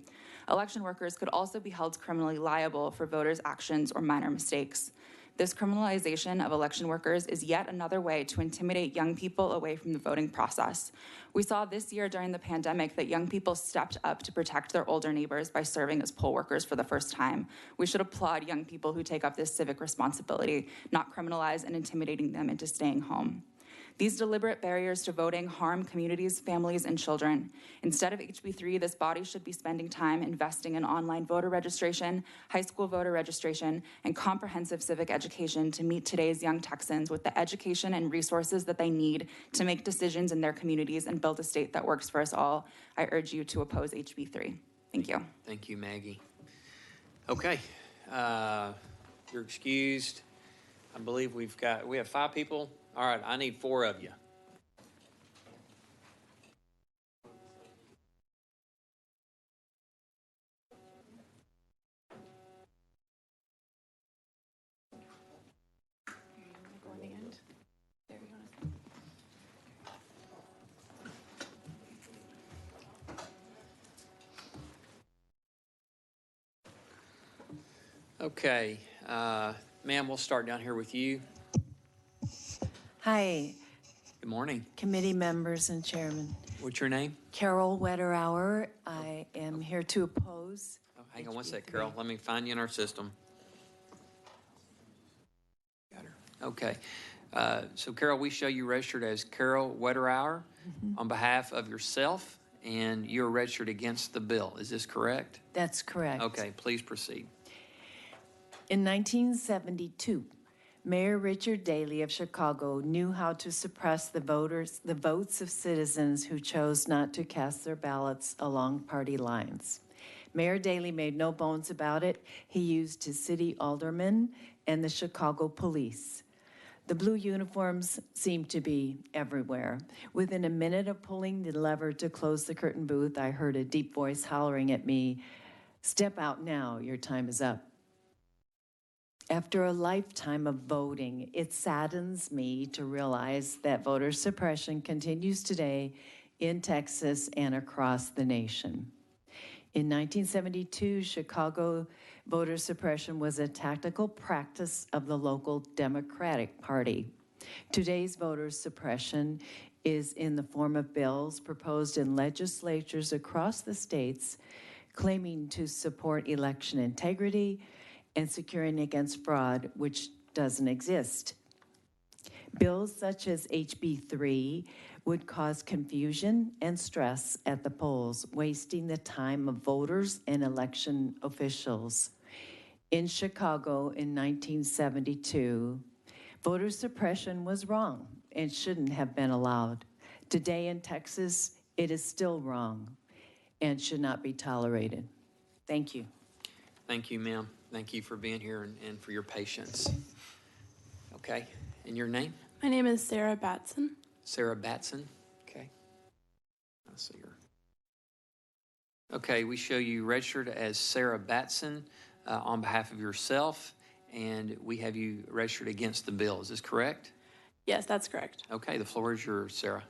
Election workers could also be held criminally liable for voters' actions or minor mistakes. This criminalization of election workers is yet another way to intimidate young people away from the voting process. We saw this year during the pandemic that young people stepped up to protect their older neighbors by serving as poll workers for the first time. We should applaud young people who take up this civic responsibility, not criminalize and intimidating them into staying home. These deliberate barriers to voting harm communities, families, and children. Instead of HB 3, this body should be spending time investing in online voter registration, high school voter registration, and comprehensive civic education to meet today's young Texans with the education and resources that they need to make decisions in their communities and build a state that works for us all. I urge you to oppose HB 3. Thank you. Thank you, Maggie. Okay, you're excused. I believe we have 5 people. All right, I need 4 of you. Okay, ma'am, we'll start down here with you. Hi. Good morning. Committee members and chairman. What's your name? Carol Wetterauer. I am here to oppose. Oh, hang on one sec, Carol. Let me find you in our system. Got her. Okay. So, Carol, we show you registered as Carol Wetterauer on behalf of yourself, and you're registered against the bill. Is this correct? That's correct. Okay, please proceed. In 1972, Mayor Richard Daley of Chicago knew how to suppress the votes of citizens who chose not to cast their ballots along party lines. Mayor Daley made no bones about it. He used his city aldermen and the Chicago police. The blue uniforms seemed to be everywhere. Within a minute of pulling the lever to close the curtain booth, I heard a deep voice hollering at me, "Step out now, your time is up." After a lifetime of voting, it saddens me to realize that voter suppression continues today in Texas and across the nation. In 1972, Chicago voter suppression was a tactical practice of the local Democratic Party. Today's voter suppression is in the form of bills proposed in legislatures across the states claiming to support election integrity and securing against fraud, which doesn't exist. Bills such as HB 3 would cause confusion and stress at the polls, wasting the time of voters and election officials. In Chicago in 1972, voter suppression was wrong and shouldn't have been allowed. Today in Texas, it is still wrong and should not be tolerated. Thank you. Thank you, ma'am. Thank you for being here and for your patience. Okay, and your name? My name is Sarah Batson. Sarah Batson, okay. I see her. Okay, we show you registered as Sarah Batson on behalf of yourself, and we have you registered against the bill. Is this correct? Yes, that's correct. Okay, the floor is yours, Sarah.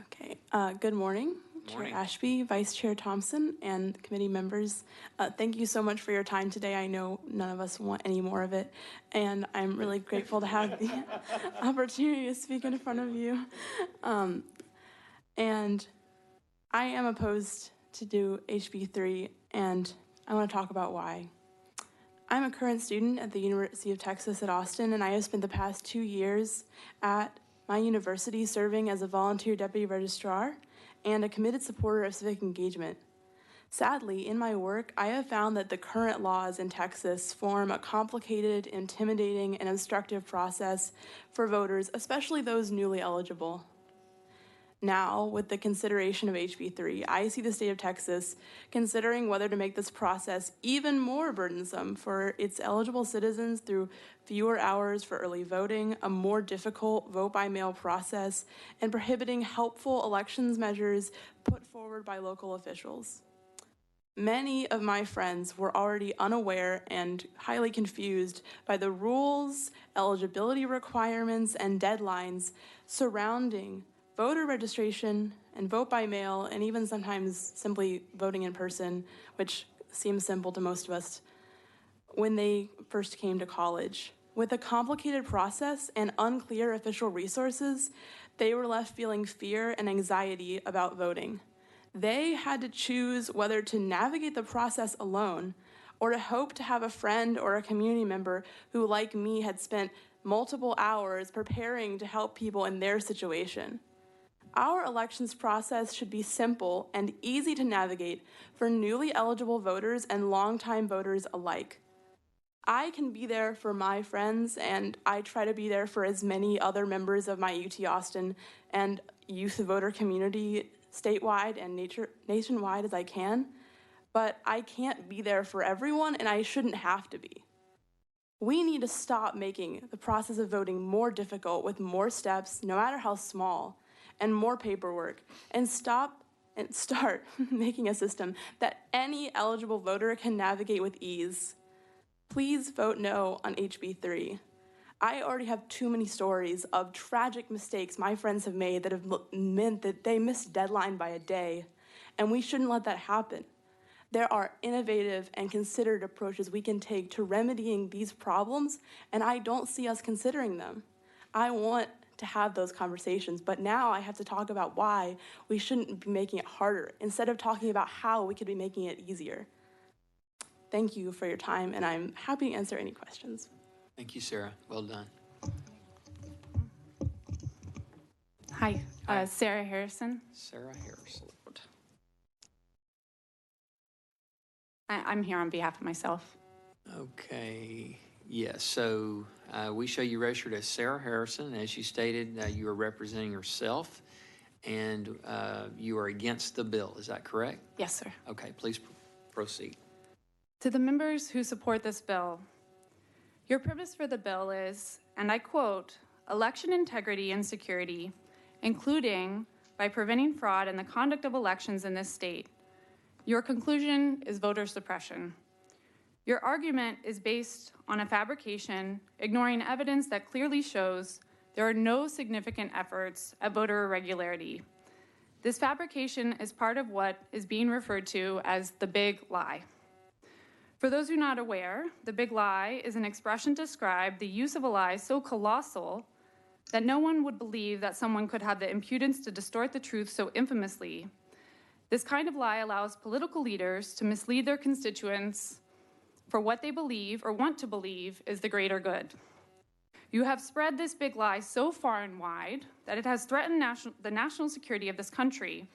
Okay, good morning. Morning. Chair Ashby, Vice Chair Thompson, and committee members. Thank you so much for your time today. I know none of us want any more of it, and I'm really grateful to have the opportunity to speak in front of you. And I am opposed to do HB 3, and I want to talk about why. I'm a current student at the University of Texas at Austin, and I have spent the past 2 years at my university serving as a volunteer deputy registrar and a committed supporter of civic engagement. Sadly, in my work, I have found that the current laws in Texas form a complicated, intimidating, and obstructive process for voters, especially those newly eligible. Now, with the consideration of HB 3, I see the state of Texas considering whether to make this process even more burdensome for its eligible citizens through fewer hours for early voting, a more difficult vote-by-mail process, and prohibiting helpful elections measures put forward by local officials. Many of my friends were already unaware and highly confused by the rules, eligibility requirements, and deadlines surrounding voter registration and vote by mail, and even sometimes simply voting in person, which seems simple to most of us, when they first came to college. With a complicated process and unclear official resources, they were left feeling fear and anxiety about voting. They had to choose whether to navigate the process alone or to hope to have a friend or a community member who, like me, had spent multiple hours preparing to help people in their situation. Our elections process should be simple and easy to navigate for newly eligible voters and longtime voters alike. I can be there for my friends, and I try to be there for as many other members of my UT Austin and youth voter community statewide and nationwide as I can, but I can't be there for everyone, and I shouldn't have to be. We need to stop making the process of voting more difficult with more steps, no matter how small, and more paperwork, and start making a system that any eligible voter can navigate with ease. Please vote no on HB 3. I already have too many stories of tragic mistakes my friends have made that have meant that they missed deadline by a day, and we shouldn't let that happen. There are innovative and considered approaches we can take to remedying these problems, and I don't see us considering them. I want to have those conversations, but now I have to talk about why we shouldn't be making it harder instead of talking about how we could be making it easier. Thank you for your time, and I'm happy to answer any questions. Thank you, Sarah. Well done. Hi, Sarah Harrison. Sarah Harrison. I'm here on behalf of myself. Okay. Yes. So We show you registered as Sarah Harrison. As you stated, you are representing yourself, and you are against the bill. Is that correct? Yes, sir. Okay, please proceed. To the members who support this bill, your purpose for the bill is, and I quote, election integrity and security, including by preventing fraud in the conduct of elections in this state. Your conclusion is voter suppression. Your argument is based on a fabrication, ignoring evidence that clearly shows there are no significant efforts at voter irregularity. This fabrication is part of what is being referred to as the big lie. For those who are not aware, the big lie is an expression to describe the use of a lie so colossal that no one would believe that someone could have the impudence to distort the truth so infamously. This kind of lie allows political leaders to mislead their constituents for what they believe or want to believe is the greater good. You have spread this big lie so far and wide that it has threatened the national security of this country.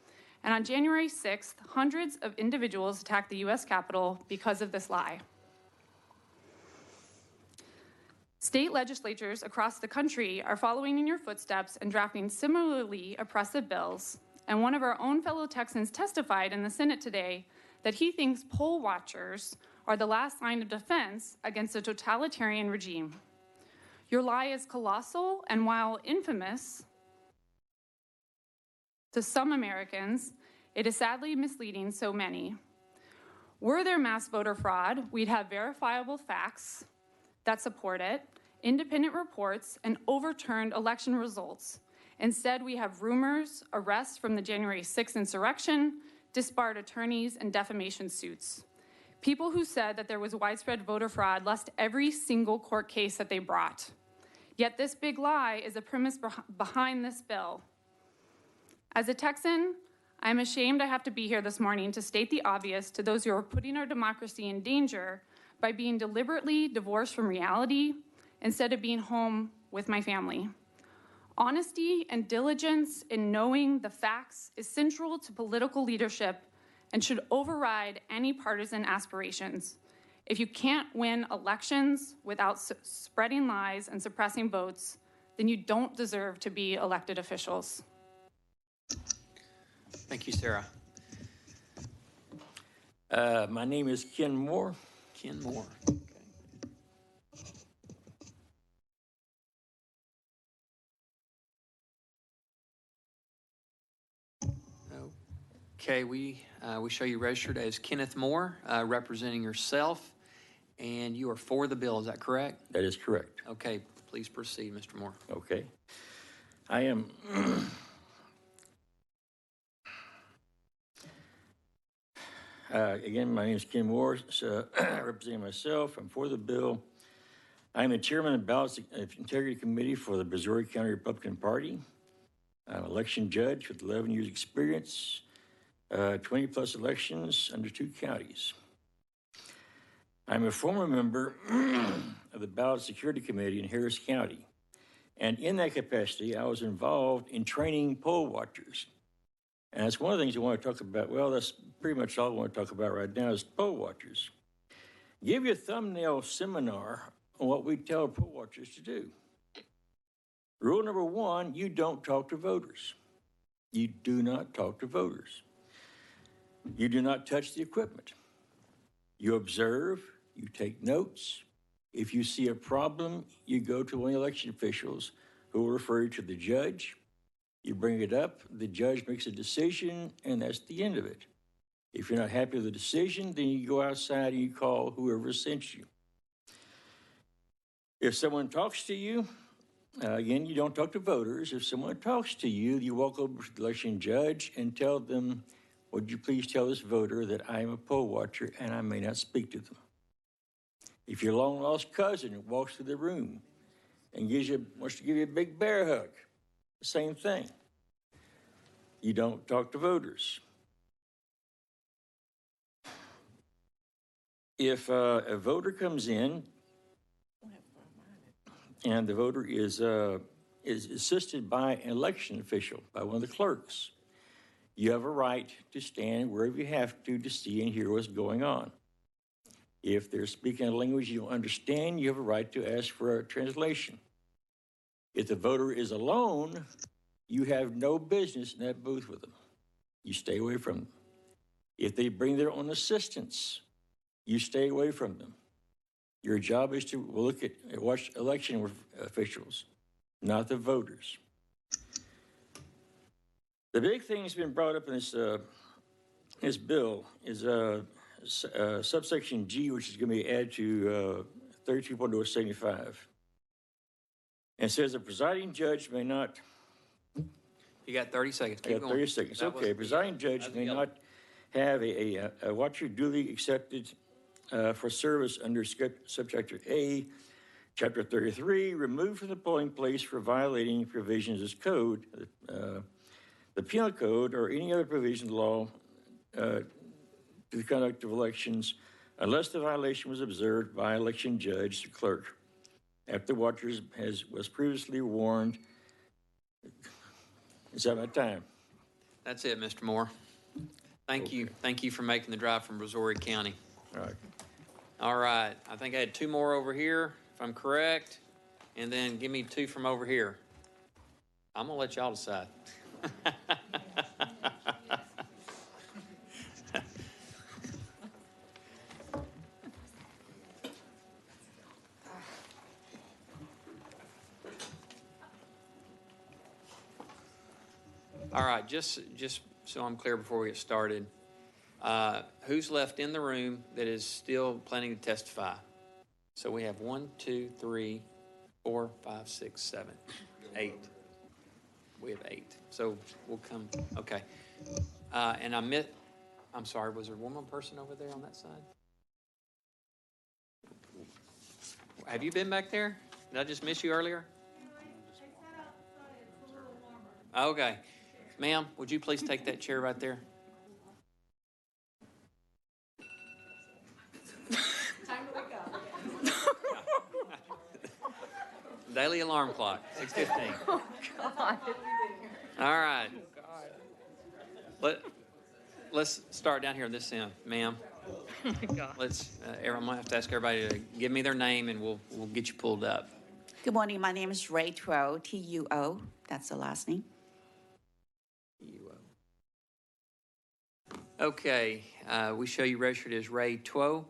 And on January 6th, hundreds of individuals attacked the US Capitol because of this lie. State legislatures across the country are following in your footsteps and drafting similarly oppressive bills. And one of our own fellow Texans testified in the Senate today that he thinks poll watchers are the last line of defense against a totalitarian regime. Your lie is colossal, and while infamous to some Americans, it is sadly misleading so many. Were there mass voter fraud, we'd have verifiable facts that support it, independent reports, and overturned election results. Instead, we have rumors, arrests from the January 6th insurrection, disbarred attorneys, and defamation suits. People who said that there was widespread voter fraud lost every single court case that they brought. Yet this big lie is a premise behind this bill. As a Texan, I'm ashamed I have to be here this morning to state the obvious to those who are putting our democracy in danger by being deliberately divorced from reality instead of being home with my family. Honesty and diligence in knowing the facts is central to political leadership and should override any partisan aspirations. If you can't win elections without spreading lies and suppressing votes, then you don't deserve to be elected officials. Thank you, Sarah. My name is Ken Moore. Ken Moore. Okay, we show you registered as Kenneth Moore, representing yourself, and you are for the bill. Is that correct? That is correct. Okay, please proceed, Mr. Moore. Okay. I am again, my name is Ken Moore, representing myself. I'm for the bill. I'm the chairman of the Ballot Integrity Committee for the Missouri County Republican Party. I'm an election judge with 11 years experience, 20 plus elections under 2 counties. I'm a former member of the Ballot Security Committee in Harris County. And in that capacity, I was involved in training poll watchers. And that's one of the things I want to talk about. Well, that's pretty much all I want to talk about right now is poll watchers. Give you a thumbnail seminar on what we tell poll watchers to do. Rule number 1, you don't talk to voters. You do not talk to voters. You do not touch the equipment. You observe, you take notes. If you see a problem, you go to one of the election officials who will refer you to the judge. You bring it up, the judge makes a decision, and that's the end of it. If you're not happy with the decision, then you go outside and you call whoever sent you. If someone talks to you, again, you don't talk to voters. If someone talks to you, you walk over to the election judge and tell them, would you please tell this voter that I am a poll watcher and I may not speak to them. If your long-lost cousin walks through the room and wants to give you a big bear hug, the same thing. You don't talk to voters. If a voter comes in and the voter is assisted by an election official, by one of the clerks, you have a right to stand wherever you have to see and hear what's going on. If they're speaking a language you don't understand, you have a right to ask for a translation. If the voter is alone, you have no business in that booth with them. You stay away from them. If they bring their own assistants, you stay away from them. Your job is to look at, watch election officials, not the voters. The big thing that's been brought up in this bill is subsection G, which is going to be added to 32.075. And it says the presiding judge may not. You got 30 seconds. I got 30 seconds. Okay. Presiding judge may not have a watcher duly accepted for service under subchapter A, chapter 33, removed from the polling place for violating provisions of this code, the penal code, or any other provision of the law to the conduct of elections, unless the violation was observed by election judge or clerk after the watcher was previously warned. Is that my time? That's it, Mr. Moore. Thank you. Thank you for making the drive from Brazoria County. All right. All right. I think I had two more over here, if I'm correct. And then give me two from over here. I'm going to let y'all decide. All right, just so I'm clear before we get started, who's left in the room that is still planning to testify? So we have 1, 2, 3, 4, 5, 6, 7, 8. We have 8. So we'll come, okay. And I'm sorry, was there one more person over there on that side? Have you been back there? Did I just miss you earlier? Okay. Ma'am, would you please take that chair right there? Time to wake up. Daily alarm clock, 6:15. Oh, God. All right. Let's start down here on this end, ma'am. Oh, my God. I'm gonna have to ask everybody to give me their name and we'll get you pulled up. Good morning. My name is Ray Tuo, T-U-O. That's the last name. Okay, we show you registered as Ray Tuo.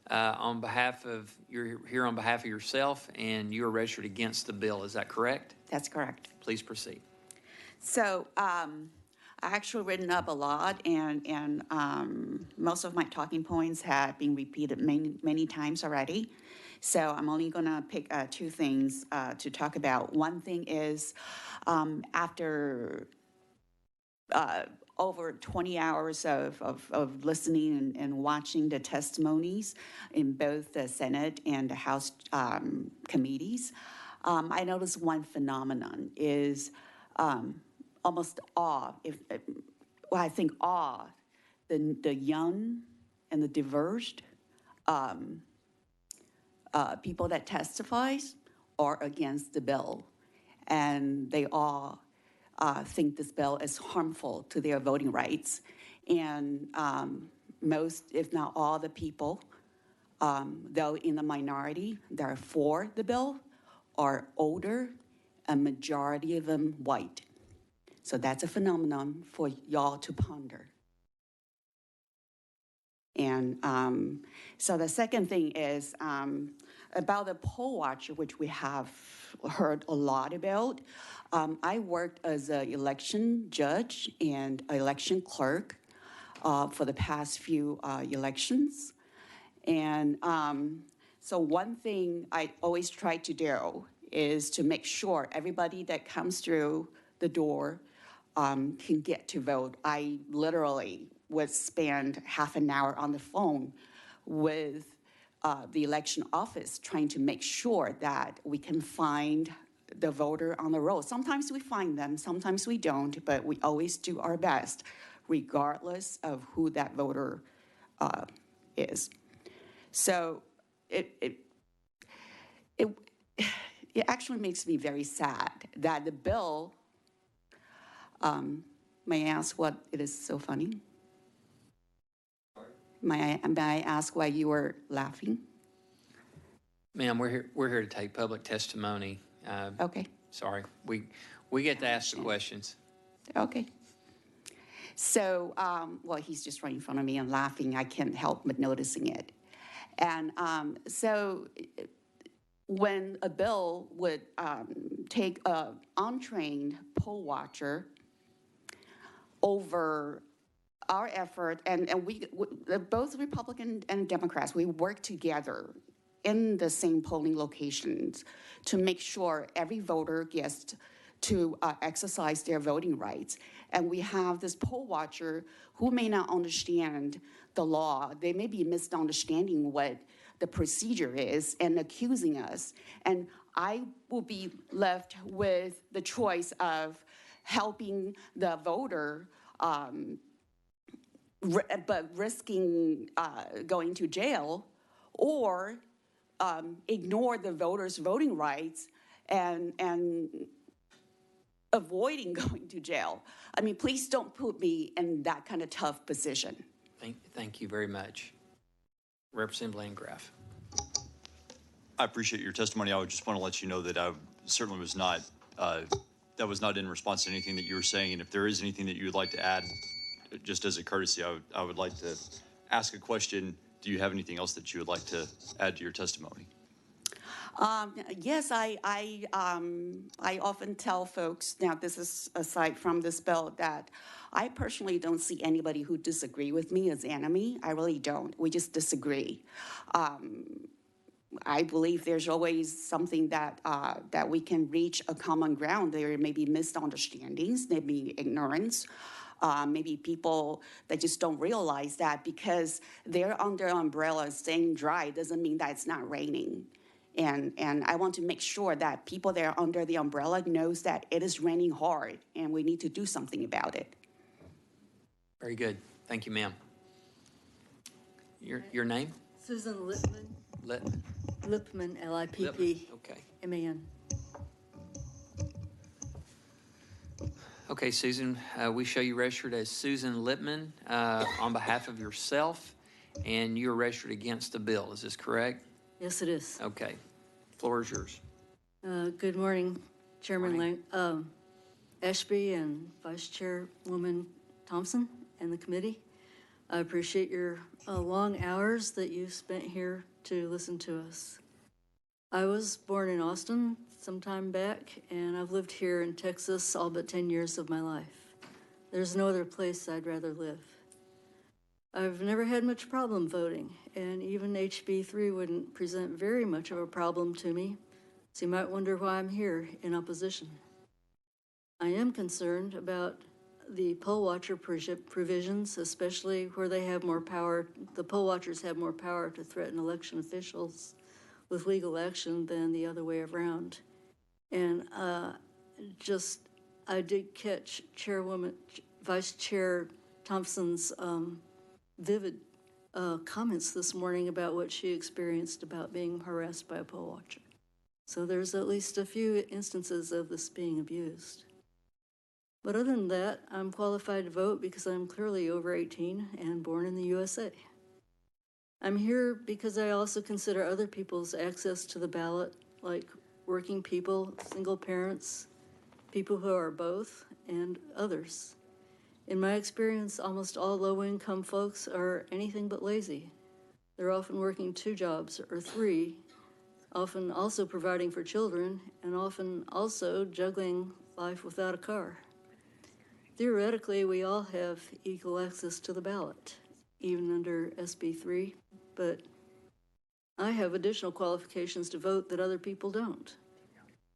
You're here on behalf of yourself, and you are registered against the bill. Is that correct? That's correct. Please proceed. So I actually written up a lot, and most of my talking points have been repeated many times already. So I'm only going to pick two things to talk about. One thing is after over 20 hours of listening and watching the testimonies in both the Senate and the House committees, I noticed one phenomenon is almost awe, I think awe, the young and the diverse people that testifies are against the bill. And they all think this bill is harmful to their voting rights. And most, if not all the people, though in the minority that are for the bill, are older, a majority of them white. So that's a phenomenon for y'all to ponder. And so the second thing is about the poll watcher, which we have heard a lot about. I worked as an election judge and election clerk for the past few elections. And so one thing I always try to do is to make sure everybody that comes through the door can get to vote. I literally would spend half an hour on the phone with the election office trying to make sure that we can find the voter on the roll. Sometimes we find them, sometimes we don't, but we always do our best, regardless of who that voter is. So it actually makes me very sad that the bill, may I ask what it is so funny? May I ask why you were laughing? Ma'am, we're here to take public testimony. Okay. Sorry, we get to ask the questions. Okay. So, well, he's just right in front of me and laughing. I can't help but noticing it. And so when a bill would take an untrained poll watcher over our effort, and we both Republican and Democrats, we work together in the same polling locations to make sure every voter gets to exercise their voting rights. And we have this poll watcher who may not understand the law. They may be misunderstanding what the procedure is and accusing us. And I will be left with the choice of helping the voter, but risking going to jail, or ignore the voters' voting rights and avoiding going to jail. I mean, please don't put me in that kind of tough position. Thank you very much. Representative Landgraf. I appreciate your testimony. I would just want to let you know that I certainly was not, that was not in response to anything that you were saying. And if there is anything that you would like to add, just as a courtesy, I would like to ask a question. Do you have anything else that you would like to add to your testimony? Yes, I often tell folks, now this is aside from this bill, that I personally don't see anybody who disagree with me as enemy. I really don't. We just disagree. I believe there's always something that that we can reach a common ground. There may be misunderstandings, maybe ignorance, maybe people that just don't realize that because they're under an umbrella staying dry doesn't mean that it's not raining. And I want to make sure that people that are under the umbrella knows that it is raining hard and we need to do something about it. Very good. Thank you, ma'am. Your name? Susan Lipman. Lipman. Lipman, L-I-P-P-M-A-N. Okay, Susan, we show you registered as Susan Lipman on behalf of yourself, and you're registered against the bill. Is this correct? Yes, it is. Okay. Floor is yours. Good morning, Chairman Ashby and Vice Chairwoman Thompson and the committee. I appreciate your long hours that you spent here to listen to us. I was born in Austin some time back, and I've lived here in Texas all but 10 years of my life. There's no other place I'd rather live. I've never had much problem voting, and even HB 3 wouldn't present very much of a problem to me, so you might wonder why I'm here in opposition. I am concerned about the poll watcher provisions, especially where they have more power, the poll watchers have more power to threaten election officials with legal action than the other way around. And I did catch Vice Chair Thompson's vivid comments this morning about what she experienced about being harassed by a poll watcher. So there's at least a few instances of this being abused. But other than that, I'm qualified to vote because I'm clearly over 18 and born in the USA. I'm here because I also consider other people's access to the ballot, like working people, single parents, people who are both, and others. In my experience, almost all low-income folks are anything but lazy. They're often working 2 jobs or 3, often also providing for children, and often also juggling life without a car. Theoretically, we all have equal access to the ballot, even under SB 3, but I have additional qualifications to vote that other people don't.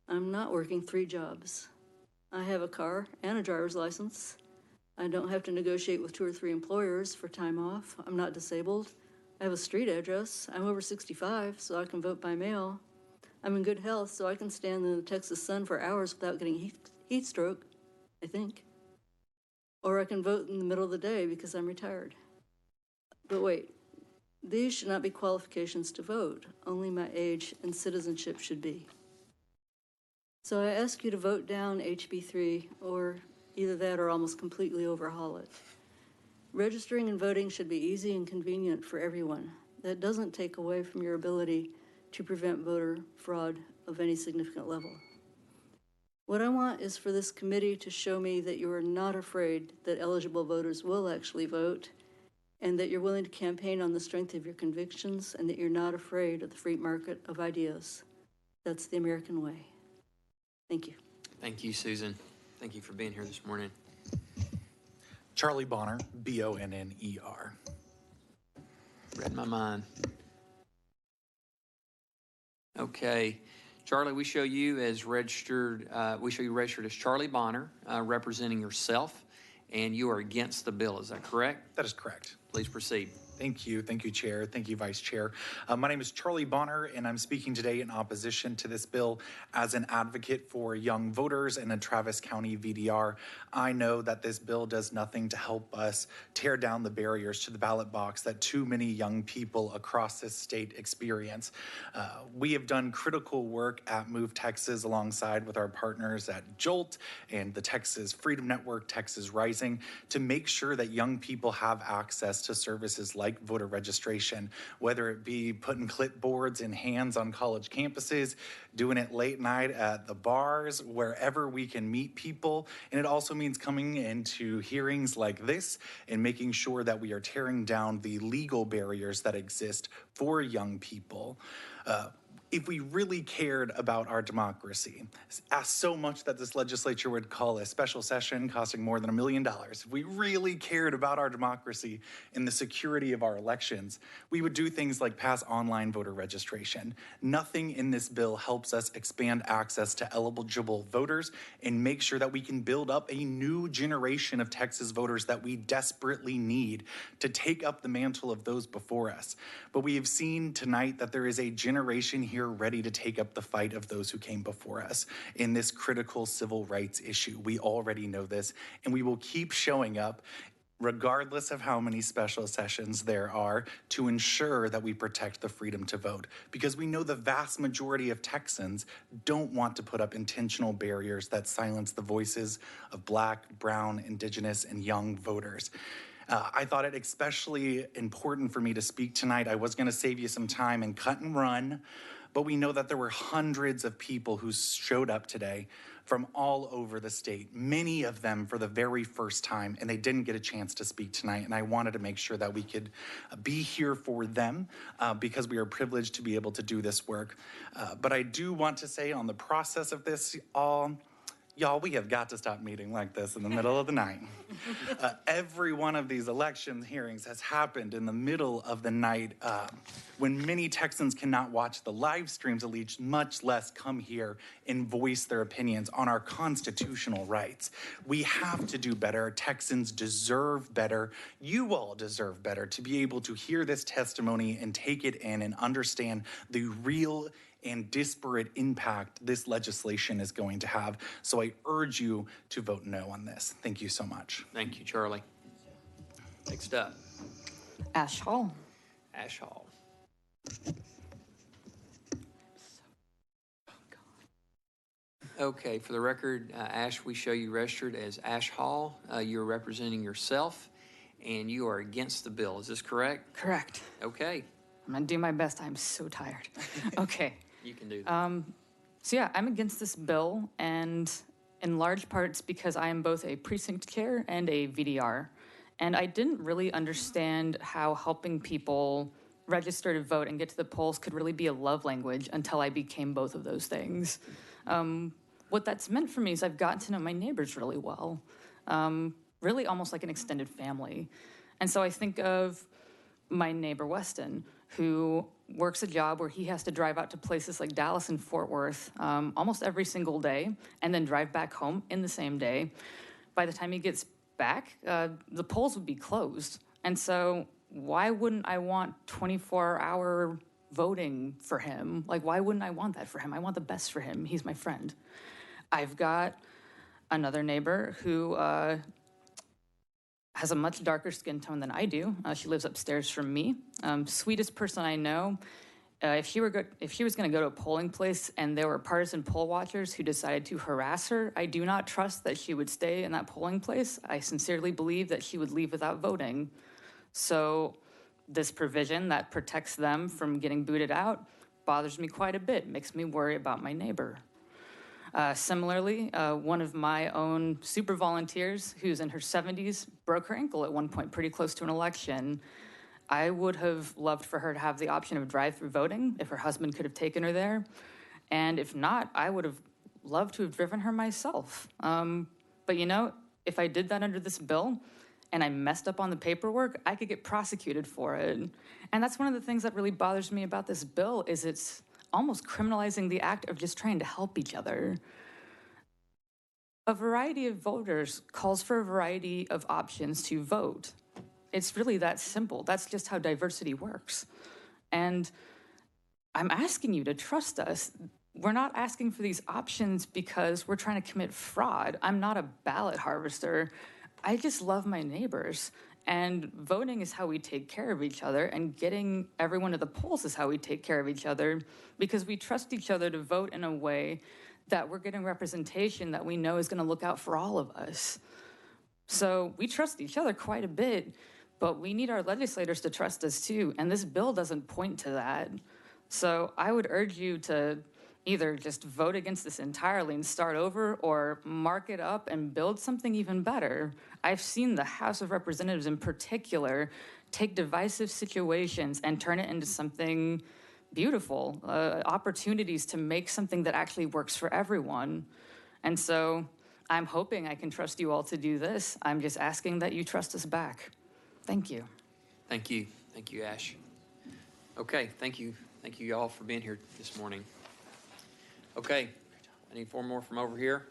I'm not working 3 jobs. I have a car and a driver's license. I don't have to negotiate with 2 or 3 employers for time off. I'm not disabled. I have a street address. I'm over 65, so I can vote by mail. I'm in good health, so I can stand in the Texas sun for hours without getting heat stroke, I think. Or I can vote in the middle of the day because I'm retired. But wait, these should not be qualifications to vote. Only my age and citizenship should be. So I ask you to vote down HB 3, or either that or almost completely overhaul it. Registering and voting should be easy and convenient for everyone. That doesn't take away from your ability to prevent voter fraud of any significant level. What I want is for this committee to show me that you are not afraid that eligible voters will actually vote, and that you're willing to campaign on the strength of your convictions, and that you're not afraid of the free market of ideas. That's the American way. Thank you. Thank you, Susan. Thank you for being here this morning. Charlie Bonner, Bonner. Read my mind. Okay. Charlie, we show you as registered, registered as Charlie Bonner, representing yourself, and you are against the bill. Is that correct? That is correct. Please proceed. Thank you, Chair. Thank you, Vice Chair. My name is Charlie Bonner, and I'm speaking today in opposition to this bill as an advocate for young voters in a Travis County VDR. I know that this bill does nothing to help us tear down the barriers to the ballot box that too many young people across this state experience. We have done critical work at Move Texas alongside with our partners at JOLT and the Texas Freedom Network, Texas Rising, to make sure that young people have access to services like voter registration, whether it be putting clipboards in hands on college campuses, doing it late night at the bars, wherever we can meet people. And it also means coming into hearings like this and making sure that we are tearing down the legal barriers that exist for young people. If we really cared about our democracy, asked so much that this legislature would call a special session costing more than $1 million. If we really cared about our democracy and the security of our elections, we would do things like pass online voter registration. Nothing in this bill helps us expand access to eligible voters and make sure that we can build up a new generation of Texas voters that we desperately need to take up the mantle of those before us. But we have seen tonight that there is a generation here ready to take up the fight of those who came before us in this critical civil rights issue. We already know this, and we will keep showing up regardless of how many special sessions there are, to ensure that we protect the freedom to vote. Because we know the vast majority of Texans don't want to put up intentional barriers that silence the voices of Black, Brown, Indigenous, and young voters. I thought it especially important for me to speak tonight. I was going to save you some time and cut and run, but we know that there were hundreds of people who showed up today from all over the state, many of them for the very first time, and they didn't get a chance to speak tonight. And I wanted to make sure that we could be here for them because we are privileged to be able to do this work. But I do want to say on the process of this, y'all, we have got to stop meeting like this in the middle of the night. Every one of these election hearings has happened in the middle of the night when many Texans cannot watch the live streams, at least much less come here and voice their opinions on our constitutional rights. We have to do better. Texans deserve better. You all deserve better to be able to hear this testimony and take it in and understand the real and disparate impact this legislation is going to have. So I urge you to vote no on this. Thank you so much. Thank you, Charlie. Next up. Ash Hall. Ash Hall. Okay, for the record, Ash, we show you registered as Ash Hall. You're representing yourself, and you are against the bill. Is this correct? Correct. Okay. I'm gonna do my best. I'm so tired. Okay. You can do that. So yeah, I'm against this bill, and in large parts because I am both a precinct chair and a VDR. And I didn't really understand how helping people register to vote and get to the polls could really be a love language until I became both of those things. What that's meant for me is I've gotten to know my neighbors really well, really almost like an extended family. And so I think of my neighbor Weston, who works a job where he has to drive out to places like Dallas and Fort Worth almost every single day and then drive back home in the same day. By the time he gets back, the polls would be closed. And so why wouldn't I want 24-hour voting for him? Like, why wouldn't I want that for him? I want the best for him. He's my friend. I've got another neighbor who has a much darker skin tone than I do. She lives upstairs from me. Sweetest person I know. If she was going to go to a polling place and there were partisan poll watchers who decided to harass her, I do not trust that she would stay in that polling place. I sincerely believe that she would leave without voting. So this provision that protects them from getting booted out bothers me quite a bit, makes me worry about my neighbor. Similarly, one of my own super volunteers who's in her 70s broke her ankle at one point pretty close to an election. I would have loved for her to have the option of drive-through voting if her husband could have taken her there. And if not, I would have loved to have driven her myself. But you know, if I did that under this bill and I messed up on the paperwork, I could get prosecuted for it. And that's one of the things that really bothers me about this bill is it's almost criminalizing the act of just trying to help each other. A variety of voters calls for a variety of options to vote. It's really that simple. That's just how diversity works. And I'm asking you to trust us. We're not asking for these options because we're trying to commit fraud. I'm not a ballot harvester. I just love my neighbors. And voting is how we take care of each other, and getting everyone to the polls is how we take care of each other, because we trust each other to vote in a way that we're getting representation that we know is going to look out for all of us. So we trust each other quite a bit, but we need our legislators to trust us too, and this bill doesn't point to that. So I would urge you to either just vote against this entirely and start over, or mark it up and build something even better. I've seen the House of Representatives in particular take divisive situations and turn it into something beautiful, opportunities to make something that actually works for everyone. And so I'm hoping I can trust you all to do this. I'm just asking that you trust us back. Thank you. Thank you. Thank you, Ash. Okay, thank you. Thank you all for being here this morning. Okay, I need four more from over here.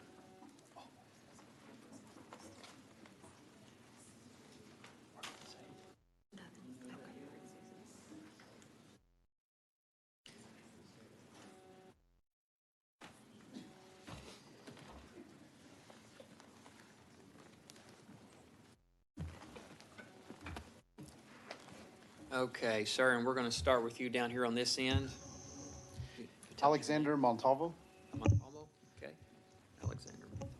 Okay, sir, and we're going to start with you down here on this end. Alexander Montalvo. Montalvo? Okay, Alexander Montalvo.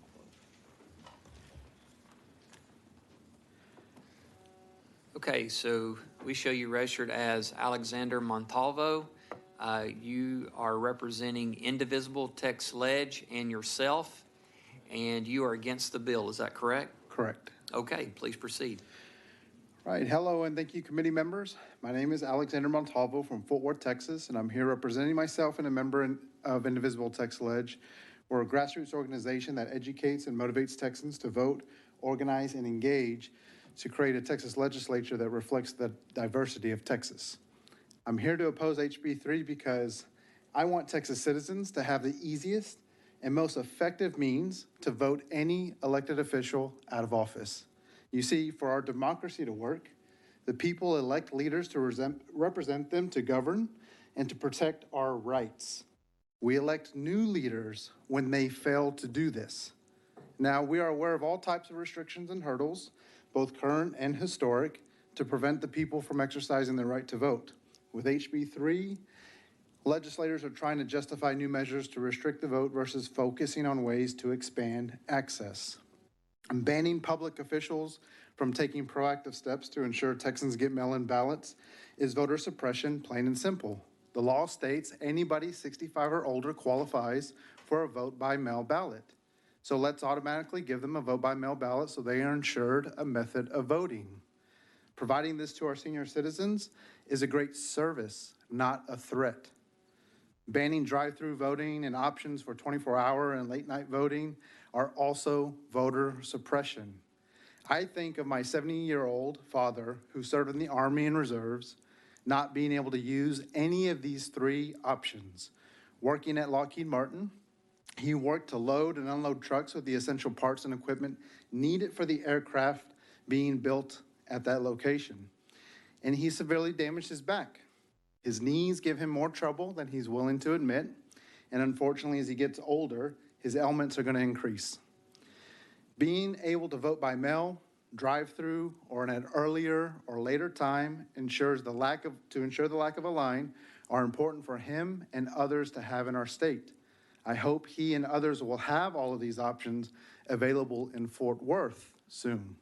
Okay, so we show you registered as Alexander Montalvo. You are representing Indivisible Tex Ledge and yourself, and you are against the bill. Is that correct? Correct. Okay, please proceed. Right. Hello, and thank you, committee members. My name is Alexander Montalvo from Fort Worth, Texas, and I'm here representing myself and a member of Indivisible Tex Ledge. We're a grassroots organization that educates and motivates Texans to vote, organize, and engage to create a Texas legislature that reflects the diversity of Texas. I'm here to oppose HB 3 because I want Texas citizens to have the easiest and most effective means to vote any elected official out of office. You see, for our democracy to work, the people elect leaders to represent them to govern and to protect our rights. We elect new leaders when they fail to do this. Now, we are aware of all types of restrictions and hurdles, both current and historic, to prevent the people from exercising their right to vote. With HB 3, legislators are trying to justify new measures to restrict the vote versus focusing on ways to expand access. Banning public officials from taking proactive steps to ensure Texans get mail-in ballots is voter suppression, plain and simple. The law states anybody 65 or older qualifies for a vote by mail ballot. So let's automatically give them a vote by mail ballot so they are ensured a method of voting. Providing this to our senior citizens is a great service, not a threat. Banning drive-through voting and options for 24-hour and late-night voting are also voter suppression. I think of my 70-year-old father who served in the Army and Reserves not being able to use any of these three options. Working at Lockheed Martin, he worked to load and unload trucks with the essential parts and equipment needed for the aircraft being built at that location. And he severely damaged his back. His knees give him more trouble than he's willing to admit. And unfortunately, as he gets older, his ailments are going to increase. Being able to vote by mail, drive-through, or in an earlier or later time ensure the lack of a line are important for him and others to have in our state. I hope he and others will have all of these options available in Fort Worth soon.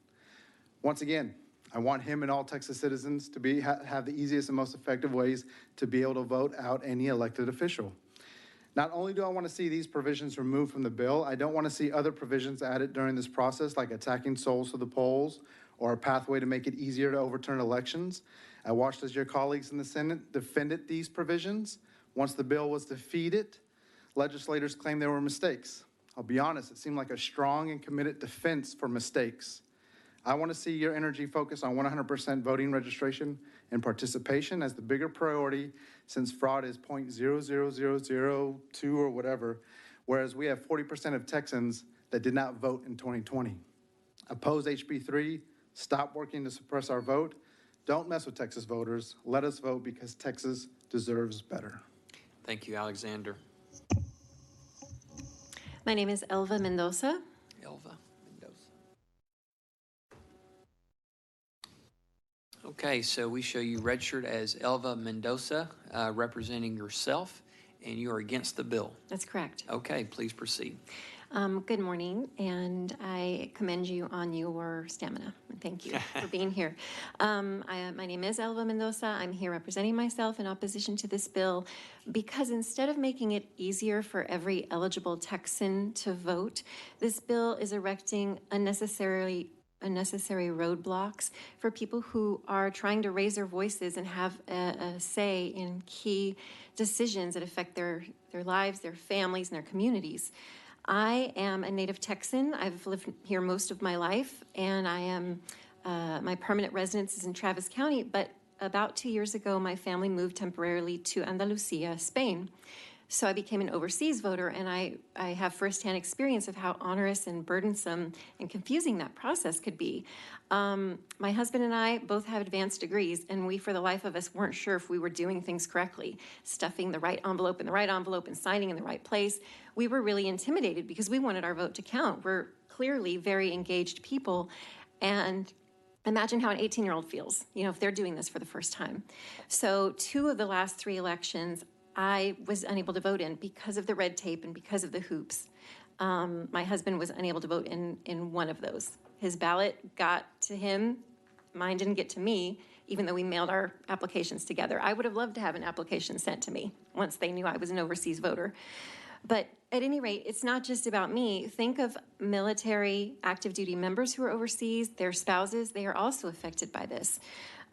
Once again, I want him and all Texas citizens to have the easiest and most effective ways to be able to vote out any elected official. Not only do I want to see these provisions removed from the bill, I don't want to see other provisions added during this process, like attacking souls to the polls or a pathway to make it easier to overturn elections. I watched as your colleagues in the Senate defended these provisions. Once the bill was defeated, legislators claimed there were mistakes. I'll be honest, it seemed like a strong and committed defense for mistakes. I want to see your energy focus on 100% voting registration and participation as the bigger priority, since fraud is 0.00002 or whatever, whereas we have 40% of Texans that did not vote in 2020. Oppose HB 3, stop working to suppress our vote. Don't mess with Texas voters. Let us vote because Texas deserves better. Thank you, Alexander. My name is Elva Mendoza. Elva Mendoza. Okay, so we show you registered as Elva Mendoza, representing yourself, and you are against the bill. That's correct. Okay, please proceed. Good morning, and I commend you on your stamina. Thank you for being here. My name is Elva Mendoza. I'm here representing myself in opposition to this bill because instead of making it easier for every eligible Texan to vote, this bill is erecting unnecessary roadblocks for people who are trying to raise their voices and have a say in key decisions that affect their lives, their families, and their communities. I am a native Texan. I've lived here most of my life, and I am my permanent residence is in Travis County, but about 2 years ago, my family moved temporarily to Andalusia, Spain. So I became an overseas voter, and I have firsthand experience of how onerous and burdensome and confusing that process could be. My husband and I both have advanced degrees, and we, for the life of us, weren't sure if we were doing things correctly, stuffing the right envelope in the right envelope and signing in the right place. We were really intimidated because we wanted our vote to count. We're clearly very engaged people, and imagine how an 18-year-old feels, if they're doing this for the first time. So 2 of the last 3 elections, I was unable to vote in because of the red tape and because of the hoops. My husband was unable to vote in one of those. His ballot got to him. Mine didn't get to me, even though we mailed our applications together. I would have loved to have an application sent to me once they knew I was an overseas voter. But at any rate, it's not just about me. Think of military active duty members who are overseas, their spouses, they are also affected by this.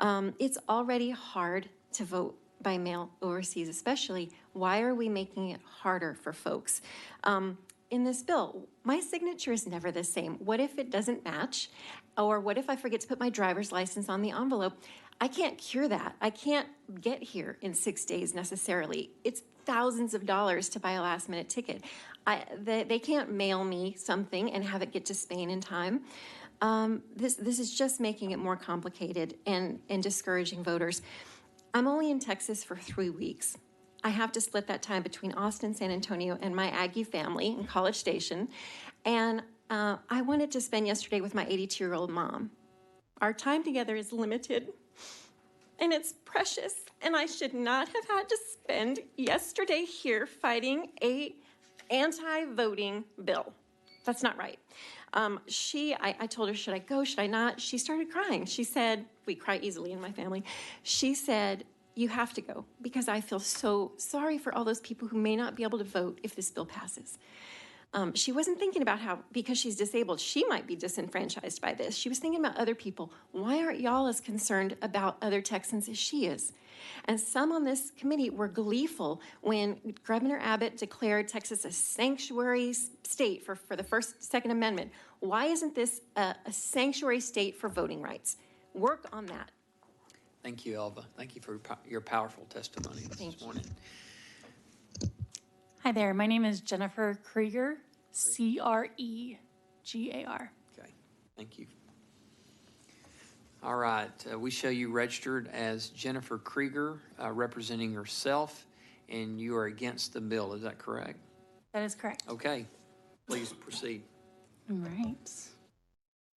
It's already hard to vote by mail overseas, especially. Why are we making it harder for folks? In this bill, my signature is never the same. What if it doesn't match? Or what if I forget to put my driver's license on the envelope? I can't cure that. I can't get here in 6 days necessarily. It's thousands of dollars to buy a last minute ticket. They can't mail me something and have it get to Spain in time. This is just making it more complicated and discouraging voters. I'm only in Texas for 3 weeks. I have to split that time between Austin, San Antonio, and my Aggie family in College Station. And I wanted to spend yesterday with my 82-year-old mom. Our time together is limited, and it's precious, and I should not have had to spend yesterday here fighting a anti-voting bill. That's not right. I told her, should I go, should I not? She started crying. She said, we cry easily in my family. She said, you have to go because I feel so sorry for all those people who may not be able to vote if this bill passes. She wasn't thinking about how, because she's disabled, she might be disenfranchised by this. She was thinking about other people. Why aren't y'all as concerned about other Texans as she is? And some on this committee were gleeful when Governor Abbott declared Texas a sanctuary state for the Second Amendment. Why isn't this a sanctuary state for voting rights? Work on that. Thank you, Elva. Thank you for your powerful testimony this morning. Hi there. My name is Jennifer Krieger, Cregar. Okay. Thank you. All right. We show you registered as Jennifer Krieger, representing yourself, and you are against the bill. Is that correct? That is correct. Okay. Please proceed. All right.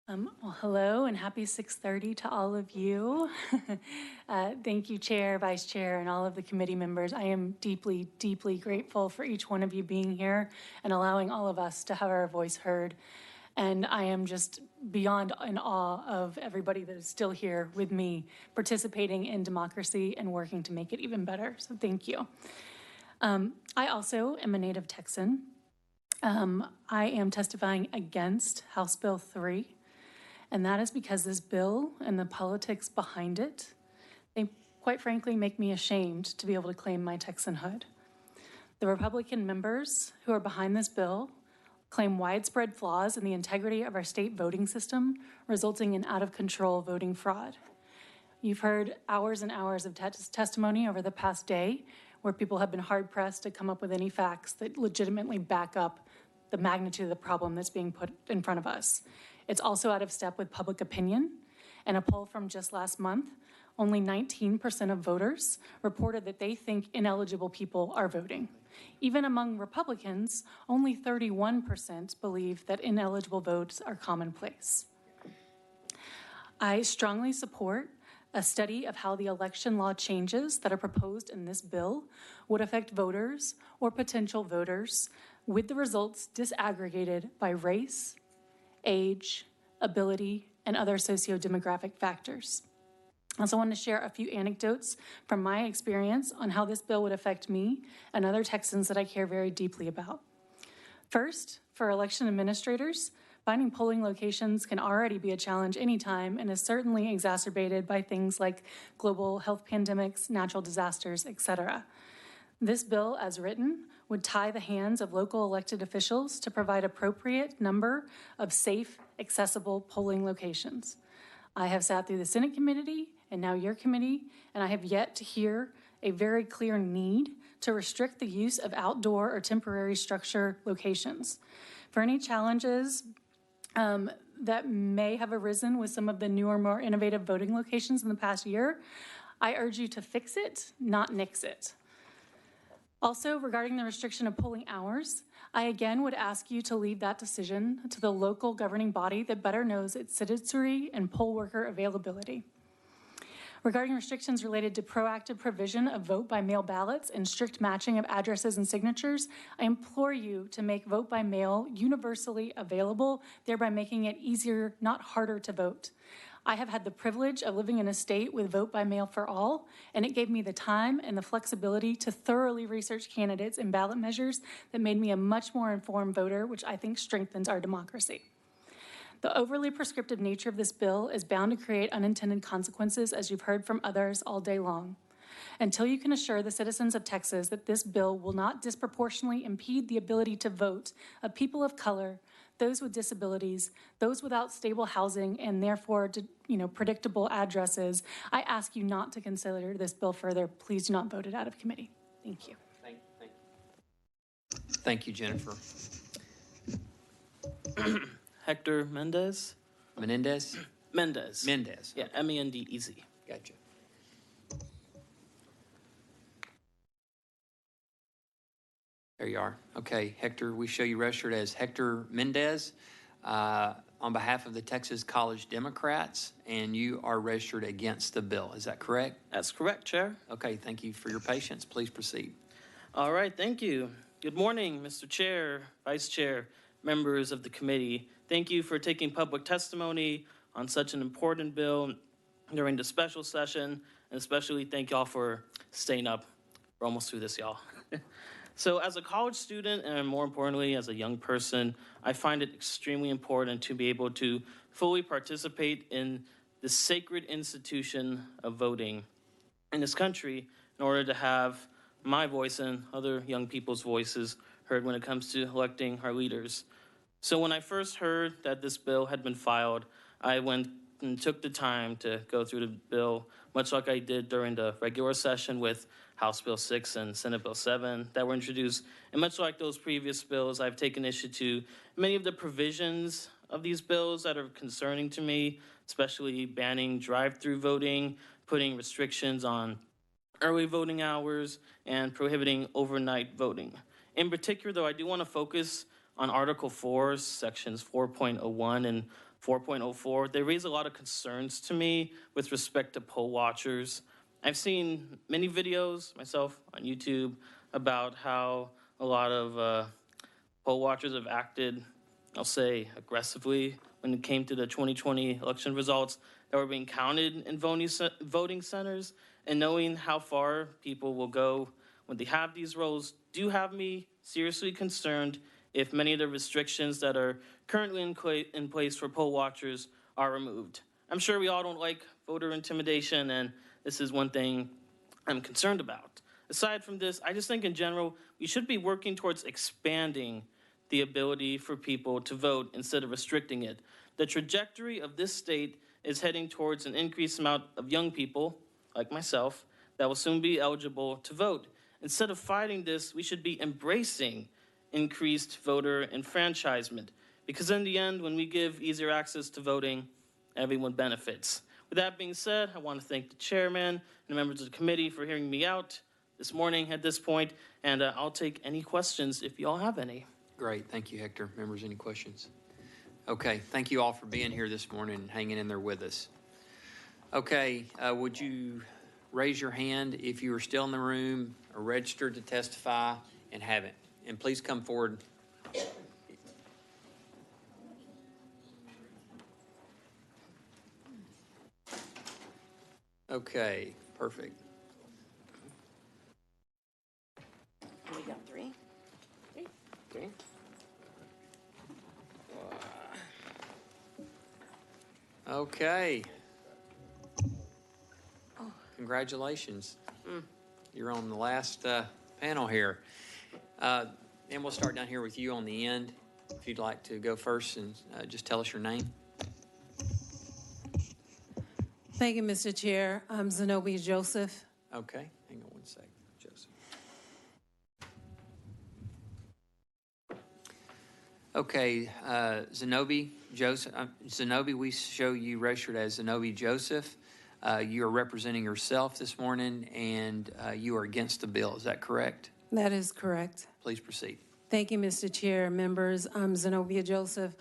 Well, hello and happy 6:30 to all of you. Thank you, Chair, Vice Chair, and all of the committee members. I am deeply, deeply grateful for each one of you being here and allowing all of us to have our voice heard. And I am just beyond in awe of everybody that is still here with me, participating in democracy and working to make it even better. So thank you. I also am a native Texan. I am testifying against House Bill 3. And that is because this bill and the politics behind it, they quite frankly make me ashamed to be able to claim my Texanhood. The Republican members who are behind this bill claim widespread flaws in the integrity of our state voting system, resulting in out-of-control voting fraud. You've heard hours and hours of testimony over the past day where people have been hard-pressed to come up with any facts that legitimately back up the magnitude of the problem that's being put in front of us. It's also out of step with public opinion. In a poll from just last month, only 19% of voters reported that they think ineligible people are voting. Even among Republicans, only 31% believe that ineligible votes are commonplace. I strongly support a study of how the election law changes that are proposed in this bill would affect voters or potential voters, with the results disaggregated by race, age, ability, and other socio-demographic factors. I also want to share a few anecdotes from my experience on how this bill would affect me and other Texans that I care very deeply about. First, for election administrators, finding polling locations can already be a challenge anytime and is certainly exacerbated by things like global health pandemics, natural disasters, etc. This bill, as written, would tie the hands of local elected officials to provide appropriate number of safe, accessible polling locations. I have sat through the Senate committee and now your committee, and I have yet to hear a very clear need to restrict the use of outdoor or temporary structure locations. For any challenges that may have arisen with some of the newer, more innovative voting locations in the past year, I urge you to fix it, not nix it. Also, regarding the restriction of polling hours, I again would ask you to leave that decision to the local governing body that better knows its citizenry and poll worker availability. Regarding restrictions related to proactive provision of vote-by-mail ballots and strict matching of addresses and signatures, I implore you to make vote-by-mail universally available, thereby making it easier, not harder, to vote. I have had the privilege of living in a state with vote by mail for all, and it gave me the time and the flexibility to thoroughly research candidates and ballot measures that made me a much more informed voter, which I think strengthens our democracy. The overly prescriptive nature of this bill is bound to create unintended consequences, as you've heard from others all day long. Until you can assure the citizens of Texas that this bill will not disproportionately impede the ability to vote of people of color, those with disabilities, those without stable housing, and therefore, predictable addresses, I ask you not to consider this bill further. Please do not vote it out of committee. Thank you. Thank you, Jennifer. Hector Mendez. Menendez? Mendez. Mendez. Yeah, M-E-N-D-E-Z. Gotcha. There you are. Okay, Hector, we show you registered as Hector Mendez on behalf of the Texas College Democrats, and you are registered against the bill. Is that correct? That's correct, Chair. Okay, thank you for your patience. Please proceed. All right, thank you. Good morning, Mr. Chair, Vice Chair, members of the committee. Thank you for taking public testimony on such an important bill during the special session, and especially thank y'all for staying up. We're almost through this, y'all. So as a college student, and more importantly, as a young person, I find it extremely important to be able to fully participate in the sacred institution of voting in this country in order to have my voice and other young people's voices heard when it comes to electing our leaders. So when I first heard that this bill had been filed, I went and took the time to go through the bill, much like I did during the regular session with House Bill 6 and Senate Bill 7 that were introduced. And much like those previous bills, I've taken issue to many of the provisions of these bills that are concerning to me, especially banning drive-through voting, putting restrictions on early voting hours, and prohibiting overnight voting. In particular, though, I do want to focus on Article 4, Sections 4.01 and 4.04, they raise a lot of concerns to me with respect to poll watchers. I've seen many videos myself on YouTube about how a lot of poll watchers have acted, I'll say, aggressively when it came to the 2020 election results that were being counted in voting centers. And knowing how far people will go when they have these roles do have me seriously concerned if many of the restrictions that are currently in place for poll watchers are removed. I'm sure we all don't like voter intimidation, and this is one thing I'm concerned about. Aside from this, I just think in general, we should be working towards expanding the ability for people to vote instead of restricting it. The trajectory of this state is heading towards an increased amount of young people, like myself, that will soon be eligible to vote. Instead of fighting this, we should be embracing increased voter enfranchisement, because in the end, when we give easier access to voting, everyone benefits. With that being said, I want to thank the chairman and the members of the committee for hearing me out this morning at this point, and I'll take any questions if you all have any. Great, thank you, Hector. Members, any questions? Okay, thank you all for being here this morning and hanging in there with us. Okay, would you raise your hand if you are still in the room or registered to testify and haven't? And please come forward. Okay, perfect. We got three. Okay. Okay. Congratulations. You're on the last panel here. And we'll start down here with you on the end. If you'd like to go first and just tell us your name. Thank you, Mr. Chair. I'm Zenobia Joseph. Okay, hang on one second, Joseph. Okay, Zenobia Joseph. Zenobia, we show you registered as Zenobia Joseph. You are representing yourself this morning, and you are against the bill. Is that correct? That is correct. Please proceed. Thank you, Mr. Chair, members. I'm Zenobia Joseph.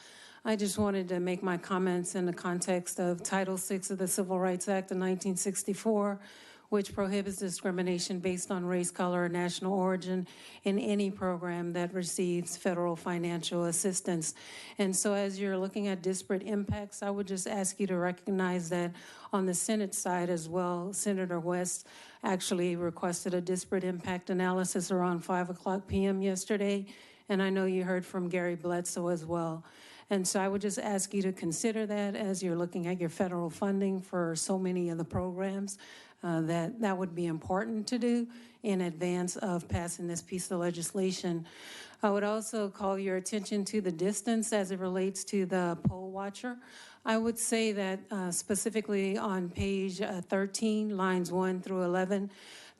I just wanted to make my comments in the context of Title VI of the Civil Rights Act of 1964, which prohibits discrimination based on race, color, or national origin in any program that receives federal financial assistance. And so as you're looking at disparate impacts, I would just ask you to recognize that on the Senate side as well, Senator West actually requested a disparate impact analysis around 5:00 p.m. yesterday, and I know you heard from Gary Bledsoe as well. And so I would just ask you to consider that as you're looking at your federal funding for so many of the programs. That would be important to do in advance of passing this piece of legislation. I would also call your attention to the distance as it relates to the poll watcher. I would say that specifically on page 13, lines 1 through 11,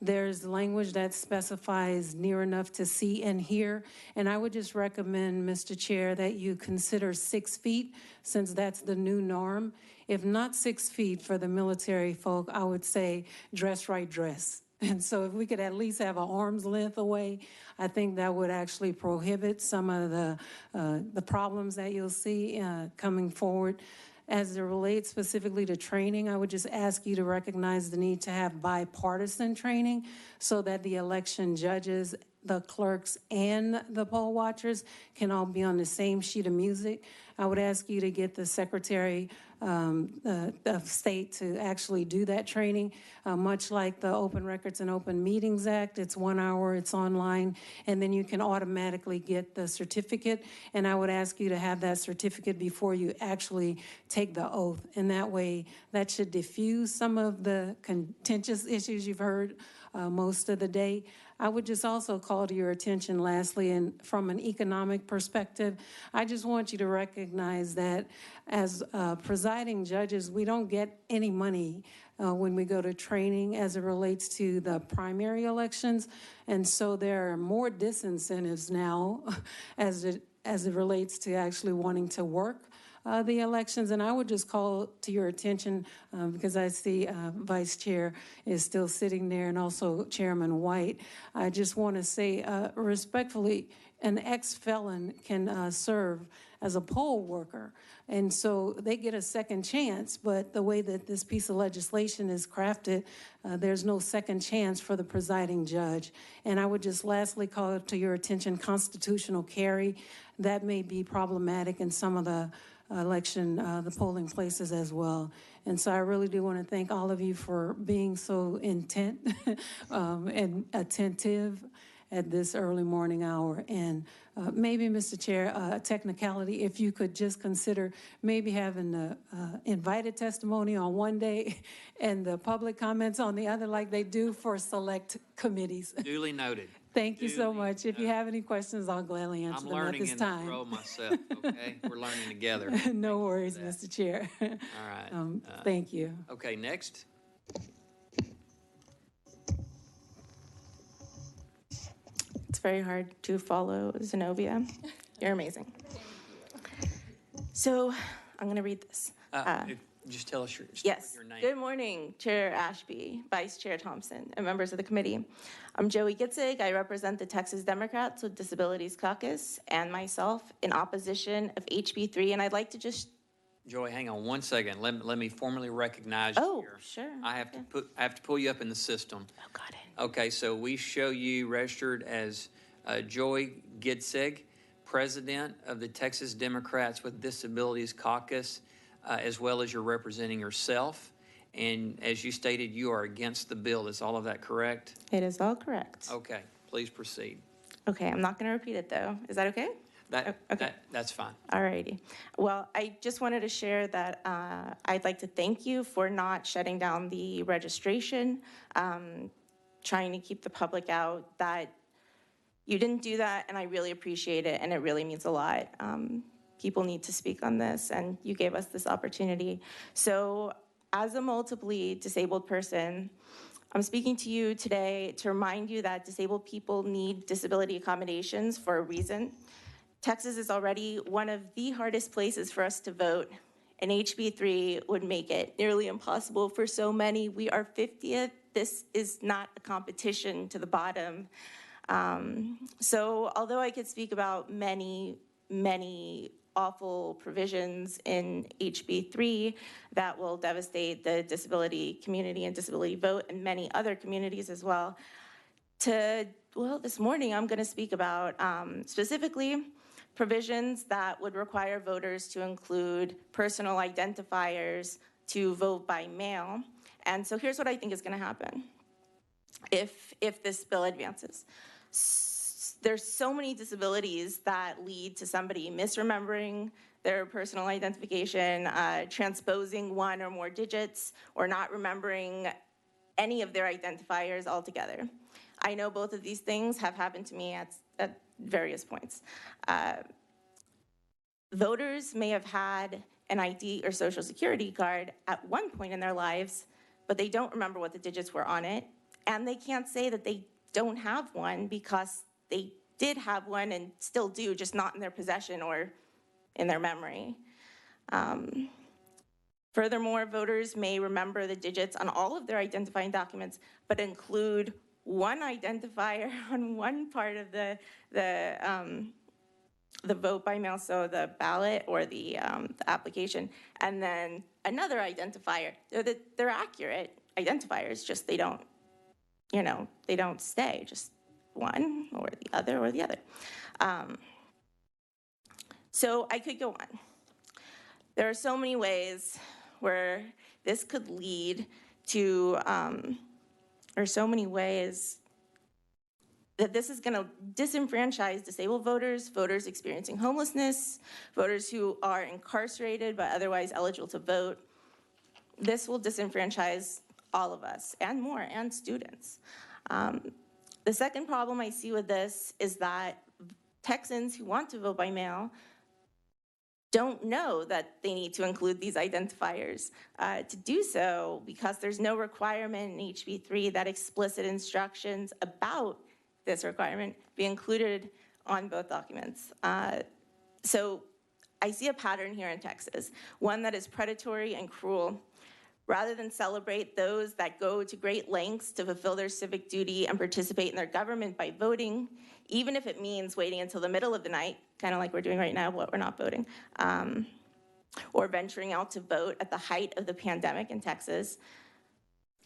there's language that specifies near enough to see and hear. And I would just recommend, Mr. Chair, that you consider 6 feet, since that's the new norm. If not 6 feet for the military folk, I would say dress right dress. And so if we could at least have an arm's length away, I think that would actually prohibit some of the problems that you'll see coming forward. As it relates specifically to training, I would just ask you to recognize the need to have bipartisan training so that the election judges, the clerks, and the poll watchers can all be on the same sheet of music. I would ask you to get the Secretary of State to actually do that training, much like the Open Records and Open Meetings Act. It's 1 hour, it's online, and then you can automatically get the certificate. And I would ask you to have that certificate before you actually take the oath. And that way, that should diffuse some of the contentious issues you've heard most of the day. I would just also call to your attention lastly, and from an economic perspective, I just want you to recognize that as presiding judges, we don't get any money when we go to training as it relates to the primary elections. And so there are more disincentives now as it relates to actually wanting to work the elections. And I would just call to your attention, because I see Vice Chair is still sitting there, and also Chairman White. I just want to say respectfully, an ex-felon can serve as a poll worker. And so they get a second chance, but the way that this piece of legislation is crafted, there's no second chance for the presiding judge. And I would just lastly call to your attention constitutional carry. That may be problematic in some of the the polling places as well. And so I really do want to thank all of you for being so intent and attentive at this early morning hour. And maybe, Mr. Chair, technicality, if you could just consider maybe having the invited testimony on one day and the public comments on the other, like they do for select committees. Duly noted. Thank you so much. If you have any questions, I'll gladly answer them at this I'm learning time. in the role myself, okay? We're learning together. No worries, Mr. Chair. All right. Thank you. Okay, next. It's very hard to follow Zenobia. You're amazing. So I'm going to read this. Just tell us Yes. your name. Good morning, Chair Ashby, Vice Chair Thompson, and members of the committee. I'm Joey Gitzig. I represent the Texas Democrats with Disabilities Caucus and myself in opposition of HB 3. And I'd like to just... Joy, hang on one second. Let me formally recognize you here. Sure. I have to pull you up in the system. Oh, got it. Okay, so we show you registered as Joy Gitzig, President of the Texas Democrats with Disabilities Caucus, as well as you're representing yourself. And as you stated, you are against the bill. Is all of that correct? It is all correct. Okay, please proceed. Okay, I'm not going to repeat it, though. Is that okay? That's fine. All righty. Well, I just wanted to share that I'd like to thank you for not shutting down the registration, trying to keep the public out. That you didn't do that, and I really appreciate it, and it really means a lot. People need to speak on this, and you gave us this opportunity. So as a multiply disabled person, I'm speaking to you today to remind you that disabled people need disability accommodations for a reason. Texas is already one of the hardest places for us to vote, and HB 3 would make it nearly impossible for so many. We are 50th. This is not a competition to the bottom. So although I could speak about many awful provisions in HB 3 that will devastate the disability community and disability vote and many other communities as well, this morning I'm going to speak about specifically provisions that would require voters to include personal identifiers to vote by mail. And so here's what I think is going to happen if this bill advances. There's so many disabilities that lead to somebody misremembering their personal identification, transposing one or more digits, or not remembering any of their identifiers altogether. I know both of these things have happened to me at various points. Voters may have had an ID or social security card at one point in their lives, but they don't remember what the digits were on it, and they can't say that they don't have one because they did have one and still do, just not in their possession or in their memory. Furthermore, voters may remember the digits on all of their identifying documents, but include one identifier on one part of the vote by mail, so the ballot or the application, and then another identifier. They're accurate identifiers, just they don't stay, just one or the other or the other. So I could go on. There are so many ways where this could lead to, or so many ways that this is going to disenfranchise disabled voters, voters experiencing homelessness, voters who are incarcerated but otherwise eligible to vote. This will disenfranchise all of us and more, and students. The second problem I see with this is that Texans who want to vote by mail don't know that they need to include these identifiers to do so, because there's no requirement in HB 3 that explicit instructions about this requirement be included on both documents. So I see a pattern here in Texas, one that is predatory and cruel. Rather than celebrate those that go to great lengths to fulfill their civic duty and participate in their government by voting, even if it means waiting until the middle of the night, kind of like we're doing right now, but we're not voting, or venturing out to vote at the height of the pandemic in Texas,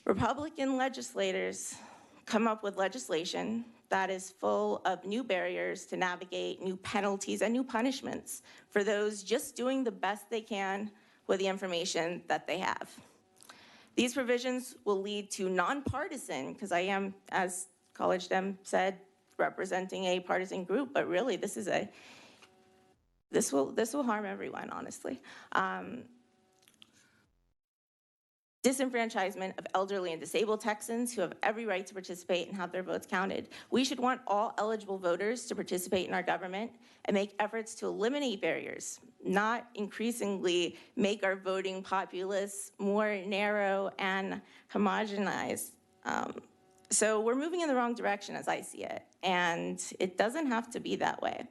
Republican legislators come up with legislation that is full of new barriers to navigate, new penalties, and new punishments for those just doing the best they can with the information that they have. These provisions will lead to nonpartisan, because I am, as College Dem said, representing a partisan group, but really this will harm everyone, honestly. Disenfranchisement of elderly and disabled Texans who have every right to participate and have their votes counted. We should want all eligible voters to participate in our government and make efforts to eliminate barriers, not increasingly make our voting populace more narrow and homogenized. So we're moving in the wrong direction as I see it, and it doesn't have to be that way.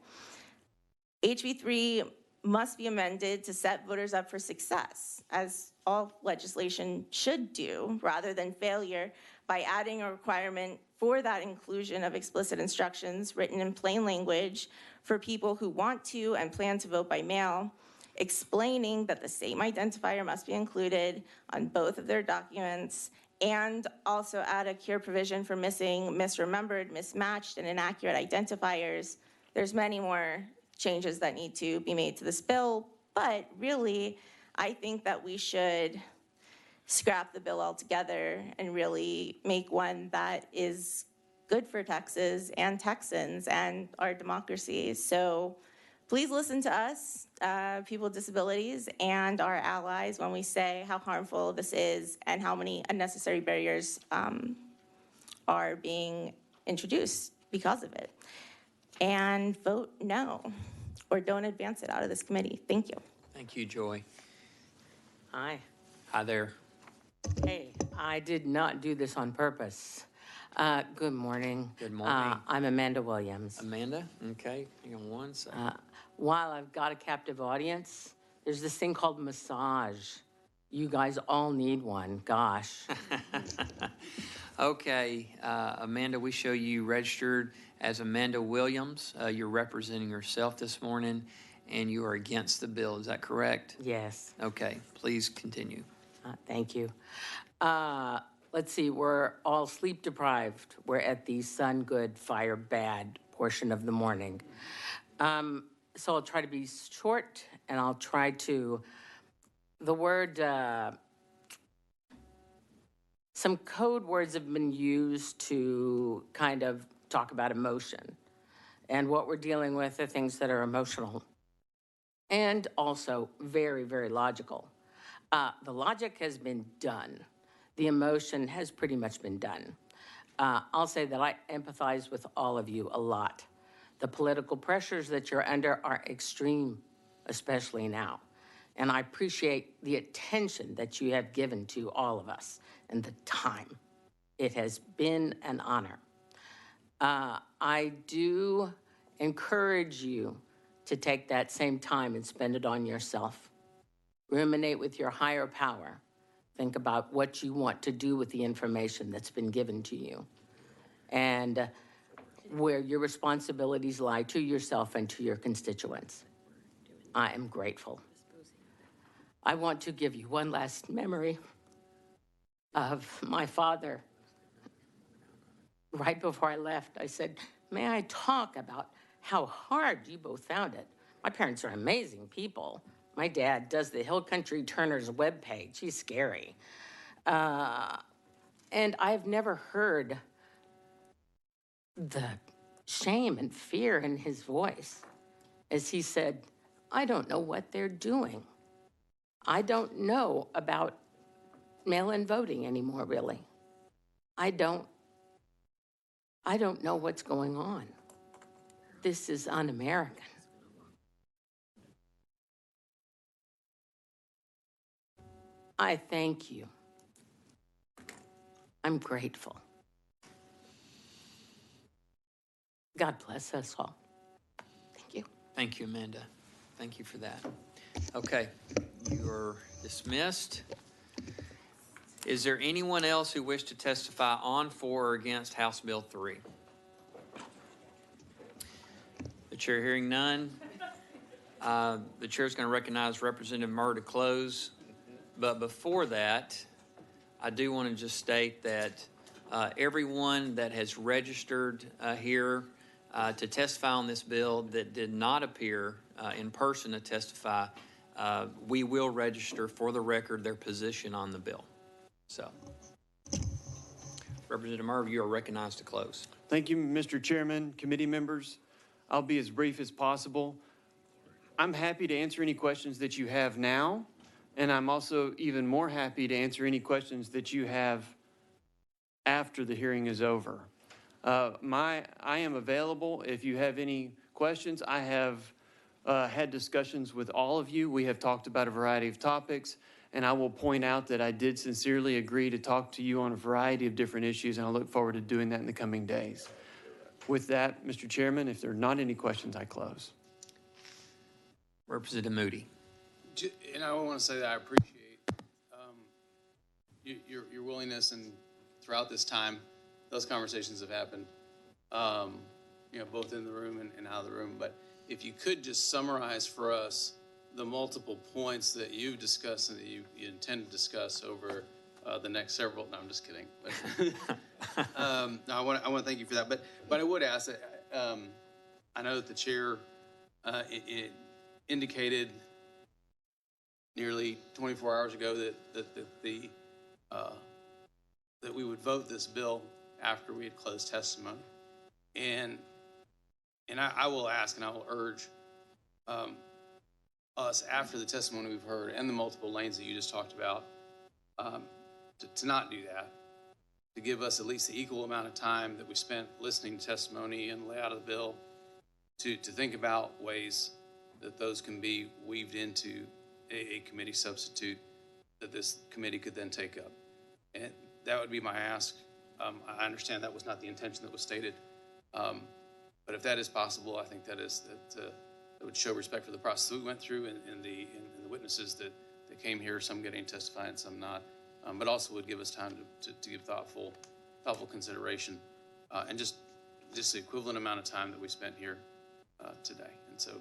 HB 3 must be amended to set voters up for success, as all legislation should do, rather than failure, by adding a requirement for that inclusion of explicit instructions written in plain language for people who want to and plan to vote by mail, explaining that the same identifier must be included on both of their documents, and also add a cure provision for missing, misremembered, mismatched, and inaccurate identifiers. There's many more changes that need to be made to this bill, but really, I think that we should scrap the bill altogether and really make one that is good for Texas and Texans and our democracy. So please listen to us, people with disabilities, and our allies when we say how harmful this is and how many unnecessary barriers are being introduced because of it. And vote no, or don't advance it out of this committee. Thank you. Thank you, Joy. Hi. Hi there. Hey, I did not do this on purpose. Good morning. Good morning. I'm Amanda Williams. Amanda, okay, hang on one second. While I've got a captive audience, there's this thing called massage. You guys all need one, gosh. Okay, Amanda, we show you registered as Amanda Williams. You're representing yourself this morning, and you are against the bill. Is that correct? Yes. Okay, please continue. Thank you. Let's see, we're all sleep deprived. We're at the sun good, fire bad portion of the morning. So I'll try to be short, and I'll try to, the word, some code words have been used to kind of talk about emotion. And what we're dealing with are things that are emotional and also very, very logical. The logic has been done. The emotion has pretty much been done. I'll say that I empathize with all of you a lot. The political pressures that you're under are extreme, especially now. And I appreciate the attention that you have given to all of us and the time. It has been an honor. I do encourage you to take that same time and spend it on yourself. Ruminate with your higher power. Think about what you want to do with the information that's been given to you, and where your responsibilities lie to yourself and to your constituents. I am grateful. I want to give you one last memory of my father. Right before I left, I said, may I talk about how hard you both found it? My parents are amazing people. My dad does the Hill Country Turner's webpage. He's scary. And I've never heard the shame and fear in his voice as he said, I don't know what they're doing. I don't know about mail-in voting anymore, really. I don't know what's going on. This is un-American. I thank you. I'm grateful. God bless us all. Thank you. Thank you, Amanda. Thank you for that. Okay, you're dismissed. Is there anyone else who wishes to testify on, for, or against House Bill 3? The chair hearing none. The chair is going to recognize Representative Murr to close. But before that, I do want to just state that everyone that has registered here to testify on this bill that did not appear in person to testify, we will register for the record their position on the bill. So, Representative Murr, you are recognized to close. Thank you, Mr. Chairman, committee members. I'll be as brief as possible. I'm happy to answer any questions that you have now, and I'm also even more happy to answer any questions that you have after the hearing is over. I am available if you have any questions. I have had discussions with all of you. We have talked about a variety of topics, and I will point out that I did sincerely agree to talk to you on a variety of different issues, and I look forward to doing that in the coming days. With that, Mr. Chairman, if there are not any questions, I close. Representative Moody. And I want to say that I appreciate your willingness, and throughout this time, those conversations have happened, both in the room and out of the room. But if you could just summarize for us the multiple points that you've discussed and that you intend to discuss over the next several. No, I'm just kidding. But, no, I want to thank you for that. But I would ask that I know that the chair it indicated nearly 24 hours ago that we would vote this bill after we had closed testimony, and I will ask and I will urge us, after the testimony we've heard and the multiple lanes that you just talked about, to not do that, to give us at least the equal amount of time that we spent listening to testimony and layout of the bill to think about ways that those can be weaved into a committee substitute that this committee could then take up. And that would be my ask. I understand that was not the intention that was stated, but if that is possible, I think that would show respect for the process that we went through and the witnesses that came here, some getting to testify and some not, but also would give us time to give thoughtful consideration and just the equivalent amount of time that we spent here today. And so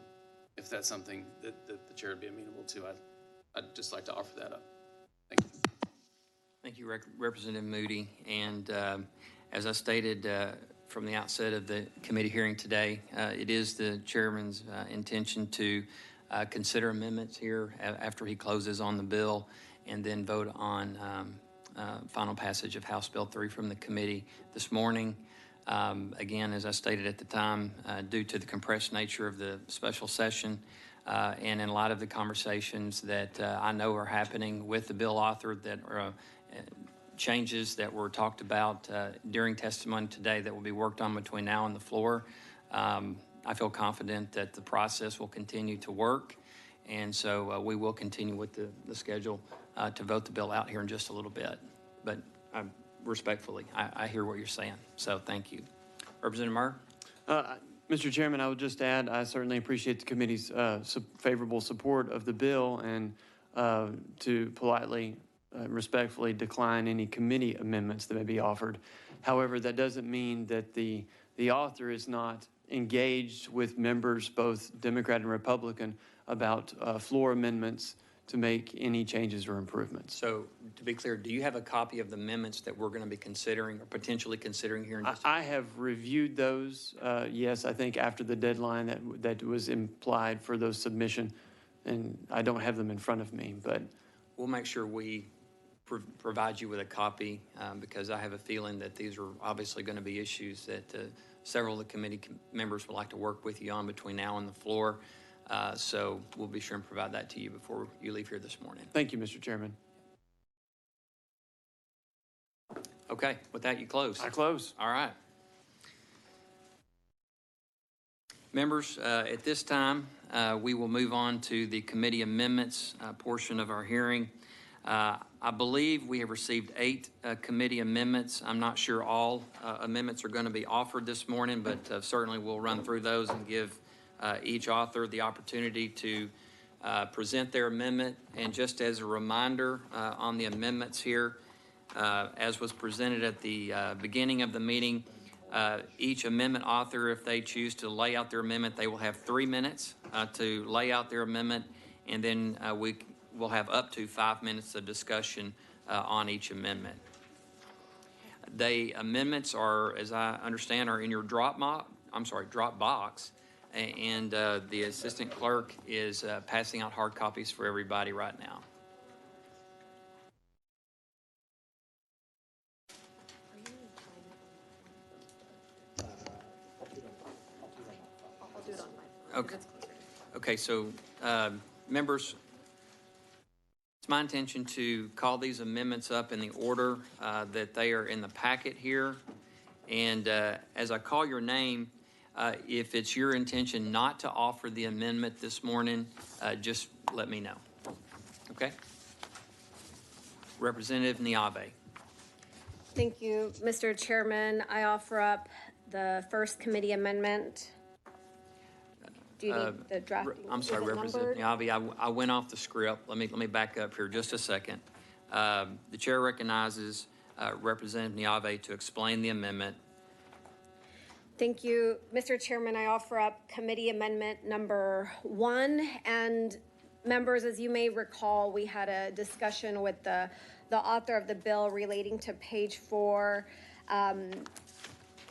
if that's something that the chair would be amenable to, I'd just like to offer that up. Thank you. Thank you, Representative Moody. And as I stated from the outset of the committee hearing today, it is the chairman's intention to consider amendments here after he closes on the bill and then vote on final passage of House Bill 3 from the committee this morning. Again, as I stated at the time, due to the compressed nature of the special session and in light of the conversations that I know are happening with the bill author, that are changes that were talked about during testimony today that will be worked on between now and the floor, I feel confident that the process will continue to work. And so we will continue with the schedule to vote the bill out here in just a little bit. But respectfully, I hear what you're saying. So thank you. Representative Murr? Mr. Chairman, I would just add, I certainly appreciate the committee's favorable support of the bill, and to politely, respectfully decline any committee amendments that may be offered. However, that doesn't mean that the author is not engaged with members, both Democrat and Republican, about floor amendments to make any changes or improvements. So to be clear, do you have a copy of the amendments that we're going to be considering or potentially considering here in just I have reviewed those, yes, I think after the deadline that was implied for those submission, and I don't have them in front of me, but we'll make sure we provide you with a copy because I have a feeling that these are obviously going to be issues that several of the committee members would like to work with you on between now and the floor. So we'll be sure and provide that to you before you leave here this morning. Thank you, Mr. Chairman. Okay, with that, you close. I close. All right. Members, at this time, we will move on to the committee amendments portion of our hearing. I believe we have received 8 committee amendments. I'm not sure all amendments are going to be offered this morning, but certainly we'll run through those and give each author the opportunity to present their amendment. And just as a reminder on the amendments here, as was presented at the beginning of the meeting. Each amendment author, if they choose to lay out their amendment, they will have 3 minutes to lay out their amendment, and then we will have up to 5 minutes of discussion on each amendment. The amendments are, as I understand, are in your Dropbox, and the assistant clerk is passing out hard copies for everybody right now. Okay. Okay, so members, it's my intention to call these amendments up in the order that they are in the packet here. And as I call your name, if it's your intention not to offer the amendment this morning, just let me know. Okay? Representative Niave. Thank you, Mr. Chairman. I offer up the first committee amendment. Do you need the drafting? I'm sorry, Representative Niave, I went off the script. Let me back up here just a second. The chair recognizes Representative Niave to explain the amendment. Thank you, Mr. Chairman. I offer up committee amendment number 1. And members, as you may recall, we had a discussion with the author of the bill relating to page 4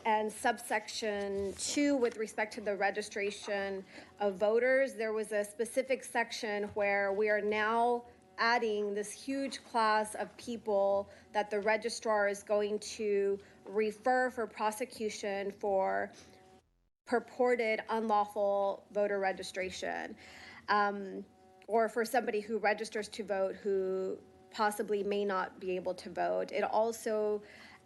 and subsection 2 with respect to the registration of voters. There was a specific section where we are now adding this huge class of people that the registrar is going to refer for prosecution for purported unlawful voter registration, or for somebody who registers to vote who possibly may not be able to vote. It also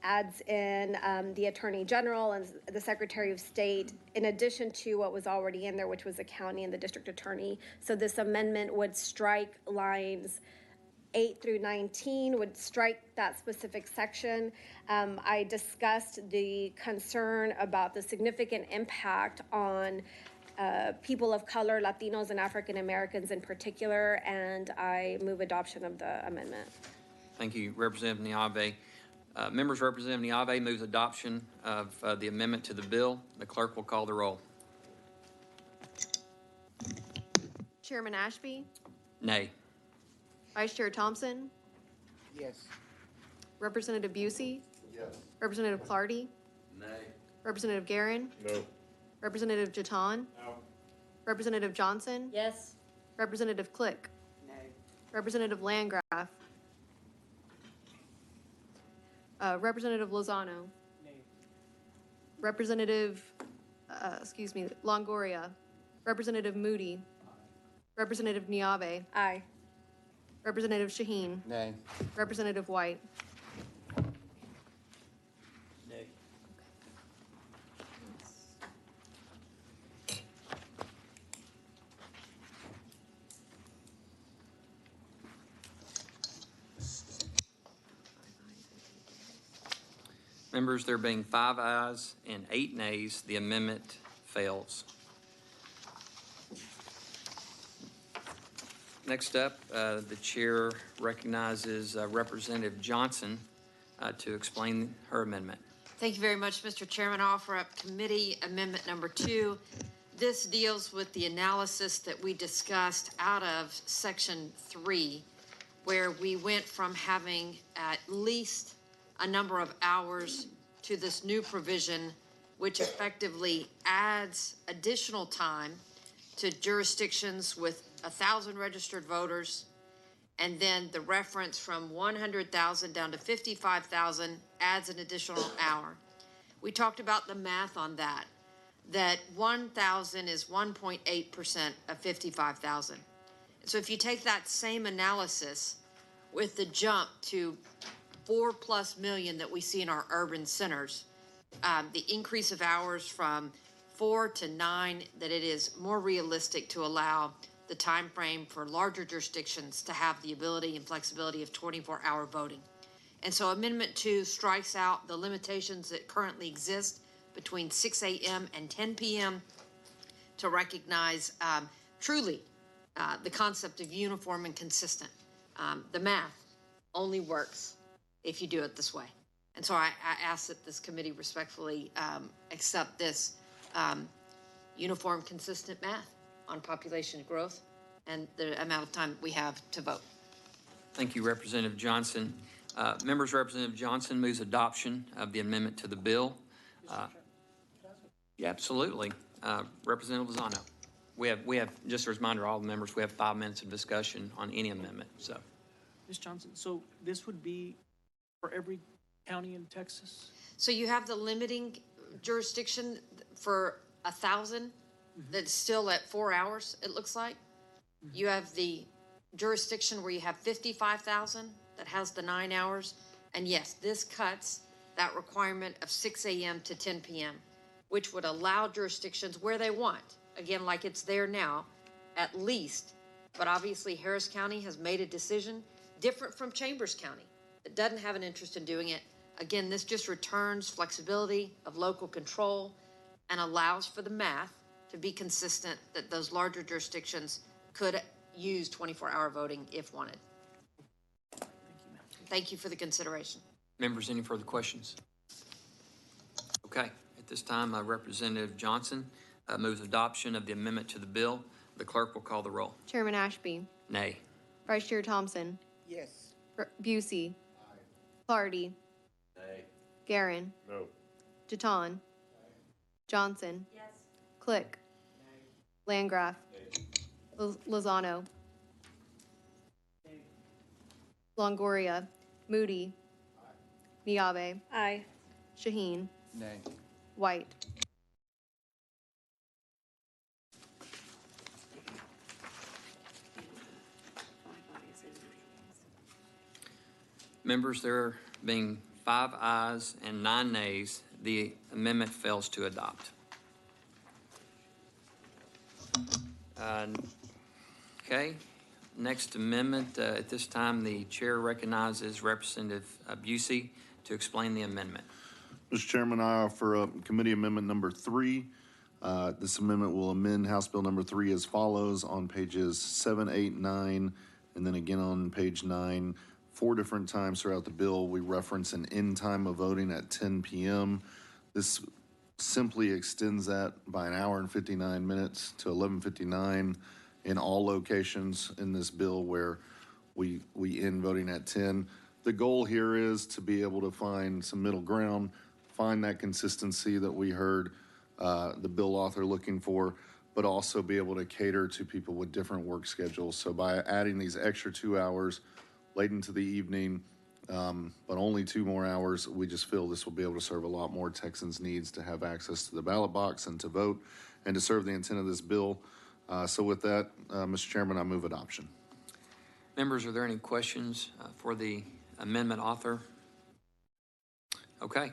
adds in the Attorney General and the Secretary of State, in addition to what was already in there, which was the county and the district attorney. So this amendment would strike lines 8 through 19, would strike that specific section. I discussed the concern about the significant impact on people of color, Latinos and African Americans in particular, and I move adoption of the amendment. Thank you, Representative Niave. Members, Representative Niave moves adoption of the amendment to the bill. The clerk will call the roll. Chairman Ashby? Nay. Vice Chair Thompson? Yes. Representative Busey? Yes. Representative Clardy? Nay. Representative Guerin? No. Representative Jaton? No. Representative Johnson? Yes. Representative Click? Nay. Representative Landgraf? Representative Lozano? Nay. Representative, Longoria? Representative Moody? Representative Niave? Aye. Representative Shaheen? Nay. Representative White? Nay. Members, there being 5 ayes and 8 nays, the amendment fails. Next up, the chair recognizes Representative Johnson to explain her amendment. Thank you very much, Mr. Chairman. I offer up committee amendment number 2. This deals with the analysis that we discussed out of section 3, where we went from having at least a number of hours to this new provision, which effectively adds additional time to jurisdictions with 1,000 registered voters, and then the reference from 100,000 down to 55,000 adds an additional hour. We talked about the math on that 1,000 is 1.8% of 55,000. So if you take that same analysis with the jump to 4+ million that we see in our urban centers, the increase of hours from 4 to 9, that it is more realistic to allow the time frame for larger jurisdictions to have the ability and flexibility of 24-hour voting. And so Amendment 2 strikes out the limitations that currently exist between 6 a.m. and 10 p.m. to recognize truly the concept of uniform and consistent. The math only works if you do it this way. And so I ask that this committee respectfully accept this uniform, consistent math on population growth and the amount of time we have to vote. Thank you, Representative Johnson. Members, Representative Johnson moves adoption of the amendment to the bill. Yeah, absolutely. Representative Lozano. We have, just a reminder, all the members, we have 5 minutes of discussion on any amendment, so. Ms. Johnson, so this would be for every county in Texas? So you have the limiting jurisdiction for 1,000 that's still at 4 hours, it looks like. You have the jurisdiction where you have 55,000 that has the 9 hours. And yes, this cuts that requirement of 6 a.m. to 10 p.m., which would allow jurisdictions where they want, again, like it's there now, at least. But obviously Harris County has made a decision different from Chambers County that doesn't have an interest in doing it. Again, this just returns flexibility of local control and allows for the math to be consistent that those larger jurisdictions could use 24-hour voting if wanted. Thank you for the consideration. Members, any further questions? Okay, at this time, Representative Johnson moves adoption of the amendment to the bill. The clerk will call the roll. Chairman Ashby, Nay. Vice Chair Thompson, Yes. Busey, Clardy, Garin, No. Jaton, Johnson, Click, Landgraf, Lozano, Longoria, Moody, Niabe, Aye. Shaheen, Nay. White. Members, there being 5 ayes and 9 nays, the amendment fails to adopt. Okay, next amendment. At this time, the chair recognizes Representative Busey to explain the amendment. Mr. Chairman, I offer up Committee Amendment Number 3. This amendment will amend House Bill Number 3 as follows on pages 7, 8, 9, and then again on page 9. 4 different times throughout the bill, we reference an end time of voting at 10 p.m. This simply extends that by an hour and 59 minutes to 11:59 in all locations in this bill where we end voting at 10. The goal here is to be able to find some middle ground, find that consistency that we heard the bill author looking for, but also be able to cater to people with different work schedules. So by adding these extra 2 hours late into the evening, but only 2 more hours, we just feel this will be able to serve a lot more Texans' needs to have access to the ballot box and to vote and to serve the intent of this bill. So with that, Mr. Chairman, I move adoption. Members, are there any questions for the amendment author? Okay,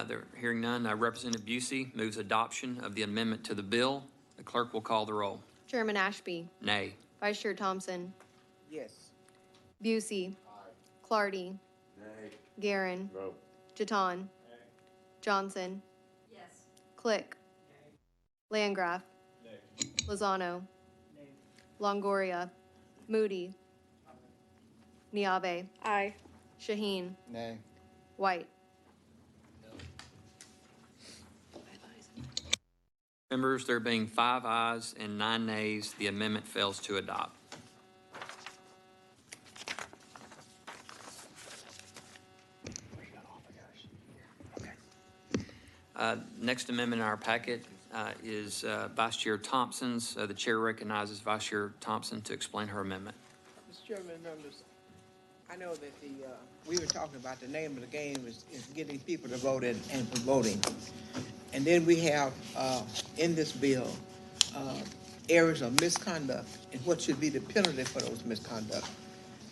they're hearing none. Representative Busey moves adoption of the amendment to the bill. The clerk will call the roll. Chairman Ashby, Nay. Vice Chair Thompson, Yes. Busey, Clardy, Garin, No. Jaton, Johnson, Click, Landgraf, Lozano, Longoria, Moody, Niabe, Aye. Shaheen, Nay. White. Members, there being 5 ayes and 9 nays, the amendment fails to adopt. Next amendment in our packet is Vice Chair Thompson's. The chair recognizes Vice Chair Thompson to explain her amendment. Mr. Chairman, members, I know that we were talking about the name of the game is getting people to vote and for voting. And then we have, in this bill, areas of misconduct and what should be the penalty for those misconduct.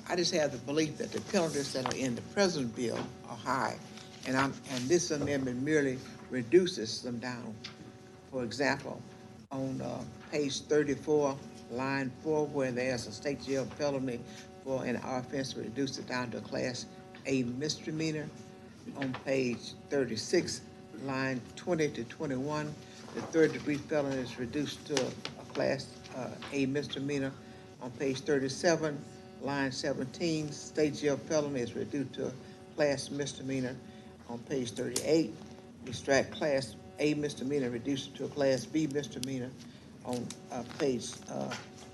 I just have the belief that the penalties that are in the present bill are high, and this amendment merely reduces them down. For example, on page 34, line 4, where there's a state jail felony for an offense, reduce it down to a class A misdemeanor. On page 36, line 20 to 21, the third-degree felony is reduced to a class A misdemeanor. On page 37, line 17, state jail felony is reduced to class misdemeanor on page 38. We strike class A misdemeanor, reduce it to a class B misdemeanor on page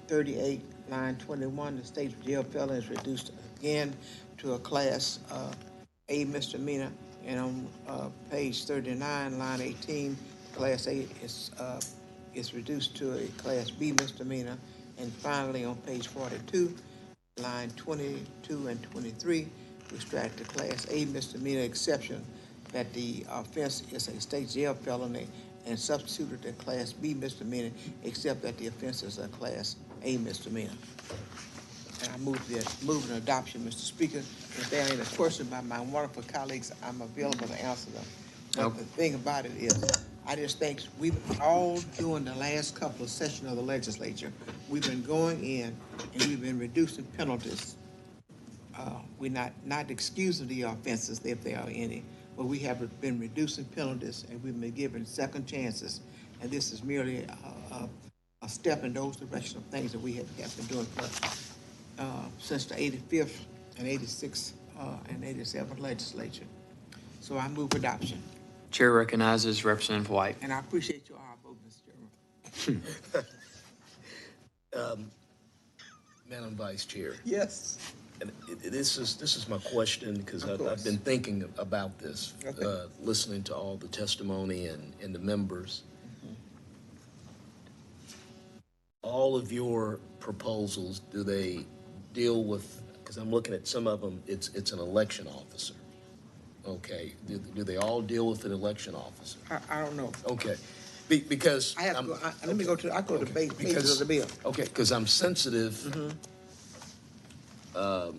38, line 21. The state jail felon is reduced again to a class A misdemeanor. And on page 39, line 18, class A is reduced to a class B misdemeanor. And finally, on page 42, line 22 and 23, we strike the class A misdemeanor exception that the offense is a state jail felony and substituted the class B misdemeanor, except that the offense is a class A misdemeanor. And I move an adoption, Mr. Speaker. If there are any questions by my wonderful colleagues, I'm available to answer them. But the thing about it is, I just think we've all, during the last couple of sessions of the legislature, we've been going in and we've been reducing penalties. We're not excusing the offenses if there are any, but we have been reducing penalties and we've been given second chances. And this is merely a step in those directions of things that we have been doing since the 85th and 86th and 87th legislature. So I move adoption. Chair recognizes Representative White. And I appreciate your vote, Mr. Chairman. Madam Vice Chair. Yes. And this is my question, because I've been thinking about this, listening to all the testimony and the members. All of your proposals, do they deal with, because I'm looking at some of them, it's an election officer. Okay, do they all deal with an election officer? I don't know. Okay, because I have to go, let me go to, I go to the pages of the bill. Okay, because I'm sensitive to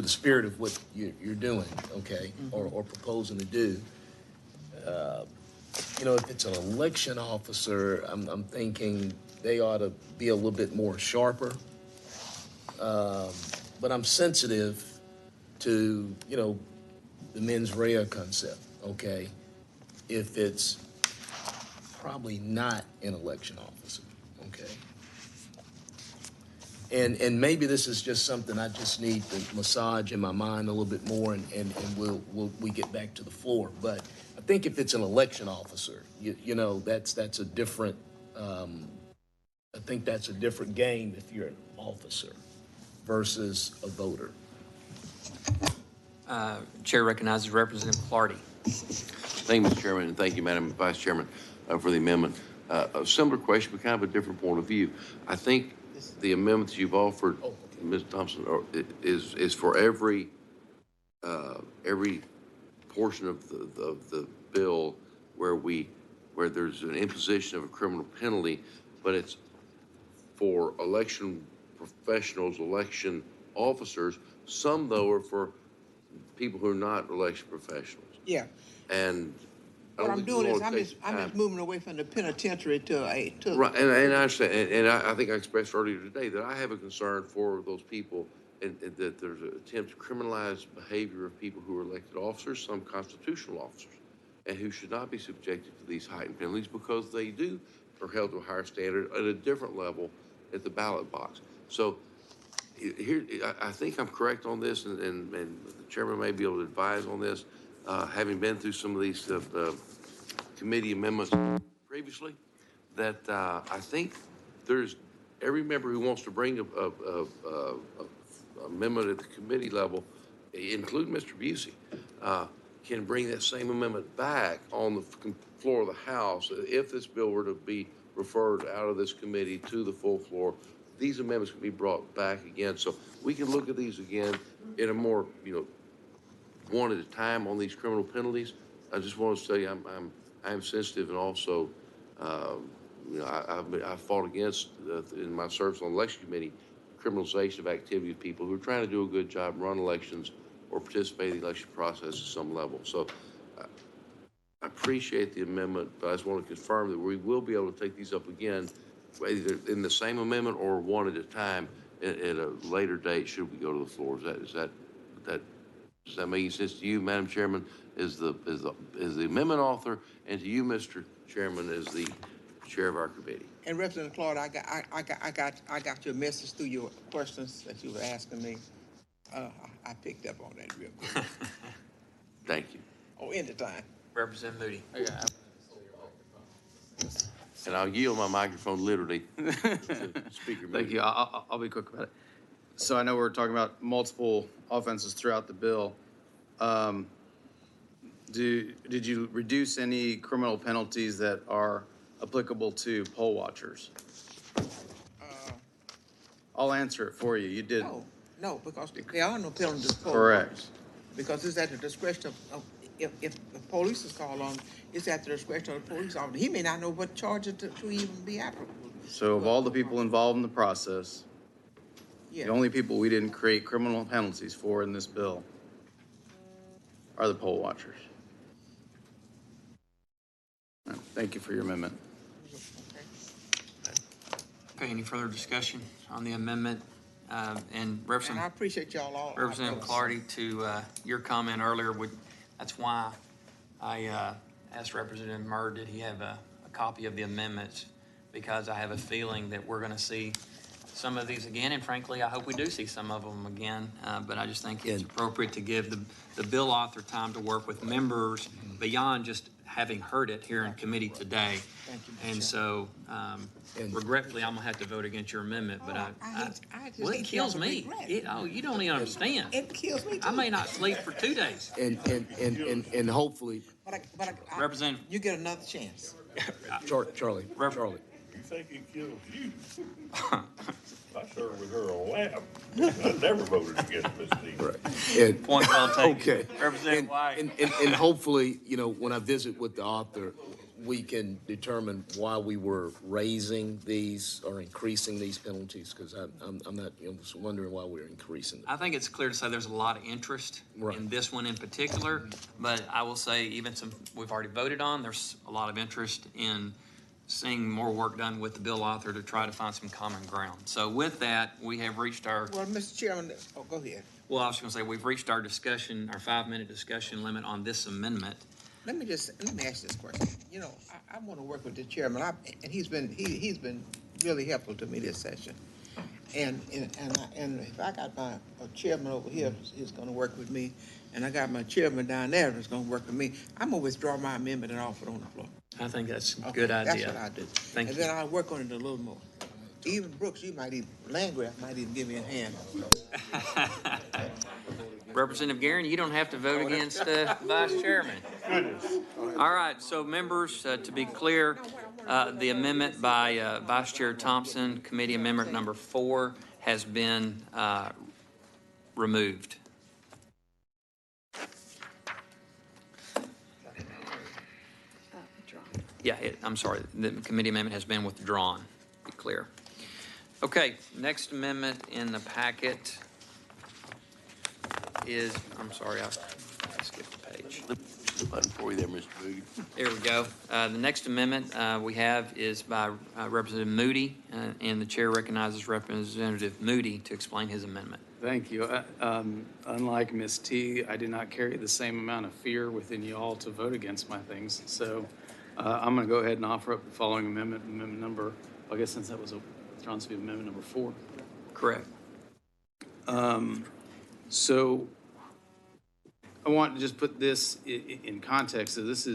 the spirit of what you're doing, okay, or proposing to do. You know, if it's an election officer, I'm thinking they ought to be a little bit more sharper. But I'm sensitive to, you know, the mens rea concept, okay? If it's probably not an election officer, okay? And maybe this is just something I just need to massage in my mind a little bit more, and we get back to the floor. But I think if it's an election officer, you know, that's a different, I think that's a different game if you're an officer versus a voter. Chair recognizes Representative Clardy. Thank you, Mr. Chairman, and thank you, Madam Vice Chairman, for the amendment. A similar question, but kind of a different point of view. I think the amendments you've offered, Ms. Thompson, is for every portion of the bill where there's an imposition of a criminal penalty, but it's for election professionals, election officers. Some, though, are for people who are not election professionals. Yeah. And what I'm doing is I'm just moving away from the penitentiary to right, and I understand, and I think I expressed earlier today that I have a concern for those people, and that there's an attempt to criminalize behavior of people who are elected officers, some constitutional officers, and who should not be subjected to these heightened penalties because they are held to a higher standard at a different level at the ballot box. So here, I think I'm correct on this, and the chairman may be able to advise on this, having been through some of these committee amendments previously, that I think there's every member who wants to bring a amendment at the committee level, including Mr. Busey, can bring that same amendment back on the floor of the House if this bill were to be referred out of this committee to the full floor. These amendments can be brought back again, so we can look at these again in a more, one at a time on these criminal penalties. I just want to say I'm sensitive, and also, I fought against in my service on the election committee criminalization of activity of people who are trying to do a good job, run elections, or participate in the election process at some level. So I appreciate the amendment, but I just want to confirm that we will be able to take these up again, either in the same amendment or one at a time at a later date should we go to the floor. Does that make any sense to you, Madam Chairman, as the amendment author, and to you, Mr. Chairman, as the chair of our committee? And Representative Clark, I got your message through your questions that you were asking me. I picked up on that real quick. Thank you. Oh, anytime. Representative Moody. And I'll yield my microphone literally to Speaker Moody. Thank you. I'll be quick about it. So I know we're talking about multiple offenses throughout the bill. Did you reduce any criminal penalties that are applicable to poll watchers? I'll answer it for you. You did. No, because there are no penalties. Correct. Because it's at the discretion of if the police is called on, it's at the discretion of the police officer. He may not know what charges to even be applicable. So of all the people involved in the process, Yeah. the only people we didn't create criminal penalties for in this bill are the poll watchers. Thank you for your amendment. Okay, any further discussion on the amendment? And And I Representative appreciate y'all all. Representative Clardy, to your comment earlier, that's why I asked Representative Murr, did he have a copy of the amendments? Because I have a feeling that we're going to see some of these again, and frankly, I hope we do see some of them again. But I just think it's appropriate to give the bill author time to work with members beyond just having heard it here in committee today. Thank you, And so, regretfully, I'm gonna have to vote against your amendment, but well, it kills me. You don't even understand. It kills me too. I may not sleep for 2 days. And hopefully, Representative. You get another chance. Charlie. You think it kills you? I served with her on lab. I never voted against Ms. Dean. Point well taken. Okay. Representative White. And hopefully, when I visit with the author, we can determine why we were raising these or increasing these penalties, because I'm not, just wondering why we're increasing them. I think it's clear to say there's a lot of interest in this one in particular, but I will say even some we've already voted on, there's a lot of interest in seeing more work done with the bill author to try to find some common ground. So with that, we have reached our... Well, Mr. Chairman, go ahead. Well, I was going to say, we've reached our discussion, our 5-minute discussion limit on this amendment. Let me ask this question. I want to work with the chairman, and he's been really helpful to me this session. And if I got my chairman over here who's going to work with me, and I got my chairman down there who's going to work with me, I'm going to withdraw my amendment and offer it on the floor. I think that's a good idea. That's what I do. Thank you. And then I'll work on it a little more. Even Brooks, Landgraf might even give me a hand. Representative Guerin, you don't have to vote against Vice Chairman. Goodness. All right, so members, to be clear, the amendment by Vice Chair Thompson, Committee Amendment number 4, has been removed. Yeah, I'm sorry, the committee amendment has been withdrawn, to be clear. Okay, next amendment in the packet is, I'm sorry, I skipped a page. The button for you there, Mr. Moody. There we go. The next amendment we have is by Representative Moody, and the chair recognizes Representative Moody to explain his amendment. Thank you. Unlike Ms. T, I do not carry the same amount of fear within you all to vote against my things. So I'm going to go ahead and offer up the following amendment, number, I guess since that was withdrawn, to be amendment number 4. Correct. So I want to just put this in context. So this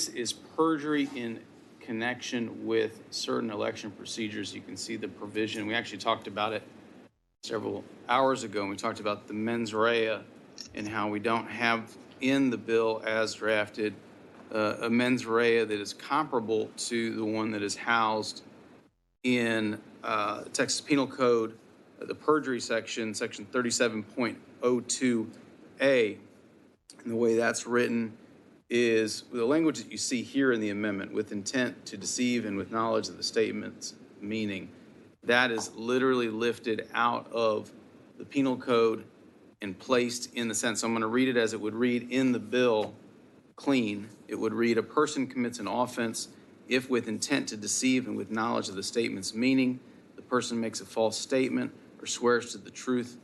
is perjury in connection with certain election procedures. You can see the provision. We actually talked about it several hours ago, and we talked about the mens rea and how we don't have in the bill as drafted a mens rea that is comparable to the one that is housed in Texas Penal Code, the perjury section, section 37.02A. And the way that's written is the language that you see here in the amendment, with intent to deceive and with knowledge of the statement's meaning. That is literally lifted out of the penal code and placed in the sentence. So I'm going to read it as it would read in the bill, clean. It would read, a person commits an offense if with intent to deceive and with knowledge of the statement's meaning, the person makes a false statement or swears to the truth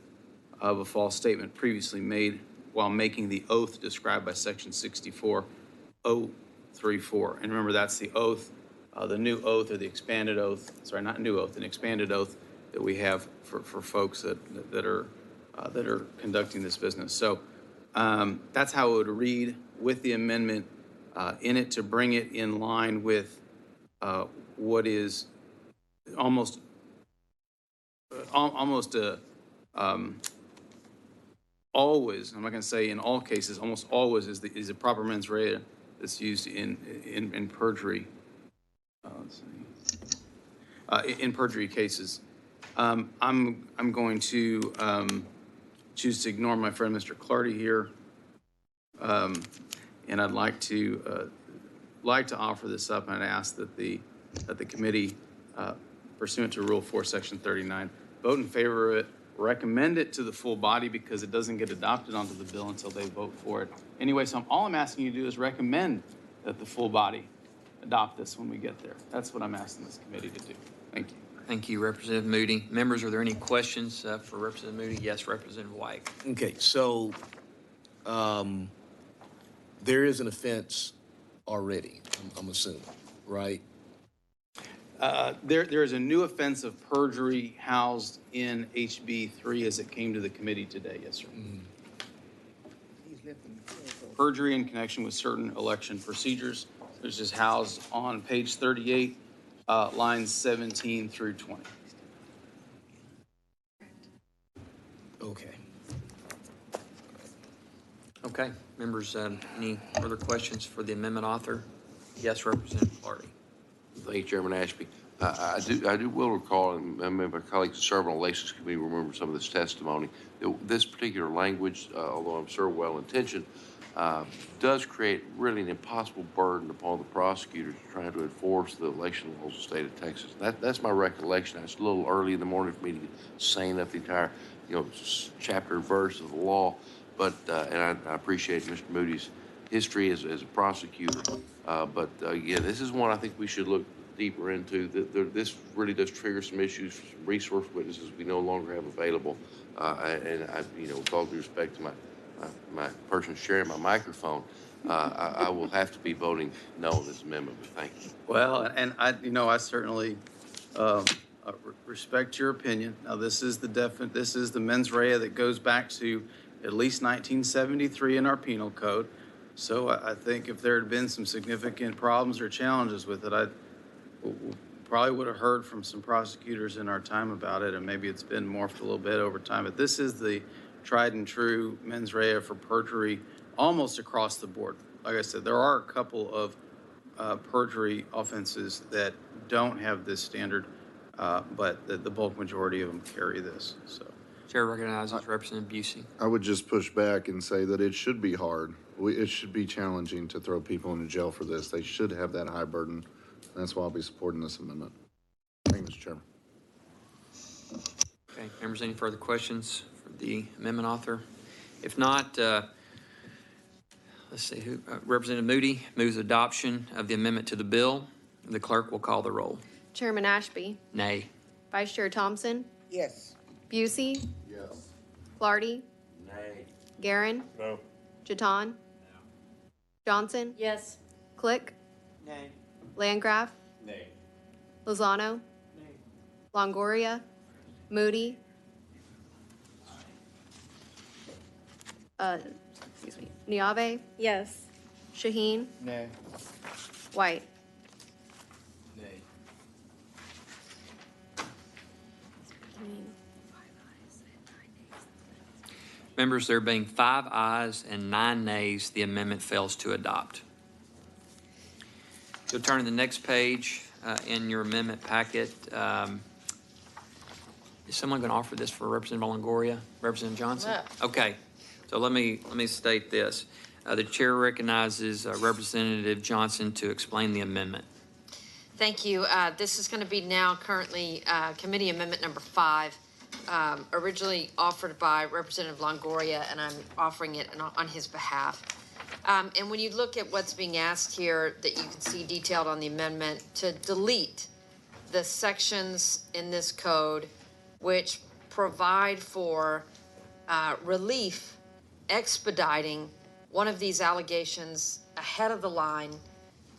of a false statement previously made while making the oath described by section 64.034. And remember, that's the oath, the new oath or the expanded oath, sorry, not new oath, an expanded oath that we have for folks that are conducting this business. So that's how it would read with the amendment in it to bring it in line with what is almost always, I'm not going to say in all cases, almost always is a proper mens rea that's used in perjury. Let's see. In perjury cases. I'm going to choose to ignore my friend Mr. Clardy here, and I'd like to offer this up and ask that the committee, pursuant to Rule 4, Section 39, vote in favor of it, recommend it to the full body because it doesn't get adopted onto the bill until they vote for it. Anyway, so all I'm asking you to do is recommend that the full body adopt this when we get there. That's what I'm asking this committee to do. Thank you. Thank you, Representative Moody. Members, are there any questions for Representative Moody? Yes, Representative White. Okay, so there is an offense already, I'm assuming, right? There is a new offense of perjury housed in HB 3 as it came to the committee today. Yes, sir. Perjury in connection with certain election procedures. This is housed on page 38, lines 17 through 20. Okay. Okay, members, any further questions for the amendment author? Yes, Representative Clardy. Thank you, Chairman Ashby. I will recall, and many of my colleagues who serve on the Elections Committee remember some of this testimony, that this particular language, although I'm sure well-intentioned, does create really an impossible burden upon the prosecutors trying to enforce the election laws of the state of Texas. That's my recollection. It's a little early in the morning for me to get saying up the entire, chapter and verse of the law, but and I appreciate Mr. Moody's history as a prosecutor. But yeah, this is one I think we should look deeper into. This really does trigger some issues, some resource witnesses we no longer have available. And I, with all due respect to my person sharing my microphone, I will have to be voting no on this amendment. But thank you. Well, and I certainly respect your opinion. Now, this is the mens rea that goes back to at least 1973 in our penal code. So I think if there had been some significant problems or challenges with it, I probably would have heard from some prosecutors in our time about it, and maybe it's been morphed a little bit over time. But this is the tried and true mens rea for perjury almost across the board. Like I said, there are a couple of perjury offenses that don't have this standard, but the bulk majority of them carry this. So, Chair recognizes Representative Busey. I would just push back and say that it should be hard. It should be challenging to throw people into jail for this. They should have that high burden. That's why I'll be supporting this amendment. Thank you, Mr. Chairman. Okay, members, any further questions for the amendment author? If not, let's see, Representative Moody moves adoption of the amendment to the bill. The clerk will call the roll. Chairman Ashby, Nay. Vice Chair Thompson, Yes. Busey, Yes. Clardy, Nay. Garin, No. Jeton, Johnson, Yes. Click, Nay. Landgraf, Nay. Lozano, Longoria, Moody, Niave, Yes. Shaheen, Nay. White. Nay. Members, there being 5 ayes and 9 nays, the amendment fails to adopt. You'll turn to the next page in your amendment packet. Is someone going to offer this for Representative Longoria? Representative Johnson? Yeah. Okay. So let me state this. The chair recognizes Representative Johnson to explain the amendment. Thank you. This is going to be now currently committee amendment number 5, originally offered by Representative Longoria, and I'm offering it on his behalf. And when you look at what's being asked here, that you can see detailed on the amendment, to delete the sections in this code which provide for relief expediting one of these allegations ahead of the line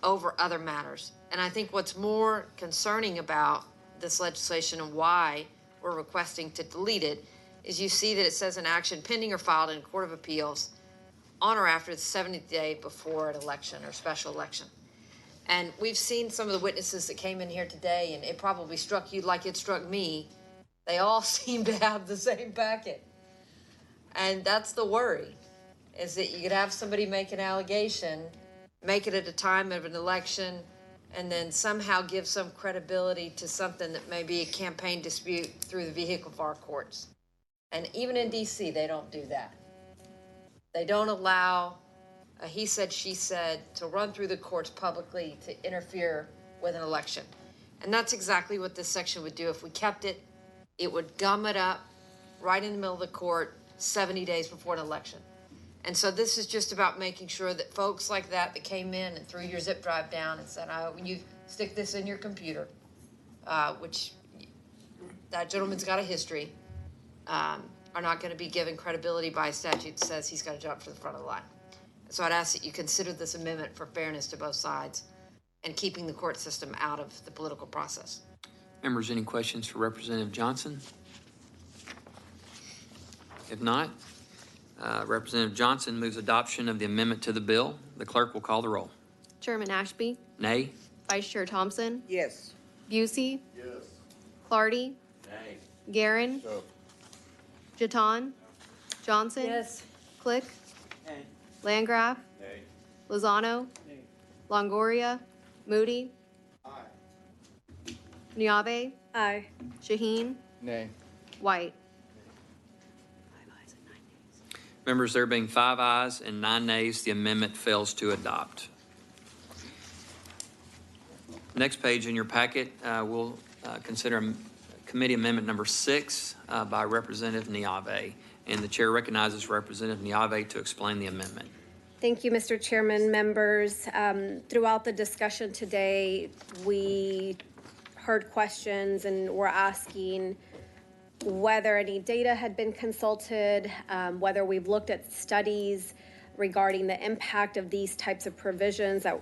over other matters. And I think what's more concerning about this legislation and why we're requesting to delete it, is you see that it says an action pending or filed in a court of appeals on or after the 70th day before an election or special election. And we've seen some of the witnesses that came in here today, and it probably struck you like it struck me. They all seem to have the same packet. And that's the worry, is that you could have somebody make an allegation, make it at a time of an election, and then somehow give some credibility to something that may be a campaign dispute through the vehicle of our courts. And even in DC, they don't do that. They don't allow a he said, she said to run through the courts publicly to interfere with an election. And that's exactly what this section would do. If we kept it, it would gum it up right in the middle of the court 70 days before an election. And so this is just about making sure that folks like that came in and threw your zip drive down and said, when you stick this in your computer, which that gentleman's got a history, are not going to be given credibility by a statute that says he's got to jump to the front of the line. So I'd ask that you consider this amendment for fairness to both sides and keeping the court system out of the political process. Members, any questions for Representative Johnson? If not, Representative Johnson moves adoption of the amendment to the bill. The clerk will call the roll. Chairman Ashby, Nay? Vice Chair Thompson, Yes. Busey, Yes. Clardy, Nay. Garin, Jaton, Johnson, Yes. Click, Landgraf, Lozano, Longoria, Moody, Niave, Aye. Shaheen, Nay. White. Members, there being 5 ayes and 9 nays, the amendment fails to adopt. Next page in your packet, we'll consider Committee Amendment number 6 by Representative Niave. And the chair recognizes Representative Niave to explain the amendment. Thank you, Mr. Chairman, members. Throughout the discussion today, we heard questions and were asking whether any data had been consulted, whether we've looked at studies regarding the impact of these types of provisions that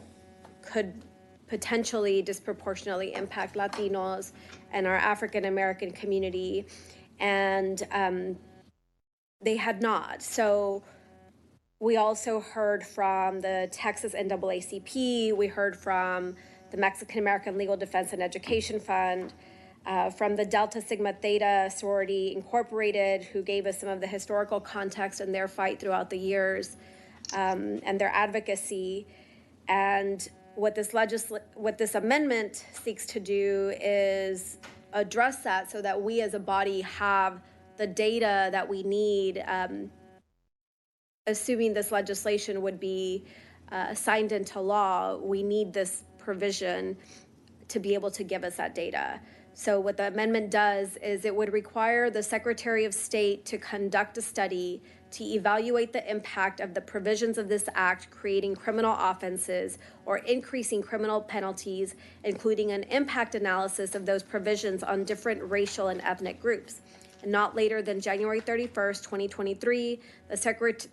could potentially disproportionately impact Latinos and our African American community, and they had not. So we also heard from the Texas NAACP, we heard from the Mexican American Legal Defense and Education Fund, from the Delta Sigma Theta Sorority Incorporated, who gave us some of the historical context in their fight throughout the years, and their advocacy. And what this amendment seeks to do is address that so that we as a body have the data that we need, assuming this legislation would be signed into law. We need this provision to be able to give us that data. So what the amendment does is it would require the Secretary of State to conduct a study to evaluate the impact of the provisions of this act creating criminal offenses or increasing criminal penalties, including an impact analysis of those provisions on different racial and ethnic groups. And not later than January 31st, 2023, the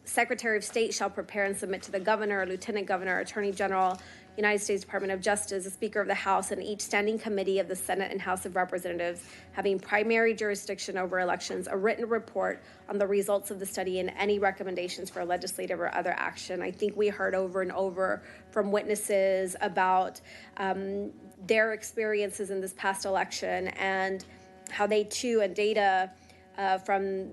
Secretary of State shall prepare and submit to the Governor, Lieutenant Governor, Attorney General, United States Department of Justice, the Speaker of the House, and each standing committee of the Senate and House of Representatives having primary jurisdiction over elections, a written report on the results of the study and any recommendations for legislative or other action. I think we heard over and over from witnesses about their experiences in this past election and how they too, and data from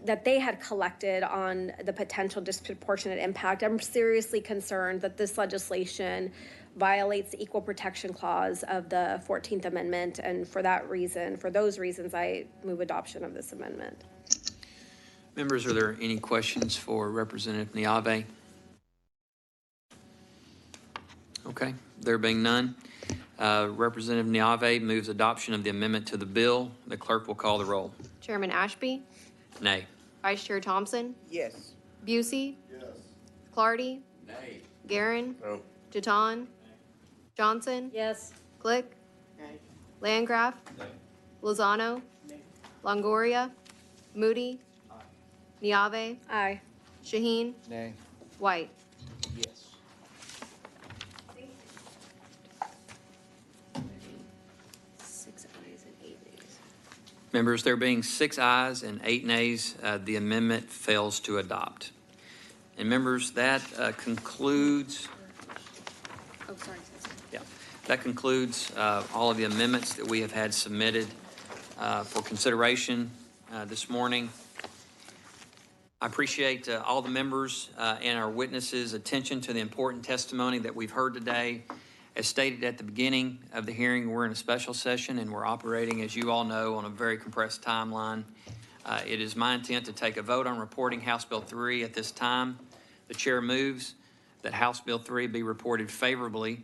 that they had collected on the potential disproportionate impact. I'm seriously concerned that this legislation violates the Equal Protection Clause of the 14th Amendment, and for those reasons, I move adoption of this amendment. Members, are there any questions for Representative Niave? Okay, there being none, Representative Niave moves adoption of the amendment to the bill. The clerk will call the roll. Chairman Ashby, Nay. Vice Chair Thompson, Yes. Busey, Yes. Clardy, Nay. Garin, No. Jaton, Johnson, Yes. Glick, Landgraf, Lozano, Longoria, Moody, Niave, aye. Shaheen, Nay. White. Yes. Members, there being 6 ayes and 8 nays, the amendment fails to adopt. And members, that concludes, Oh, sorry. yeah, that concludes all of the amendments that we have had submitted for consideration this morning. I appreciate all the members and our witnesses' attention to the important testimony that we've heard today. As stated at the beginning of the hearing, we're in a special session and we're operating, as you all know, on a very compressed timeline. It is my intent to take a vote on reporting House Bill 3 at this time. The chair moves that House Bill 3 be reported favorably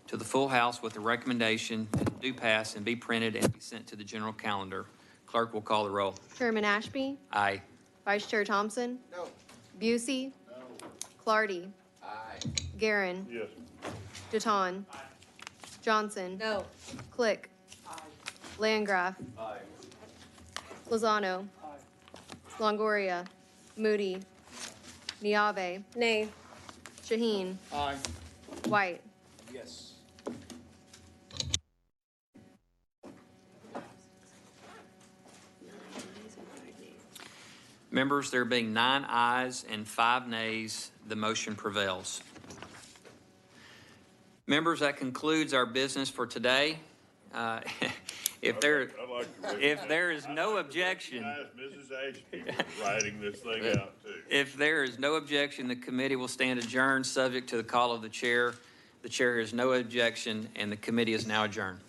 to the full House with the recommendation that it do pass and be printed and be sent to the general calendar. Clerk will call the roll. Chairman Ashby? Aye. Vice Chair Thompson? No. Busey? No. Clardy? Aye. Garin? Yes. Daton? Johnson? No. Click? Landgraf? Aye. Lozano? Longoria? Moody? Niave? Nay. Shaheen? Aye. White? Yes. Members, there being 9 ayes and 5 nays, the motion prevails. Members, that concludes our business for today. If there is no objection, Mrs. Ashby for writing this thing out too. if there is no objection, the committee will stand adjourned, subject to the call of the chair. The chair has no objection, and the committee is now adjourned.